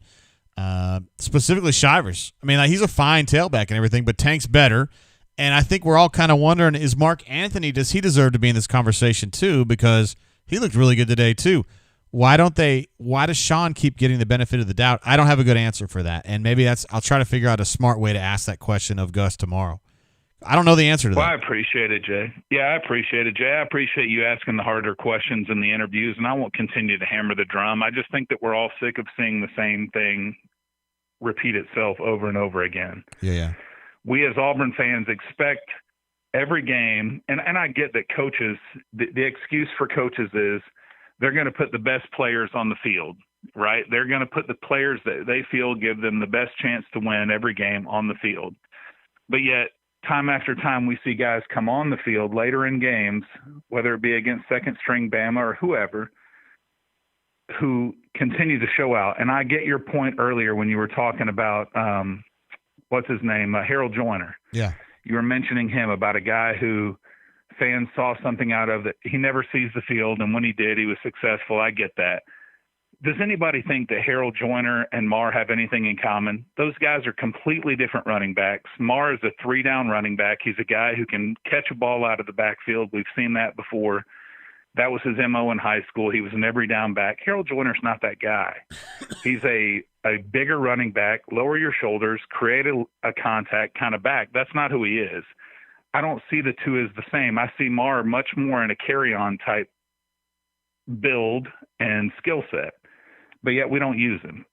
specifically Shivers. I mean, like, he's a fine tailback and everything, but Tank's better. And I think we're all kind of wondering, is Mark Anthony, does he deserve to be in this conversation, too? Because he looked really good today, too. Why does Sean keep getting the benefit of the doubt? I don't have a good answer for that. And maybe I'll try to figure out a smart way to ask that question of Gus tomorrow. I don't know the answer to that. Well, I appreciate it, Jay. Yeah, I appreciate it, Jay. I appreciate you asking the harder questions in the interviews, and I won't continue to hammer the drum. I just think that we're all sick of seeing the same thing repeat itself over and over again. Yeah. We as Auburn fans expect every game, and I get that coaches, the excuse for coaches is they're going to put the best players on the field, right? They're going to put the players that they feel give them the best chance to win every game on the field. But yet, time after time, we see guys come on the field later in games, whether it be against second-string Bama or whoever, who continue to show out. And I get your point earlier when you were talking about, what's his name, Harold Joyner. Yeah. You were mentioning him about a guy who fans saw something out of that he never sees the field, and when he did, he was successful. I get that. Does anybody think that Harold Joyner and Mar have anything in common? Those guys are completely different running backs. Mar is a three-down running back. He's a guy who can catch a ball out of the backfield. We've seen that before. That was his MO in high school. He was an every down back. Harold Joyner's not that guy. He's a bigger running back, lower your shoulders, create a contact kind of back. That's not who he is. I don't see the two as the same. I see Mar much more in a carry-on type build and skill set, but yet we don't use him.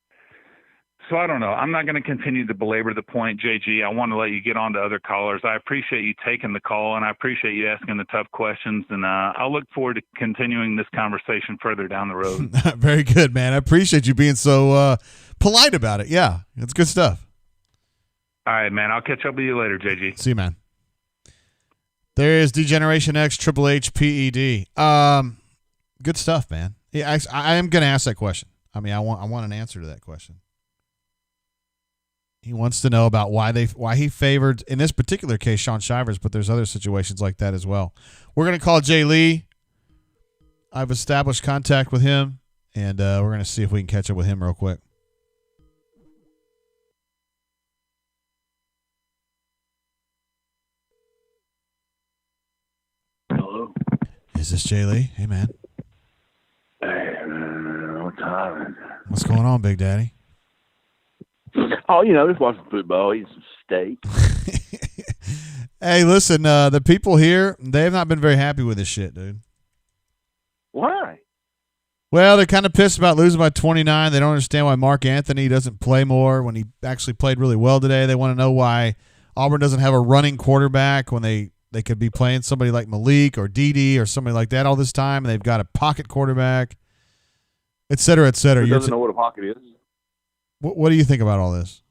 So I don't know. I'm not going to continue to belabor the point, JG. I want to let you get on to other callers. I appreciate you taking the call, and I appreciate you asking the tough questions, and I'll look forward to continuing this conversation further down the road. Very good, man. I appreciate you being so polite about it. Yeah, it's good stuff. All right, man. I'll catch up with you later, JG. See you, man. There is Degeneration X Triple H PED. Good stuff, man. Yeah, I am going to ask that question. I mean, I want an answer to that question. He wants to know about why he favored, in this particular case, Sean Shivers, but there's other situations like that as well. We're going to call Jay Lee. I've established contact with him, and we're going to see if we can catch up with him real quick. Hello. Is this Jay Lee? Hey, man. Hey, man. What time? What's going on, Big Daddy? Oh, just watching football, eating some steak. Hey, listen, the people here, they have not been very happy with this shit, dude. Why? Well, they're kind of pissed about losing by 29. They don't understand why Mark Anthony doesn't play more when he actually played really well today. They want to know why Auburn doesn't have a running quarterback when they could be playing somebody like Malik or Dede or somebody like that all this time. And they've got a pocket quarterback, et cetera, et cetera. Who doesn't know what a pocket is? What do you think about all this?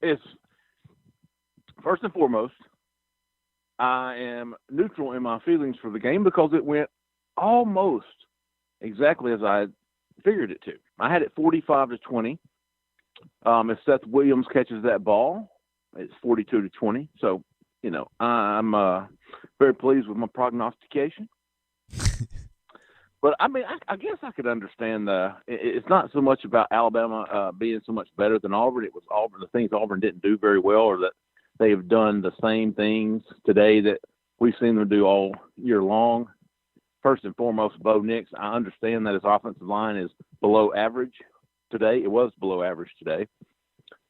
It's first and foremost, I am neutral in my feelings for the game because it went almost exactly as I figured it to. I had it 45-20. If Seth Williams catches that ball, it's 42-20. So, I'm very pleased with my prognostication. But I mean, I guess I could understand it's not so much about Alabama being so much better than Auburn. It was Auburn, the things Auburn didn't do very well, or that they have done the same things today that we've seen them do all year long. First and foremost, Bo Nix, I understand that his offensive line is below average today. It was below average today.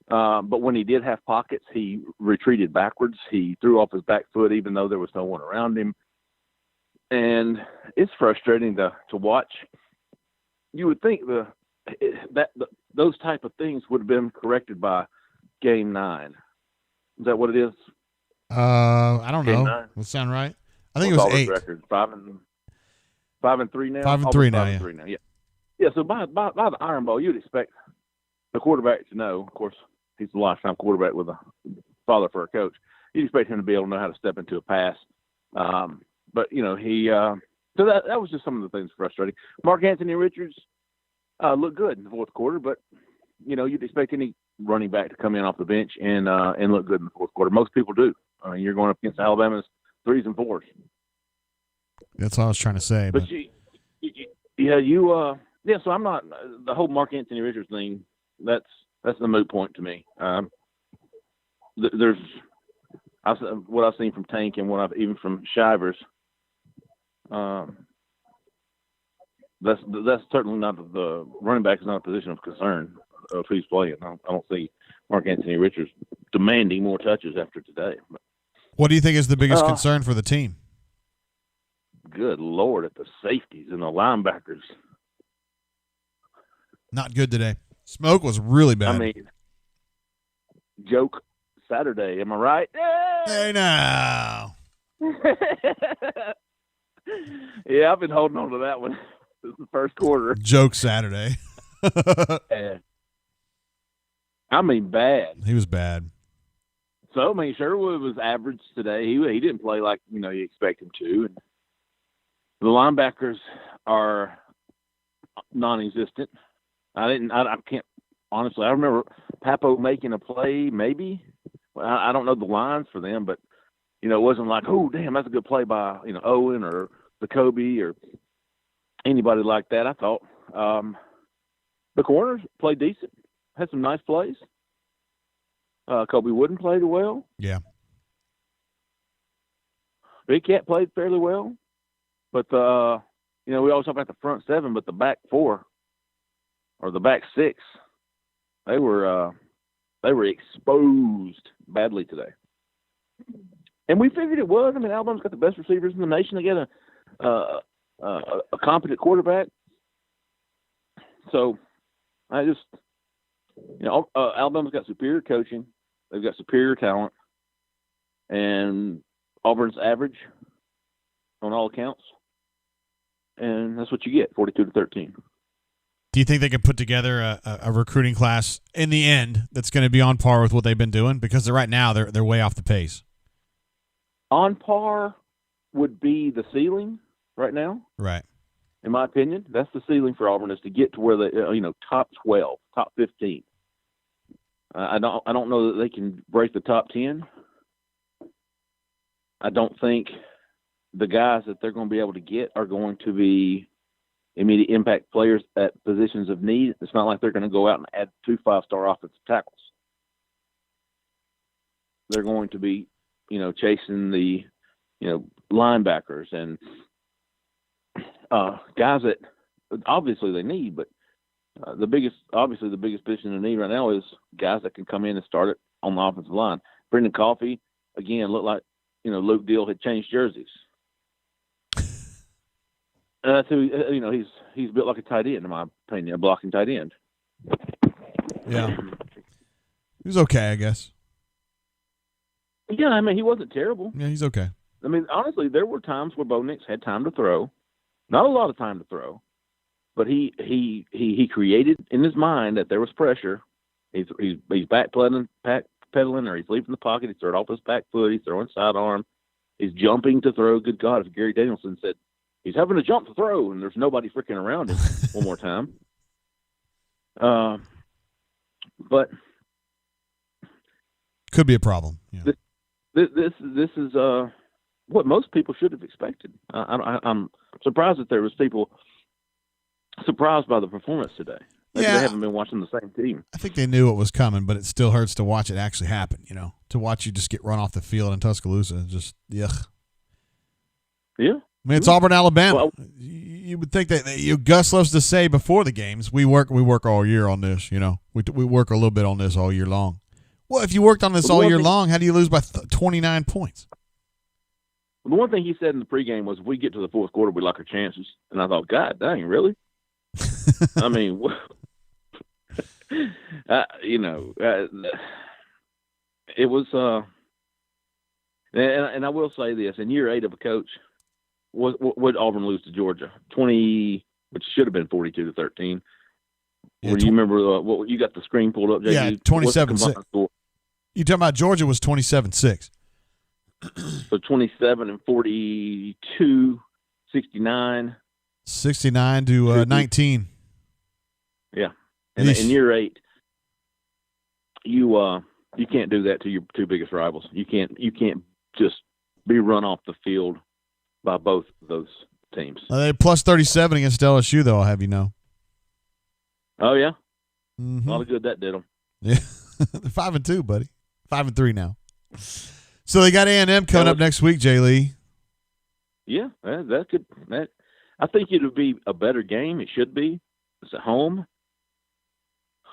But when he did have pockets, he retreated backwards. He threw off his back foot even though there was no one around him. And it's frustrating to watch. You would think those type of things would have been corrected by Game 9. Is that what it is? I don't Game know. 9? Does that sound right? I think it was 8. Record? 5-3 now. 5-3 now. 5-3 now. Yeah. Yeah. So by the Iron Bowl, you'd expect the quarterback to know. Of course, he's a lifetime quarterback with a father for a coach. You'd expect him to be able to know how to step into a pass. But he. So that was just some of the things frustrating. Mark Anthony Richards looked good in the fourth quarter, but you'd expect any running back to come in off the bench and look good in the fourth quarter. Most people do. You're going up against Alabama's 3s and 4s. That's all I was trying to say. But so I'm not the whole Mark Anthony Richards thing. That's the moot point to me. There's what I've seen from Tank and what I've even from Shivers. That's certainly not the running back is not a position of concern of who's playing. I don't see Mark Anthony Richards demanding more touches after today. But, what do you think is the biggest concern for the team? Good Lord, at the safeties and the linebackers. Not good today. Smoke was really bad. I mean, joke Saturday, am I right? Hey, now. Yeah, I've been holding on to that one. This is the first quarter. Joke Saturday. I mean, bad. He was bad. So, I mean, Sherwood was average today. He didn't play like, you expect him to. And the linebackers are non-existent. I can't, honestly, I remember Papo making a play, maybe. Well, I don't know the lines for them, but, it wasn't like, oh, damn, that's a good play by, Owen or Jacoby or anybody like that, I thought. The corners played decent, had some nice plays. Kobe Wooden played well. Yeah. Big Cat played fairly well. But, we always talk about the front 7, but the back 4 or the back 6, they were exposed badly today. And we figured it was. I mean, Alabama's got the best receivers in the nation. They got a competent quarterback. So, Alabama's got superior coaching. They've got superior talent. And Auburn's average on all accounts. And that's what you get, 42-13. Do you think they could put together a recruiting class in the end that's going to be on par with what they've been doing? Because right now they're way off the pace. On par would be the ceiling right now. Right. In my opinion, that's the ceiling for Auburn, is to get to where they, top 12, top 15. I don't know that they can break the top 10. I don't think the guys that they're going to be able to get are going to be immediate impact players at positions of need. It's not like they're going to go out and add 2 5-star offensive tackles. They're going to be, chasing the, linebackers and guys that obviously they need, but the biggest position they need right now is guys that can come in and start it on the offensive line. Brendan Coffey again, looked like, Luke Deal had changed jerseys. That's who, he's built like a tight end, in my opinion, a blocking tight end. Yeah. He was okay, I guess. Yeah, I mean, he wasn't terrible. Yeah, he's okay. I mean, honestly, there were times where Bo Nix had time to throw. Not a lot of time to throw, but he created in his mind that there was pressure. He's backpedaling, or he's leaving the pocket. He's throwing off his back foot. He's throwing sidearm. He's jumping to throw. Good God, if Gary Danielson said he's having to jump to throw, and there's nobody freaking around him one more time. But could be a problem. Yeah. This is what most people should have expected. I'm surprised that there was people surprised by the performance today. Maybe they haven't been watching the same team. I think they knew it was coming, but it still hurts to watch it actually happen. To watch you just get run off the field in Tuscaloosa, just yuck. Yeah. I mean, it's Auburn, Alabama. Well, you would think that Gus loves to say before the games, we work all year on this. We work a little bit on this all year long. Well, if you worked on this all year long, how do you lose by 29 points? The one thing he said in the pregame was, if we get to the fourth quarter, we like our chances. And I thought, God dang, really? I mean, it was and I will say this, in year 8 of a coach, would Auburn lose to Georgia? 20, which should have been 42-13. Yeah, you remember what you got the screen pulled up? Yeah, 27-6. You talking about Georgia was 27-6. So 27 and 42, 69. 69 to 19. Yeah. And in year 8, you can't do that to your two biggest rivals. You can't just be run off the field by both of those teams. They plus 37 against LSU, though, I'll have you know. Oh, yeah? Mm-hmm. A lot of good that did them. Yeah. They're 5-2, buddy. 5-3 now. So they got A&M coming up next week, Jay Lee. Yeah, that could. I think it would be a better game. It should be. It's at home.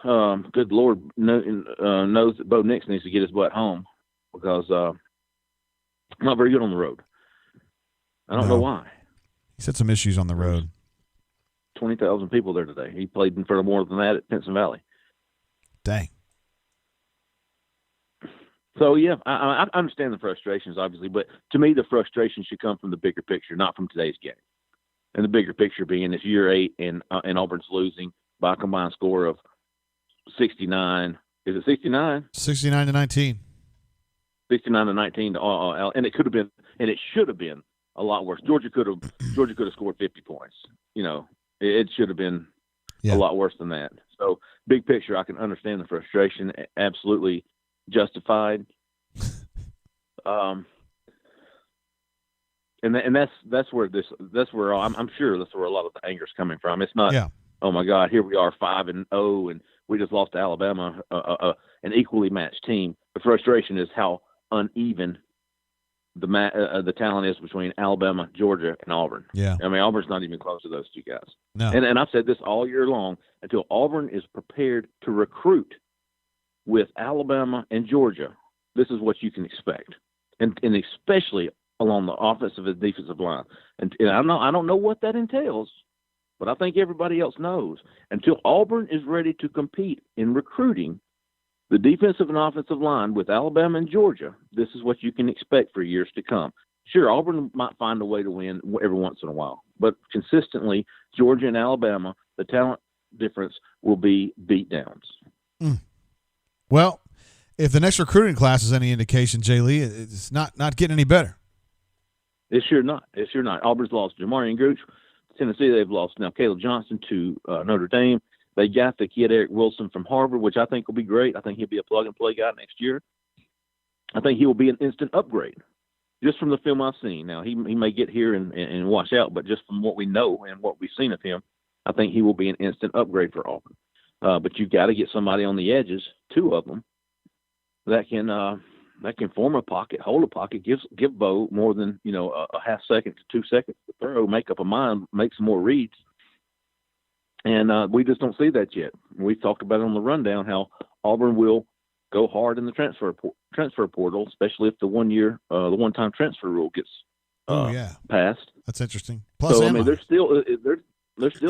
Good Lord knows that Bo Nix needs to get his butt home because not very good on the road. I don't know why. He's had some issues on the road. 20,000 people there today. He played in front of more than that at Pinson Valley. Dang. So, yeah, I understand the frustrations, obviously, but to me the frustration should come from the bigger picture, not from today's game. And the bigger picture being it's year 8 and Auburn's losing by a combined score of 69. Is it 69? 69-19. 69-19. And it could have been, and it should have been a lot worse. Georgia could have scored 50 points. It should have been a lot worse than that. So, big picture, I can understand the frustration. Absolutely justified. And that's where I'm sure that's where a lot of the anger is coming from. It's not, oh my God, here we are 5-0 and we just lost to Alabama, an equally matched team. The frustration is how uneven the talent is between Alabama, Georgia, and Auburn. Yeah, I mean Auburn's not even close to those two guys. No, and I've said this all year long. Until Auburn is prepared to recruit with Alabama and Georgia, this is what you can expect, and especially along the offensive and defensive line. And I don't know what that entails, but I think everybody else knows. Until Auburn is ready to compete in recruiting the defensive and offensive line with Alabama and Georgia, this is what you can expect for years to come. Sure, Auburn might find a way to win every once in a while, but consistently, Georgia and Alabama, the talent difference will be beatdowns. Well, if the next recruiting class is any indication, Jay Lee, it's not getting any better. It's sure not. Auburn's lost Jamarian Gooch. Tennessee, they've lost now Caleb Johnson to Notre Dame. They got the kid Eric Wilson from Harvard, which I think will be great. I think he'll be a plug-and-play guy next year. I think he will be an instant upgrade just from the film I've seen. Now, he may get here and wash out, but just from what we know and what we've seen of him, I think he will be an instant upgrade for Auburn. But you've got to get somebody on the edges, 2 of them, that can form a pocket, hold a pocket, give Bo more than a half second to 2 seconds to throw, make up a mind, make some more reads. And we just don't see that yet. We've talked about it on the rundown how Auburn will go hard in the transfer transfer portal, especially if the one-time transfer rule gets passed. That's interesting. Plus, so I mean, there's still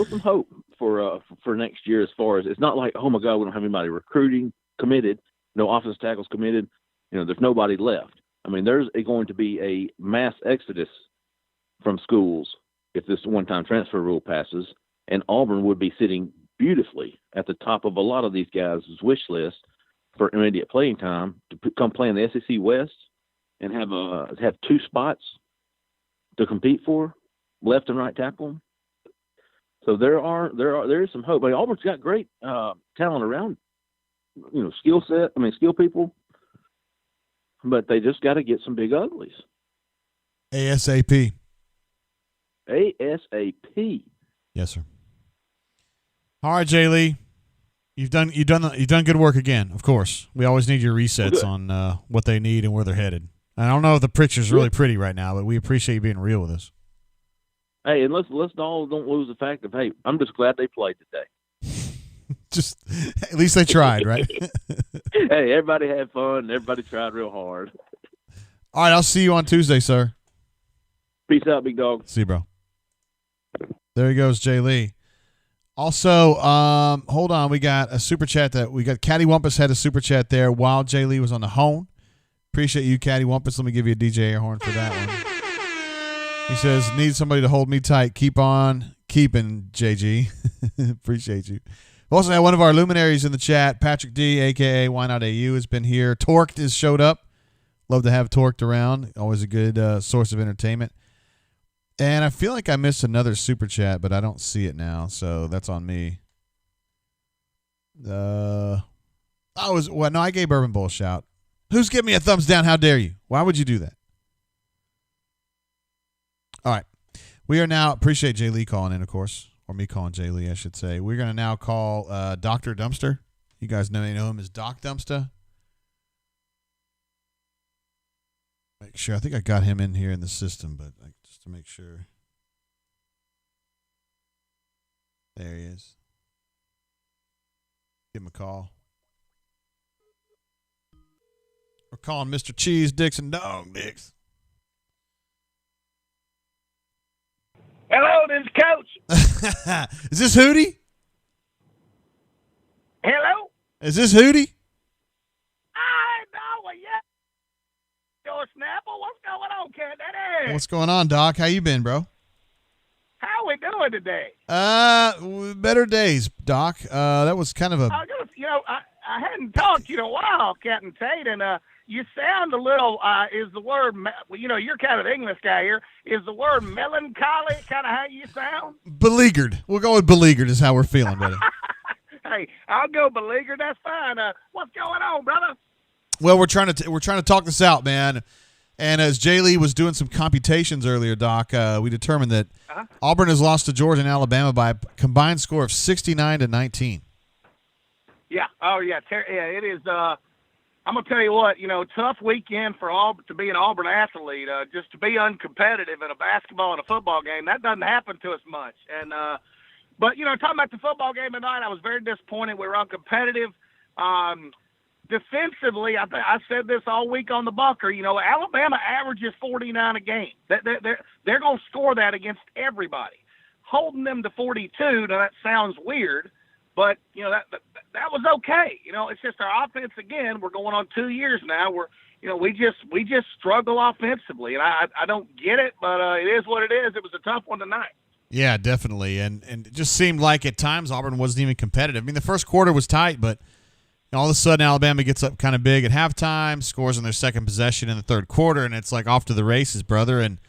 some hope for next year as far as it's not like, oh my God, we don't have anybody recruiting committed, no offensive tackles committed. There's nobody left. I mean, there's going to be a mass exodus from schools if this one-time transfer rule passes, and Auburn would be sitting beautifully at the top of a lot of these guys' wish list for immediate playing time to come play in the SEC West and have two spots to compete for, left and right tackle. So there is some hope. I mean, Auburn's got great talent around, skill people, but they just got to get some big uglies. ASAP. ASAP. Yes, sir. All right, Jay Lee. You've done good work again. Of course, we always need your resets on what they need and where they're headed. I don't know if the picture's really pretty right now, but we appreciate you being real with us. Hey, and let's all don't lose the fact of, hey, I'm just glad they played today. Just at least they tried, right? Hey, everybody had fun. Everybody tried real hard. All right, I'll see you on Tuesday, sir. Peace out, big dog. See you, bro. There he goes, Jay Lee. Also, hold on. We got a super chat Caddy Wumpus had a super chat there while Jay Lee was on the hone. Appreciate you, Caddy Wumpus. Let me give you a DJ air horn for that one. He says, need somebody to hold me tight. Keep on keeping, JG. Appreciate you. We also have one of our luminaries in the chat, Patrick D, a.k.a. Why Not AU, has been here. Torqued has showed up. Love to have Torqued around. Always a good source of entertainment. And I feel like I missed another super chat, but I don't see it now, so that's on me. No, I gave Bourbon Bull a shout. Who's giving me a thumbs down? How dare you? Why would you do that? All right. We are now, appreciate Jay Lee calling in, of course, or me calling Jay Lee, I should say. We're going to now call Dr. Dumpster. You guys know him as Doc Dumpster. Make sure. I think I got him in here in the system, but just to make sure. There he is. Give him a call. We're calling Mr. Cheese Dicks and Dog Dicks. Hello, this is Coach. Is this Hootie? Hello? Is this Hootie? I know, yeah. Your Snapple, what's going on, cat? That is. What's going on, Doc? How you been, bro? How we doing today? Better days, Doc. That was kind of a. I hadn't talked to you in a while, Captain Tate, and you sound a little. Is the word? You're kind of the English guy here. Is the word melancholy kind of how you sound? Beleaguered. We'll go with beleaguered is how we're feeling, buddy. Hey, I'll go beleaguered. That's fine. What's going on, brother? Well, we're trying to talk this out, man. And as Jay Lee was doing some computations earlier, Doc, we determined that Auburn has lost to Georgia and Alabama by a combined score of 69-19. Yeah. Oh, yeah. It is. I'm gonna tell you what. Tough weekend for Auburn to be an Auburn athlete. Just to be uncompetitive in a basketball and a football game, that doesn't happen to us much. And but talking about the football game tonight, I was very disappointed. We were uncompetitive. Defensively, I said this all week on the bunker. Alabama averages 49 a game. They're going to score that against everybody. Holding them to 42, now that sounds weird, but that was okay. It's just our offense again. We're going on 2 years now. We just struggle offensively, and I don't get it, but it is what it is. It was a tough one tonight. Yeah, definitely, and it just seemed like at times Auburn wasn't even competitive. I mean, the first quarter was tight, but all of a sudden, Alabama gets up kind of big at halftime, scores on their second possession in the third quarter, and it's like off to the races, brother. And,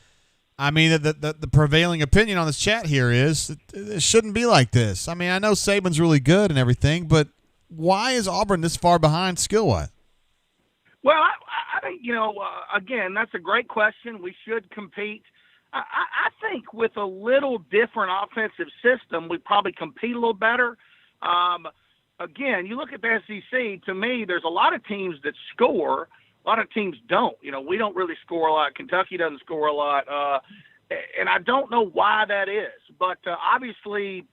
I mean, the prevailing opinion on this chat here is it shouldn't be like this. I mean, I know Saban's really good and everything, but why is Auburn this far behind skill-wise? Well, I think, again, that's a great question. We should compete. I think with a little different offensive system, we probably compete a little better. Again, you look at the SEC, to me, there's a lot of teams that score. A lot of teams don't. We don't really score a lot. Kentucky doesn't score a lot. And I don't know why that is. But obviously,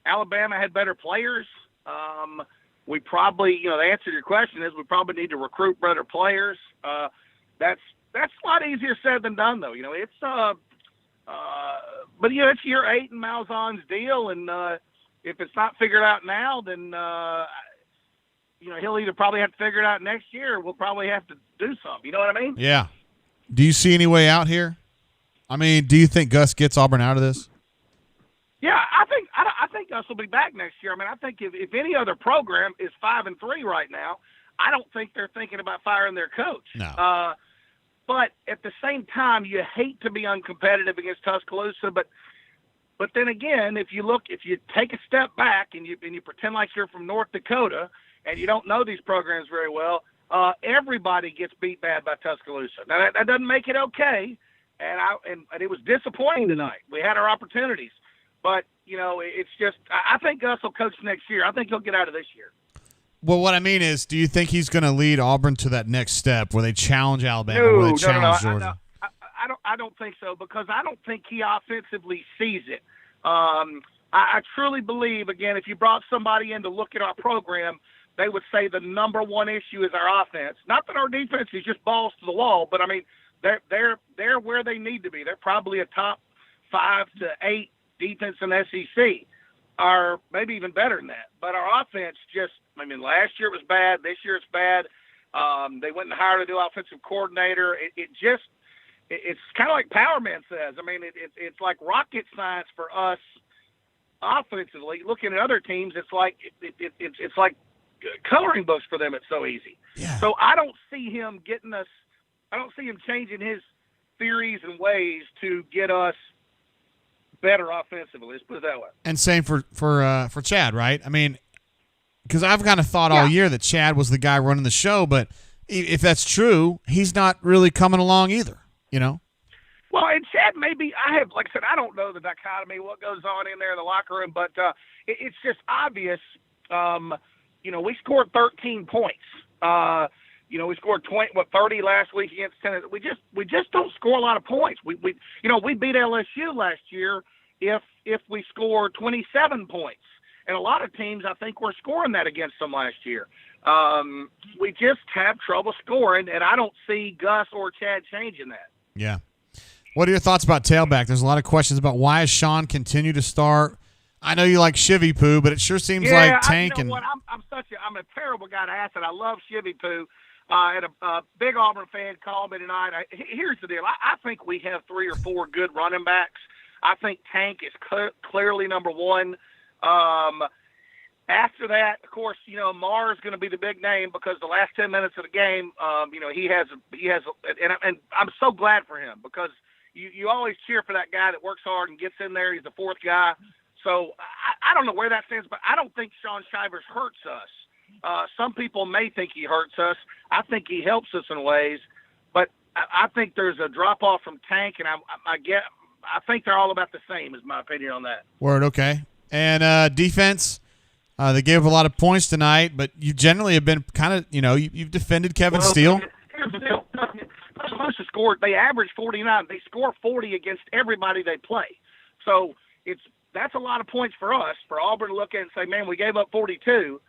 Alabama had better players. we probably, the answer to your question is we probably need to recruit better players. That's a lot easier said than done, though. It's but it's year 8 in Malzahn's deal, and if it's not figured out now, then he'll either probably have to figure it out next year, or we'll probably have to do something. You know what I mean? Yeah. Do you see any way out here? I mean, do you think Gus gets Auburn out of this? Yeah, I think Gus will be back next year. I mean, I think if any other program is 5-3 right now, I don't think they're thinking about firing their coach. No. But at the same time, you hate to be uncompetitive against Tuscaloosa. But then again, if you take a step back and you pretend like you're from North Dakota and you don't know these programs very well, everybody gets beat bad by Tuscaloosa. Now that doesn't make it okay, and it was disappointing tonight. We had our opportunities, but it's just I think Gus will coach next year. I think he'll get out of this year. Well, what I mean is, do you think he's going to lead Auburn to that next step where they challenge Alabama, No, where they challenge Georgia? I don't think so, because I don't think he offensively sees it. I truly believe, again, if you brought somebody in to look at our program, they would say the number one issue is our offense. Not that our defense is just balls to the wall, but I mean they're where they need to be. They're probably a top 5 to 8 defense in the SEC, or maybe even better than that. But our offense last year it was bad. This year it's bad. They went and hired a new offensive coordinator. It's kind of like Power Man says. I mean, it's like rocket science for us offensively. Looking at other teams, it's like it's like coloring books for them. It's so easy. Yeah. So I don't see him getting us. I don't see him changing his theories and ways to get us better offensively. Let's put it that way. And same for Chad, right? I mean, because I've kind of thought all year that Chad was the guy running the show, but if that's true, he's not really coming along either. Well, and Chad, maybe like I said, I don't know the dichotomy, what goes on in there in the locker room, but it's just obvious. We scored 13 points. We scored 30 last week against Tennessee. We just don't score a lot of points. We beat LSU last year if we scored 27 points, and a lot of teams I think were scoring that against them last year. We just have trouble scoring, and I don't see Gus or Chad changing that. Yeah. What are your thoughts about tailback? There's a lot of questions about why has Sean continue to start. I know you like Ruxy Poo, but it sure seems like Tank I'm a terrible guy to ask it. I love Ruxy Poo. And a big Auburn fan called me tonight. Here's the deal. I think we have 3 or 4 good running backs. I think Tank is clearly number one. After that, of course, Marr's going to be the big name because the last 10 minutes of the game, he has, and I'm so glad for him because you always cheer for that guy that works hard and gets in there. He's the 4th guy. So I don't know where that stands, but I don't think Sean Shivers hurts us. Some people may think he hurts us. I think he helps us in ways, but I think there's a drop off from Tank, and I think they're all about the same, is my opinion on that. Word, okay. And defense, they gave up a lot of points tonight, but you generally have been kind of, you've defended Kevin Steele. Here's the deal. Tuscaloosa scored. They averaged 49. They score 40 against everybody they play. So that's a lot of points for us, for Auburn to look at and say, man, we gave up 42.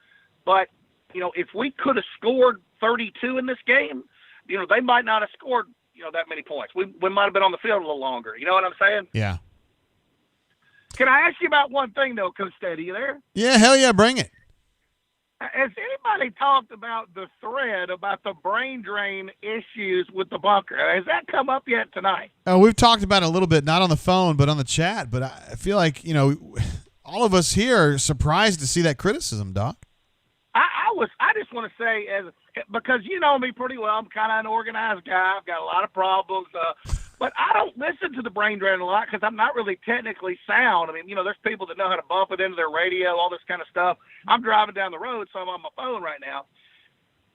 But, if we could have scored 32 in this game, they might not have scored, that many points. We might have been on the field a little longer. You know what I'm saying? Yeah. Can I ask you about one thing, though, Coach Steady? You there? Yeah, hell yeah, bring it. Has anybody talked about the thread about the brain drain issues with the bunker? Has that come up yet tonight? We've talked about it a little bit, not on the phone, but on the chat. But I feel like, all of us here are surprised to see that criticism, Doc. I just want to say, because you know me pretty well, I'm kind of an organized guy. I've got a lot of problems, but I don't listen to the brain drain a lot because I'm not really technically sound. I mean, there's people that know how to bump it into their radio, all this kind of stuff. I'm driving down the road, so I'm on my phone right now.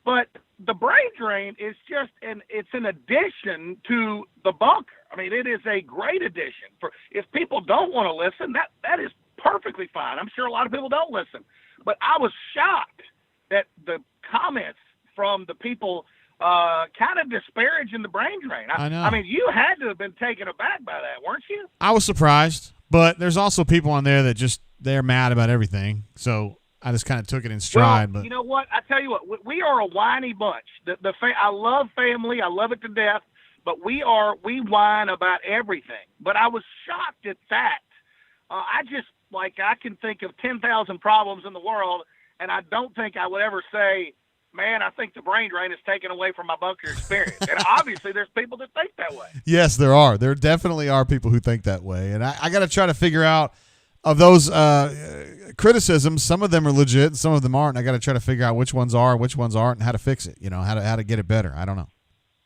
But the brain drain is it's an addition to the bunker. I mean, it is a great addition. If people don't want to listen, that is perfectly fine. I'm sure a lot of people don't listen. But I was shocked that the comments from the people kind of disparaging the brain drain. I know. I mean, you had to have been taken aback by that, weren't you? I was surprised, but there's also people on there that they're mad about everything. So I just kind of took it in stride. Well, but you know what? I tell you what, we are a whiny bunch. I love family. I love it to death. But we whine about everything. But I was shocked at that. I can think of 10,000 problems in the world, and I don't think I would ever say, man, I think the brain drain is taken away from my bunker experience. And obviously there's people that think that way. yes, there are. There definitely are people who think that way. And I got to try to figure out of those criticisms, some of them are legit and some of them aren't. I got to try to figure out which ones are, which ones aren't, and how to fix it, how to get it better. I don't know.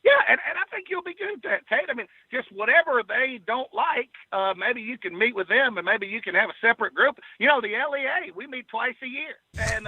Yeah, and I think you'll be good at that, Tate. I mean, just whatever they don't like, maybe you can meet with them, and maybe you can have a separate group. The LEA, we meet twice a year, and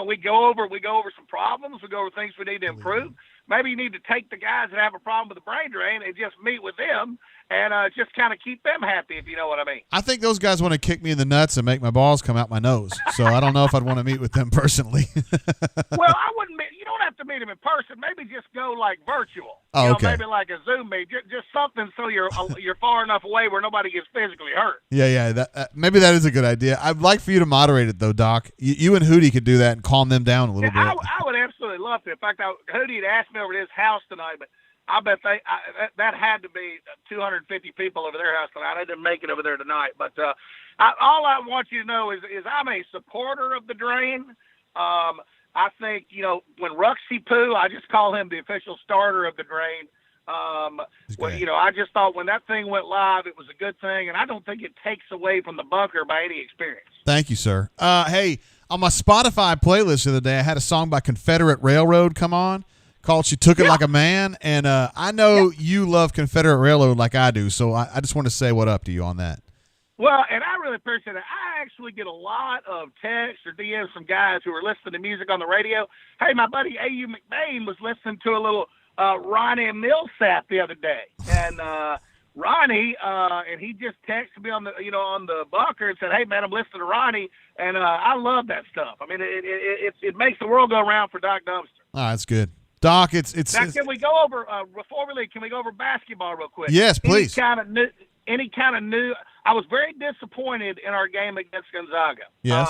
we go over some problems, we go over things we need to improve. Maybe you need to take the guys that have a problem with the brain drain and just meet with them and just kind of keep them happy, if you know what I mean. I think those guys want to kick me in the nuts and make my balls come out my nose. So I don't know if I'd want to meet with them personally. Well, I wouldn't. You don't have to meet them in person. Maybe just go like virtual. Oh, okay. Maybe like a Zoom meet, just something so you're far enough away where nobody gets physically hurt. Yeah. Maybe that is a good idea. I'd like for you to moderate it though, Doc. You and Hootie could do that and calm them down a little bit. I would absolutely love to. In fact, Hootie had asked me over to his house tonight, but I bet that had to be 250 people over their house tonight. I didn't make it over there tonight, but all I want you to know is I'm a supporter of the drain. I think when Ruxy Poo, I just call him the official starter of the drain. I just thought when that thing went live, it was a good thing, and I don't think it takes away from the bunker by any experience. Thank you, sir. Hey, on my Spotify playlist the other day, I had a song by Confederate Railroad come on called "She Took It Like a Man," and I know you love Confederate Railroad like I do, so I just want to say what up to you on that. Well, and I really appreciate it. I actually get a lot of texts or DMs from guys who are listening to music on the radio. Hey, my buddy A.U. McBain was listening to a little Ronnie Millsap the other day, and Ronnie, and he just texted me on the bunker and said, "Hey, man, I'm listening to Ronnie, and I love that stuff. I mean, it makes the world go around for Doc Dumpster." Oh, that's good. Doc, it's now, can we go over before we leave? Can we go over basketball real quick? Yes, please. Any kind of new. I was very disappointed in our game against Gonzaga. Yes.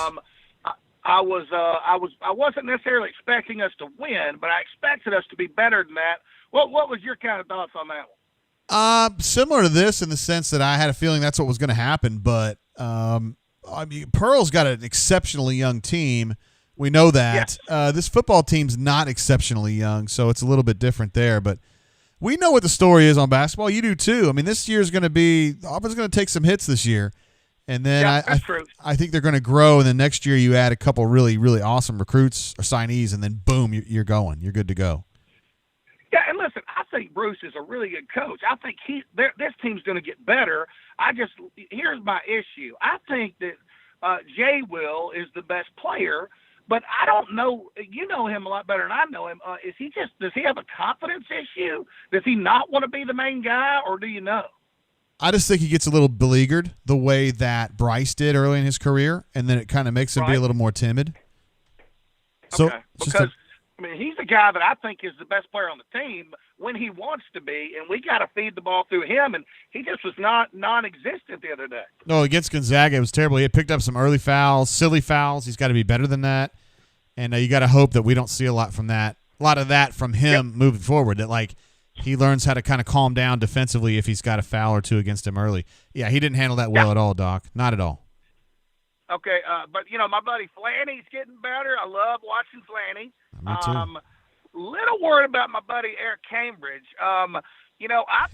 I wasn't necessarily expecting us to win, but I expected us to be better than that. What was your kind of thoughts on that one? Similar to this in the sense that I had a feeling that's what was going to happen, but Pearl's got an exceptionally young team. We know that. Yes. This football team's not exceptionally young, so it's a little bit different there, but we know what the story is on basketball. You do too. I mean, this year's going to be – Auburn's going to take some hits this year. And then I think they're going to grow, and then next year you add a couple really, really awesome recruits or signees, and then boom, you're going. You're good to go. Yeah, and listen, I think Bruce is a really good coach. I think this team's going to get better. Here's my issue. I think that Jay Will is the best player, but I don't know. You know him a lot better than I know him. Does he have a confidence issue? Does he not want to be the main guy, or do you know? I just think he gets a little beleaguered the way that Bryce did early in his career, and then it kind of makes him be a little more timid. So, okay, because he's the guy that I think is the best player on the team when he wants to be, and we got to feed the ball through him, and he just was non-existent the other day. No, against Gonzaga, it was terrible. He had picked up some early fouls, silly fouls. He's got to be better than that, and you got to hope that we don't see a lot of that from him moving forward. That he learns how to kind of calm down defensively if he's got a foul or two against him early. Yeah, he didn't handle that well at all, Doc. Not at all. Okay, but my buddy Flanny's getting better. I love watching Flanny. Me too. Little worried about my buddy Eric Cambridge. I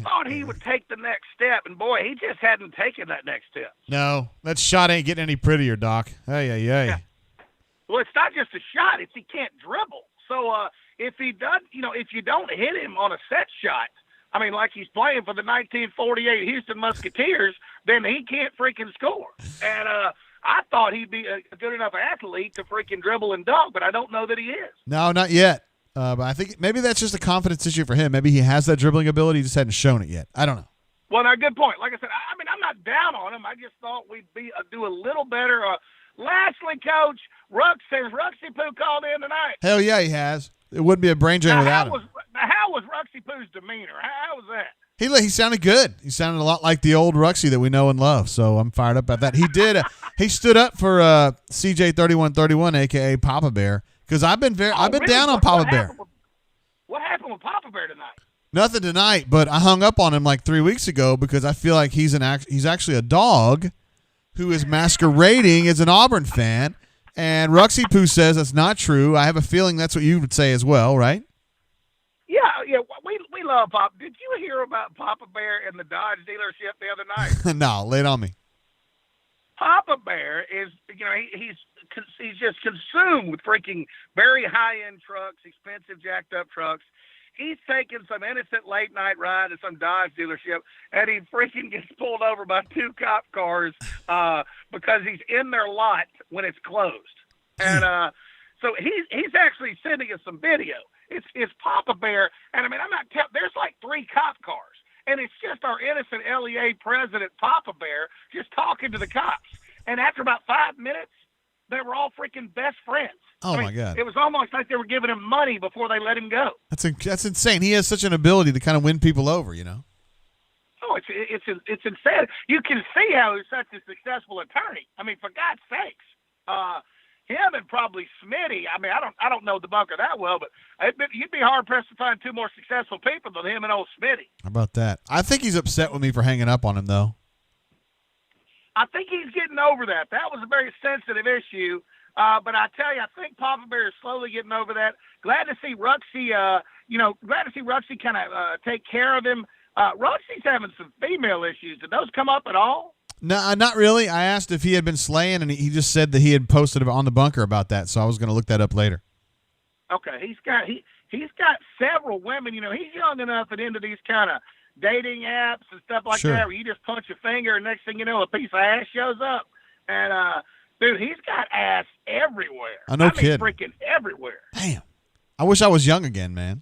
thought he would take the next step, and boy, he just hadn't taken that next step. No, that shot ain't getting any prettier, Doc. Hey. Yeah. Well, it's not just a shot; it's he can't dribble. So if he does, if you don't hit him on a set shot, like he's playing for the 1948 Houston Musketeers, then he can't freaking score. And I thought he'd be a good enough athlete to freaking dribble and dunk, but I don't know that he is. No, not yet. But I think maybe that's just a confidence issue for him. Maybe he has that dribbling ability, he just hadn't shown it yet. I don't know. Well, now, good point. Like I said, I'm not down on him. I just thought we'd do a little better. Lastly, Coach, Ruxy Poo called in tonight. Hell yeah, he has. It wouldn't be a brain drain without him. How was Ruxy Poo's demeanor? How was that? He sounded good. He sounded a lot like the old Ruxy that we know and love. So I'm fired up about that. He did. He stood up for CJ 3131, aka Papa Bear, because I've been Really? down on Papa Bear. What happened with Papa Bear tonight? Nothing tonight, but I hung up on him like 3 weeks ago because I feel like he's actually a dog who is masquerading as an Auburn fan. And Ruxy Poo says that's not true. I have a feeling that's what you would say as well, right? Yeah. We love Papa. Did you hear about Papa Bear in the Dodge dealership the other night? No, lay it on me. Papa Bear is, he's just consumed with freaking very high-end trucks, expensive jacked-up trucks. He's taking some innocent late-night ride to some Dodge dealership, and he freaking gets pulled over by 2 cop cars because he's in their lot when it's closed. And so he's actually sending us some video. It's Papa Bear, and I mean, there's like 3 cop cars. And it's just our innocent LEA president, Papa Bear, just talking to the cops. And after about 5 minutes, they were all freaking best friends. Oh, my God. It was almost like they were giving him money before they let him go. That's insane. He has such an ability to kind of win people over, you know? Oh, it's insane. You can see how he's such a successful attorney. I mean, for God's sakes. Him and probably Smitty. I mean, I don't know the bunker that well, but you'd be hard-pressed to find 2 more successful people than him and old Smitty. How about that? I think he's upset with me for hanging up on him, though. I think he's getting over that. That was a very sensitive issue. But I tell you, I think Papa Bear is slowly getting over that. Glad to see Ruxy, kind of take care of him. Ruxy's having some female issues. Did those come up at all? No, not really. I asked if he had been slaying, and he just said that he had posted on the bunker about that, so I was going to look that up later. Okay, he's got several women. You know, he's young enough and into these kind of dating apps and stuff like that, where you just punch a finger, and next thing you know, a piece of ass shows up. And dude, he's got ass everywhere. I mean, kidding. Freaking everywhere. Damn. I wish I was young again, man.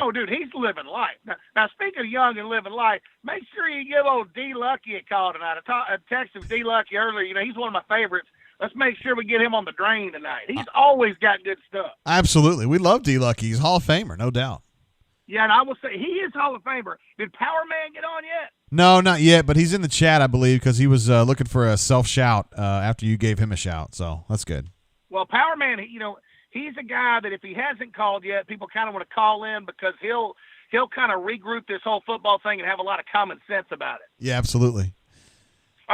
Oh, dude, he's living life. Now, speaking of young and living life, make sure you give old D Lucky a call tonight. I texted D Lucky earlier. You know, he's one of my favorites. Let's make sure we get him on the drain tonight. He's always got good stuff. Absolutely. We love D Lucky. He's Hall of Famer, no doubt. Yeah, and I will say, he is Hall of Famer. Did Power Man get on yet? No, not yet, but he's in the chat, I believe, because he was looking for a self-shout after you gave him a shout, so that's good. Well, Power Man, he's a guy that if he hasn't called yet, people kind of want to call in because he'll kind of regroup this whole football thing and have a lot of common sense about it. Yeah, absolutely.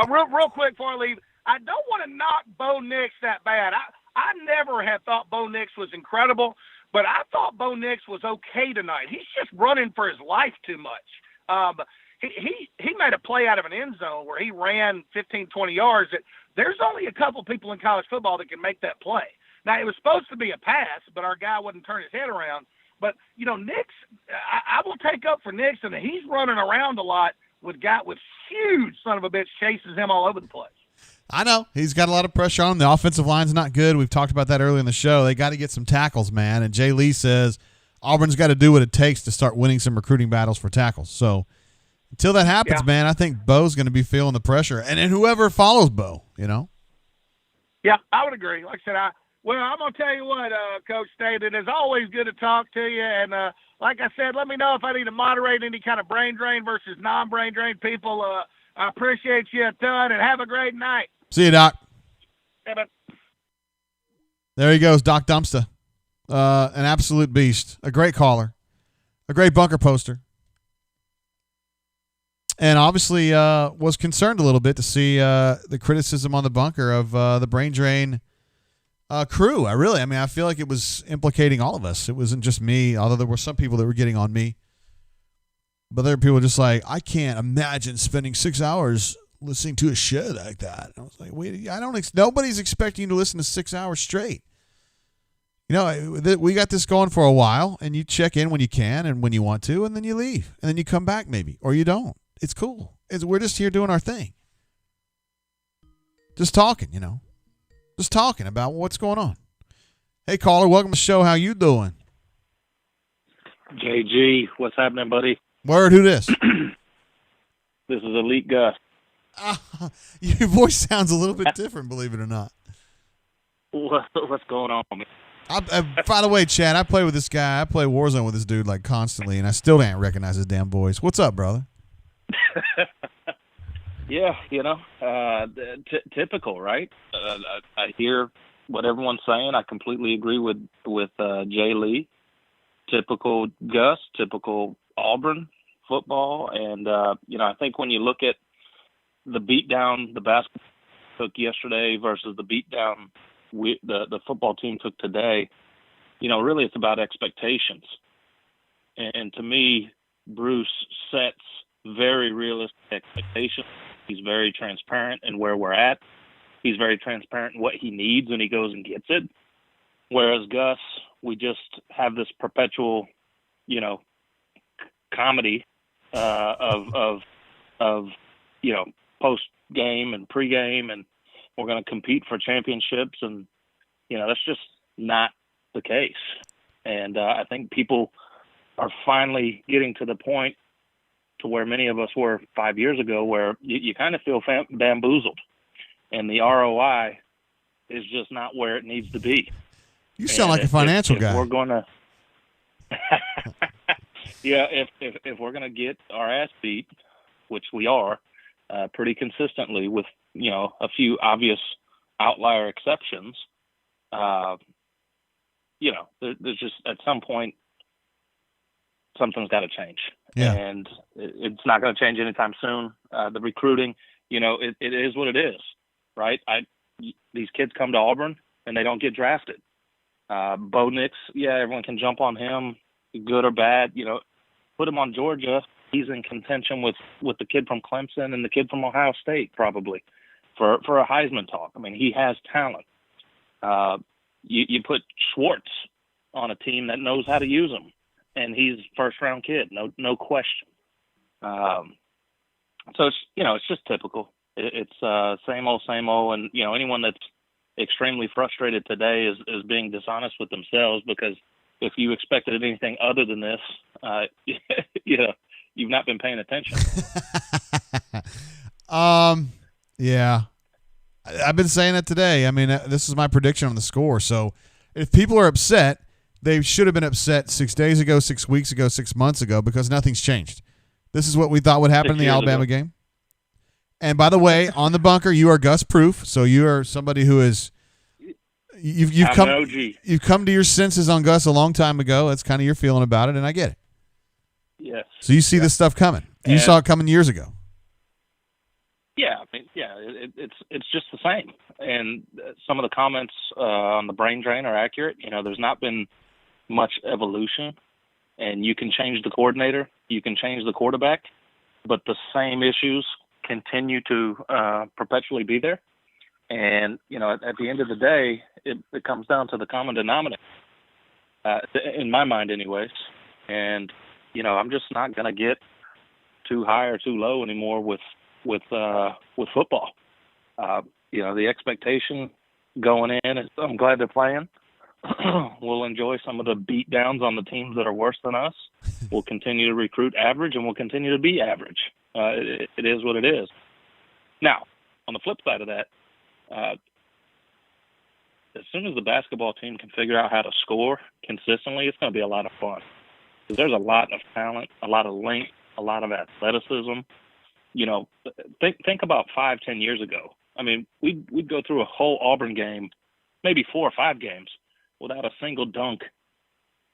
Real quick before I leave, I don't want to knock Bo Nix that bad. I never had thought Bo Nix was incredible, but I thought Bo Nix was okay tonight. He's just running for his life too much. He made a play out of an end zone where he ran 15, 20 yards. There's only a couple people in college football that can make that play. Now, it was supposed to be a pass, but our guy wouldn't turn his head around. But, Nix, I will take up for Nix, and he's running around a lot with huge son of a bitch chases him all over the place. I know. He's got a lot of pressure on him. The offensive line's not good. We've talked about that earlier in the show. They got to get some tackles, man. And Jay Lee says Auburn's got to do what it takes to start winning some recruiting battles for tackles. So until that happens, man, I think Bo's going to be feeling the pressure. And then whoever follows Bo, Yeah, I would agree. Like I said, I'm going to tell you what, Coach State, it's always good to talk to you. And like I said, let me know if I need to moderate any kind of brain drain versus non-brain drain people. I appreciate you a ton, and have a great night. See you, Doc. Yeah, but there he goes, Doc Dumpster. An absolute beast. A great caller. A great bunker poster. And obviously was concerned a little bit to see the criticism on the bunker of the brain drain crew. I feel like it was implicating all of us. It wasn't just me, although there were some people that were getting on me. But there were people just like, I can't imagine spending 6 hours listening to a show like that. And I was like, wait, nobody's expecting you to listen to 6 hours straight. We got this going for a while, and you check in when you can and when you want to, and then you leave. And then you come back maybe, or you don't. It's cool. We're just here doing our thing. Just talking, Just talking about what's going on. Hey, caller, welcome to the show. How you doing? JG, what's happening, buddy? Word, who this? This is Elite Gus. Your voice sounds a little bit different, believe it or not. What's going on, man? By the way, Chad, I play with this guy. I play Warzone with this dude like constantly, and I still can't recognize his damn voice. What's up, brother? Yeah, typical, right? I hear what everyone's saying. I completely agree with Jay Lee. Typical Gus, typical Auburn football, and I think when you look at the beatdown the basketball took yesterday versus the beatdown the football team took today, really it's about expectations. And to me, Bruce sets very realistic expectations. He's very transparent in where we're at. He's very transparent in what he needs, and he goes and gets it. Whereas Gus, we just have this perpetual, comedy of post game and pre-game, and we're going to compete for championships, and that's just not the case. And I think people are finally getting to the point to where many of us were 5 years ago, where you kind of feel bamboozled, and the ROI is just not where it needs to be. You sound like a financial guy. If we're going to, if we're going to get our ass beat, which we are pretty consistently, with a few obvious outlier exceptions, there's just at some point something's got to change. Yeah. And it's not going to change anytime soon. The recruiting, it is what it is, right? These kids come to Auburn and they don't get drafted. Bo Nix, everyone can jump on him, good or bad. Put him on Georgia. He's in contention with the kid from Clemson and the kid from Ohio State, probably for a Heisman talk. I mean, he has talent. You put Schwartz on a team that knows how to use him, and he's first round kid, no question. So it's just typical. It's same old, and anyone that's extremely frustrated today is being dishonest with themselves, because if you expected anything other than this, you've not been paying attention. Yeah. I've been saying it today. I mean, this is my prediction on the score. So if people are upset, they should have been upset 6 days ago, 6 weeks ago, 6 months ago, because nothing's changed. This is what we thought would happen in the Alabama game. And by the way, on the bunker, you are Gus proof. So you are somebody who is you've come to your senses on Gus a long time ago. That's kind of your feeling about it, and I get it. Yes. So you see this stuff coming. You saw it coming years ago. Yeah, I mean, it's just the same. And some of the comments on the brain drain are accurate. There's not been much evolution, and you can change the coordinator, you can change the quarterback, but the same issues continue to perpetually be there. And, at the end of the day, it comes down to the common denominator, in my mind anyways. And, I'm just not going to get too high or too low anymore with football. The expectation going in is I'm glad they're playing. We'll enjoy some of the beat downs on the teams that are worse than us. We'll continue to recruit average, and we'll continue to be average. It is what it is. Now, on the flip side of that, as soon as the basketball team can figure out how to score consistently, it's going to be a lot of fun. Because there's a lot of talent, a lot of length, a lot of athleticism. Think about 5-10 years ago. I mean, we'd go through a whole Auburn game, maybe 4 or 5 games, without a single dunk.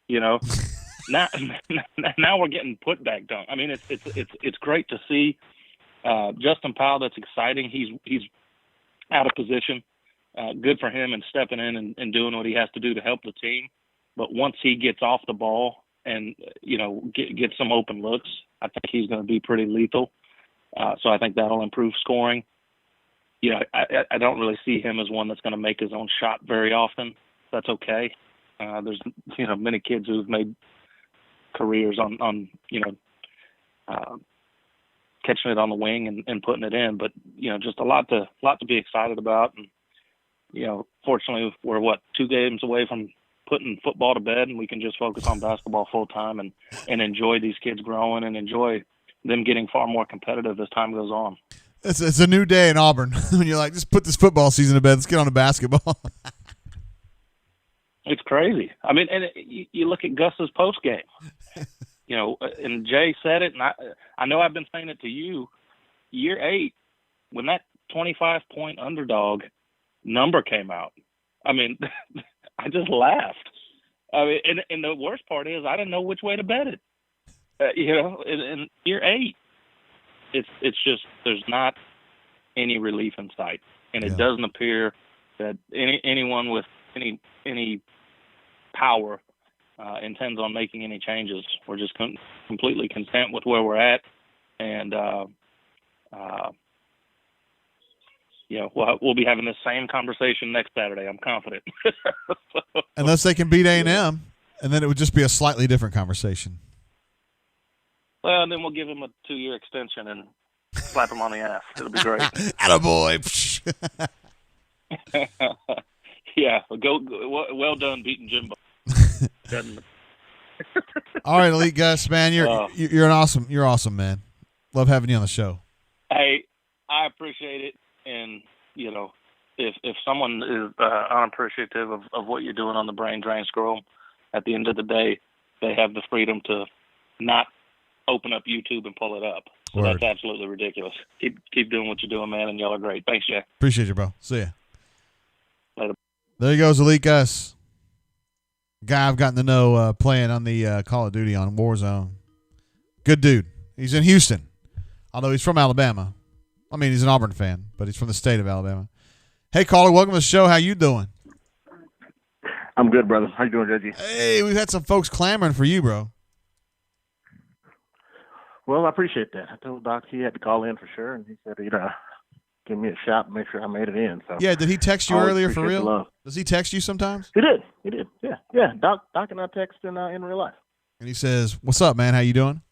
Now we're getting putback dunk. I mean, it's great to see Justin Powell. That's exciting. He's out of position. Good for him and stepping in and doing what he has to do to help the team. But once he gets off the ball and get some open looks, I think he's going to be pretty lethal. So I think that'll improve scoring. I don't really see him as one that's going to make his own shot very often. That's okay. There's many kids who've made careers on catching it on the wing and putting it in, but just a lot to be excited about. And fortunately, we're 2 games away from putting football to bed, and we can just focus on basketball full time and enjoy these kids growing and enjoy them getting far more competitive as time goes on. It's a new day in Auburn when you're like, just put this football season to bed. Let's get on to basketball. It's crazy. I mean, and you look at Gus's post game. And Jay said it, and I know I've been saying it to you. Year 8, when that 25-point underdog number came out, I mean, I just laughed. I mean, and the worst part is I didn't know which way to bet it. In year 8, it's just there's not any relief in sight, and it doesn't appear that anyone with any power intends on making any changes. We're just completely content with where we're at, and we'll be having the same conversation next Saturday. I'm confident. Unless they can beat A&M, and then it would just be a slightly different conversation. Well, and then we'll give him a 2-year extension and slap him on the ass. It'll be great. Attaboy. Yeah, well done beating Jimbo. All right, Elite Gus, man, you're awesome, man. Love having you on the show. Hey, I appreciate it, and if someone is unappreciative of what you're doing on the Brain Drain Scroll, at the end of the day, they have the freedom to not open up YouTube and pull it up. So Word. That's absolutely ridiculous. Keep doing what you're doing, man, and y'all are great. Thanks, Jay. Appreciate you, bro. See ya. Later. There he goes, Elite Gus. Guy I've gotten to know playing on the Call of Duty on Warzone. Good dude. He's in Houston, although he's from Alabama. I mean, he's an Auburn fan, but he's from the state of Alabama. Hey, caller, welcome to the show. How you doing? I'm good, brother. How you doing, Reggie? Hey, we've had some folks clamoring for you, bro. Well, I appreciate that. I told Doc he had to call in for sure, and he said he'd give me a shot and make sure I made it in. So yeah, did he text you I always earlier for appreciate the real? love. Does he text you sometimes? He did. Yeah. Doc and I text in real life. And he says, "What's up, man? How you doing?"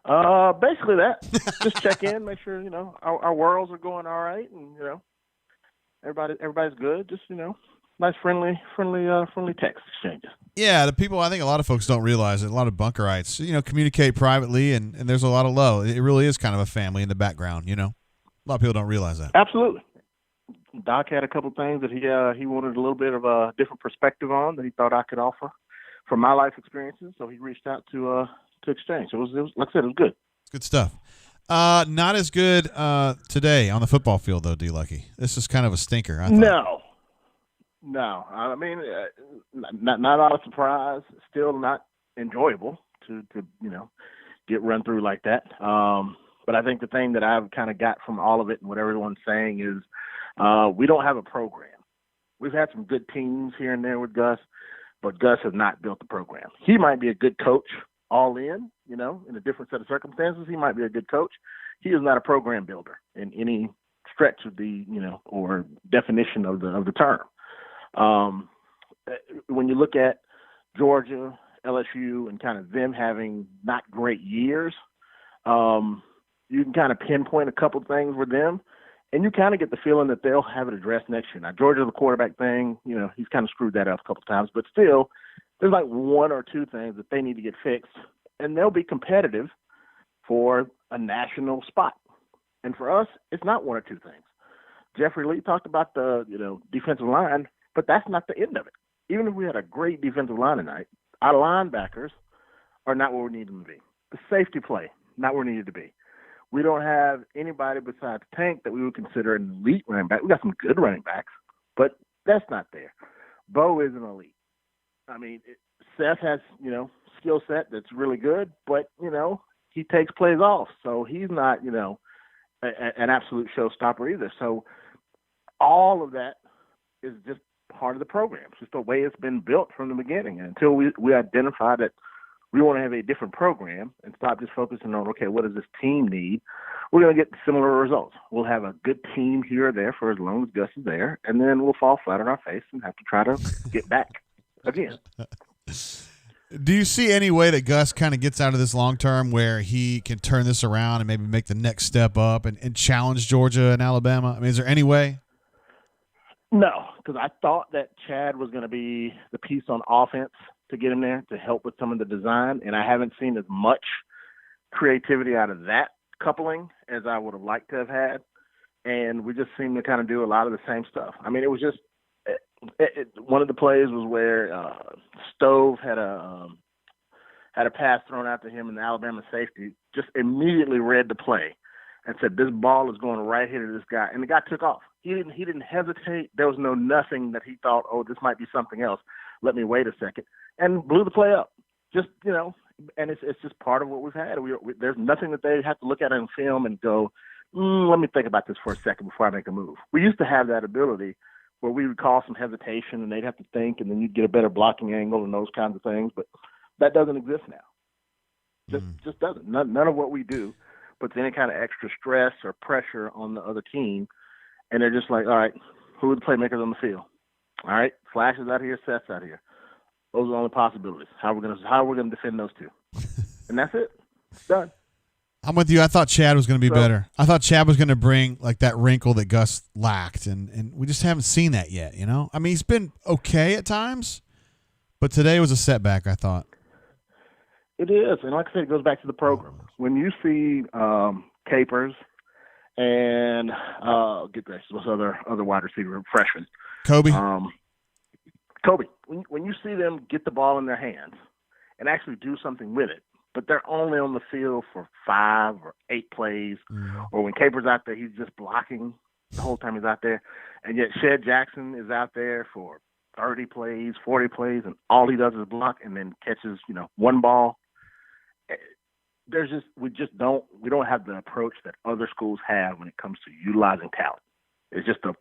Basically that. Just check in, make sure our worlds are going all right, and everybody's good. Just nice friendly text exchanges. Yeah, the people, I think a lot of folks don't realize it. A lot of bunkerites, communicate privately, and there's a lot of love. It really is kind of a family in the background, A lot of people don't realize that. Absolutely. Doc had a couple things that he wanted a little bit of a different perspective on that he thought I could offer from my life experiences, so he reached out to exchange. So it was like I said, it was good. Good stuff. Not as good today on the football field, though, D-Lucky. This is kind of a stinker, I thought. No. I mean, not out of surprise. Still not enjoyable to get run through like that. But I think the thing that I've kind of got from all of it and what everyone's saying is we don't have a program. We've had some good teams here and there with Gus, but Gus has not built the program. He might be a good coach all in a different set of circumstances. He might be a good coach. He is not a program builder in any stretch of the, or definition of the term. When you look at Georgia, LSU, and kind of them having not great years, you can kind of pinpoint a couple things with them, and you kind of get the feeling that they'll have it addressed next year. Now, Georgia, the quarterback thing, he's kind of screwed that up a couple times, but still, there's like one or two things that they need to get fixed, and they'll be competitive for a national spot. And for us, it's not one or two things. Jeffrey Lee talked about the defensive line, but that's not the end of it. Even if we had a great defensive line tonight, our linebackers are not where we need them to be. The safety play, not where we needed to be. We don't have anybody besides Tank that we would consider an elite running back. We got some good running backs, but that's not there. Bo is an elite. I mean, Seth has, skill set that's really good, but, he takes plays off. So he's not, an absolute showstopper either. So all of that is just part of the program. It's just the way it's been built from the beginning. And until we identify that we want to have a different program and stop just focusing on, okay, what does this team need? We're going to get similar results. We'll have a good team here or there for as long as Gus is there, and then we'll fall flat on our face and have to try to get back again. Do you see any way that Gus kind of gets out of this long term where he can turn this around and maybe make the next step up and challenge Georgia and Alabama? I mean, is there any way? No, because I thought that Chad was going to be the piece on offense to get him there to help with some of the design, and I haven't seen as much creativity out of that coupling as I would have liked to have had, and we just seem to kind of do a lot of the same stuff. I mean, it was just One of the plays was where Stove had a pass thrown out to him, and the Alabama safety just immediately read the play and said, "This ball is going right here to this guy," and the guy took off. He didn't hesitate. There was nothing that he thought, "Oh, this might be something else. Let me wait a second," and blew the play up. Just and it's just part of what we've had. There's nothing that they have to look at in film and go, let me think about this for a second before I make a move. We used to have that ability where we would call some hesitation and they'd have to think, and then you'd get a better blocking angle and those kinds of things. But that doesn't exist now. Just doesn't. None of what we do puts any kind of extra stress or pressure on the other team. And they're just like, all right, who are the playmakers on the field? All right, Flash is out here, Seth's out here. Those are the only possibilities. How are we gonna defend those two? And that's it. It's done. I'm with you. I thought Chad was going to be better. I thought Chad was going to bring like that wrinkle that Gus lacked, and we just haven't seen that yet. I mean, he's been okay at times, but today was a setback, I thought. It is, and like I said, it goes back to the program. When you see Capers and good gracious, what's other wide receiver freshman? Kobe. Kobe. When you see them get the ball in their hands and actually do something with it, but they're only on the field for 5 or 8 plays, or when Capers out there, he's just blocking the whole time he's out there, and yet Shed Jackson is out there for 30 plays, 40 plays, and all he does is block and then catches, one ball. We don't have the approach that other schools have when it comes to utilizing talent. It's just the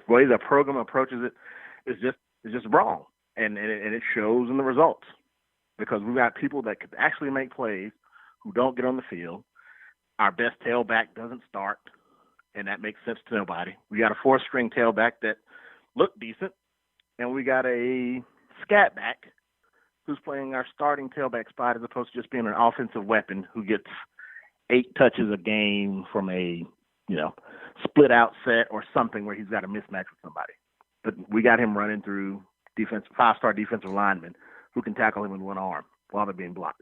way the program approaches it is just wrong, and it shows in the results. Because we've got people that could actually make plays who don't get on the field. Our best tailback doesn't start, and that makes sense to nobody. We got a 4th-string tailback that looked decent, and we got a scat back who's playing our starting tailback spot as opposed to just being an offensive weapon who gets 8 touches a game from a split-out set or something where he's got a mismatch with somebody. But we got him running through 5-star defensive linemen who can tackle him with one arm while they're being blocked.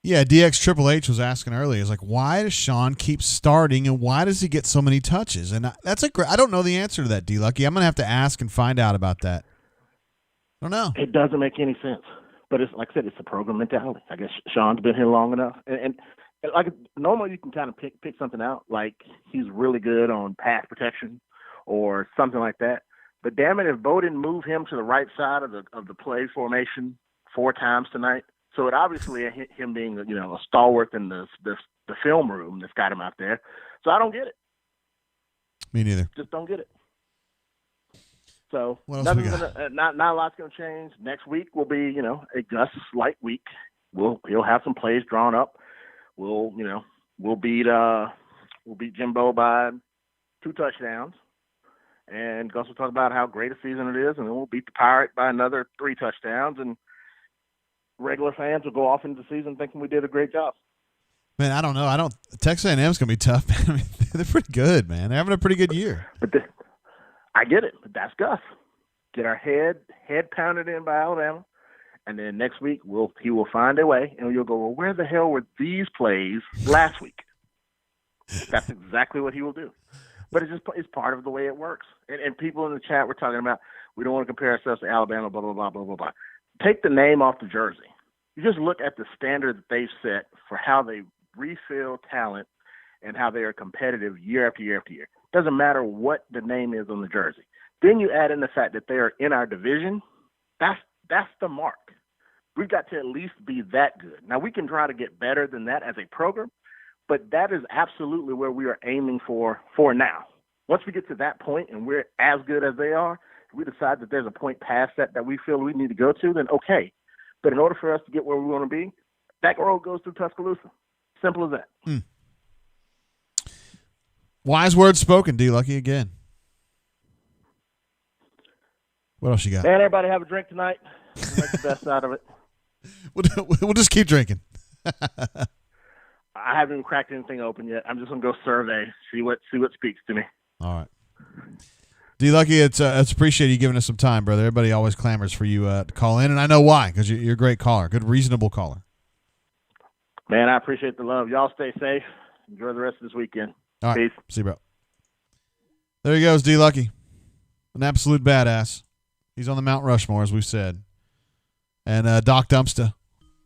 Yeah, DX Triple H was asking earlier, is like, why does Sean keep starting and why does he get so many touches? And that's I don't know the answer to that, D Lucky. I'm gonna have to ask and find out about that. I don't know. It doesn't make any sense, but it's like I said, it's a program mentality. I guess Sean's been here long enough, and like normally you can kind of pick something out, like he's really good on pass protection or something like that. But damn it, if Bo didn't move him to the right side of the play formation 4 times tonight, so it obviously him being a stalwart in the film room that's got him out there. So I don't get it. Me neither. Just don't get it. So what else we got? Not a lot's gonna change. Next week will be a Gus light week. He'll have some plays drawn up. We'll beat Jimbo by 2 touchdowns. And Gus will talk about how great a season it is, and then we'll beat the Pirate by another 3 touchdowns, and regular fans will go off into the season thinking we did a great job. Man, I don't know. Texas A&M's going to be tough. I mean, they're pretty good, man. They're having a pretty good year. But I get it, but that's Gus. Get our head pounded in by Alabama, and then next week he will find a way, and you'll go, well, where the hell were these plays last week? That's exactly what he will do. But it's part of the way it works. And people in the chat were talking about we don't want to compare ourselves to Alabama, blah, blah, blah, blah, blah, blah. Take the name off the jersey. You just look at the standard that they've set for how they refill talent and how they are competitive year after year after year. Doesn't matter what the name is on the jersey. Then you add in the fact that they are in our division. That's the mark. We've got to at least be that good. Now, we can try to get better than that as a program, but that is absolutely where we are aiming for now. Once we get to that point and we're as good as they are, if we decide that there's a point past that we feel we need to go to, then okay. But in order for us to get where we want to be, that road goes through Tuscaloosa. Simple as that. Wise words spoken, D Lucky, again. What else you got? Man, everybody have a drink tonight. We'll make the best out of it. We'll just keep drinking. I haven't even cracked anything open yet. I'm just gonna go survey, see what speaks to me. All right, D Lucky, it's appreciated you giving us some time, brother. Everybody always clamors for you to call in, and I know why, because you're a great caller, good, reasonable caller. Man, I appreciate the love. Y'all stay safe. Enjoy the rest of this weekend. All right, peace. See you, bro. There he goes, D Lucky, an absolute badass. He's on the Mount Rushmore, as we've said. And Doc Dumpster.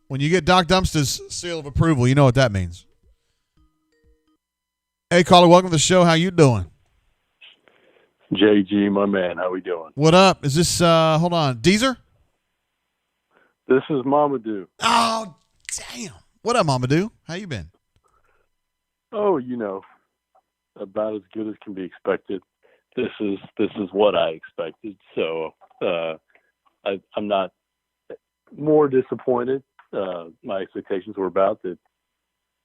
When you get Doc Dumpster's seal of approval, you know what that means. Hey, caller, welcome to the show. How you doing? JG, my man, how we doing? What up? Is this, hold on, Deezer? This is Mamadou. Oh, damn. What up, Mamadou? How you been? Oh, about as good as can be expected. This is what I expected. So I'm not more disappointed. My expectations were about that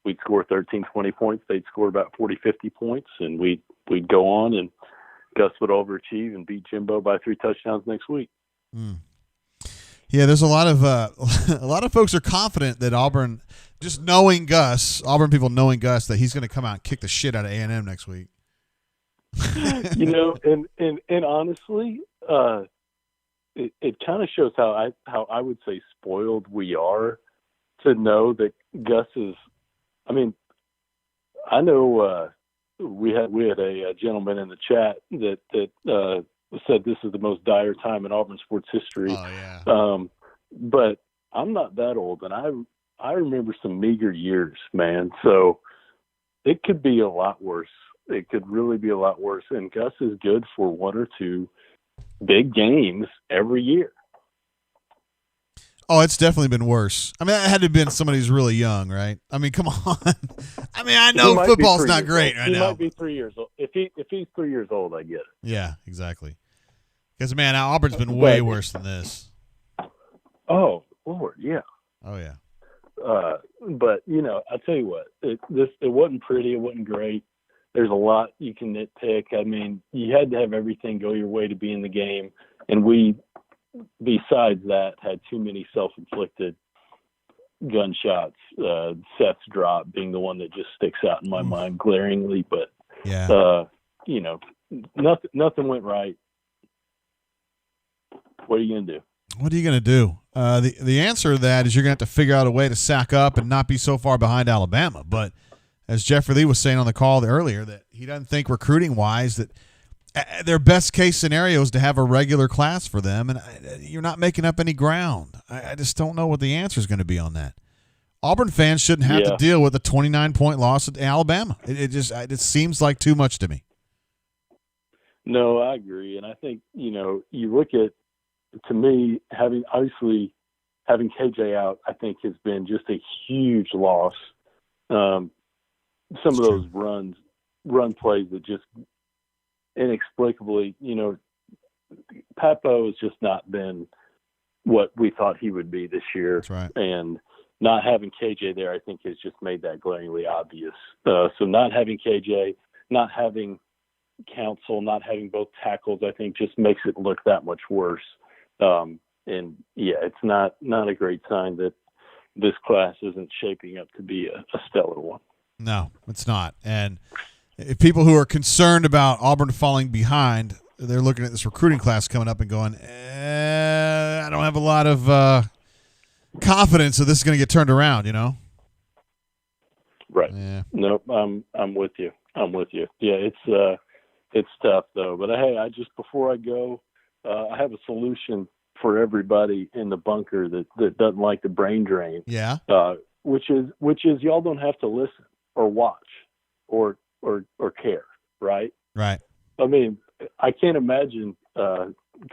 we'd score 13, 20 points. They'd score about 40, 50 points, and we'd go on, and Gus would overachieve and beat Jimbo by 3 touchdowns next week. Yeah, there's a lot of folks are confident that Auburn, just knowing Gus, Auburn people knowing Gus, that he's going to come out and kick the shit out of A&M next week. And honestly, it kind of shows how I would say spoiled we are to know that Gus is. I mean, I know we had a gentleman in the chat that said this is the most dire time in Auburn sports history. Oh, yeah. But I'm not that old, and I remember some meager years, man. So it could be a lot worse. It could really be a lot worse. And Gus is good for 1 or 2 big games every year. Oh, it's definitely been worse. I mean, that had to have been somebody who's really young, right? I mean, come on. I mean, I know football's not great right now. He might be 3 years old. If he's 3 years old, I get it. Yeah, exactly. Because, man, Auburn's been way worse than this. Oh, Lord, yeah. Oh, yeah. But, I'll tell you what, it wasn't pretty. It wasn't great. There's a lot you can nitpick. I mean, you had to have everything go your way to be in the game. And we, besides that, had too many self-inflicted gunshots. Seth's drop being the one that just sticks out in my mind glaringly. But, nothing went right. What are you going to do? What are you going to do? The answer to that is you're going to have to figure out a way to sack up and not be so far behind Alabama. But as Jeffrey Lee was saying on the call earlier, that he doesn't think recruiting-wise that their best-case scenario is to have a regular class for them, and you're not making up any ground. I just don't know what the answer is going to be on that. Auburn fans shouldn't have to deal with a 29-point loss at Alabama. It seems like too much to me. No, I agree. And I think, you look at, to me, having KJ out, I think has been just a huge loss. Some of those run plays that just inexplicably, Papo has just not been what we thought he would be this year. That's right. And not having KJ there, I think, has just made that glaringly obvious. So not having KJ, not having Counsell, not having both tackles, I think just makes it look that much worse. It's not a great sign that this class isn't shaping up to be a stellar one. No, it's not. And if people who are concerned about Auburn falling behind, they're looking at this recruiting class coming up and going, I don't have a lot of confidence that this is going to get turned around, Right. Yeah. Nope. I'm with you. Yeah, it's tough though. But hey, before I go, I have a solution for everybody in the bunker that doesn't like the brain drain. Yeah. Which is y'all don't have to listen or watch or care, right? Right. I mean, I can't imagine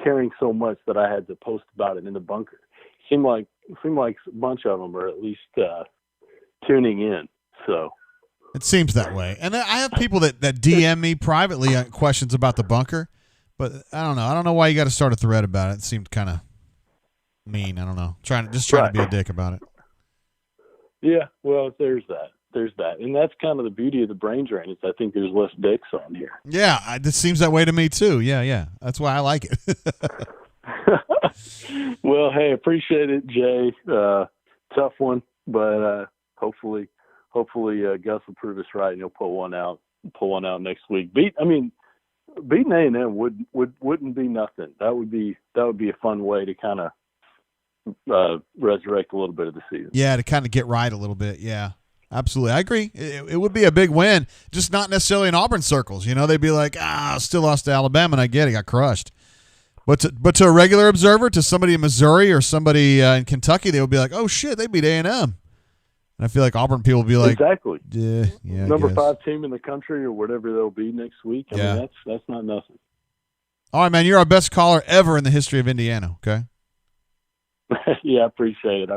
caring so much that I had to post about it in the bunker. Seemed like a bunch of them are at least tuning in. So it seems that way. And I have people that DM me privately questions about the bunker, but I don't know. I don't know why you got to start a thread about it. It seemed kind of mean. I don't know. Trying to be a dick about it. Yeah. Well, there's that. And that's kind of the beauty of the brain drain is I think there's less dicks on here. Yeah. It seems that way to me too. Yeah. That's why I like it. Well, hey, appreciate it, Jay. Tough one, but hopefully Gus will prove us right and he'll pull one out next week. Beating A&M wouldn't be nothing. That would be a fun way to kind of resurrect a little bit of the season. Yeah, to kind of get right a little bit. Yeah, absolutely. I agree. It would be a big win, just not necessarily in Auburn circles. They'd be like, still lost to Alabama, and I get it, got crushed. But to a regular observer, to somebody in Missouri or somebody in Kentucky, they would be like, "Oh shit, they beat A&M." And I feel like Auburn people would be like, exactly. Yeah, I Number guess. 5 team in the country or whatever they'll be next week. I mean, that's not nothing. All right, man, you're our best caller ever in the history of Indiana. Okay. Yeah, I appreciate it.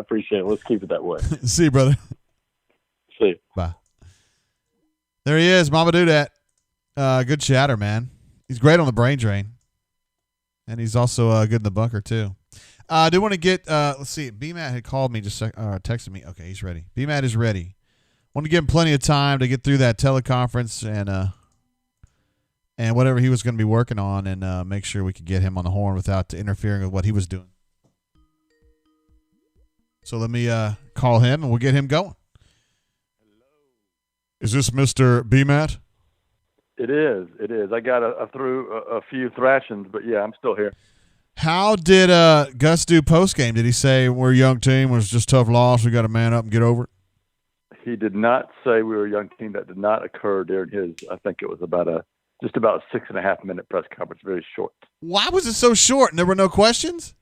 Let's keep it that way. See you, brother. See you. Bye. There he is, Mama Doodat. Good chatter, man. He's great on the brain drain. And he's also good in the bunker, too. I do want to get, let's see, B-Matt had called me, texted me. Okay, he's ready. B-Matt is ready. Want to give him plenty of time to get through that teleconference and whatever he was going to be working on and make sure we could get him on the horn without interfering with what he was doing. So let me call him and we'll get him going. Is this Mr. B-Matt? It is. I got through a few thrashings, but yeah, I'm still here. How did Gus do post game? Did he say we're a young team, it was just a tough loss, we got to man up and get over it? He did not say we were a young team. That did not occur during his. I think it was just about a 6.5 minute press conference, very short. Why was it so short and there were no questions?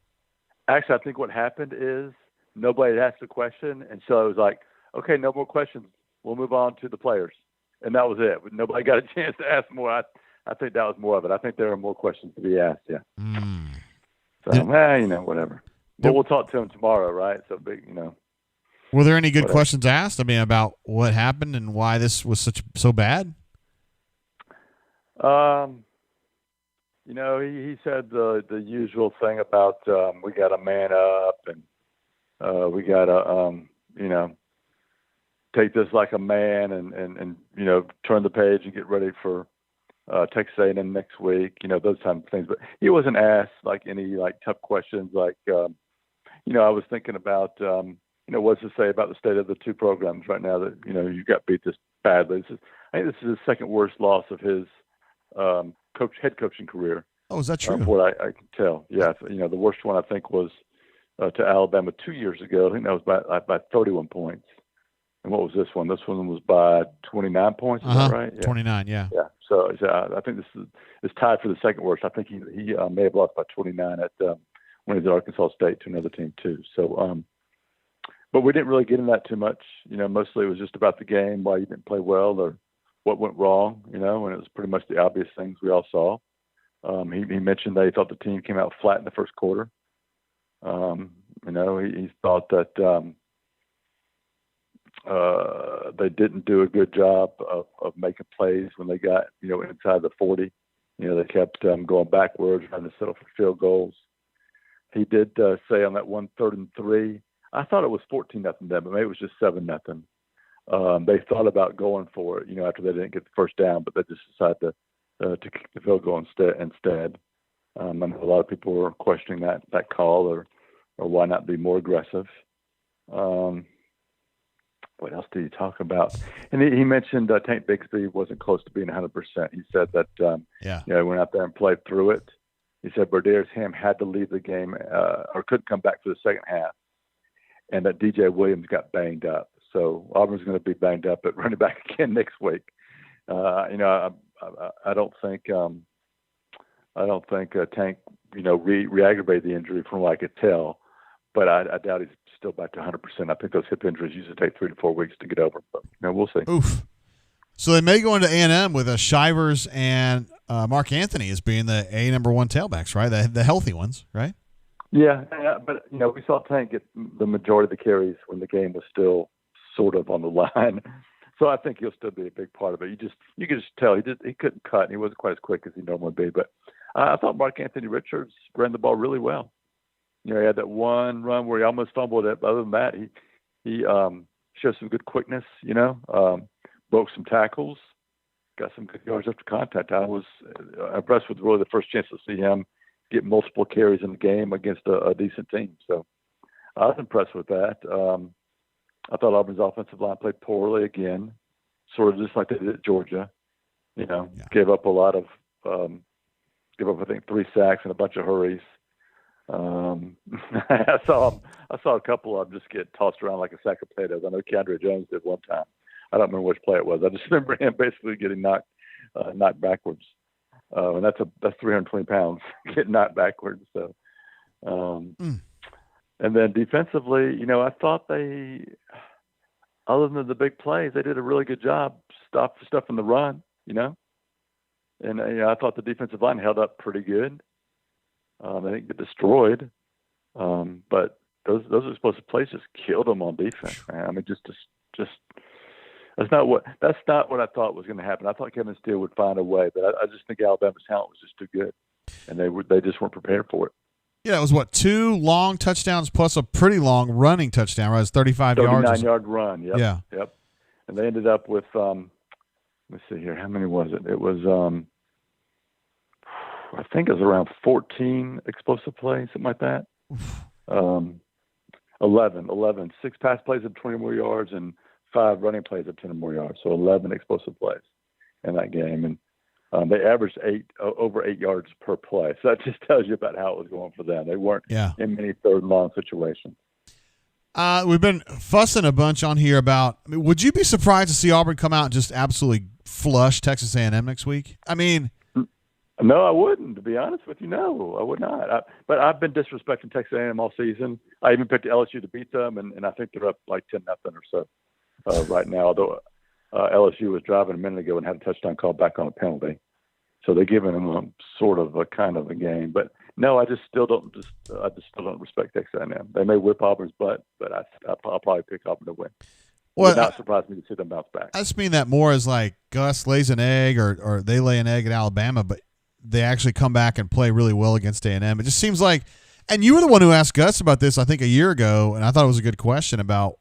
Actually, I think what happened is nobody had asked a question, and so it was like, okay, no more questions. We'll move on to the players. And that was it. Nobody got a chance to ask more. I think that was more of it. I think there are more questions to be asked, yeah. So, whatever. But we'll talk to him tomorrow, right? So, Were there any good questions asked? I mean, about what happened and why this was so bad? He said the usual thing about we got to man up and we got to, take this like a man and turn the page and get ready for Texas A&M next week, those type of things. But he wasn't asked like any tough questions like, I was thinking about, what's to say about the state of the two programs right now that, you got beat this badly. I think this is his second worst loss of his head coaching career. Oh, is that true? From what I can tell. Yeah. The worst one I think was to Alabama 2 years ago. I think that was by 31 points. And what was this one? This one was by 29 points. Is that right? Yeah. 29, yeah. Yeah. So I think this is tied for the second worst. I think he may have lost by 29 at when he was at Arkansas State to another team too. So, but we didn't really get into that too much. Mostly it was just about the game, why you didn't play well or what went wrong. And it was pretty much the obvious things we all saw. He mentioned that he thought the team came out flat in the first quarter. He thought that. They didn't do a good job of making plays when they got, inside the 40. They kept going backwards, trying to settle for field goals. He did say on that 1 3rd and 3, I thought it was 14-0 then, but maybe it was just 7-0. They thought about going for it, after they didn't get the first down, but they just decided to kick the field goal instead. I know a lot of people were questioning that call or why not be more aggressive. What else did he talk about? And he mentioned Tank Bixby wasn't close to being 100%. He said that, he went out there and played through it. He said Berdarius Ham had to leave the game or couldn't come back for the second half, and that DJ Williams got banged up. So Auburn's going to be banged up at running back again next week. I don't think Tank, re-aggravated the injury from what I could tell, but I doubt he's still back to 100%. I think those hip injuries usually take 3 to 4 weeks to get over, but we'll see. Oof. So they may go into A&M with Shivers and Mark Anthony as being the number 1 tailbacks, right? The healthy ones, right? Yeah, but we saw Tank get the majority of the carries when the game was still sort of on the line. So I think he'll still be a big part of it. You could just tell he couldn't cut, and he wasn't quite as quick as he normally be. But I thought Mark Anthony Richards ran the ball really well. He had that one run where he almost fumbled it, but other than that, he showed some good quickness. Broke some tackles, got some good yards after contact. I was impressed with really the first chance to see him get multiple carries in the game against a decent team. So I was impressed with that. I thought Auburn's offensive line played poorly again, sort of just like they did at Georgia. Gave up a lot of, I think 3 sacks and a bunch of hurries. I saw a couple of them just get tossed around like a sack of potatoes. I know Keandre Jones did one time. I don't remember which play it was. I just remember him basically getting knocked backwards. and that's 320 pounds getting knocked backwards. So, and then defensively, I thought they, other than the big plays, they did a really good job stuffing the run. And I thought the defensive line held up pretty good. They didn't get destroyed, but those explosive plays just killed them on defense. Man. I mean, just that's not what I thought was going to happen. I thought Kevin Steele would find a way, but I just think Alabama's talent was just too good, and they just weren't prepared for it. Yeah, it was 2 long touchdowns plus a pretty long running touchdown. Right, it was 35 yards. 39-yard run. Yep. Yeah. Yep. And they ended up with let's see here. How many was it? It was I think it was around 14 explosive plays, something like that. 11. 6 pass plays of 20 more yards and 5 running plays of 10 or more yards. So 11 explosive plays in that game. And they averaged over 8 yards per play. So that just tells you about how it was going for them. They weren't in many third and long situations. We've been fussing a bunch on here about, would you be surprised to see Auburn come out and just absolutely flush Texas A&M next week? I mean, no, I wouldn't. To be honest with you, no, I would not. But I've been disrespecting Texas A&M all season. I even picked LSU to beat them, and I think they're up like 10-0 or so right now. Although LSU was driving a minute ago and had a touchdown called back on a penalty, so they're giving them a sort of a kind of a game. But no, I still don't respect Texas A&M. They may whip Auburn's butt, but I'll probably pick Auburn to win. Well, it would not surprise me to see them bounce back. I just mean that more as like Gus lays an egg or they lay an egg at Alabama, but they actually come back and play really well against A&M. It just seems like, and you were the one who asked Gus about this, I think, a year ago, and I thought it was a good question about,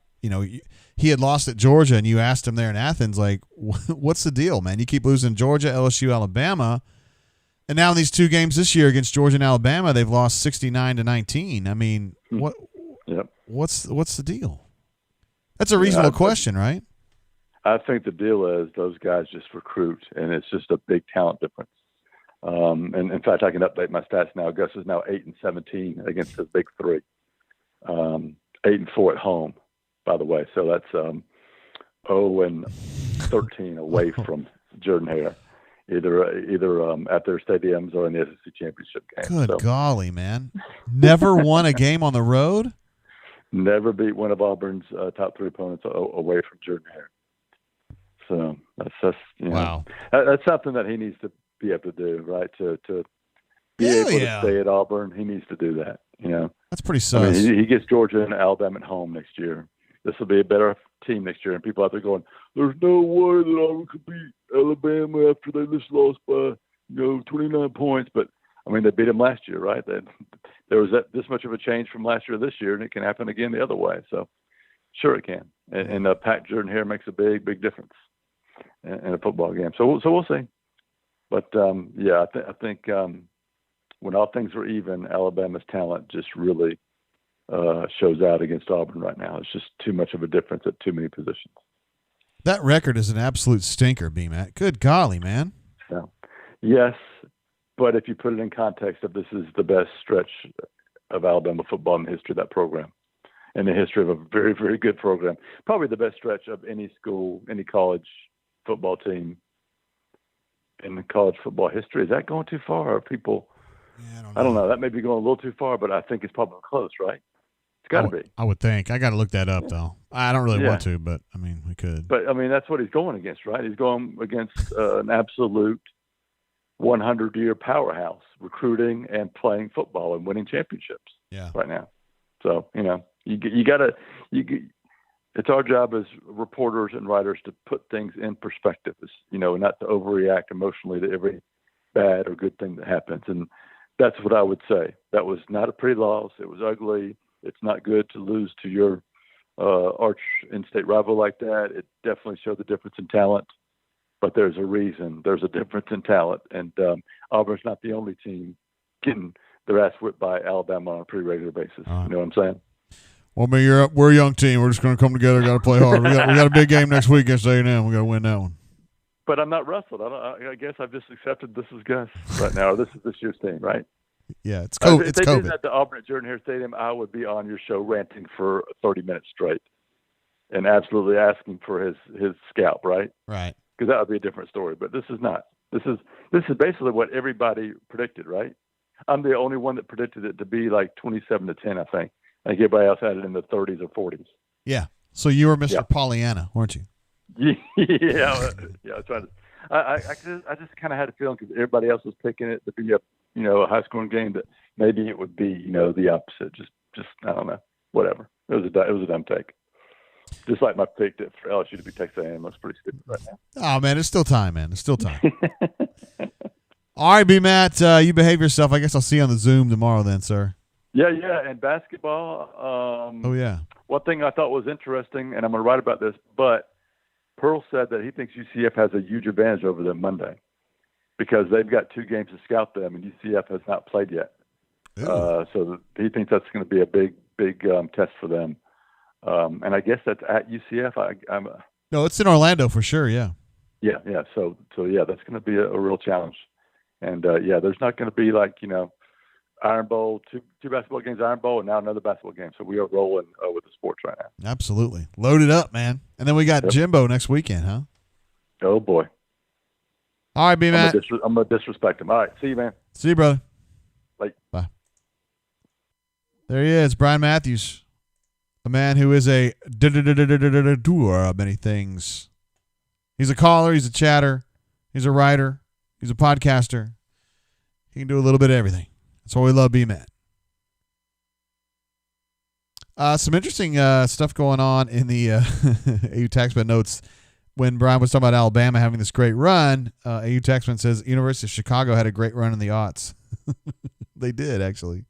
he had lost at Georgia, and you asked him there in Athens, like, what's the deal, man? You keep losing Georgia, LSU, Alabama, and now in these 2 games this year against Georgia and Alabama, they've lost 69-19. I mean, what's the deal? That's a reasonable question, right? I think the deal is those guys just recruit, and it's just a big talent difference. And in fact, I can update my stats now. Gus is now 8-17 against the big 3, 8-4 at home, by the way. So that's 0-13 away from Jordan-Hare, either at their stadiums or in the SEC championship game. Good golly, man! Never won a game on the road. Never beat one of Auburn's top 3 opponents away from Jordan-Hare. So that's wow. That's something that he needs to be able to do, right? To be able to stay at Auburn, he needs to do that. That's pretty sus. I mean, he gets Georgia and Alabama at home next year. This will be a better team next year, and people out there going, "There's no way that Auburn could beat Alabama after they just lost by 29 points." But I mean, they beat them last year, right? There was this much of a change from last year to this year, and it can happen again the other way. So, sure, it can. And Pat Jordan-Hare makes a big difference in a football game. So we'll see. But I think when all things were even, Alabama's talent just really shows out against Auburn right now. It's just too much of a difference at too many positions. That record is an absolute stinker, B-Mac. Good golly, man. Yeah. Yes, but if you put it in context of this is the best stretch of Alabama football in the history of that program, in the history of a very, very good program, probably the best stretch of any school, any college football team in the college football history. Is that going too far? Or people? Yeah, I don't know. That may be going a little too far, but I think it's probably close, right? It's got to be. I would think. I got to look that up, though. I don't really want to, but I mean, we could. But I mean, that's what he's going against, right? He's going against an absolute 100-year powerhouse, recruiting and playing football and winning championships. Right now. So you got to. It's our job as reporters and writers to put things in perspective, not to overreact emotionally to every bad or good thing that happens. And that's what I would say. That was not a pretty loss. It was ugly. It's not good to lose to your arch in-state rival like that. It definitely showed the difference in talent, but there's a reason. There's a difference in talent. And Auburn's not the only team getting their ass whipped by Alabama on a pretty regular basis. You know what I'm saying? Well, we're a young team. We're just going to come together. Got to play hard. We got a big game next week against A&M. We got to win that one. But I'm not Russell. I guess I've just accepted this is Gus right now, or this is this year's team, right? Yeah, it's COVID. If they did that to Auburn at Jordan-Hare Stadium, I would be on your show ranting for 30 minutes straight and absolutely asking for his scalp, right? Right. Because that would be a different story. But this is not. This is basically what everybody predicted, right? I'm the only one that predicted it to be like 27-10. I think everybody else had it in the 30s or 40s. Yeah. So you were Mr. Pollyanna, weren't you? Yeah. I tried to. I just kind of had a feeling because everybody else was picking it to be a high scoring game that maybe it would be the opposite. Just I don't know. Whatever. It was a dumb take. Just like my pick that for LSU to be Texas A&M was pretty stupid right now. Oh man, there's still time, man. There's still time. All right, B. Matt, you behave yourself. I guess I'll see you on the Zoom tomorrow then, sir. Yeah, and basketball. Oh yeah. One thing I thought was interesting, and I'm going to write about this, but Pearl said that he thinks UCF has a huge advantage over them Monday because they've got 2 games to scout them, and UCF has not played yet. So he thinks that's going to be a big test for them. And I guess that's at UCF. No, it's in Orlando for sure. Yeah. Yeah. So yeah, that's going to be a real challenge. And there's not going to be like Iron Bowl, two basketball games, Iron Bowl, and now another basketball game. So we are rolling with the sports right now. Absolutely, loaded up, man. And then we got Jimbo next weekend, huh? Oh boy. All right, B. Matt. I'm gonna disrespect him. All right, see you, man. See you, brother. Bye. There he is, Brian Matthews, a man who is a doer of many things. He's a caller. He's a chatter. He's a writer. He's a podcaster. He can do a little bit of everything. That's why we love B-Matt. Some interesting stuff going on in the AU Taxman notes. When Brian was talking about Alabama having this great run, AU Taxman says University of Chicago had a great run in the aughts. They did, actually.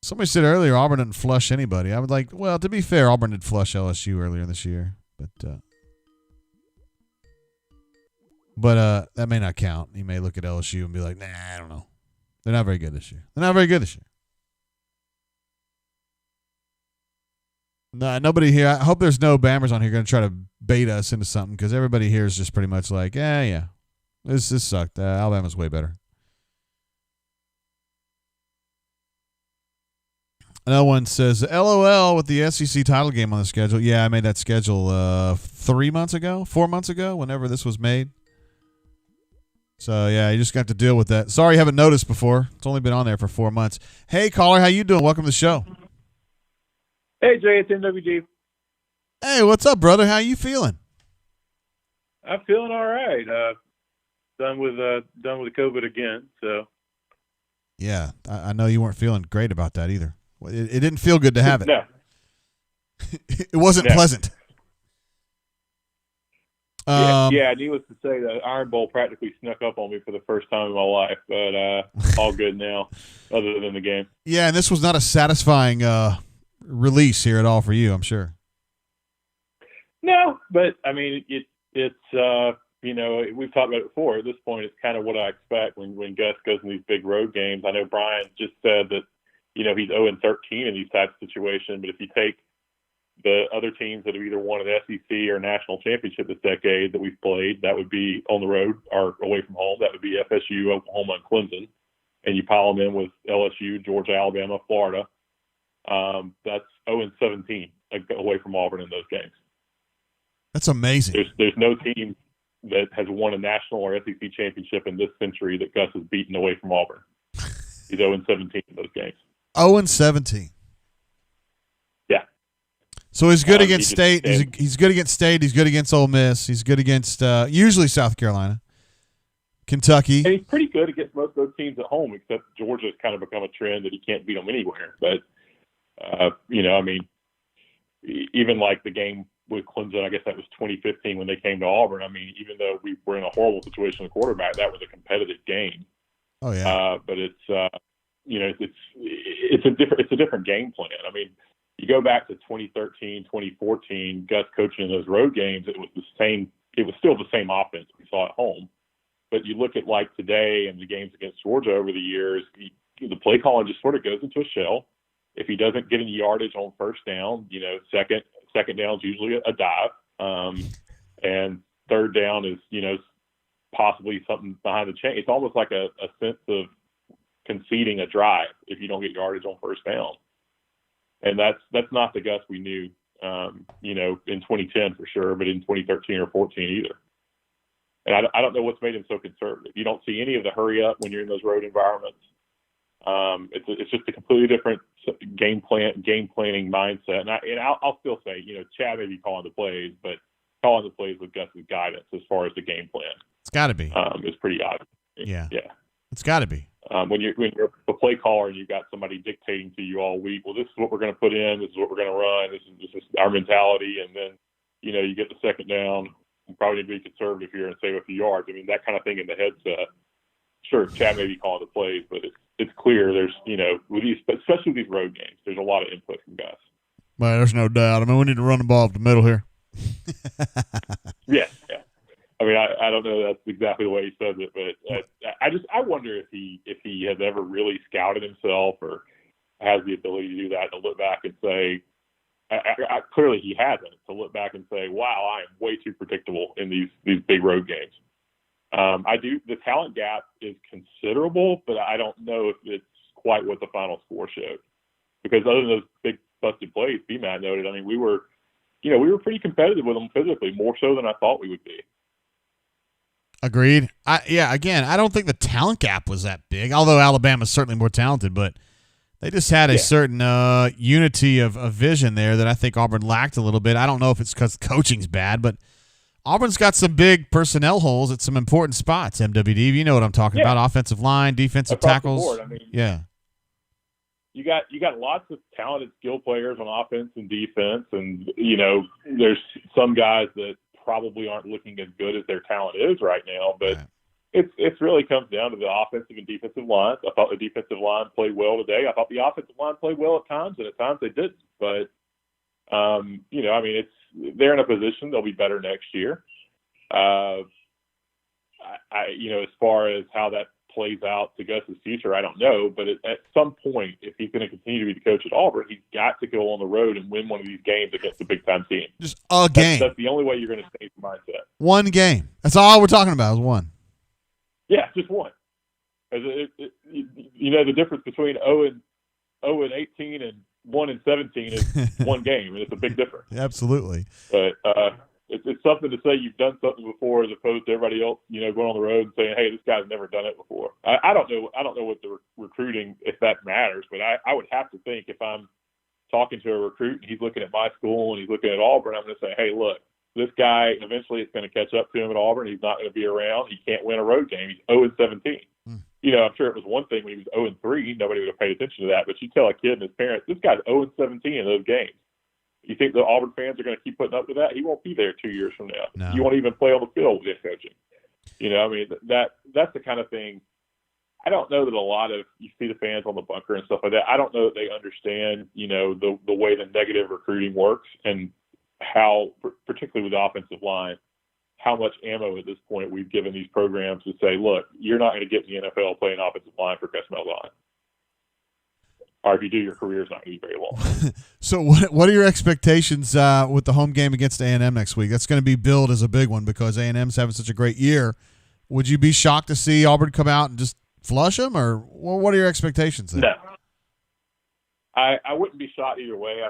Somebody said earlier Auburn didn't flush anybody. I would like, well, to be fair, Auburn did flush LSU earlier this year. But that may not count. You may look at LSU and be like, nah, I don't know. They're not very good this year. No, nobody here. I hope there's no Bammers on here going to try to bait us into something because everybody here is just pretty much like, yeah. This sucked. Alabama's way better. Another one says, LOL with the SEC title game on the schedule. Yeah, I made that schedule 4 months ago, whenever this was made. So, yeah, you just got to deal with that. Sorry you haven't noticed before. It's only been on there for 4 months. Hey, caller, how you doing? Welcome to the show. Hey, Jay, it's NWG. Hey, what's up, brother? How you feeling? I'm feeling all right. Done with the COVID again, so. Yeah, I know you weren't feeling great about that either. It didn't feel good to have it. No. It wasn't pleasant. Needless to say, the Iron Bowl practically snuck up on me for the first time in my life, but all good now, other than the game. Yeah, and this was not a satisfying release here at all for you, I'm sure. No, but I mean, it's we've talked about it before. At this point, it's kind of what I expect when Gus goes in these big road games. I know Brian just said that he's 0-13 in these types of situations, but if you take the other teams that have either won an SEC or national championship this decade that we've played, that would be on the road or away from home. That would be FSU, Oklahoma, and Clemson. And you pile them in with LSU, Georgia, Alabama, Florida. That's 0-17 away from Auburn in those games. That's amazing. There's no team that has won a national or SEC championship in this century that Gus has beaten away from Auburn. He's 0-17 in those games. 0-17. Yeah. So he's good against State. He's good against State. He's good against Ole Miss. He's good against usually South Carolina, Kentucky. And he's pretty good against most of those teams at home, except Georgia's kind of become a trend that he can't beat them anywhere. But, even like the game with Clemson, I guess that was 2015 when they came to Auburn. I mean, even though we were in a horrible situation with quarterback, that was a competitive game. Oh yeah. But it's a different game plan. I mean, you go back to 2013, 2014, Gus coaching in those road games, it was still the same offense we saw at home. But you look at like today and the games against Georgia over the years, the play calling just sort of goes into a shell. If he doesn't get any yardage on first down, second down is usually a dive. And third down is, possibly something behind the chain. It's almost like a sense of conceding a drive if you don't get yardage on first down. And that's not the Gus we knew, in 2010 for sure, but in 2013 or 14 either. And I don't know what's made him so conservative. You don't see any of the hurry up when you're in those road environments. It's just a completely different game planning mindset. And I'll still say, Chad may be calling the plays, but calling the plays with Gus's guidance as far as the game plan. It's got to be. Is pretty obvious. Yeah. Yeah. It's got to be. When you're a play caller and you've got somebody dictating to you all week, well, this is what we're going to put in, this is what we're going to run, this is our mentality, and then you get the second down. You probably need to be conservative here and save a few yards. I mean, that kind of thing in the headset. Sure, Chad may be calling the plays, but it's clear there's with these, especially with these road games, there's a lot of input from Gus. Well, there's no doubt. I mean, we need to run the ball up the middle here. Yeah. I mean, I don't know that's exactly the way he says it, but I wonder if he has ever really scouted himself or has the ability to do that, to look back and say, clearly he hasn't, to look back and say, wow, I am way too predictable in these big road games. The talent gap is considerable, but I don't know if it's quite what the final score showed, because other than those big busted plays BMAT noted, I mean, we were pretty competitive with them physically, more so than I thought we would be. Agreed. Again, I don't think the talent gap was that big, although Alabama's certainly more talented, but they just had a certain unity of vision there that I think Auburn lacked a little bit. I don't know if it's because coaching's bad, but Auburn's got some big personnel holes at some important spots, MWD. You know what I'm talking about. Offensive line, defensive Across tackles. the board, I mean, you got lots of talented skill players on offense and defense, and there's some guys that probably aren't looking as good as their talent is right now, but it's really comes down to the offensive and defensive lines. I thought the defensive line played well today. I thought the offensive line played well at times, and at times they didn't. But I mean, they're in a position they'll be better next year. As far as how that plays out to Gus's future, I don't know. But at some point, if he's going to continue to be the coach at Auburn, he's got to go on the road and win one of these games against a big-time team. Just a game. That's the only way you're going to change the mindset. One game. That's all we're talking about is one. Yeah, just one. The difference between 0 and 18 and 1 and 17 is one game, and it's a big difference. Absolutely. But it's something to say you've done something before, as opposed to everybody else, going on the road and saying, "Hey, this guy's never done it before." I don't know what the recruiting, if that matters, but I would have to think, if I'm talking to a recruit and he's looking at my school and he's looking at Auburn, I'm going to say, "Hey, look, this guy eventually it's going to catch up to him at Auburn. He's not going to be around. He can't win a road game. He's 0 and 17." I'm sure it was one thing when he was 0 and 3, nobody would have paid attention to that. But you tell a kid and his parents, this guy's 0 and 17 in those games. You think the Auburn fans are going to keep putting up with that? He won't be there 2 years from now. No. You won't even play on the field with his coaching. I mean, that's the kind of thing. I don't know that a lot of, you see the fans on the bunker and stuff like that, I don't know that they understand, the way the negative recruiting works, and how, particularly with the offensive line, how much ammo at this point we've given these programs to say, look, you're not going to get in the NFL playing offensive line for Gus Malzahn. Or if you do, your career's not going to be very long. So what are your expectations with the home game against A&M next week? That's going to be billed as a big one because A&M's having such a great year. Would you be shocked to see Auburn come out and just flush them, or what are your expectations there? No. I wouldn't be shocked either way.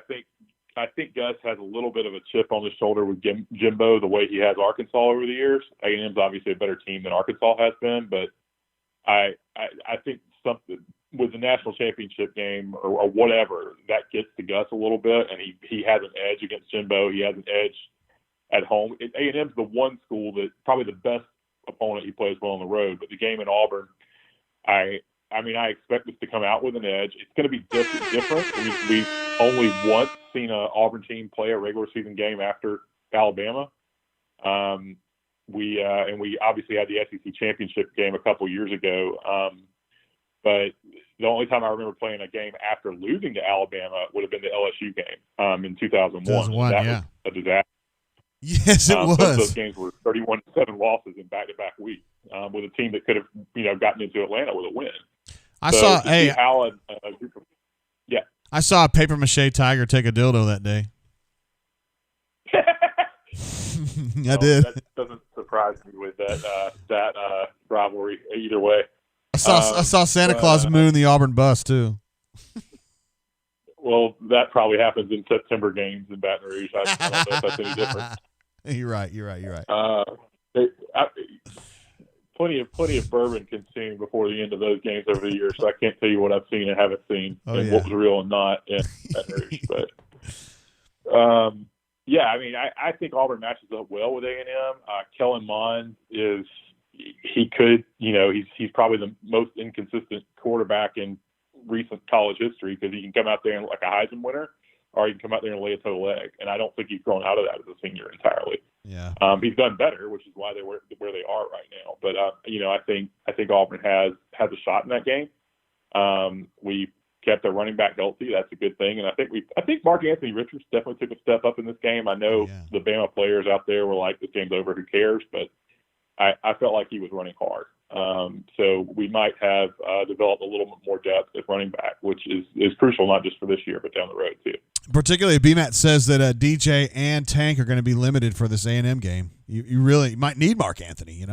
I think Gus has a little bit of a chip on his shoulder with Jimbo, the way he has Arkansas over the years. A&M's obviously a better team than Arkansas has been, but I think something with the national championship game or whatever, that gets to Gus a little bit, and he has an edge against Jimbo. He has an edge at home. A&M's the one school that probably the best opponent he plays well on the road, but the game in Auburn, I expect this to come out with an edge. It's going to be different. We've only once seen an Auburn team play a regular season game after Alabama. We obviously had the SEC championship game a couple years ago. But the only time I remember playing a game after losing to Alabama would have been the LSU game in 2001. That was a disaster. Yes, it was. Both those games were 31-7 losses in back-to-back weeks with a team that could have gotten into Atlanta with a win. I saw a papier-mâché tiger take a dildo that day. I did. That doesn't surprise me with that rivalry either way. I saw Santa Claus moon the Auburn bus too. Well, that probably happens in September games in Baton Rouge. I don't know if that's any different. You're right. Plenty of bourbon consumed before the end of those games over the years, so I can't tell you what I've seen and haven't seen, and what was real and not in Baton Rouge. But yeah, I mean, I think Auburn matches up well with A&M. Kellen Mond he could, he's probably the most inconsistent quarterback in recent college history, because he can come out there and like a Heisman winner, or he can come out there and lay a total egg. And I don't think he's grown out of that as a senior entirely. Yeah. He's done better, which is why they're where they are right now. But I think Auburn has a shot in that game. We kept their running back healthy. That's a good thing. And I think Mark Anthony Richards definitely took a step up in this game. I know the Bama players out there were like, this game's over, who cares? But I felt like he was running hard. So we might have developed a little bit more depth at running back, which is crucial, not just for this year, but down the road too. Particularly, BMAT says that DJ and Tank are going to be limited for this A&M game. You really might need Mark Anthony,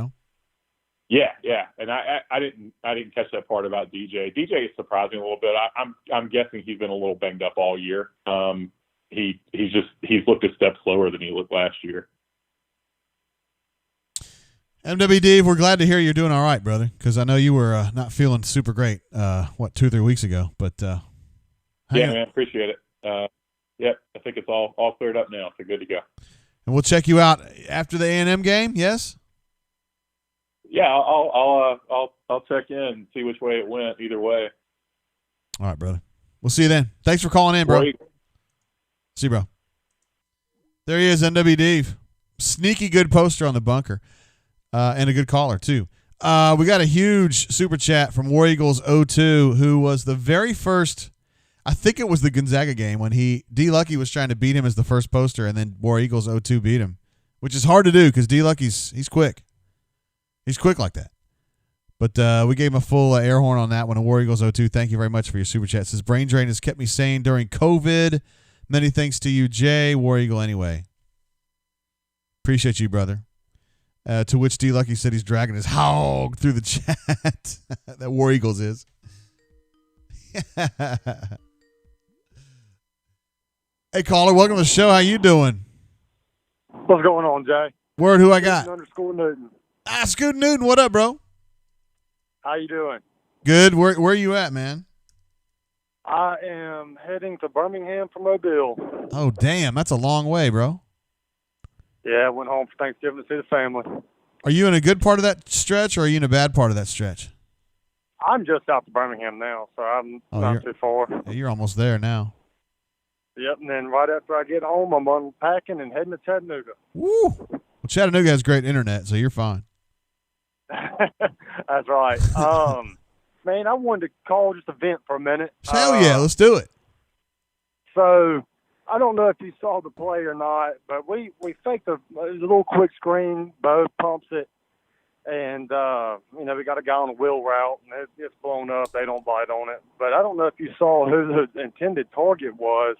Yeah, and I didn't catch that part about DJ. DJ is surprising a little bit. I'm guessing he's been a little banged up all year. He's looked a step slower than he looked last year. MWD, we're glad to hear you're doing all right, brother, because I know you were not feeling super great, 2 or 3 weeks ago. But yeah, man, appreciate it. Yep, I think it's all cleared up now, so good to go. And we'll check you out after the A&M game. Yes. Yeah, I'll check in and see which way it went. Either way. All right, brother. We'll see you then. Thanks for calling in, bro. See you, bro. There he is, NWD. Sneaky good poster on the bunker. And a good caller, too. We got a huge super chat from War Eagles 02, who was the very first, I think it was the Gonzaga game, when D. Lucky was trying to beat him as the first poster, and then War Eagles 02 beat him, which is hard to do because D. Lucky's he's quick. He's quick like that. But we gave him a full air horn on that one. War Eagles 02, thank you very much for your super chat. It says, brain drain has kept me sane during COVID. Many thanks to you, Jay. War Eagle anyway. Appreciate you, brother. To which D. Lucky said he's dragging his hog through the chat. That War Eagles is. Hey, caller, welcome to the show. How you doing? What's going on, Jay? Word, who I got? _Newton. Scoot Newton, what up, bro? How you doing? Good. Where you at, man? I am heading to Birmingham from Mobile. Oh, damn. That's a long way, bro. Yeah, I went home for Thanksgiving to see the family. Are you in a good part of that stretch, or are you in a bad part of that stretch? I'm just out to Birmingham now, so I'm not too far. Yeah, you're almost there now. Yep, and then right after I get home, I'm unpacking and heading to Chattanooga. Woo! Well, Chattanooga has great internet, so you're fine. That's right. Man, I wanted to call just a vent for a minute. Hell yeah, let's do it. So, I don't know if you saw the play or not, but we faked a little quick screen. Bo pumps it, and we got a guy on a wheel route, and it gets blown up. They don't bite on it. But I don't know if you saw who the intended target was,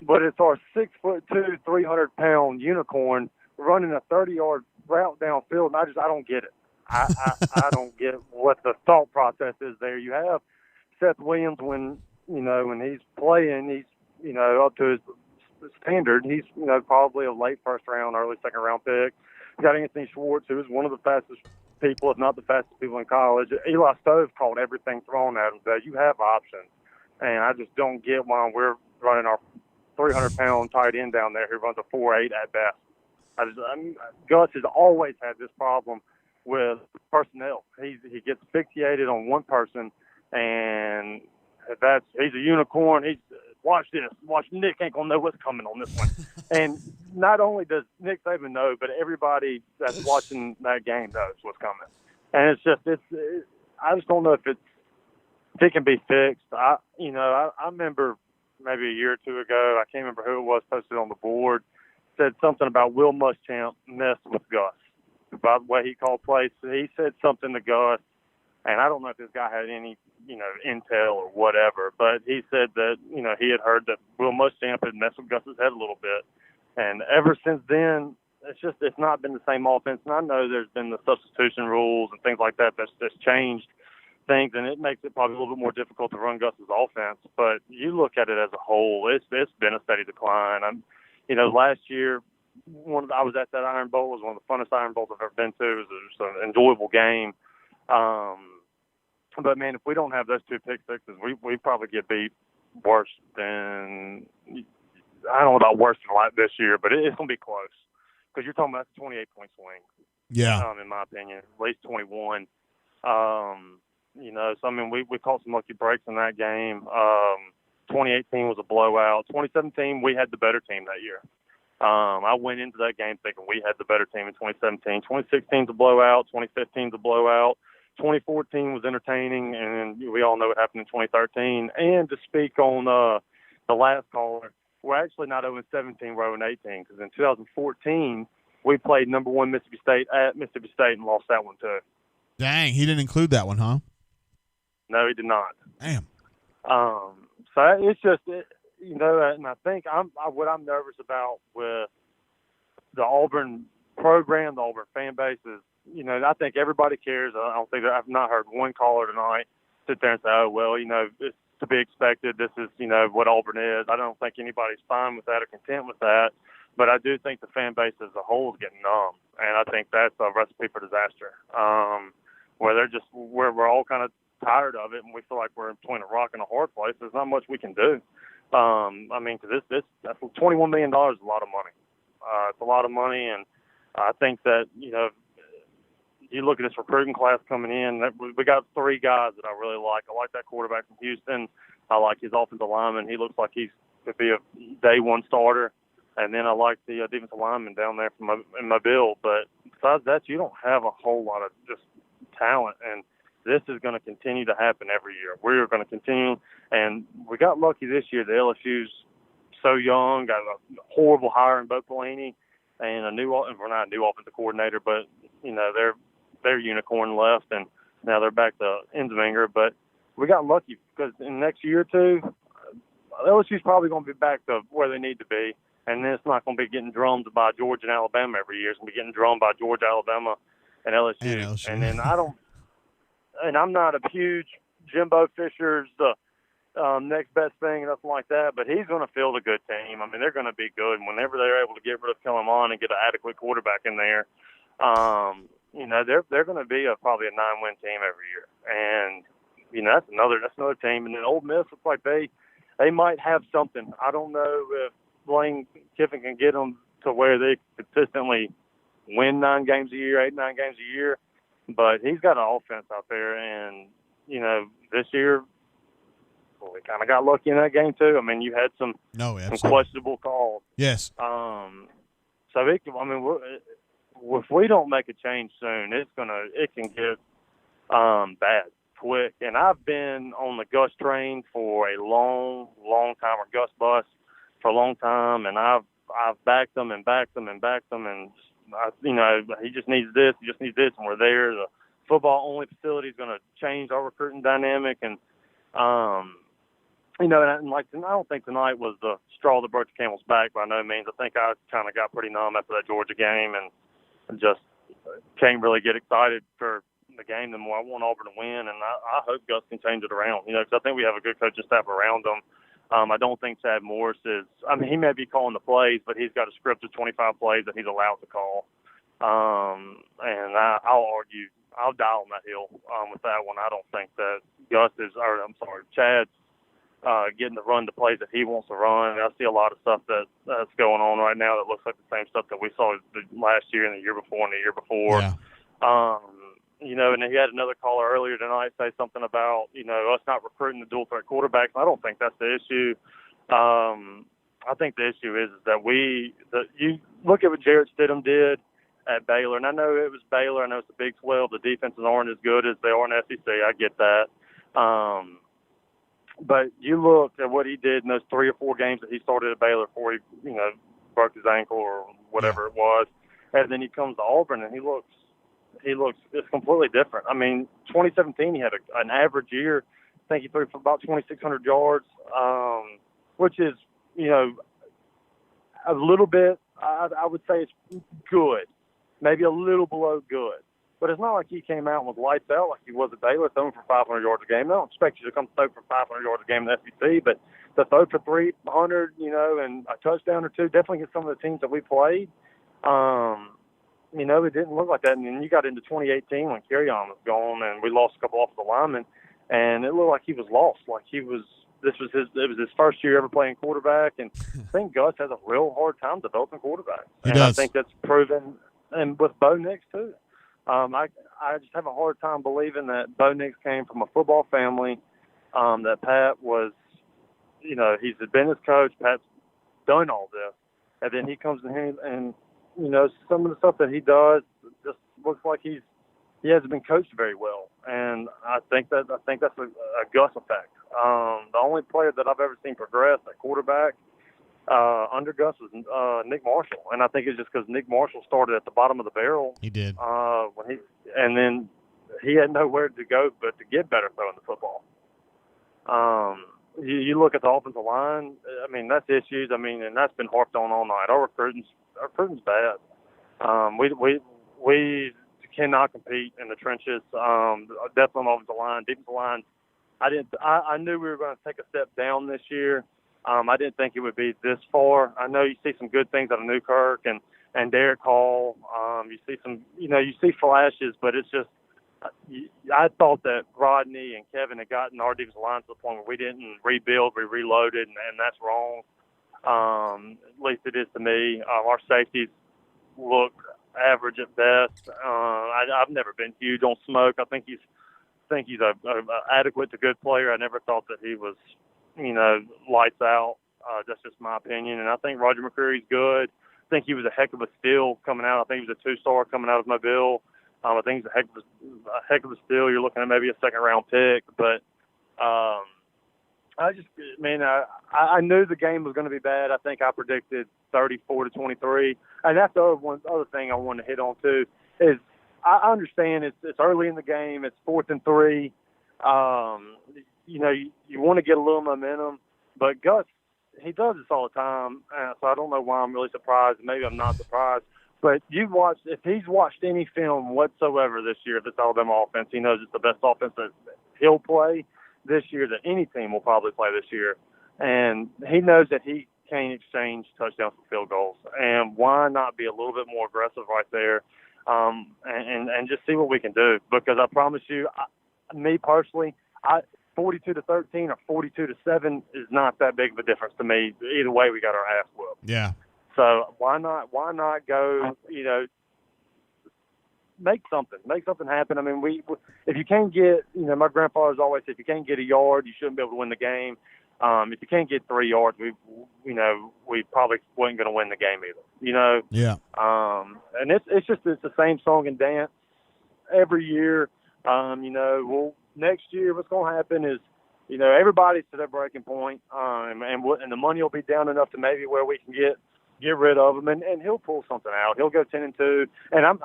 but it's our 6'2", 300-pound unicorn running a 30-yard route downfield, and I don't get it. I don't get what the thought process is there. You have Seth Williams when he's playing, he's up to his standard. He's probably a late first round, early second round pick. You got Anthony Schwartz, who is one of the fastest people, if not the fastest people in college. Eli Stove called everything thrown at him. So you have options, and I just don't get why we're running our 300-pound tight end down there who runs a 4.8 at best. Gus has always had this problem with personnel. He gets fixated on one person, and he's a unicorn. Watch this. Watch, Nick ain't gonna know what's coming on this one. And not only does Nick Saban know, but everybody that's watching that game knows what's coming. And I just don't know if it can be fixed. I remember maybe a year or two ago, I can't remember who it was, posted on the board, said something about Will Muschamp messed with Gus about the way he called plays. He said something to Gus, and I don't know if this guy had any, intel or whatever, but he said that, he had heard that Will Muschamp had messed with Gus's head a little bit. And ever since then, it's not been the same offense. And I know there's been the substitution rules and things like that that's changed things, and it makes it probably a little bit more difficult to run Gus's offense. But you look at it as a whole, it's been a steady decline. Last year, I was at that Iron Bowl. It was one of the funnest Iron Bowls I've ever been to. It was just an enjoyable game. But man, if we don't have those two pick sixes, we probably get beat worse than, I don't know about worse than like this year, but it's going to be close because you're talking about a 28-point swing. Yeah. In my opinion, at least 21. You know, so I mean, we caught some lucky breaks in that game. 2018 was a blowout. 2017, we had the better team that year. I went into that game thinking we had the better team in 2017. 2016's a blowout. 2015's a blowout. 2014 was entertaining, and we all know what happened in 2013. And to speak on the last caller, we're actually not 0-17, we're 0-18, because in 2014 we played number 1 Mississippi State at Mississippi State and lost that one too. Dang, he didn't include that one, huh? No, he did not. Damn. So it's just, you know, and I think what I'm nervous about with the Auburn program, the Auburn fan base is, you know, I think everybody cares. I've not heard one caller tonight sit there and say, oh, well, you know, it's to be expected. This is, you know, what Auburn is. I don't think anybody's fine with that or content with that. But I do think the fan base as a whole is getting numb. And I think that's a recipe for disaster, where we're all kind of tired of it, and we feel like we're between a rock and a hard place. There's not much we can do. I mean, because that's $21 million is a lot of money. It's a lot of money, and I think that, you know, you look at this recruiting class coming in, we got 3 guys that I really like. I like that quarterback from Houston. I like his offensive lineman. He looks like he could be a day one starter. And then I like the defensive lineman down there in Mobile. But besides that, you don't have a whole lot of just talent. And this is going to continue to happen every year. We're going to continue. And we got lucky this year. The LSU's so young, got a horrible hire in Bo Pelini and we're not a new offensive coordinator, but, you know, they're unicorn left, and now they're back to Ensminger. But we got lucky because in the next year or two, LSU's probably going to be back to where they need to be. And then it's not going to be getting drummed by Georgia and Alabama every year. It's going to be getting drummed by Georgia, Alabama, and LSU. And then I'm not a huge Jimbo Fisher's next best thing and nothing like that, but he's going to field a good team. I mean, they're going to be good. And whenever they're able to get rid of Kellen Mond and get an adequate quarterback in there, you know, they're going to be probably a 9-win team every year. And, you know, that's another team. And then Ole Miss looks like they might have something. I don't know if Lane Kiffin can get them to where they consistently win 9 games a year, 8, 9 games a year. But he's got an offense out there. And, you know, this year, we kind of got lucky in that game too. I mean, you had some questionable calls. Yes. So if we don't make a change soon, it can get bad quick. And I've been on the Gus train for a long time, or Gus bus for a long time, and I've backed them and backed them and backed them, and you know, he just needs this, and we're there. The football only facility is going to change our recruiting dynamic, and you know, and like I don't think tonight was the straw that broke the camel's back by no means. I think I kind of got pretty numb after that Georgia game and just can't really get excited for the game the more. I want Auburn to win, and I hope Gus can change it around, you know, because I think we have a good coaching staff around them. I don't think Chad Morris is – I mean, he may be calling the plays, but he's got a script of 25 plays that he's allowed to call. And I'll argue – I'll die on that hill with that one. I don't think that Chad's getting to run the plays that he wants to run. I see a lot of stuff that's going on right now that looks like the same stuff that we saw last year and the year before and the year before. Yeah. You know, and he had another caller earlier tonight say something about, you know, us not recruiting the dual threat quarterbacks. I don't think that's the issue. I think the issue is that you look at what Jarrett Stidham did at Baylor, and I know it was Baylor. I know it's the Big 12. The defenses aren't as good as they are in the SEC. I get that. But you look at what he did in those 3 or 4 games that he started at Baylor before he, you know, broke his ankle or whatever it was, and then he comes to Auburn and he looks it's completely different. I mean, 2017 he had an average year. I think he threw for about 2,600 yards, which is, you know, a little bit. I would say it's good, maybe a little below good. But it's not like he came out with lights out like he was at Baylor, throwing for 500 yards a game. I don't expect you to come throw for 500 yards a game in the SEC, but to throw for 300, and a touchdown or two, definitely against some of the teams that we played. It didn't look like that. And then you got into 2018 when Kerryon was gone, and we lost a couple offensive linemen, and it looked like he was lost. Like it was his first year ever playing quarterback, and I think Gus has a real hard time developing quarterbacks. He and does. I think that's proven, and with Bo Nix too. I just have a hard time believing that Bo Nix came from a football family, that Pat was, he's been his coach, Pat's done all this, and then he comes in here and some of the stuff that he does just looks like he hasn't been coached very well, and I think that's a Gus effect. The only player that I've ever seen progress at quarterback under Gus was Nick Marshall, and I think it's just because Nick Marshall started at the bottom of the barrel. He did. And then he had nowhere to go but to get better throwing the football. You look at the offensive line. I mean, that's issues. I mean, and that's been harped on all night. Our recruiting's bad. We cannot compete in the trenches. Definitely on the offensive line, defensive line. I knew we were going to take a step down this year. I didn't think it would be this far. I know you see some good things out of Newkirk and Derek Hall. You see some, you see flashes, but it's just, I thought that Rodney and Kevin had gotten our defensive line to the point where we didn't rebuild, we reloaded, and that's wrong. At least it is to me. Our safeties look average at best. I've never been huge on Smoke. I think he's a adequate to good player. I never thought that he was, lights out. That's just my opinion. And I think Roger McCreary's good. I think he was a heck of a steal coming out. I think he was a 2-star coming out of Mobile. I think he's a heck of a steal. You're looking at maybe a second-round pick. But I knew the game was going to be bad. I think I predicted 34-23. And that's the other thing I wanted to hit on, too, is I understand it's early in the game. It's 4th and 3. You want to get a little momentum. But Gus, he does this all the time. So I don't know why I'm really surprised. Maybe I'm not surprised. But if he's watched any film whatsoever this year of this Alabama offense, he knows it's the best offense that he'll play this year that any team will probably play this year. And he knows that he can't exchange touchdowns for field goals. And why not be a little bit more aggressive right there and just see what we can do? Because I promise you, me personally, 42-13 or 42-7 is not that big of a difference to me. Either way, we got our ass whooped. Yeah. So why not go, make something happen. I mean, if you can't get, my grandfather's always said, if you can't get a yard, you shouldn't be able to win the game. If you can't get 3 yards, we probably wasn't going to win the game either, Yeah. And it's the same song and dance every year. Next year what's going to happen is, everybody's to their breaking point, and the money will be down enough to maybe where we can get rid of him, and he'll pull something out. He'll go 10-2, and I'm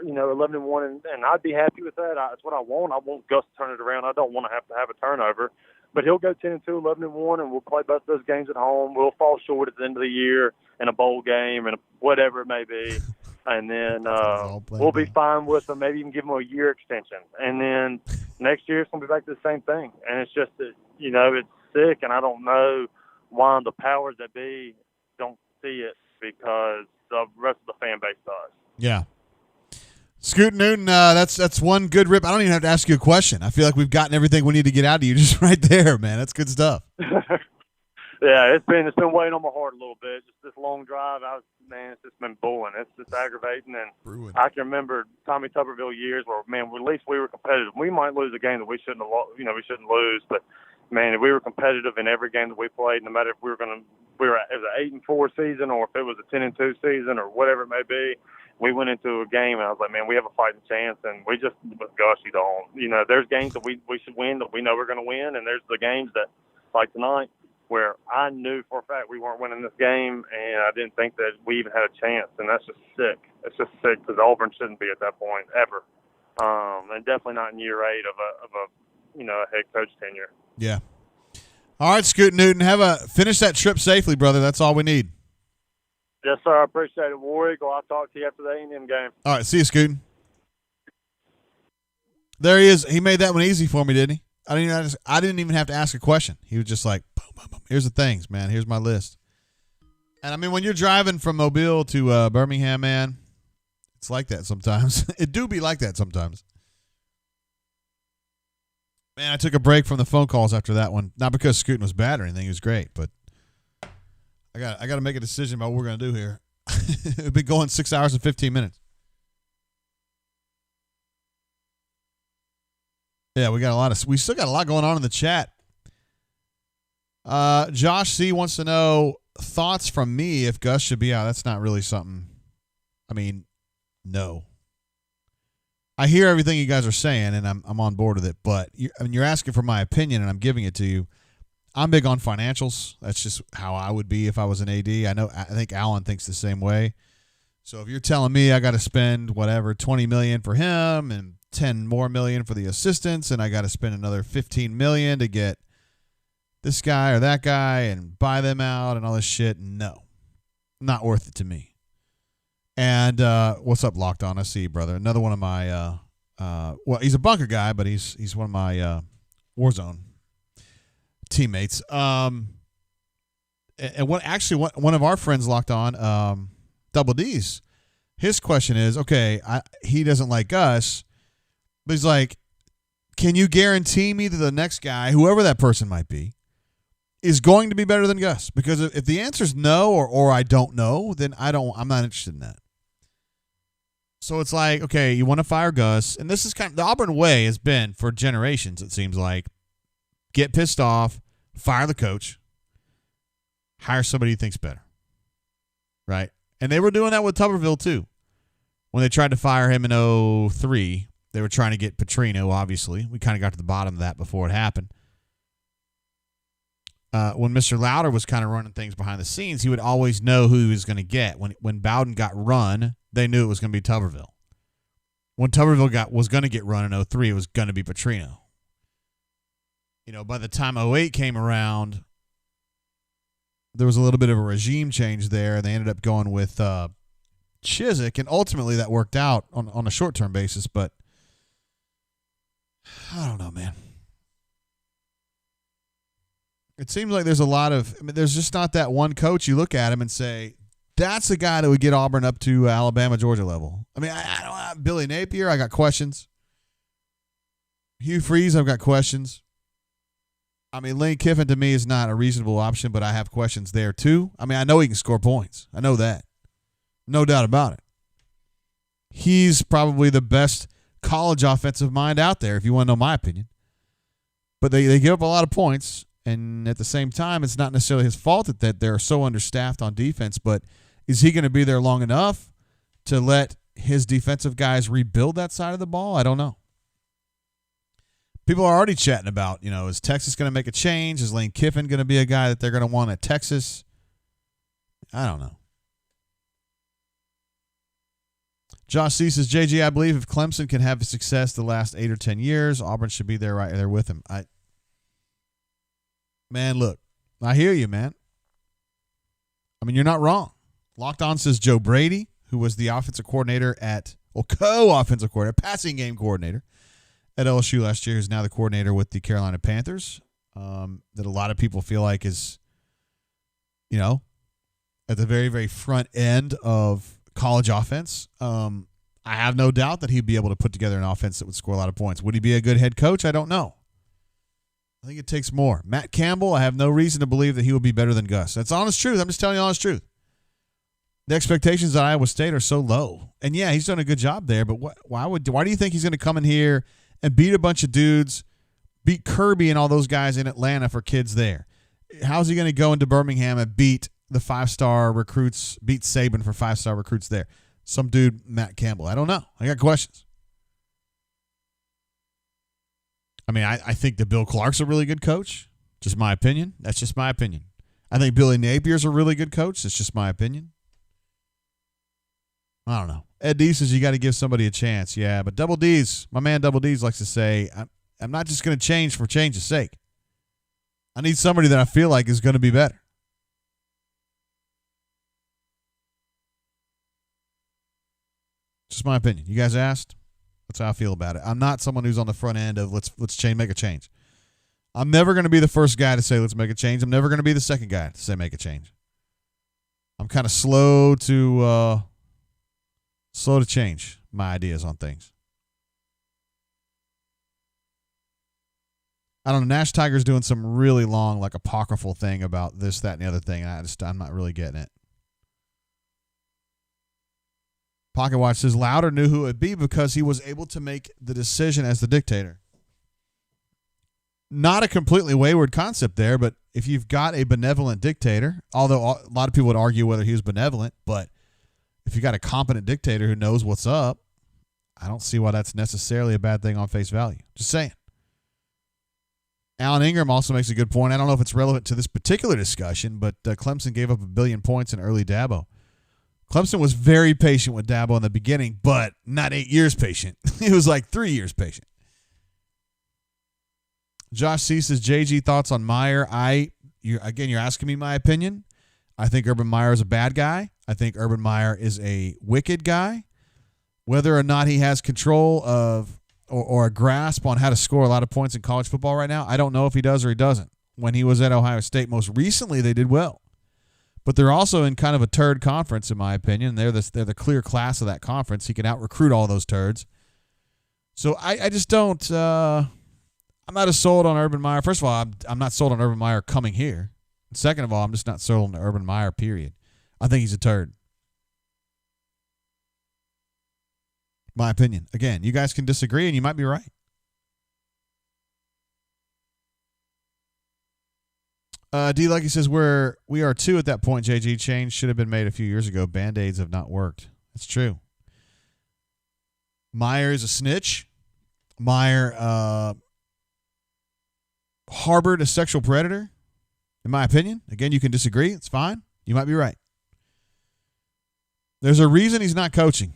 11-1, and I'd be happy with that. That's what I want. I want Gus to turn it around. I don't want to have a turnover, but he'll go 10-2, 11-1, and we'll play both those games at home. We'll fall short at the end of the year in a bowl game and whatever it may be, and then we'll be fine with them. Maybe even give them a year extension, and then next year it's going to be back to the same thing. And it's just it's sick, and I don't know why the powers that be don't see it, because the rest of the fan base does. Yeah. Scoot Newton, that's one good rip. I don't even have to ask you a question. I feel like we've gotten everything we need to get out of you just right there, man. That's good stuff. Yeah, it's been weighing on my heart a little bit. Just this long drive, it's just been bulling. It's just aggravating, and I can remember Tommy Tuberville years where, man, at least we were competitive. We might lose a game that we shouldn't lose, but man, if we were competitive in every game that we played, no matter if it was an 8-4 season or if it was a 10-2 season or whatever it may be, we went into a game and I was like, man, we have a fighting chance, and we just, gosh, you don't. There's games that we should win that we know we're going to win, and there's the games that, like tonight, where I knew for a fact we weren't winning this game, and I didn't think that we even had a chance, and that's just sick. It's just sick because Auburn shouldn't be at that point ever, and definitely not in year 8 of a head coach tenure. Yeah. All right, Scoot Newton, finish that trip safely, brother. That's all we need. Yes, sir. I appreciate it, War Eagle. I'll talk to you after the A&M game. All right, see you, Scootin. There he is. He made that one easy for me, didn't he? I didn't even have to ask a question. He was just like, boom, boom, boom. Here's the things, man. Here's my list. And I mean, when you're driving from Mobile to Birmingham, man, it's like that sometimes. It do be like that sometimes. Man, I took a break from the phone calls after that one. Not because Scootin was bad or anything. He was great, but I got to make a decision about what we're going to do here. We've been going 6 hours and 15 minutes. Yeah, we still got a lot going on in the chat. Josh C wants to know thoughts from me if Gus should be out. That's not really something. I mean, no. I hear everything you guys are saying, and I'm on board with it. But you're asking for my opinion, and I'm giving it to you. I'm big on financials. That's just how I would be if I was an AD. I think Alan thinks the same way. So if you're telling me I got to spend whatever $20 million for him and $10 more million for the assistants, and I got to spend another $15 million to get this guy or that guy and buy them out and all this shit, no, not worth it to me. And what's up, Locked On? I see you, brother. Another one of my well, he's a bunker guy, but he's one of my Warzone teammates. And one of our friends, Locked On, Double D's, his question is, okay, he doesn't like us, but he's like, can you guarantee me that the next guy, whoever that person might be, is going to be better than Gus? Because if the answer is no or I don't know, then I'm not interested in that. So it's like, okay, you want to fire Gus, and this is kind of the Auburn way has been for generations, it seems like. Get pissed off, fire the coach, hire somebody you think's better. Right? And they were doing that with Tuberville too. When they tried to fire him in 2003, they were trying to get Petrino, obviously. We kind of got to the bottom of that before it happened. When Mr. Lauder was kind of running things behind the scenes, he would always know who he was going to get. When Bowden got run, they knew it was going to be Tuberville. When Tuberville was going to get run in 2003, it was going to be Petrino. You know, by the time 2008 came around, there was a little bit of a regime change there. They ended up going with Chizik, and ultimately that worked out on a short-term basis, but I don't know, man. It seems like there's there's just not that one coach you look at him and say, that's the guy that would get Auburn up to Alabama, Georgia level. I mean, I don't Billy Napier, I got questions. Hugh Freeze, I've got questions. I mean, Lane Kiffin to me is not a reasonable option, but I have questions there too. I mean, I know he can score points. I know that. No doubt about it. He's probably the best college offensive mind out there, if you want to know my opinion. But they give up a lot of points, and at the same time, it's not necessarily his fault that they're so understaffed on defense, but is he going to be there long enough to let his defensive guys rebuild that side of the ball? I don't know. People are already chatting about, is Texas going to make a change? Is Lane Kiffin going to be a guy that they're going to want at Texas? I don't know. Josh C says, JG, I believe if Clemson can have success the last 8 or 10 years, Auburn should be there right there with him. Man, look, I hear you, man. I mean, you're not wrong. Locked On says Joe Brady, who was the offensive coordinator co-offensive coordinator, passing game coordinator at LSU last year, is now the coordinator with the Carolina Panthers, that a lot of people feel like is, at the very, very front end of college offense. I have no doubt that he'd be able to put together an offense that would score a lot of points. Would he be a good head coach? I don't know. I think it takes more. Matt Campbell, I have no reason to believe that he will be better than Gus. That's honest truth. I'm just telling you honest truth. The expectations at Iowa State are so low. And, yeah, he's done a good job there, but why do you think he's going to come in here and beat a bunch of dudes, beat Kirby and all those guys in Atlanta for kids there? How's he going to go into Birmingham and beat the 5-star recruits, beat Saban for 5-star recruits there? Some dude, Matt Campbell. I don't know. I got questions. I mean, I think that Bill Clark's a really good coach. Just my opinion. That's just my opinion. I think Billy Napier's a really good coach. That's just my opinion. I don't know. Ed D says you got to give somebody a chance. Yeah, but Double D's, my man Double D's likes to say, I'm not just going to change for change's sake. I need somebody that I feel like is going to be better. Just my opinion. You guys asked. That's how I feel about it. I'm not someone who's on the front end of let's change, make a change. I'm never going to be the first guy to say let's make a change. I'm never going to be the second guy to say make a change. I'm kind of slow to change my ideas on things. I don't know. Nash Tiger's doing some really long, like apocryphal thing about this, that, and the other thing. And I'm not really getting it. Pocket Watch says Louder knew who it would be because he was able to make the decision as the dictator. Not a completely wayward concept there, but if you've got a benevolent dictator, although a lot of people would argue whether he was benevolent, but if you got a competent dictator who knows what's up, I don't see why that's necessarily a bad thing on face value. Just saying. Alan Ingram also makes a good point. I don't know if it's relevant to this particular discussion, but Clemson gave up 1 billion points in early Dabo. Clemson was very patient with Dabo in the beginning, but not 8 years patient. It was like 3 years patient. Josh C. says, JG, thoughts on Meyer? You're asking me my opinion. I think Urban Meyer is a bad guy. I think Urban Meyer is a wicked guy. Whether or not he has control of or a grasp on how to score a lot of points in college football right now, I don't know if he does or he doesn't. When he was at Ohio State most recently, they did well. But they're also in kind of a turd conference, in my opinion. They're the clear class of that conference. He can out-recruit all those turds. So I just don't I'm not as sold on Urban Meyer. First of all, I'm not sold on Urban Meyer coming here. Second of all, I'm just not sold on Urban Meyer, period. I think he's a turd. My opinion. Again, you guys can disagree, and you might be right. D. Lucky says, we are too at that point, JG. Change should have been made a few years ago. Band-Aids have not worked. That's true. Meyer is a snitch. Meyer harbored a sexual predator, in my opinion. Again, you can disagree. It's fine. You might be right. There's a reason he's not coaching.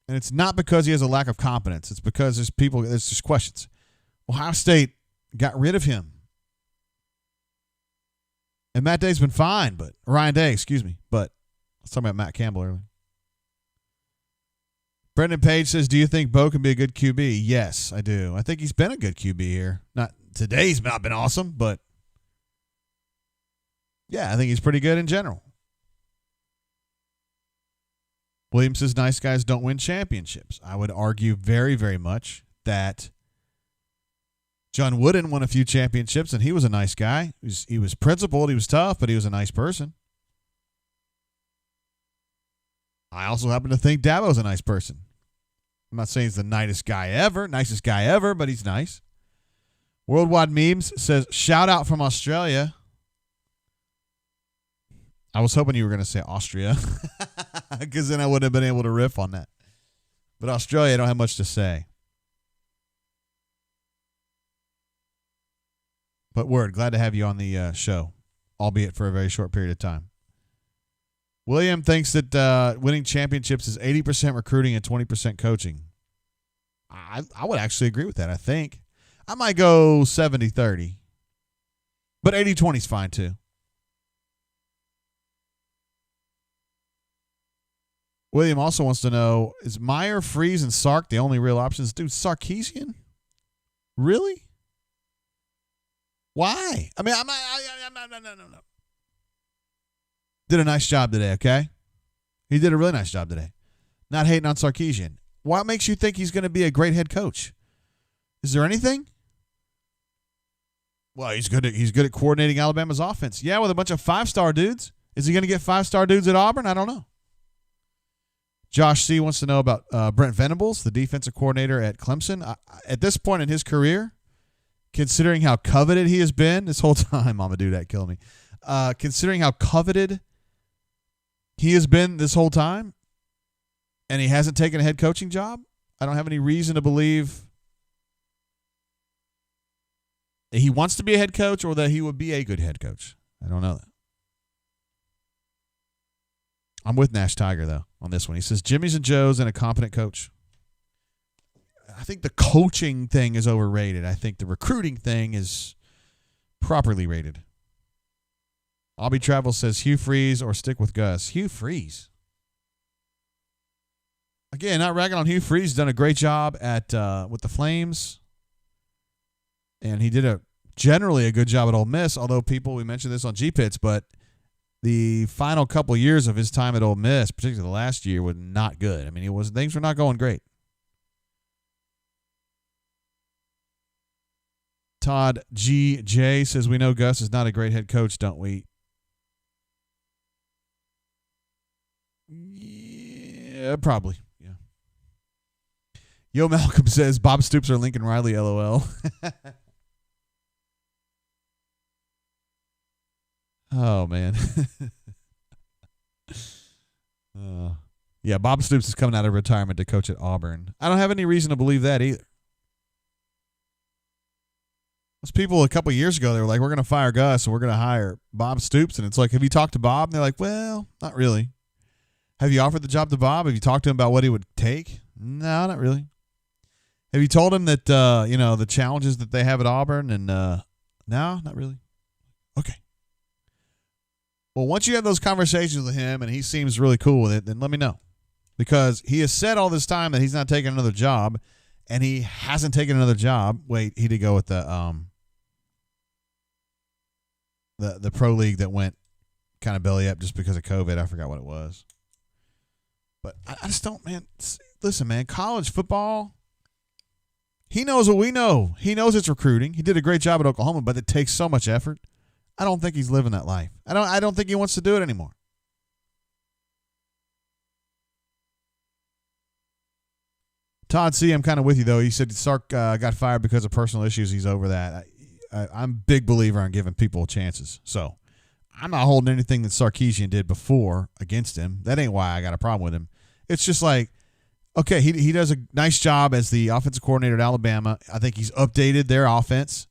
And it's not because he has a lack of competence. It's because there's just questions. Ohio State got rid of him. And Ryan Day's been fine, but I was talking about Matt Campbell earlier. Brendan Page says, do you think Bo can be a good QB? Yes, I do. I think he's been a good QB here. Not today, he's not been awesome, but yeah, I think he's pretty good in general. Williams says, nice guys don't win championships. I would argue very, very much that John Wooden won a few championships, and he was a nice guy. He was principled. He was tough, but he was a nice person. I also happen to think Dabo's a nice person. I'm not saying he's the nicest guy ever, but he's nice. Worldwide Memes says, shout out from Australia. I was hoping you were going to say Austria because then I wouldn't have been able to riff on that. But Australia, I don't have much to say. But word, glad to have you on the show, albeit for a very short period of time. William thinks that winning championships is 80% recruiting and 20% coaching. I would actually agree with that, I think. I might go 70-30. But 80-20 is fine, too. William also wants to know, is Meyer, Freeze, and Sark the only real options? Dude, Sarkisian? Really? Why? I mean, no. Did a nice job today, okay? He did a really nice job today. Not hating on Sarkisian. What makes you think he's going to be a great head coach? Is there anything? Well, he's good at coordinating Alabama's offense. Yeah, with a bunch of five-star dudes. Is he going to get five-star dudes at Auburn? I don't know. Josh C. wants to know about Brent Venables, the defensive coordinator at Clemson. At this point in his career, considering how coveted he has been this whole time, Mama Dude, killing me. Considering how coveted he has been this whole time, and he hasn't taken a head coaching job, I don't have any reason to believe that he wants to be a head coach or that he would be a good head coach. I don't know that. I'm with Nash Tiger, though, on this one. He says, Jimmy's and Joe's and a competent coach. I think the coaching thing is overrated. I think the recruiting thing is properly rated. Obby Travel says Hugh Freeze or stick with Gus. Hugh Freeze. Again, not ragging on Hugh Freeze. Done a great job at with the Flames. And he did a generally a good job at Ole Miss, although we mentioned this on G-Pits, but the final couple of years of his time at Ole Miss, particularly the last year, was not good. I mean, things were not going great. Todd G.J. says, we know Gus is not a great head coach, don't we? Yeah, probably. Yeah. Yo Malcolm says, Bob Stoops or Lincoln Riley, LOL. Oh, man. Yeah, Bob Stoops is coming out of retirement to coach at Auburn. I don't have any reason to believe that either. Those people a couple of years ago, they were like, we're going to fire Gus and we're going to hire Bob Stoops. And it's like, have you talked to Bob? And they're like, well, not really. Have you offered the job to Bob? Have you talked to him about what he would take? No, not really. Have you told him that, the challenges that they have at Auburn? And no, not really. Okay. Well, once you have those conversations with him and he seems really cool with it, then let me know. Because he has said all this time that he's not taking another job, and he hasn't taken another job. Wait, he did go with the pro league that went kind of belly up just because of COVID. I forgot what it was. But I just don't, man. Listen, man, college football, he knows what we know. He knows it's recruiting. He did a great job at Oklahoma, but it takes so much effort. I don't think he's living that life. I don't think he wants to do it anymore. Todd C., I'm kind of with you, though. He said Sark got fired because of personal issues. He's over that. I'm a big believer in giving people chances. So I'm not holding anything that Sarkisian did before against him. That ain't why I got a problem with him. It's just like, okay, he does a nice job as the offensive coordinator at Alabama. I think he's updated their offense.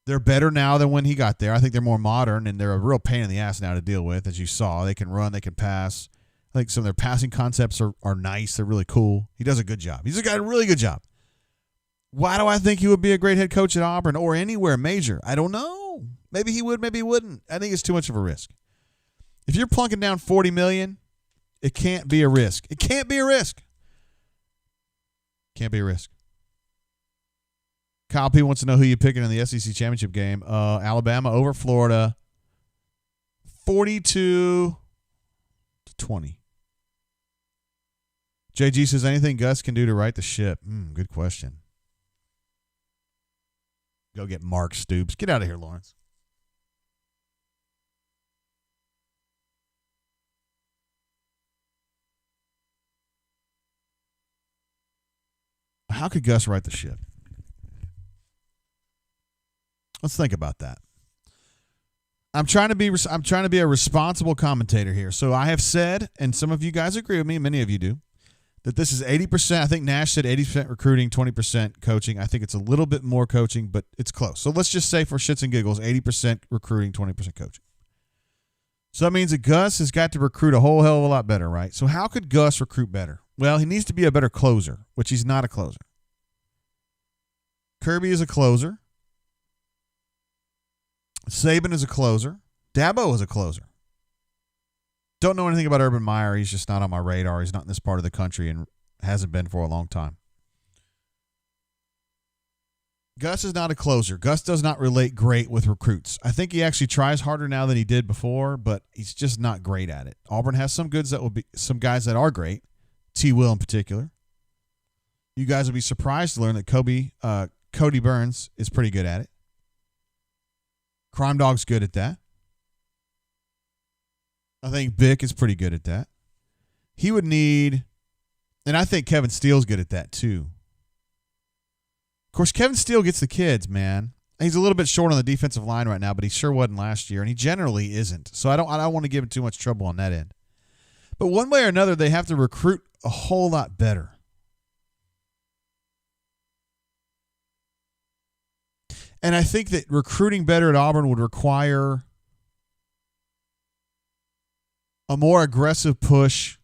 They're better now than when he got there. I think they're more modern, and they're a real pain in the ass now to deal with, as you saw. They can run, they can pass. I think some of their passing concepts are nice. They're really cool. He does a good job. He's got a really good job. Why do I think he would be a great head coach at Auburn or anywhere major? I don't know. Maybe he would, maybe he wouldn't. I think it's too much of a risk. If you're plunking down $40 million, it can't be a risk. It can't be a risk. Can't be a risk. Kyle P. wants to know who you're picking in the SEC championship game. Alabama over Florida, 42-20. JG says, anything Gus can do to right the ship? Good question. Go get Mark Stoops. Get out of here, Lawrence. How could Gus right the ship? Let's think about that. I'm trying to be a responsible commentator here. So I have said, and some of you guys agree with me, many of you do, that this is 80%. I think Nash said 80% recruiting, 20% coaching. I think it's a little bit more coaching, but it's close. So let's just say for shits and giggles, 80% recruiting, 20% coaching. So that means that Gus has got to recruit a whole hell of a lot better, right? So how could Gus recruit better? Well, he needs to be a better closer, which he's not a closer. Kirby is a closer. Saban is a closer. Dabo is a closer. Don't know anything about Urban Meyer. He's just not on my radar. He's not in this part of the country and hasn't been for a long time. Gus is not a closer. Gus does not relate great with recruits. I think he actually tries harder now than he did before, but he's just not great at it. Auburn has some guys that are great. T. Will in particular. You guys will be surprised to learn that Cody Burns is pretty good at it. Crime Dog's good at that. I think Bick is pretty good at that. He would need, and I think Kevin Steele's good at that too. Of course, Kevin Steele gets the kids, man. He's a little bit short on the defensive line right now, but he sure wasn't last year, and he generally isn't. So I don't want to give him too much trouble on that end. But one way or another, they have to recruit a whole lot better. And I think that recruiting better at Auburn would require a more aggressive push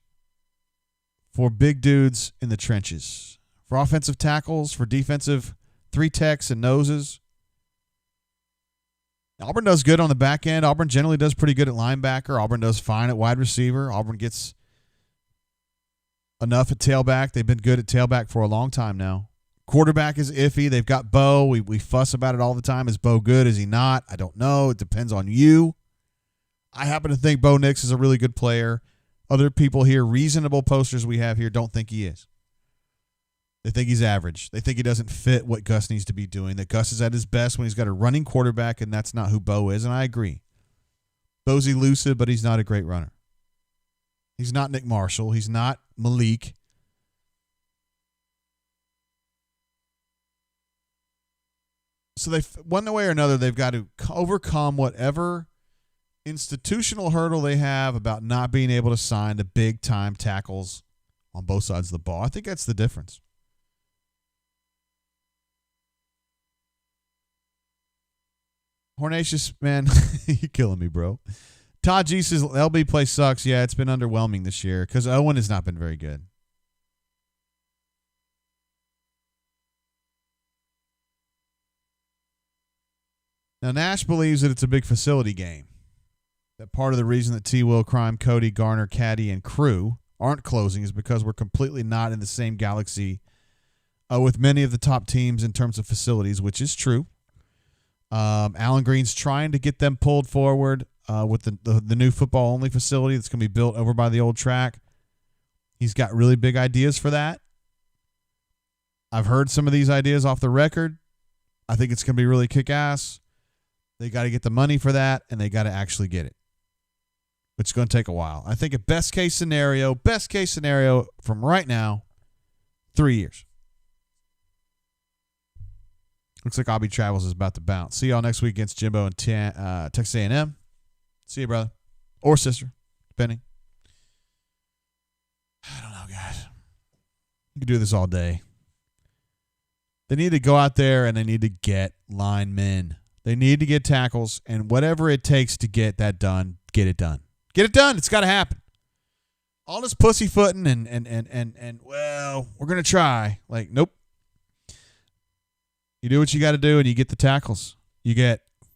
for big dudes in the trenches, for offensive tackles, for defensive three techs and noses. Auburn does good on the back end. Auburn generally does pretty good at linebacker. Auburn does fine at wide receiver. Auburn gets enough at tailback. They've been good at tailback for a long time now. Quarterback is iffy. They've got Bo. We fuss about it all the time. Is Bo good? Is he not? I don't know. It depends on you. I happen to think Bo Nix is a really good player. Other people here, reasonable posters we have here, don't think he is. They think he's average. They think he doesn't fit what Gus needs to be doing, that Gus is at his best when he's got a running quarterback, and that's not who Bo is, and I agree. Bo's elusive, but he's not a great runner. He's not Nick Marshall. He's not Malik. So one way or another, they've got to overcome whatever institutional hurdle they have about not being able to sign the big-time tackles on both sides of the ball. I think that's the difference. Hornatius, man, you're killing me, bro. Todd G says LB play sucks. Yeah, it's been underwhelming this year because Owen has not been very good. Now, Nash believes that it's a big facility game. That part of the reason that T. Will, Crime, Cody, Garner, Caddy, and crew aren't closing is because we're completely not in the same galaxy with many of the top teams in terms of facilities, which is true. Alan Green's trying to get them pulled forward with the new football-only facility that's going to be built over by the old track. He's got really big ideas for that. I've heard some of these ideas off the record. I think it's going to be really kick-ass. They got to get the money for that, and they got to actually get it. It's going to take a while. I think a best case scenario from right now, 3 years. Looks like Obby Travels is about to bounce. See y'all next week against Jimbo and Texas A&M. See you, brother. Or sister, depending. I don't know, guys. You can do this all day. They need to go out there and they need to get linemen. They need to get tackles, and whatever it takes to get that done, get it done. Get it done. It's got to happen. All this pussyfooting and well, we're going to try. Like, nope. You do what you got to do, and you get the tackles. You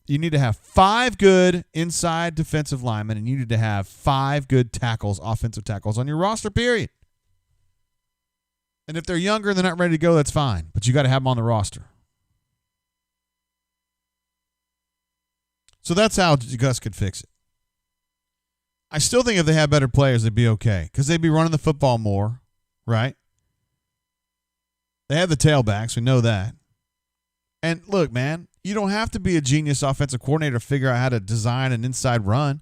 need to have 5 good inside defensive linemen, and you need to have 5 good tackles, offensive tackles, on your roster, period. And if they're younger and they're not ready to go, that's fine. But you got to have them on the roster. So that's how Gus could fix it. I still think if they had better players, they'd be okay. Because they'd be running the football more, right? They have the tailbacks. We know that. And look, man, you don't have to be a genius offensive coordinator to figure out how to design an inside run,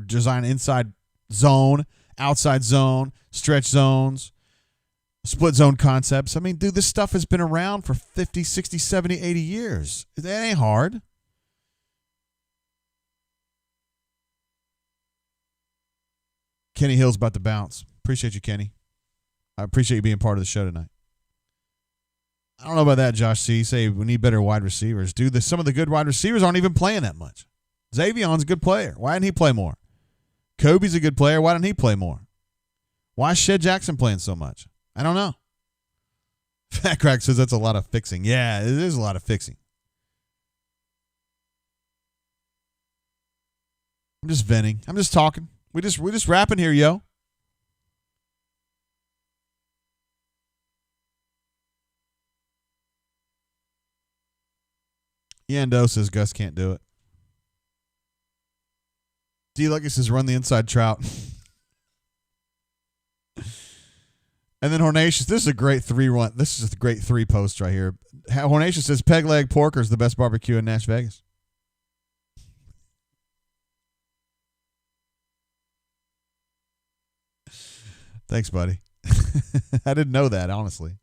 design an inside zone, outside zone, stretch zones, split zone concepts. I mean, dude, this stuff has been around for 50, 60, 70, 80 years. That ain't hard. Kenny Hill's about to bounce. Appreciate you, Kenny. I appreciate you being part of the show tonight. I don't know about that, Josh C. Say we need better wide receivers. Dude, some of the good wide receivers aren't even playing that much. Xavion's a good player. Why didn't he play more? Kobe's a good player. Why didn't he play more? Why is Shed Jackson playing so much? I don't know. Fat Crack says that's a lot of fixing. Yeah, it is a lot of fixing. I'm just venting. I'm just talking. We just rapping here, yo. Yando says Gus can't do it. D. Lucky says run the inside trout. And then Hornatius, this is a great 3-1. This is a great 3 post right here. Hornatius says peg leg porker is the best barbecue in Nash Vegas. Thanks, buddy. I didn't know that, honestly.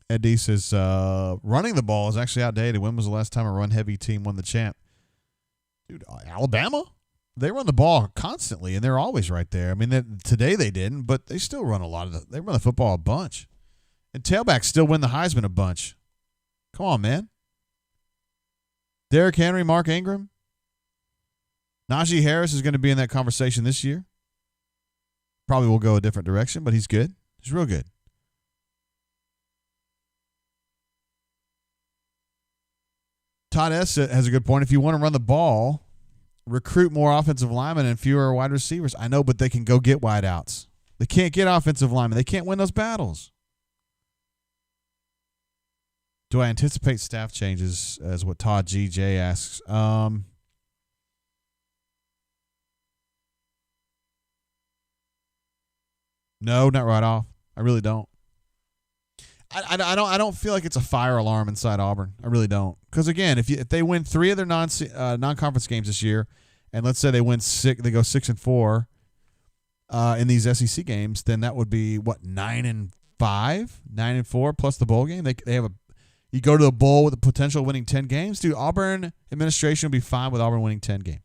Ed D says, running the ball is actually outdated. When was the last time a run-heavy team won the champ? Dude, Alabama? They run the ball constantly, and they're always right there. I mean, today they didn't, but they still run they run the football a bunch. And tailbacks still win the Heisman a bunch. Come on, man. Derrick Henry, Mark Ingram. Najee Harris is going to be in that conversation this year. Probably will go a different direction, but he's good. He's real good. Todd S. has a good point. If you want to run the ball, recruit more offensive linemen and fewer wide receivers. I know, but they can go get wideouts. They can't get offensive linemen. They can't win those battles. Do I anticipate staff changes, as what Todd GJ asks? No, not right off. I really don't. I don't feel like it's a fire alarm inside Auburn. I really don't. Because again, if they win 3 of their non-conference games this year, and let's say they win 6, they go 6-4 in these SEC games, then that would be what, 9-5, 9-4 plus the bowl game. They have you go to the bowl with the potential of winning 10 games. Dude, Auburn administration will be fine with Auburn winning 10 games.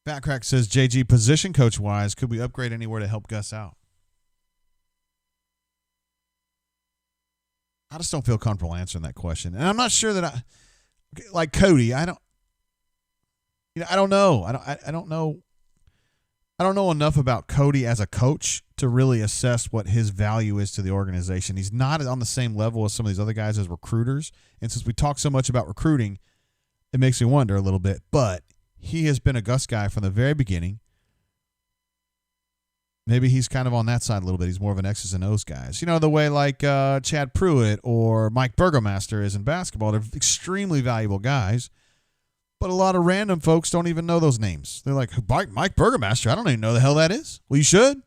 Fat Crack says, JG, position coach-wise, could we upgrade anywhere to help Gus out? I just don't feel comfortable answering that question. And I'm not sure that like Cody, I don't know. I don't know enough about Cody as a coach to really assess what his value is to the organization. He's not on the same level as some of these other guys as recruiters. And since we talk so much about recruiting, it makes me wonder a little bit. But he has been a Gus guy from the very beginning. Maybe he's kind of on that side a little bit. He's more of an X's and O's guys. You know, the way like Chad Pruitt or Mike Burgomaster is in basketball. They're extremely valuable guys. But a lot of random folks don't even know those names. They're like, Mike Burgomaster? I don't even know the hell that is. Well, you should.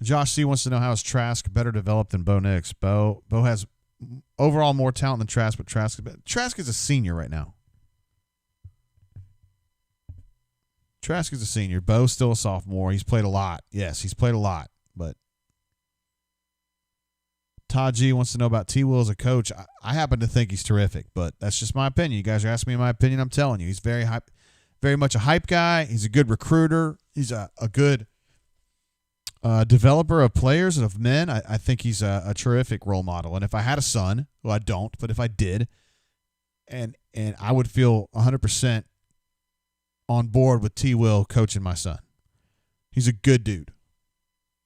Josh C. wants to know, how is Trask better developed than Bo Nix? Bo has overall more talent than Trask, but Trask is a senior right now. Trask is a senior. Bo's still a sophomore. He's played a lot. Yes, he's played a lot. But Todd G wants to know about T. Will as a coach. I happen to think he's terrific, but that's just my opinion. You guys are asking me my opinion. I'm telling you. He's very much a hype guy. He's a good recruiter. He's a good developer of players and of men. I think he's a terrific role model. And if I had a son, well, I don't, but if I did, and I would feel 100% on board with T. Will coaching my son. He's a good dude.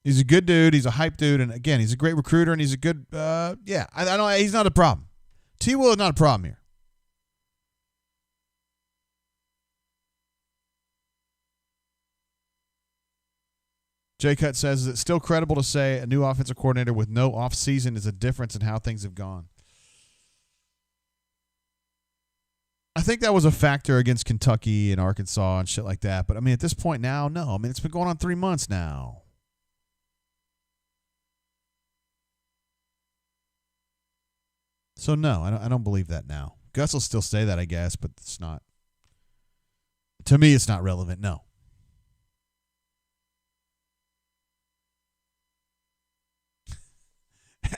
He's a good dude. He's a hype dude. And again, he's a great recruiter, and he's a good, I don't, he's not a problem. T. Will is not a problem here. J. Cut says, is it still credible to say a new offensive coordinator with no offseason is a difference in how things have gone? I think that was a factor against Kentucky and Arkansas and shit like that. But, I mean, at this point now, no. I mean, it's been going on 3 months now. So, no, I don't believe that now. Gus will still say that, I guess, but it's not. To me, it's not relevant, no.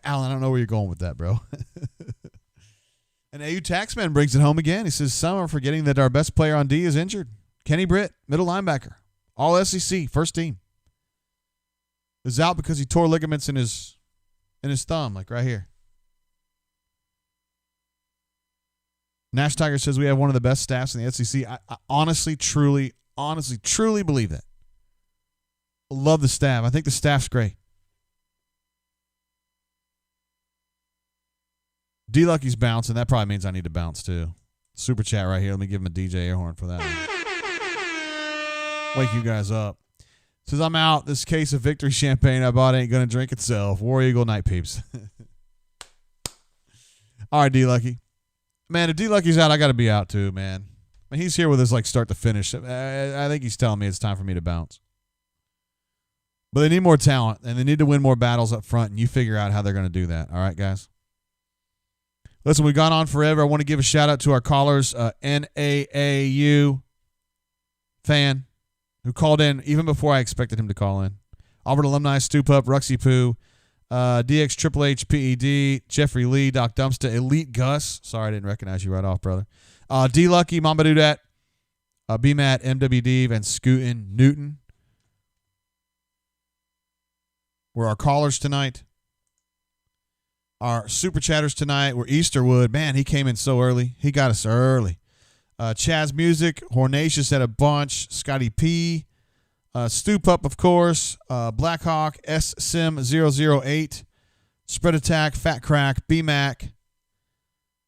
Alan, I don't know where you're going with that, bro. And AU Taxman brings it home again. He says, some are forgetting that our best player on D is injured. Kenny Britt, middle linebacker. All SEC, first team. Is out because he tore ligaments in his thumb, like right here. Nash Tiger says we have one of the best staffs in the SEC. I honestly, truly believe that. Love the staff. I think the staff's great. D-Lucky's bouncing. That probably means I need to bounce too. Super chat right here. Let me give him a DJ air horn for that one. Wake you guys up. Says, I'm out. This case of victory champagne I bought ain't going to drink itself. War Eagle night peeps. All right, D-Lucky. Man, if D-Lucky's out, I got to be out too, man. I mean, he's here with us like start to finish. I think he's telling me it's time for me to bounce. But they need more talent, and they need to win more battles up front, and you figure out how they're going to do that. All right, guys? Listen, we've gone on forever. I want to give a shout-out to our callers, NAAU fan who called in even before I expected him to call in. Auburn alumni, Stoop Up, Ruxy Poo, DX Triple H PED, Jeffrey Lee, Doc Dumpster, Elite Gus. Sorry, I didn't recognize you right off, brother. D Lucky, Mamba Dudat, BMAT, MWD, Van Scooten, Newton. Were our callers tonight. Our super chatters tonight were Easterwood. Man, he came in so early. He got us early. Chaz Music, Hornatius had a bunch. Scotty P, Stu Pup, of course. Blackhawk, SSim008. Spread Attack, Fat Crack, B-Mac.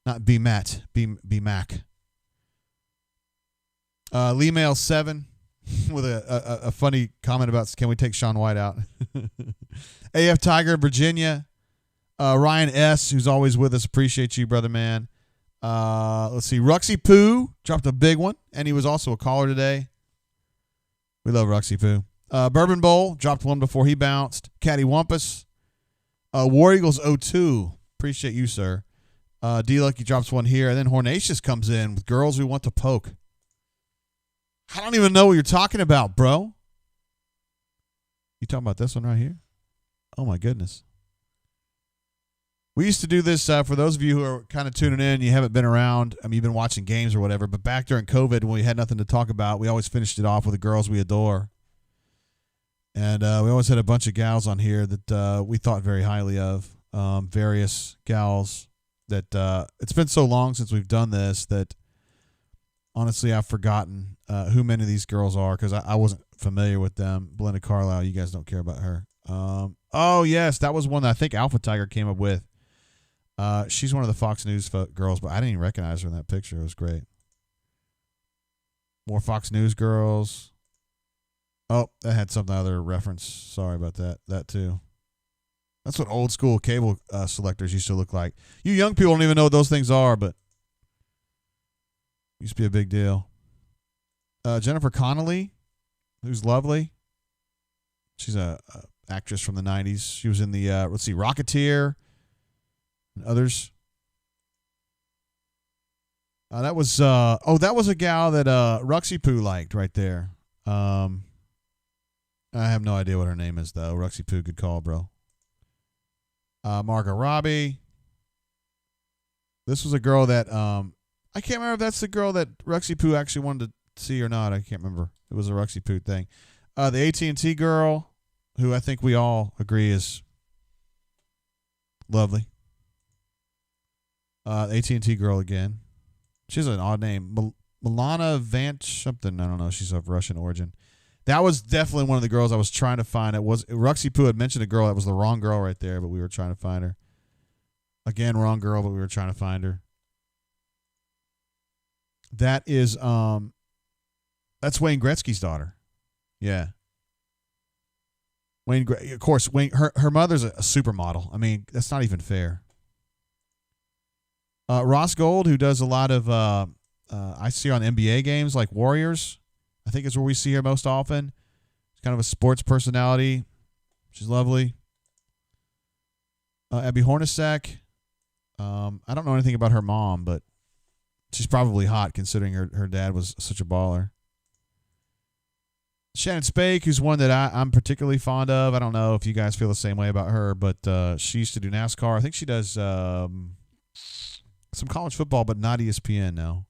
Not B-Mat, B-Mac. Lee Mail 7 with a funny comment about, can we take Sean White out? AF Tiger, Virginia. Ryan S., who's always with us. Appreciate you, brother man. Let's see. Ruxy Poo dropped a big one, and he was also a caller today. We love Ruxy Poo. Bourbon Bowl dropped one before he bounced. Caddy Wumpus. War Eagles 02. Appreciate you, sir. D-Lucky drops one here. And then Hornatius comes in with Girls We Want to Poke. I don't even know what you're talking about, bro. You talking about this one right here? Oh, my goodness. We used to do this for those of you who are kind of tuning in. You haven't been around. I mean, you've been watching games or whatever. But back during COVID, when we had nothing to talk about, we always finished it off with the Girls We Adore. And we always had a bunch of gals on here that we thought very highly of. Various gals that it's been so long since we've done this that honestly I've forgotten who many of these girls are because I wasn't familiar with them. Belinda Carlisle, you guys don't care about her. Oh, yes, that was one that I think Alpha Tiger came up with. She's one of the Fox News girls, but I didn't even recognize her in that picture. It was great. More Fox News girls. Oh, that had some other reference. Sorry about that. That too. That's what old school cable selectors used to look like. You young people don't even know what those things are, but used to be a big deal. Jennifer Connelly, who's lovely. She's a actress from the 90s. She was in the, Rocketeer and others. That was a gal that Ruxy Poo liked right there. I have no idea what her name is, though. Ruxy Poo, good call, bro. Margot Robbie. This was a girl that, I can't remember if that's the girl that Ruxy Poo actually wanted to see or not. I can't remember. It was a Ruxy Poo thing. The AT&T girl, who I think we all agree is lovely. AT&T girl again. She has an odd name. Milana Vance something. I don't know. She's of Russian origin. That was definitely one of the girls I was trying to find. It was Ruxy Poo had mentioned a girl. That was the wrong girl right there, but we were trying to find her. Again, wrong girl, but we were trying to find her. That is that's Wayne Gretzky's daughter. Yeah. Of course, her mother's a supermodel. I mean, that's not even fair. Ross Gold, who does a lot of I see her on NBA games like Warriors. I think it's where we see her most often. She's kind of a sports personality. She's lovely. Abby Hornacek. I don't know anything about her mom, but she's probably hot considering her dad was such a baller. Shannon Spake, who's one that I'm particularly fond of. I don't know if you guys feel the same way about her, but she used to do NASCAR. I think she does some college football, but not ESPN now.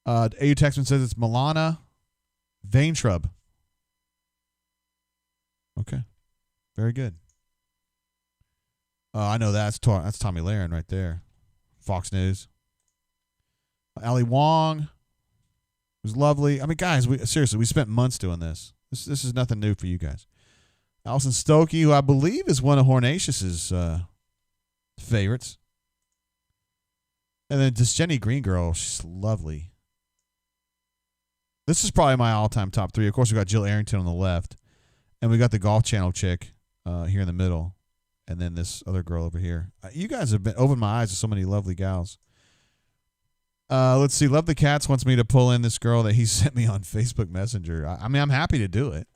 AU Texman says it's Milana Vaintrub. Okay. Very good. I know that's Tommy Lahren right there. Fox News. Ali Wong was lovely. I mean, guys, we spent months doing this. This is nothing new for you guys. Allison Stokey, who I believe is one of Hornatius's favorites. And then this Jenny Green girl, she's lovely. This is probably my all-time top three. Of course, we got Jill Arrington on the left, and we got the Golf Channel chick here in the middle, and then this other girl over here. You guys have opened my eyes to so many lovely gals. Let's see. Love the Cats wants me to pull in this girl that he sent me on Facebook Messenger. I mean, I'm happy to do it.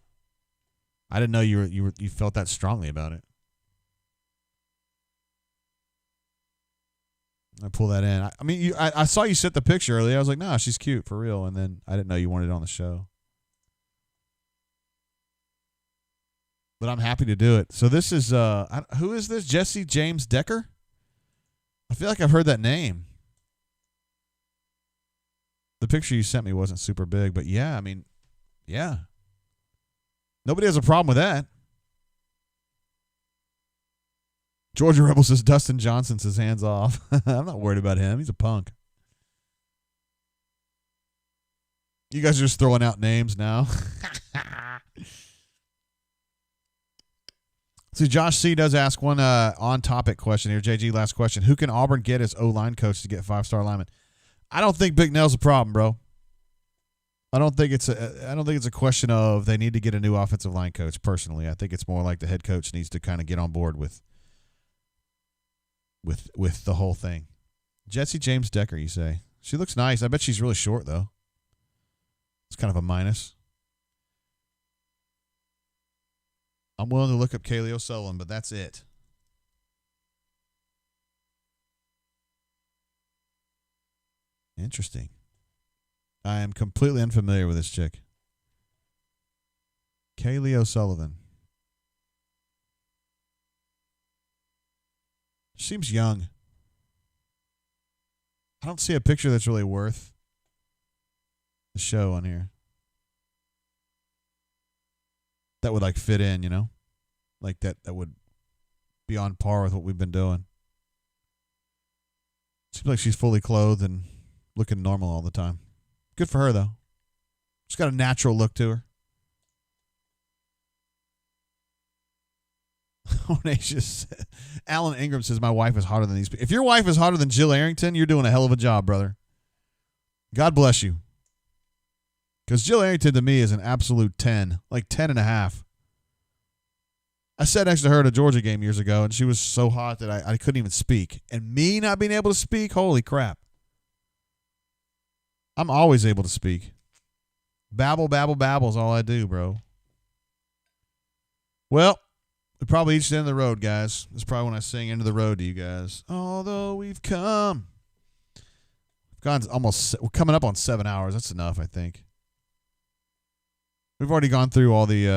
I didn't know you felt that strongly about it. I pull that in. I mean, I saw you set the picture earlier. I was like, nah, she's cute for real. And then I didn't know you wanted it on the show. But I'm happy to do it. So this is, who is this? Jesse James Decker? I feel like I've heard that name. The picture you sent me wasn't super big, but yeah, I mean, yeah. Nobody has a problem with that. Georgia Rebel says Dustin Johnson says hands off. I'm not worried about him. He's a punk. You guys are just throwing out names now. See, Josh C. does ask one on-topic question here. JG, last question. Who can Auburn get as O-line coach to get 5-star linemen? I don't think Big Nell's a problem, bro. I don't think it's a question of they need to get a new offensive line coach, personally. I think it's more like the head coach needs to kind of get on board with the whole thing. Jesse James Decker, you say? She looks nice. I bet she's really short, though. It's kind of a minus. I'm willing to look up Kaylee O'Sullivan, but that's it. Interesting. I am completely unfamiliar with this chick. Kaylee O'Sullivan. Seems young. I don't see a picture that's really worth the show on here. That would like fit in, you know? Like that would be on par with what we've been doing. Seems like she's fully clothed and looking normal all the time. Good for her, though. She's got a natural look to her. Alan Ingram says, my wife is hotter than these people. If your wife is hotter than Jill Arrington, you're doing a hell of a job, brother. God bless you. Because Jill Arrington to me is an absolute 10, like 10 and a half. I sat next to her at a Georgia game years ago, and she was so hot that I couldn't even speak. And me not being able to speak, holy crap. I'm always able to speak. Babble, babble, babble is all I do, bro. Well, we probably reached the end of the road, guys. This is probably when I sing End of the Road to you guys. Although we've come. We're coming up on 7 hours. That's enough, I think. We've already gone through all the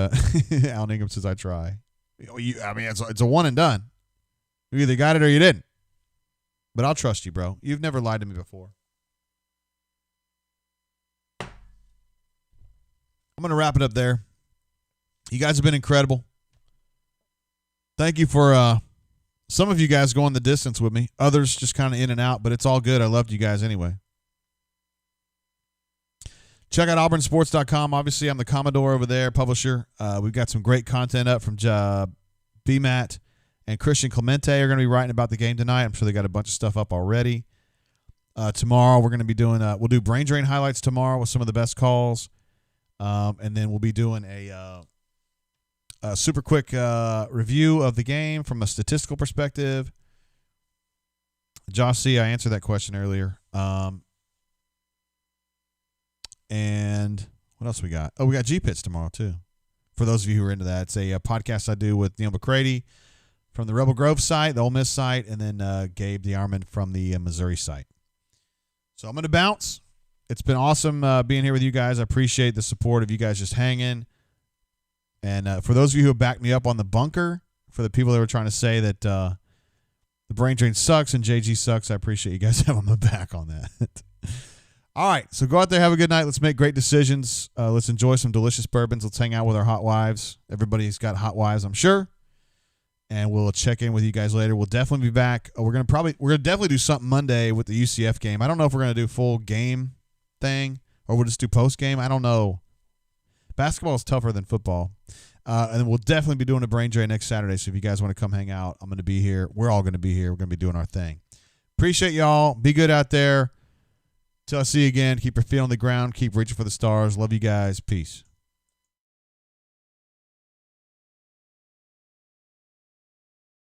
Alan Ingram says I try. It's a one and done. You either got it or you didn't. But I'll trust you, bro. You've never lied to me before. I'm going to wrap it up there. You guys have been incredible. Thank you for some of you guys going the distance with me. Others just kind of in and out, but it's all good. I loved you guys anyway. Check out auburnsports.com. Obviously, I'm the Commodore over there, publisher. We've got some great content up from BMAT and Christian Clemente are going to be writing about the game tonight. I'm sure they got a bunch of stuff up already. Tomorrow, we're going to be doing we'll do brain drain highlights tomorrow with some of the best calls. And then we'll be doing a super quick review of the game from a statistical perspective. Josh C., I answered that question earlier. And what else we got? Oh, we got G-Pits tomorrow, too. For those of you who are into that, it's a podcast I do with Neil McCready from the Rebel Grove site, the Ole Miss site, and then Gabe DeArmond from the Missouri site. So I'm going to bounce. It's been awesome being here with you guys. I appreciate the support of you guys just hanging. And for those of you who have backed me up on the bunker, for the people that were trying to say that the brain drain sucks and JG sucks, I appreciate you guys having my back on that. All right, so go out there, have a good night. Let's make great decisions. Let's enjoy some delicious bourbons. Let's hang out with our hot wives. Everybody's got hot wives, I'm sure. And we'll check in with you guys later. We'll definitely be back. We're gonna definitely do something Monday with the UCF game. I don't know if we're gonna do full game thing or we'll just do post game. I don't know. Basketball is tougher than football. And we'll definitely be doing a brain drain next Saturday. So if you guys want to come hang out, I'm going to be here. We're all going to be here. We're going to be doing our thing. Appreciate y'all. Be good out there. Till I see you again. Keep your feet on the ground. Keep reaching for the stars. Love you guys. Peace.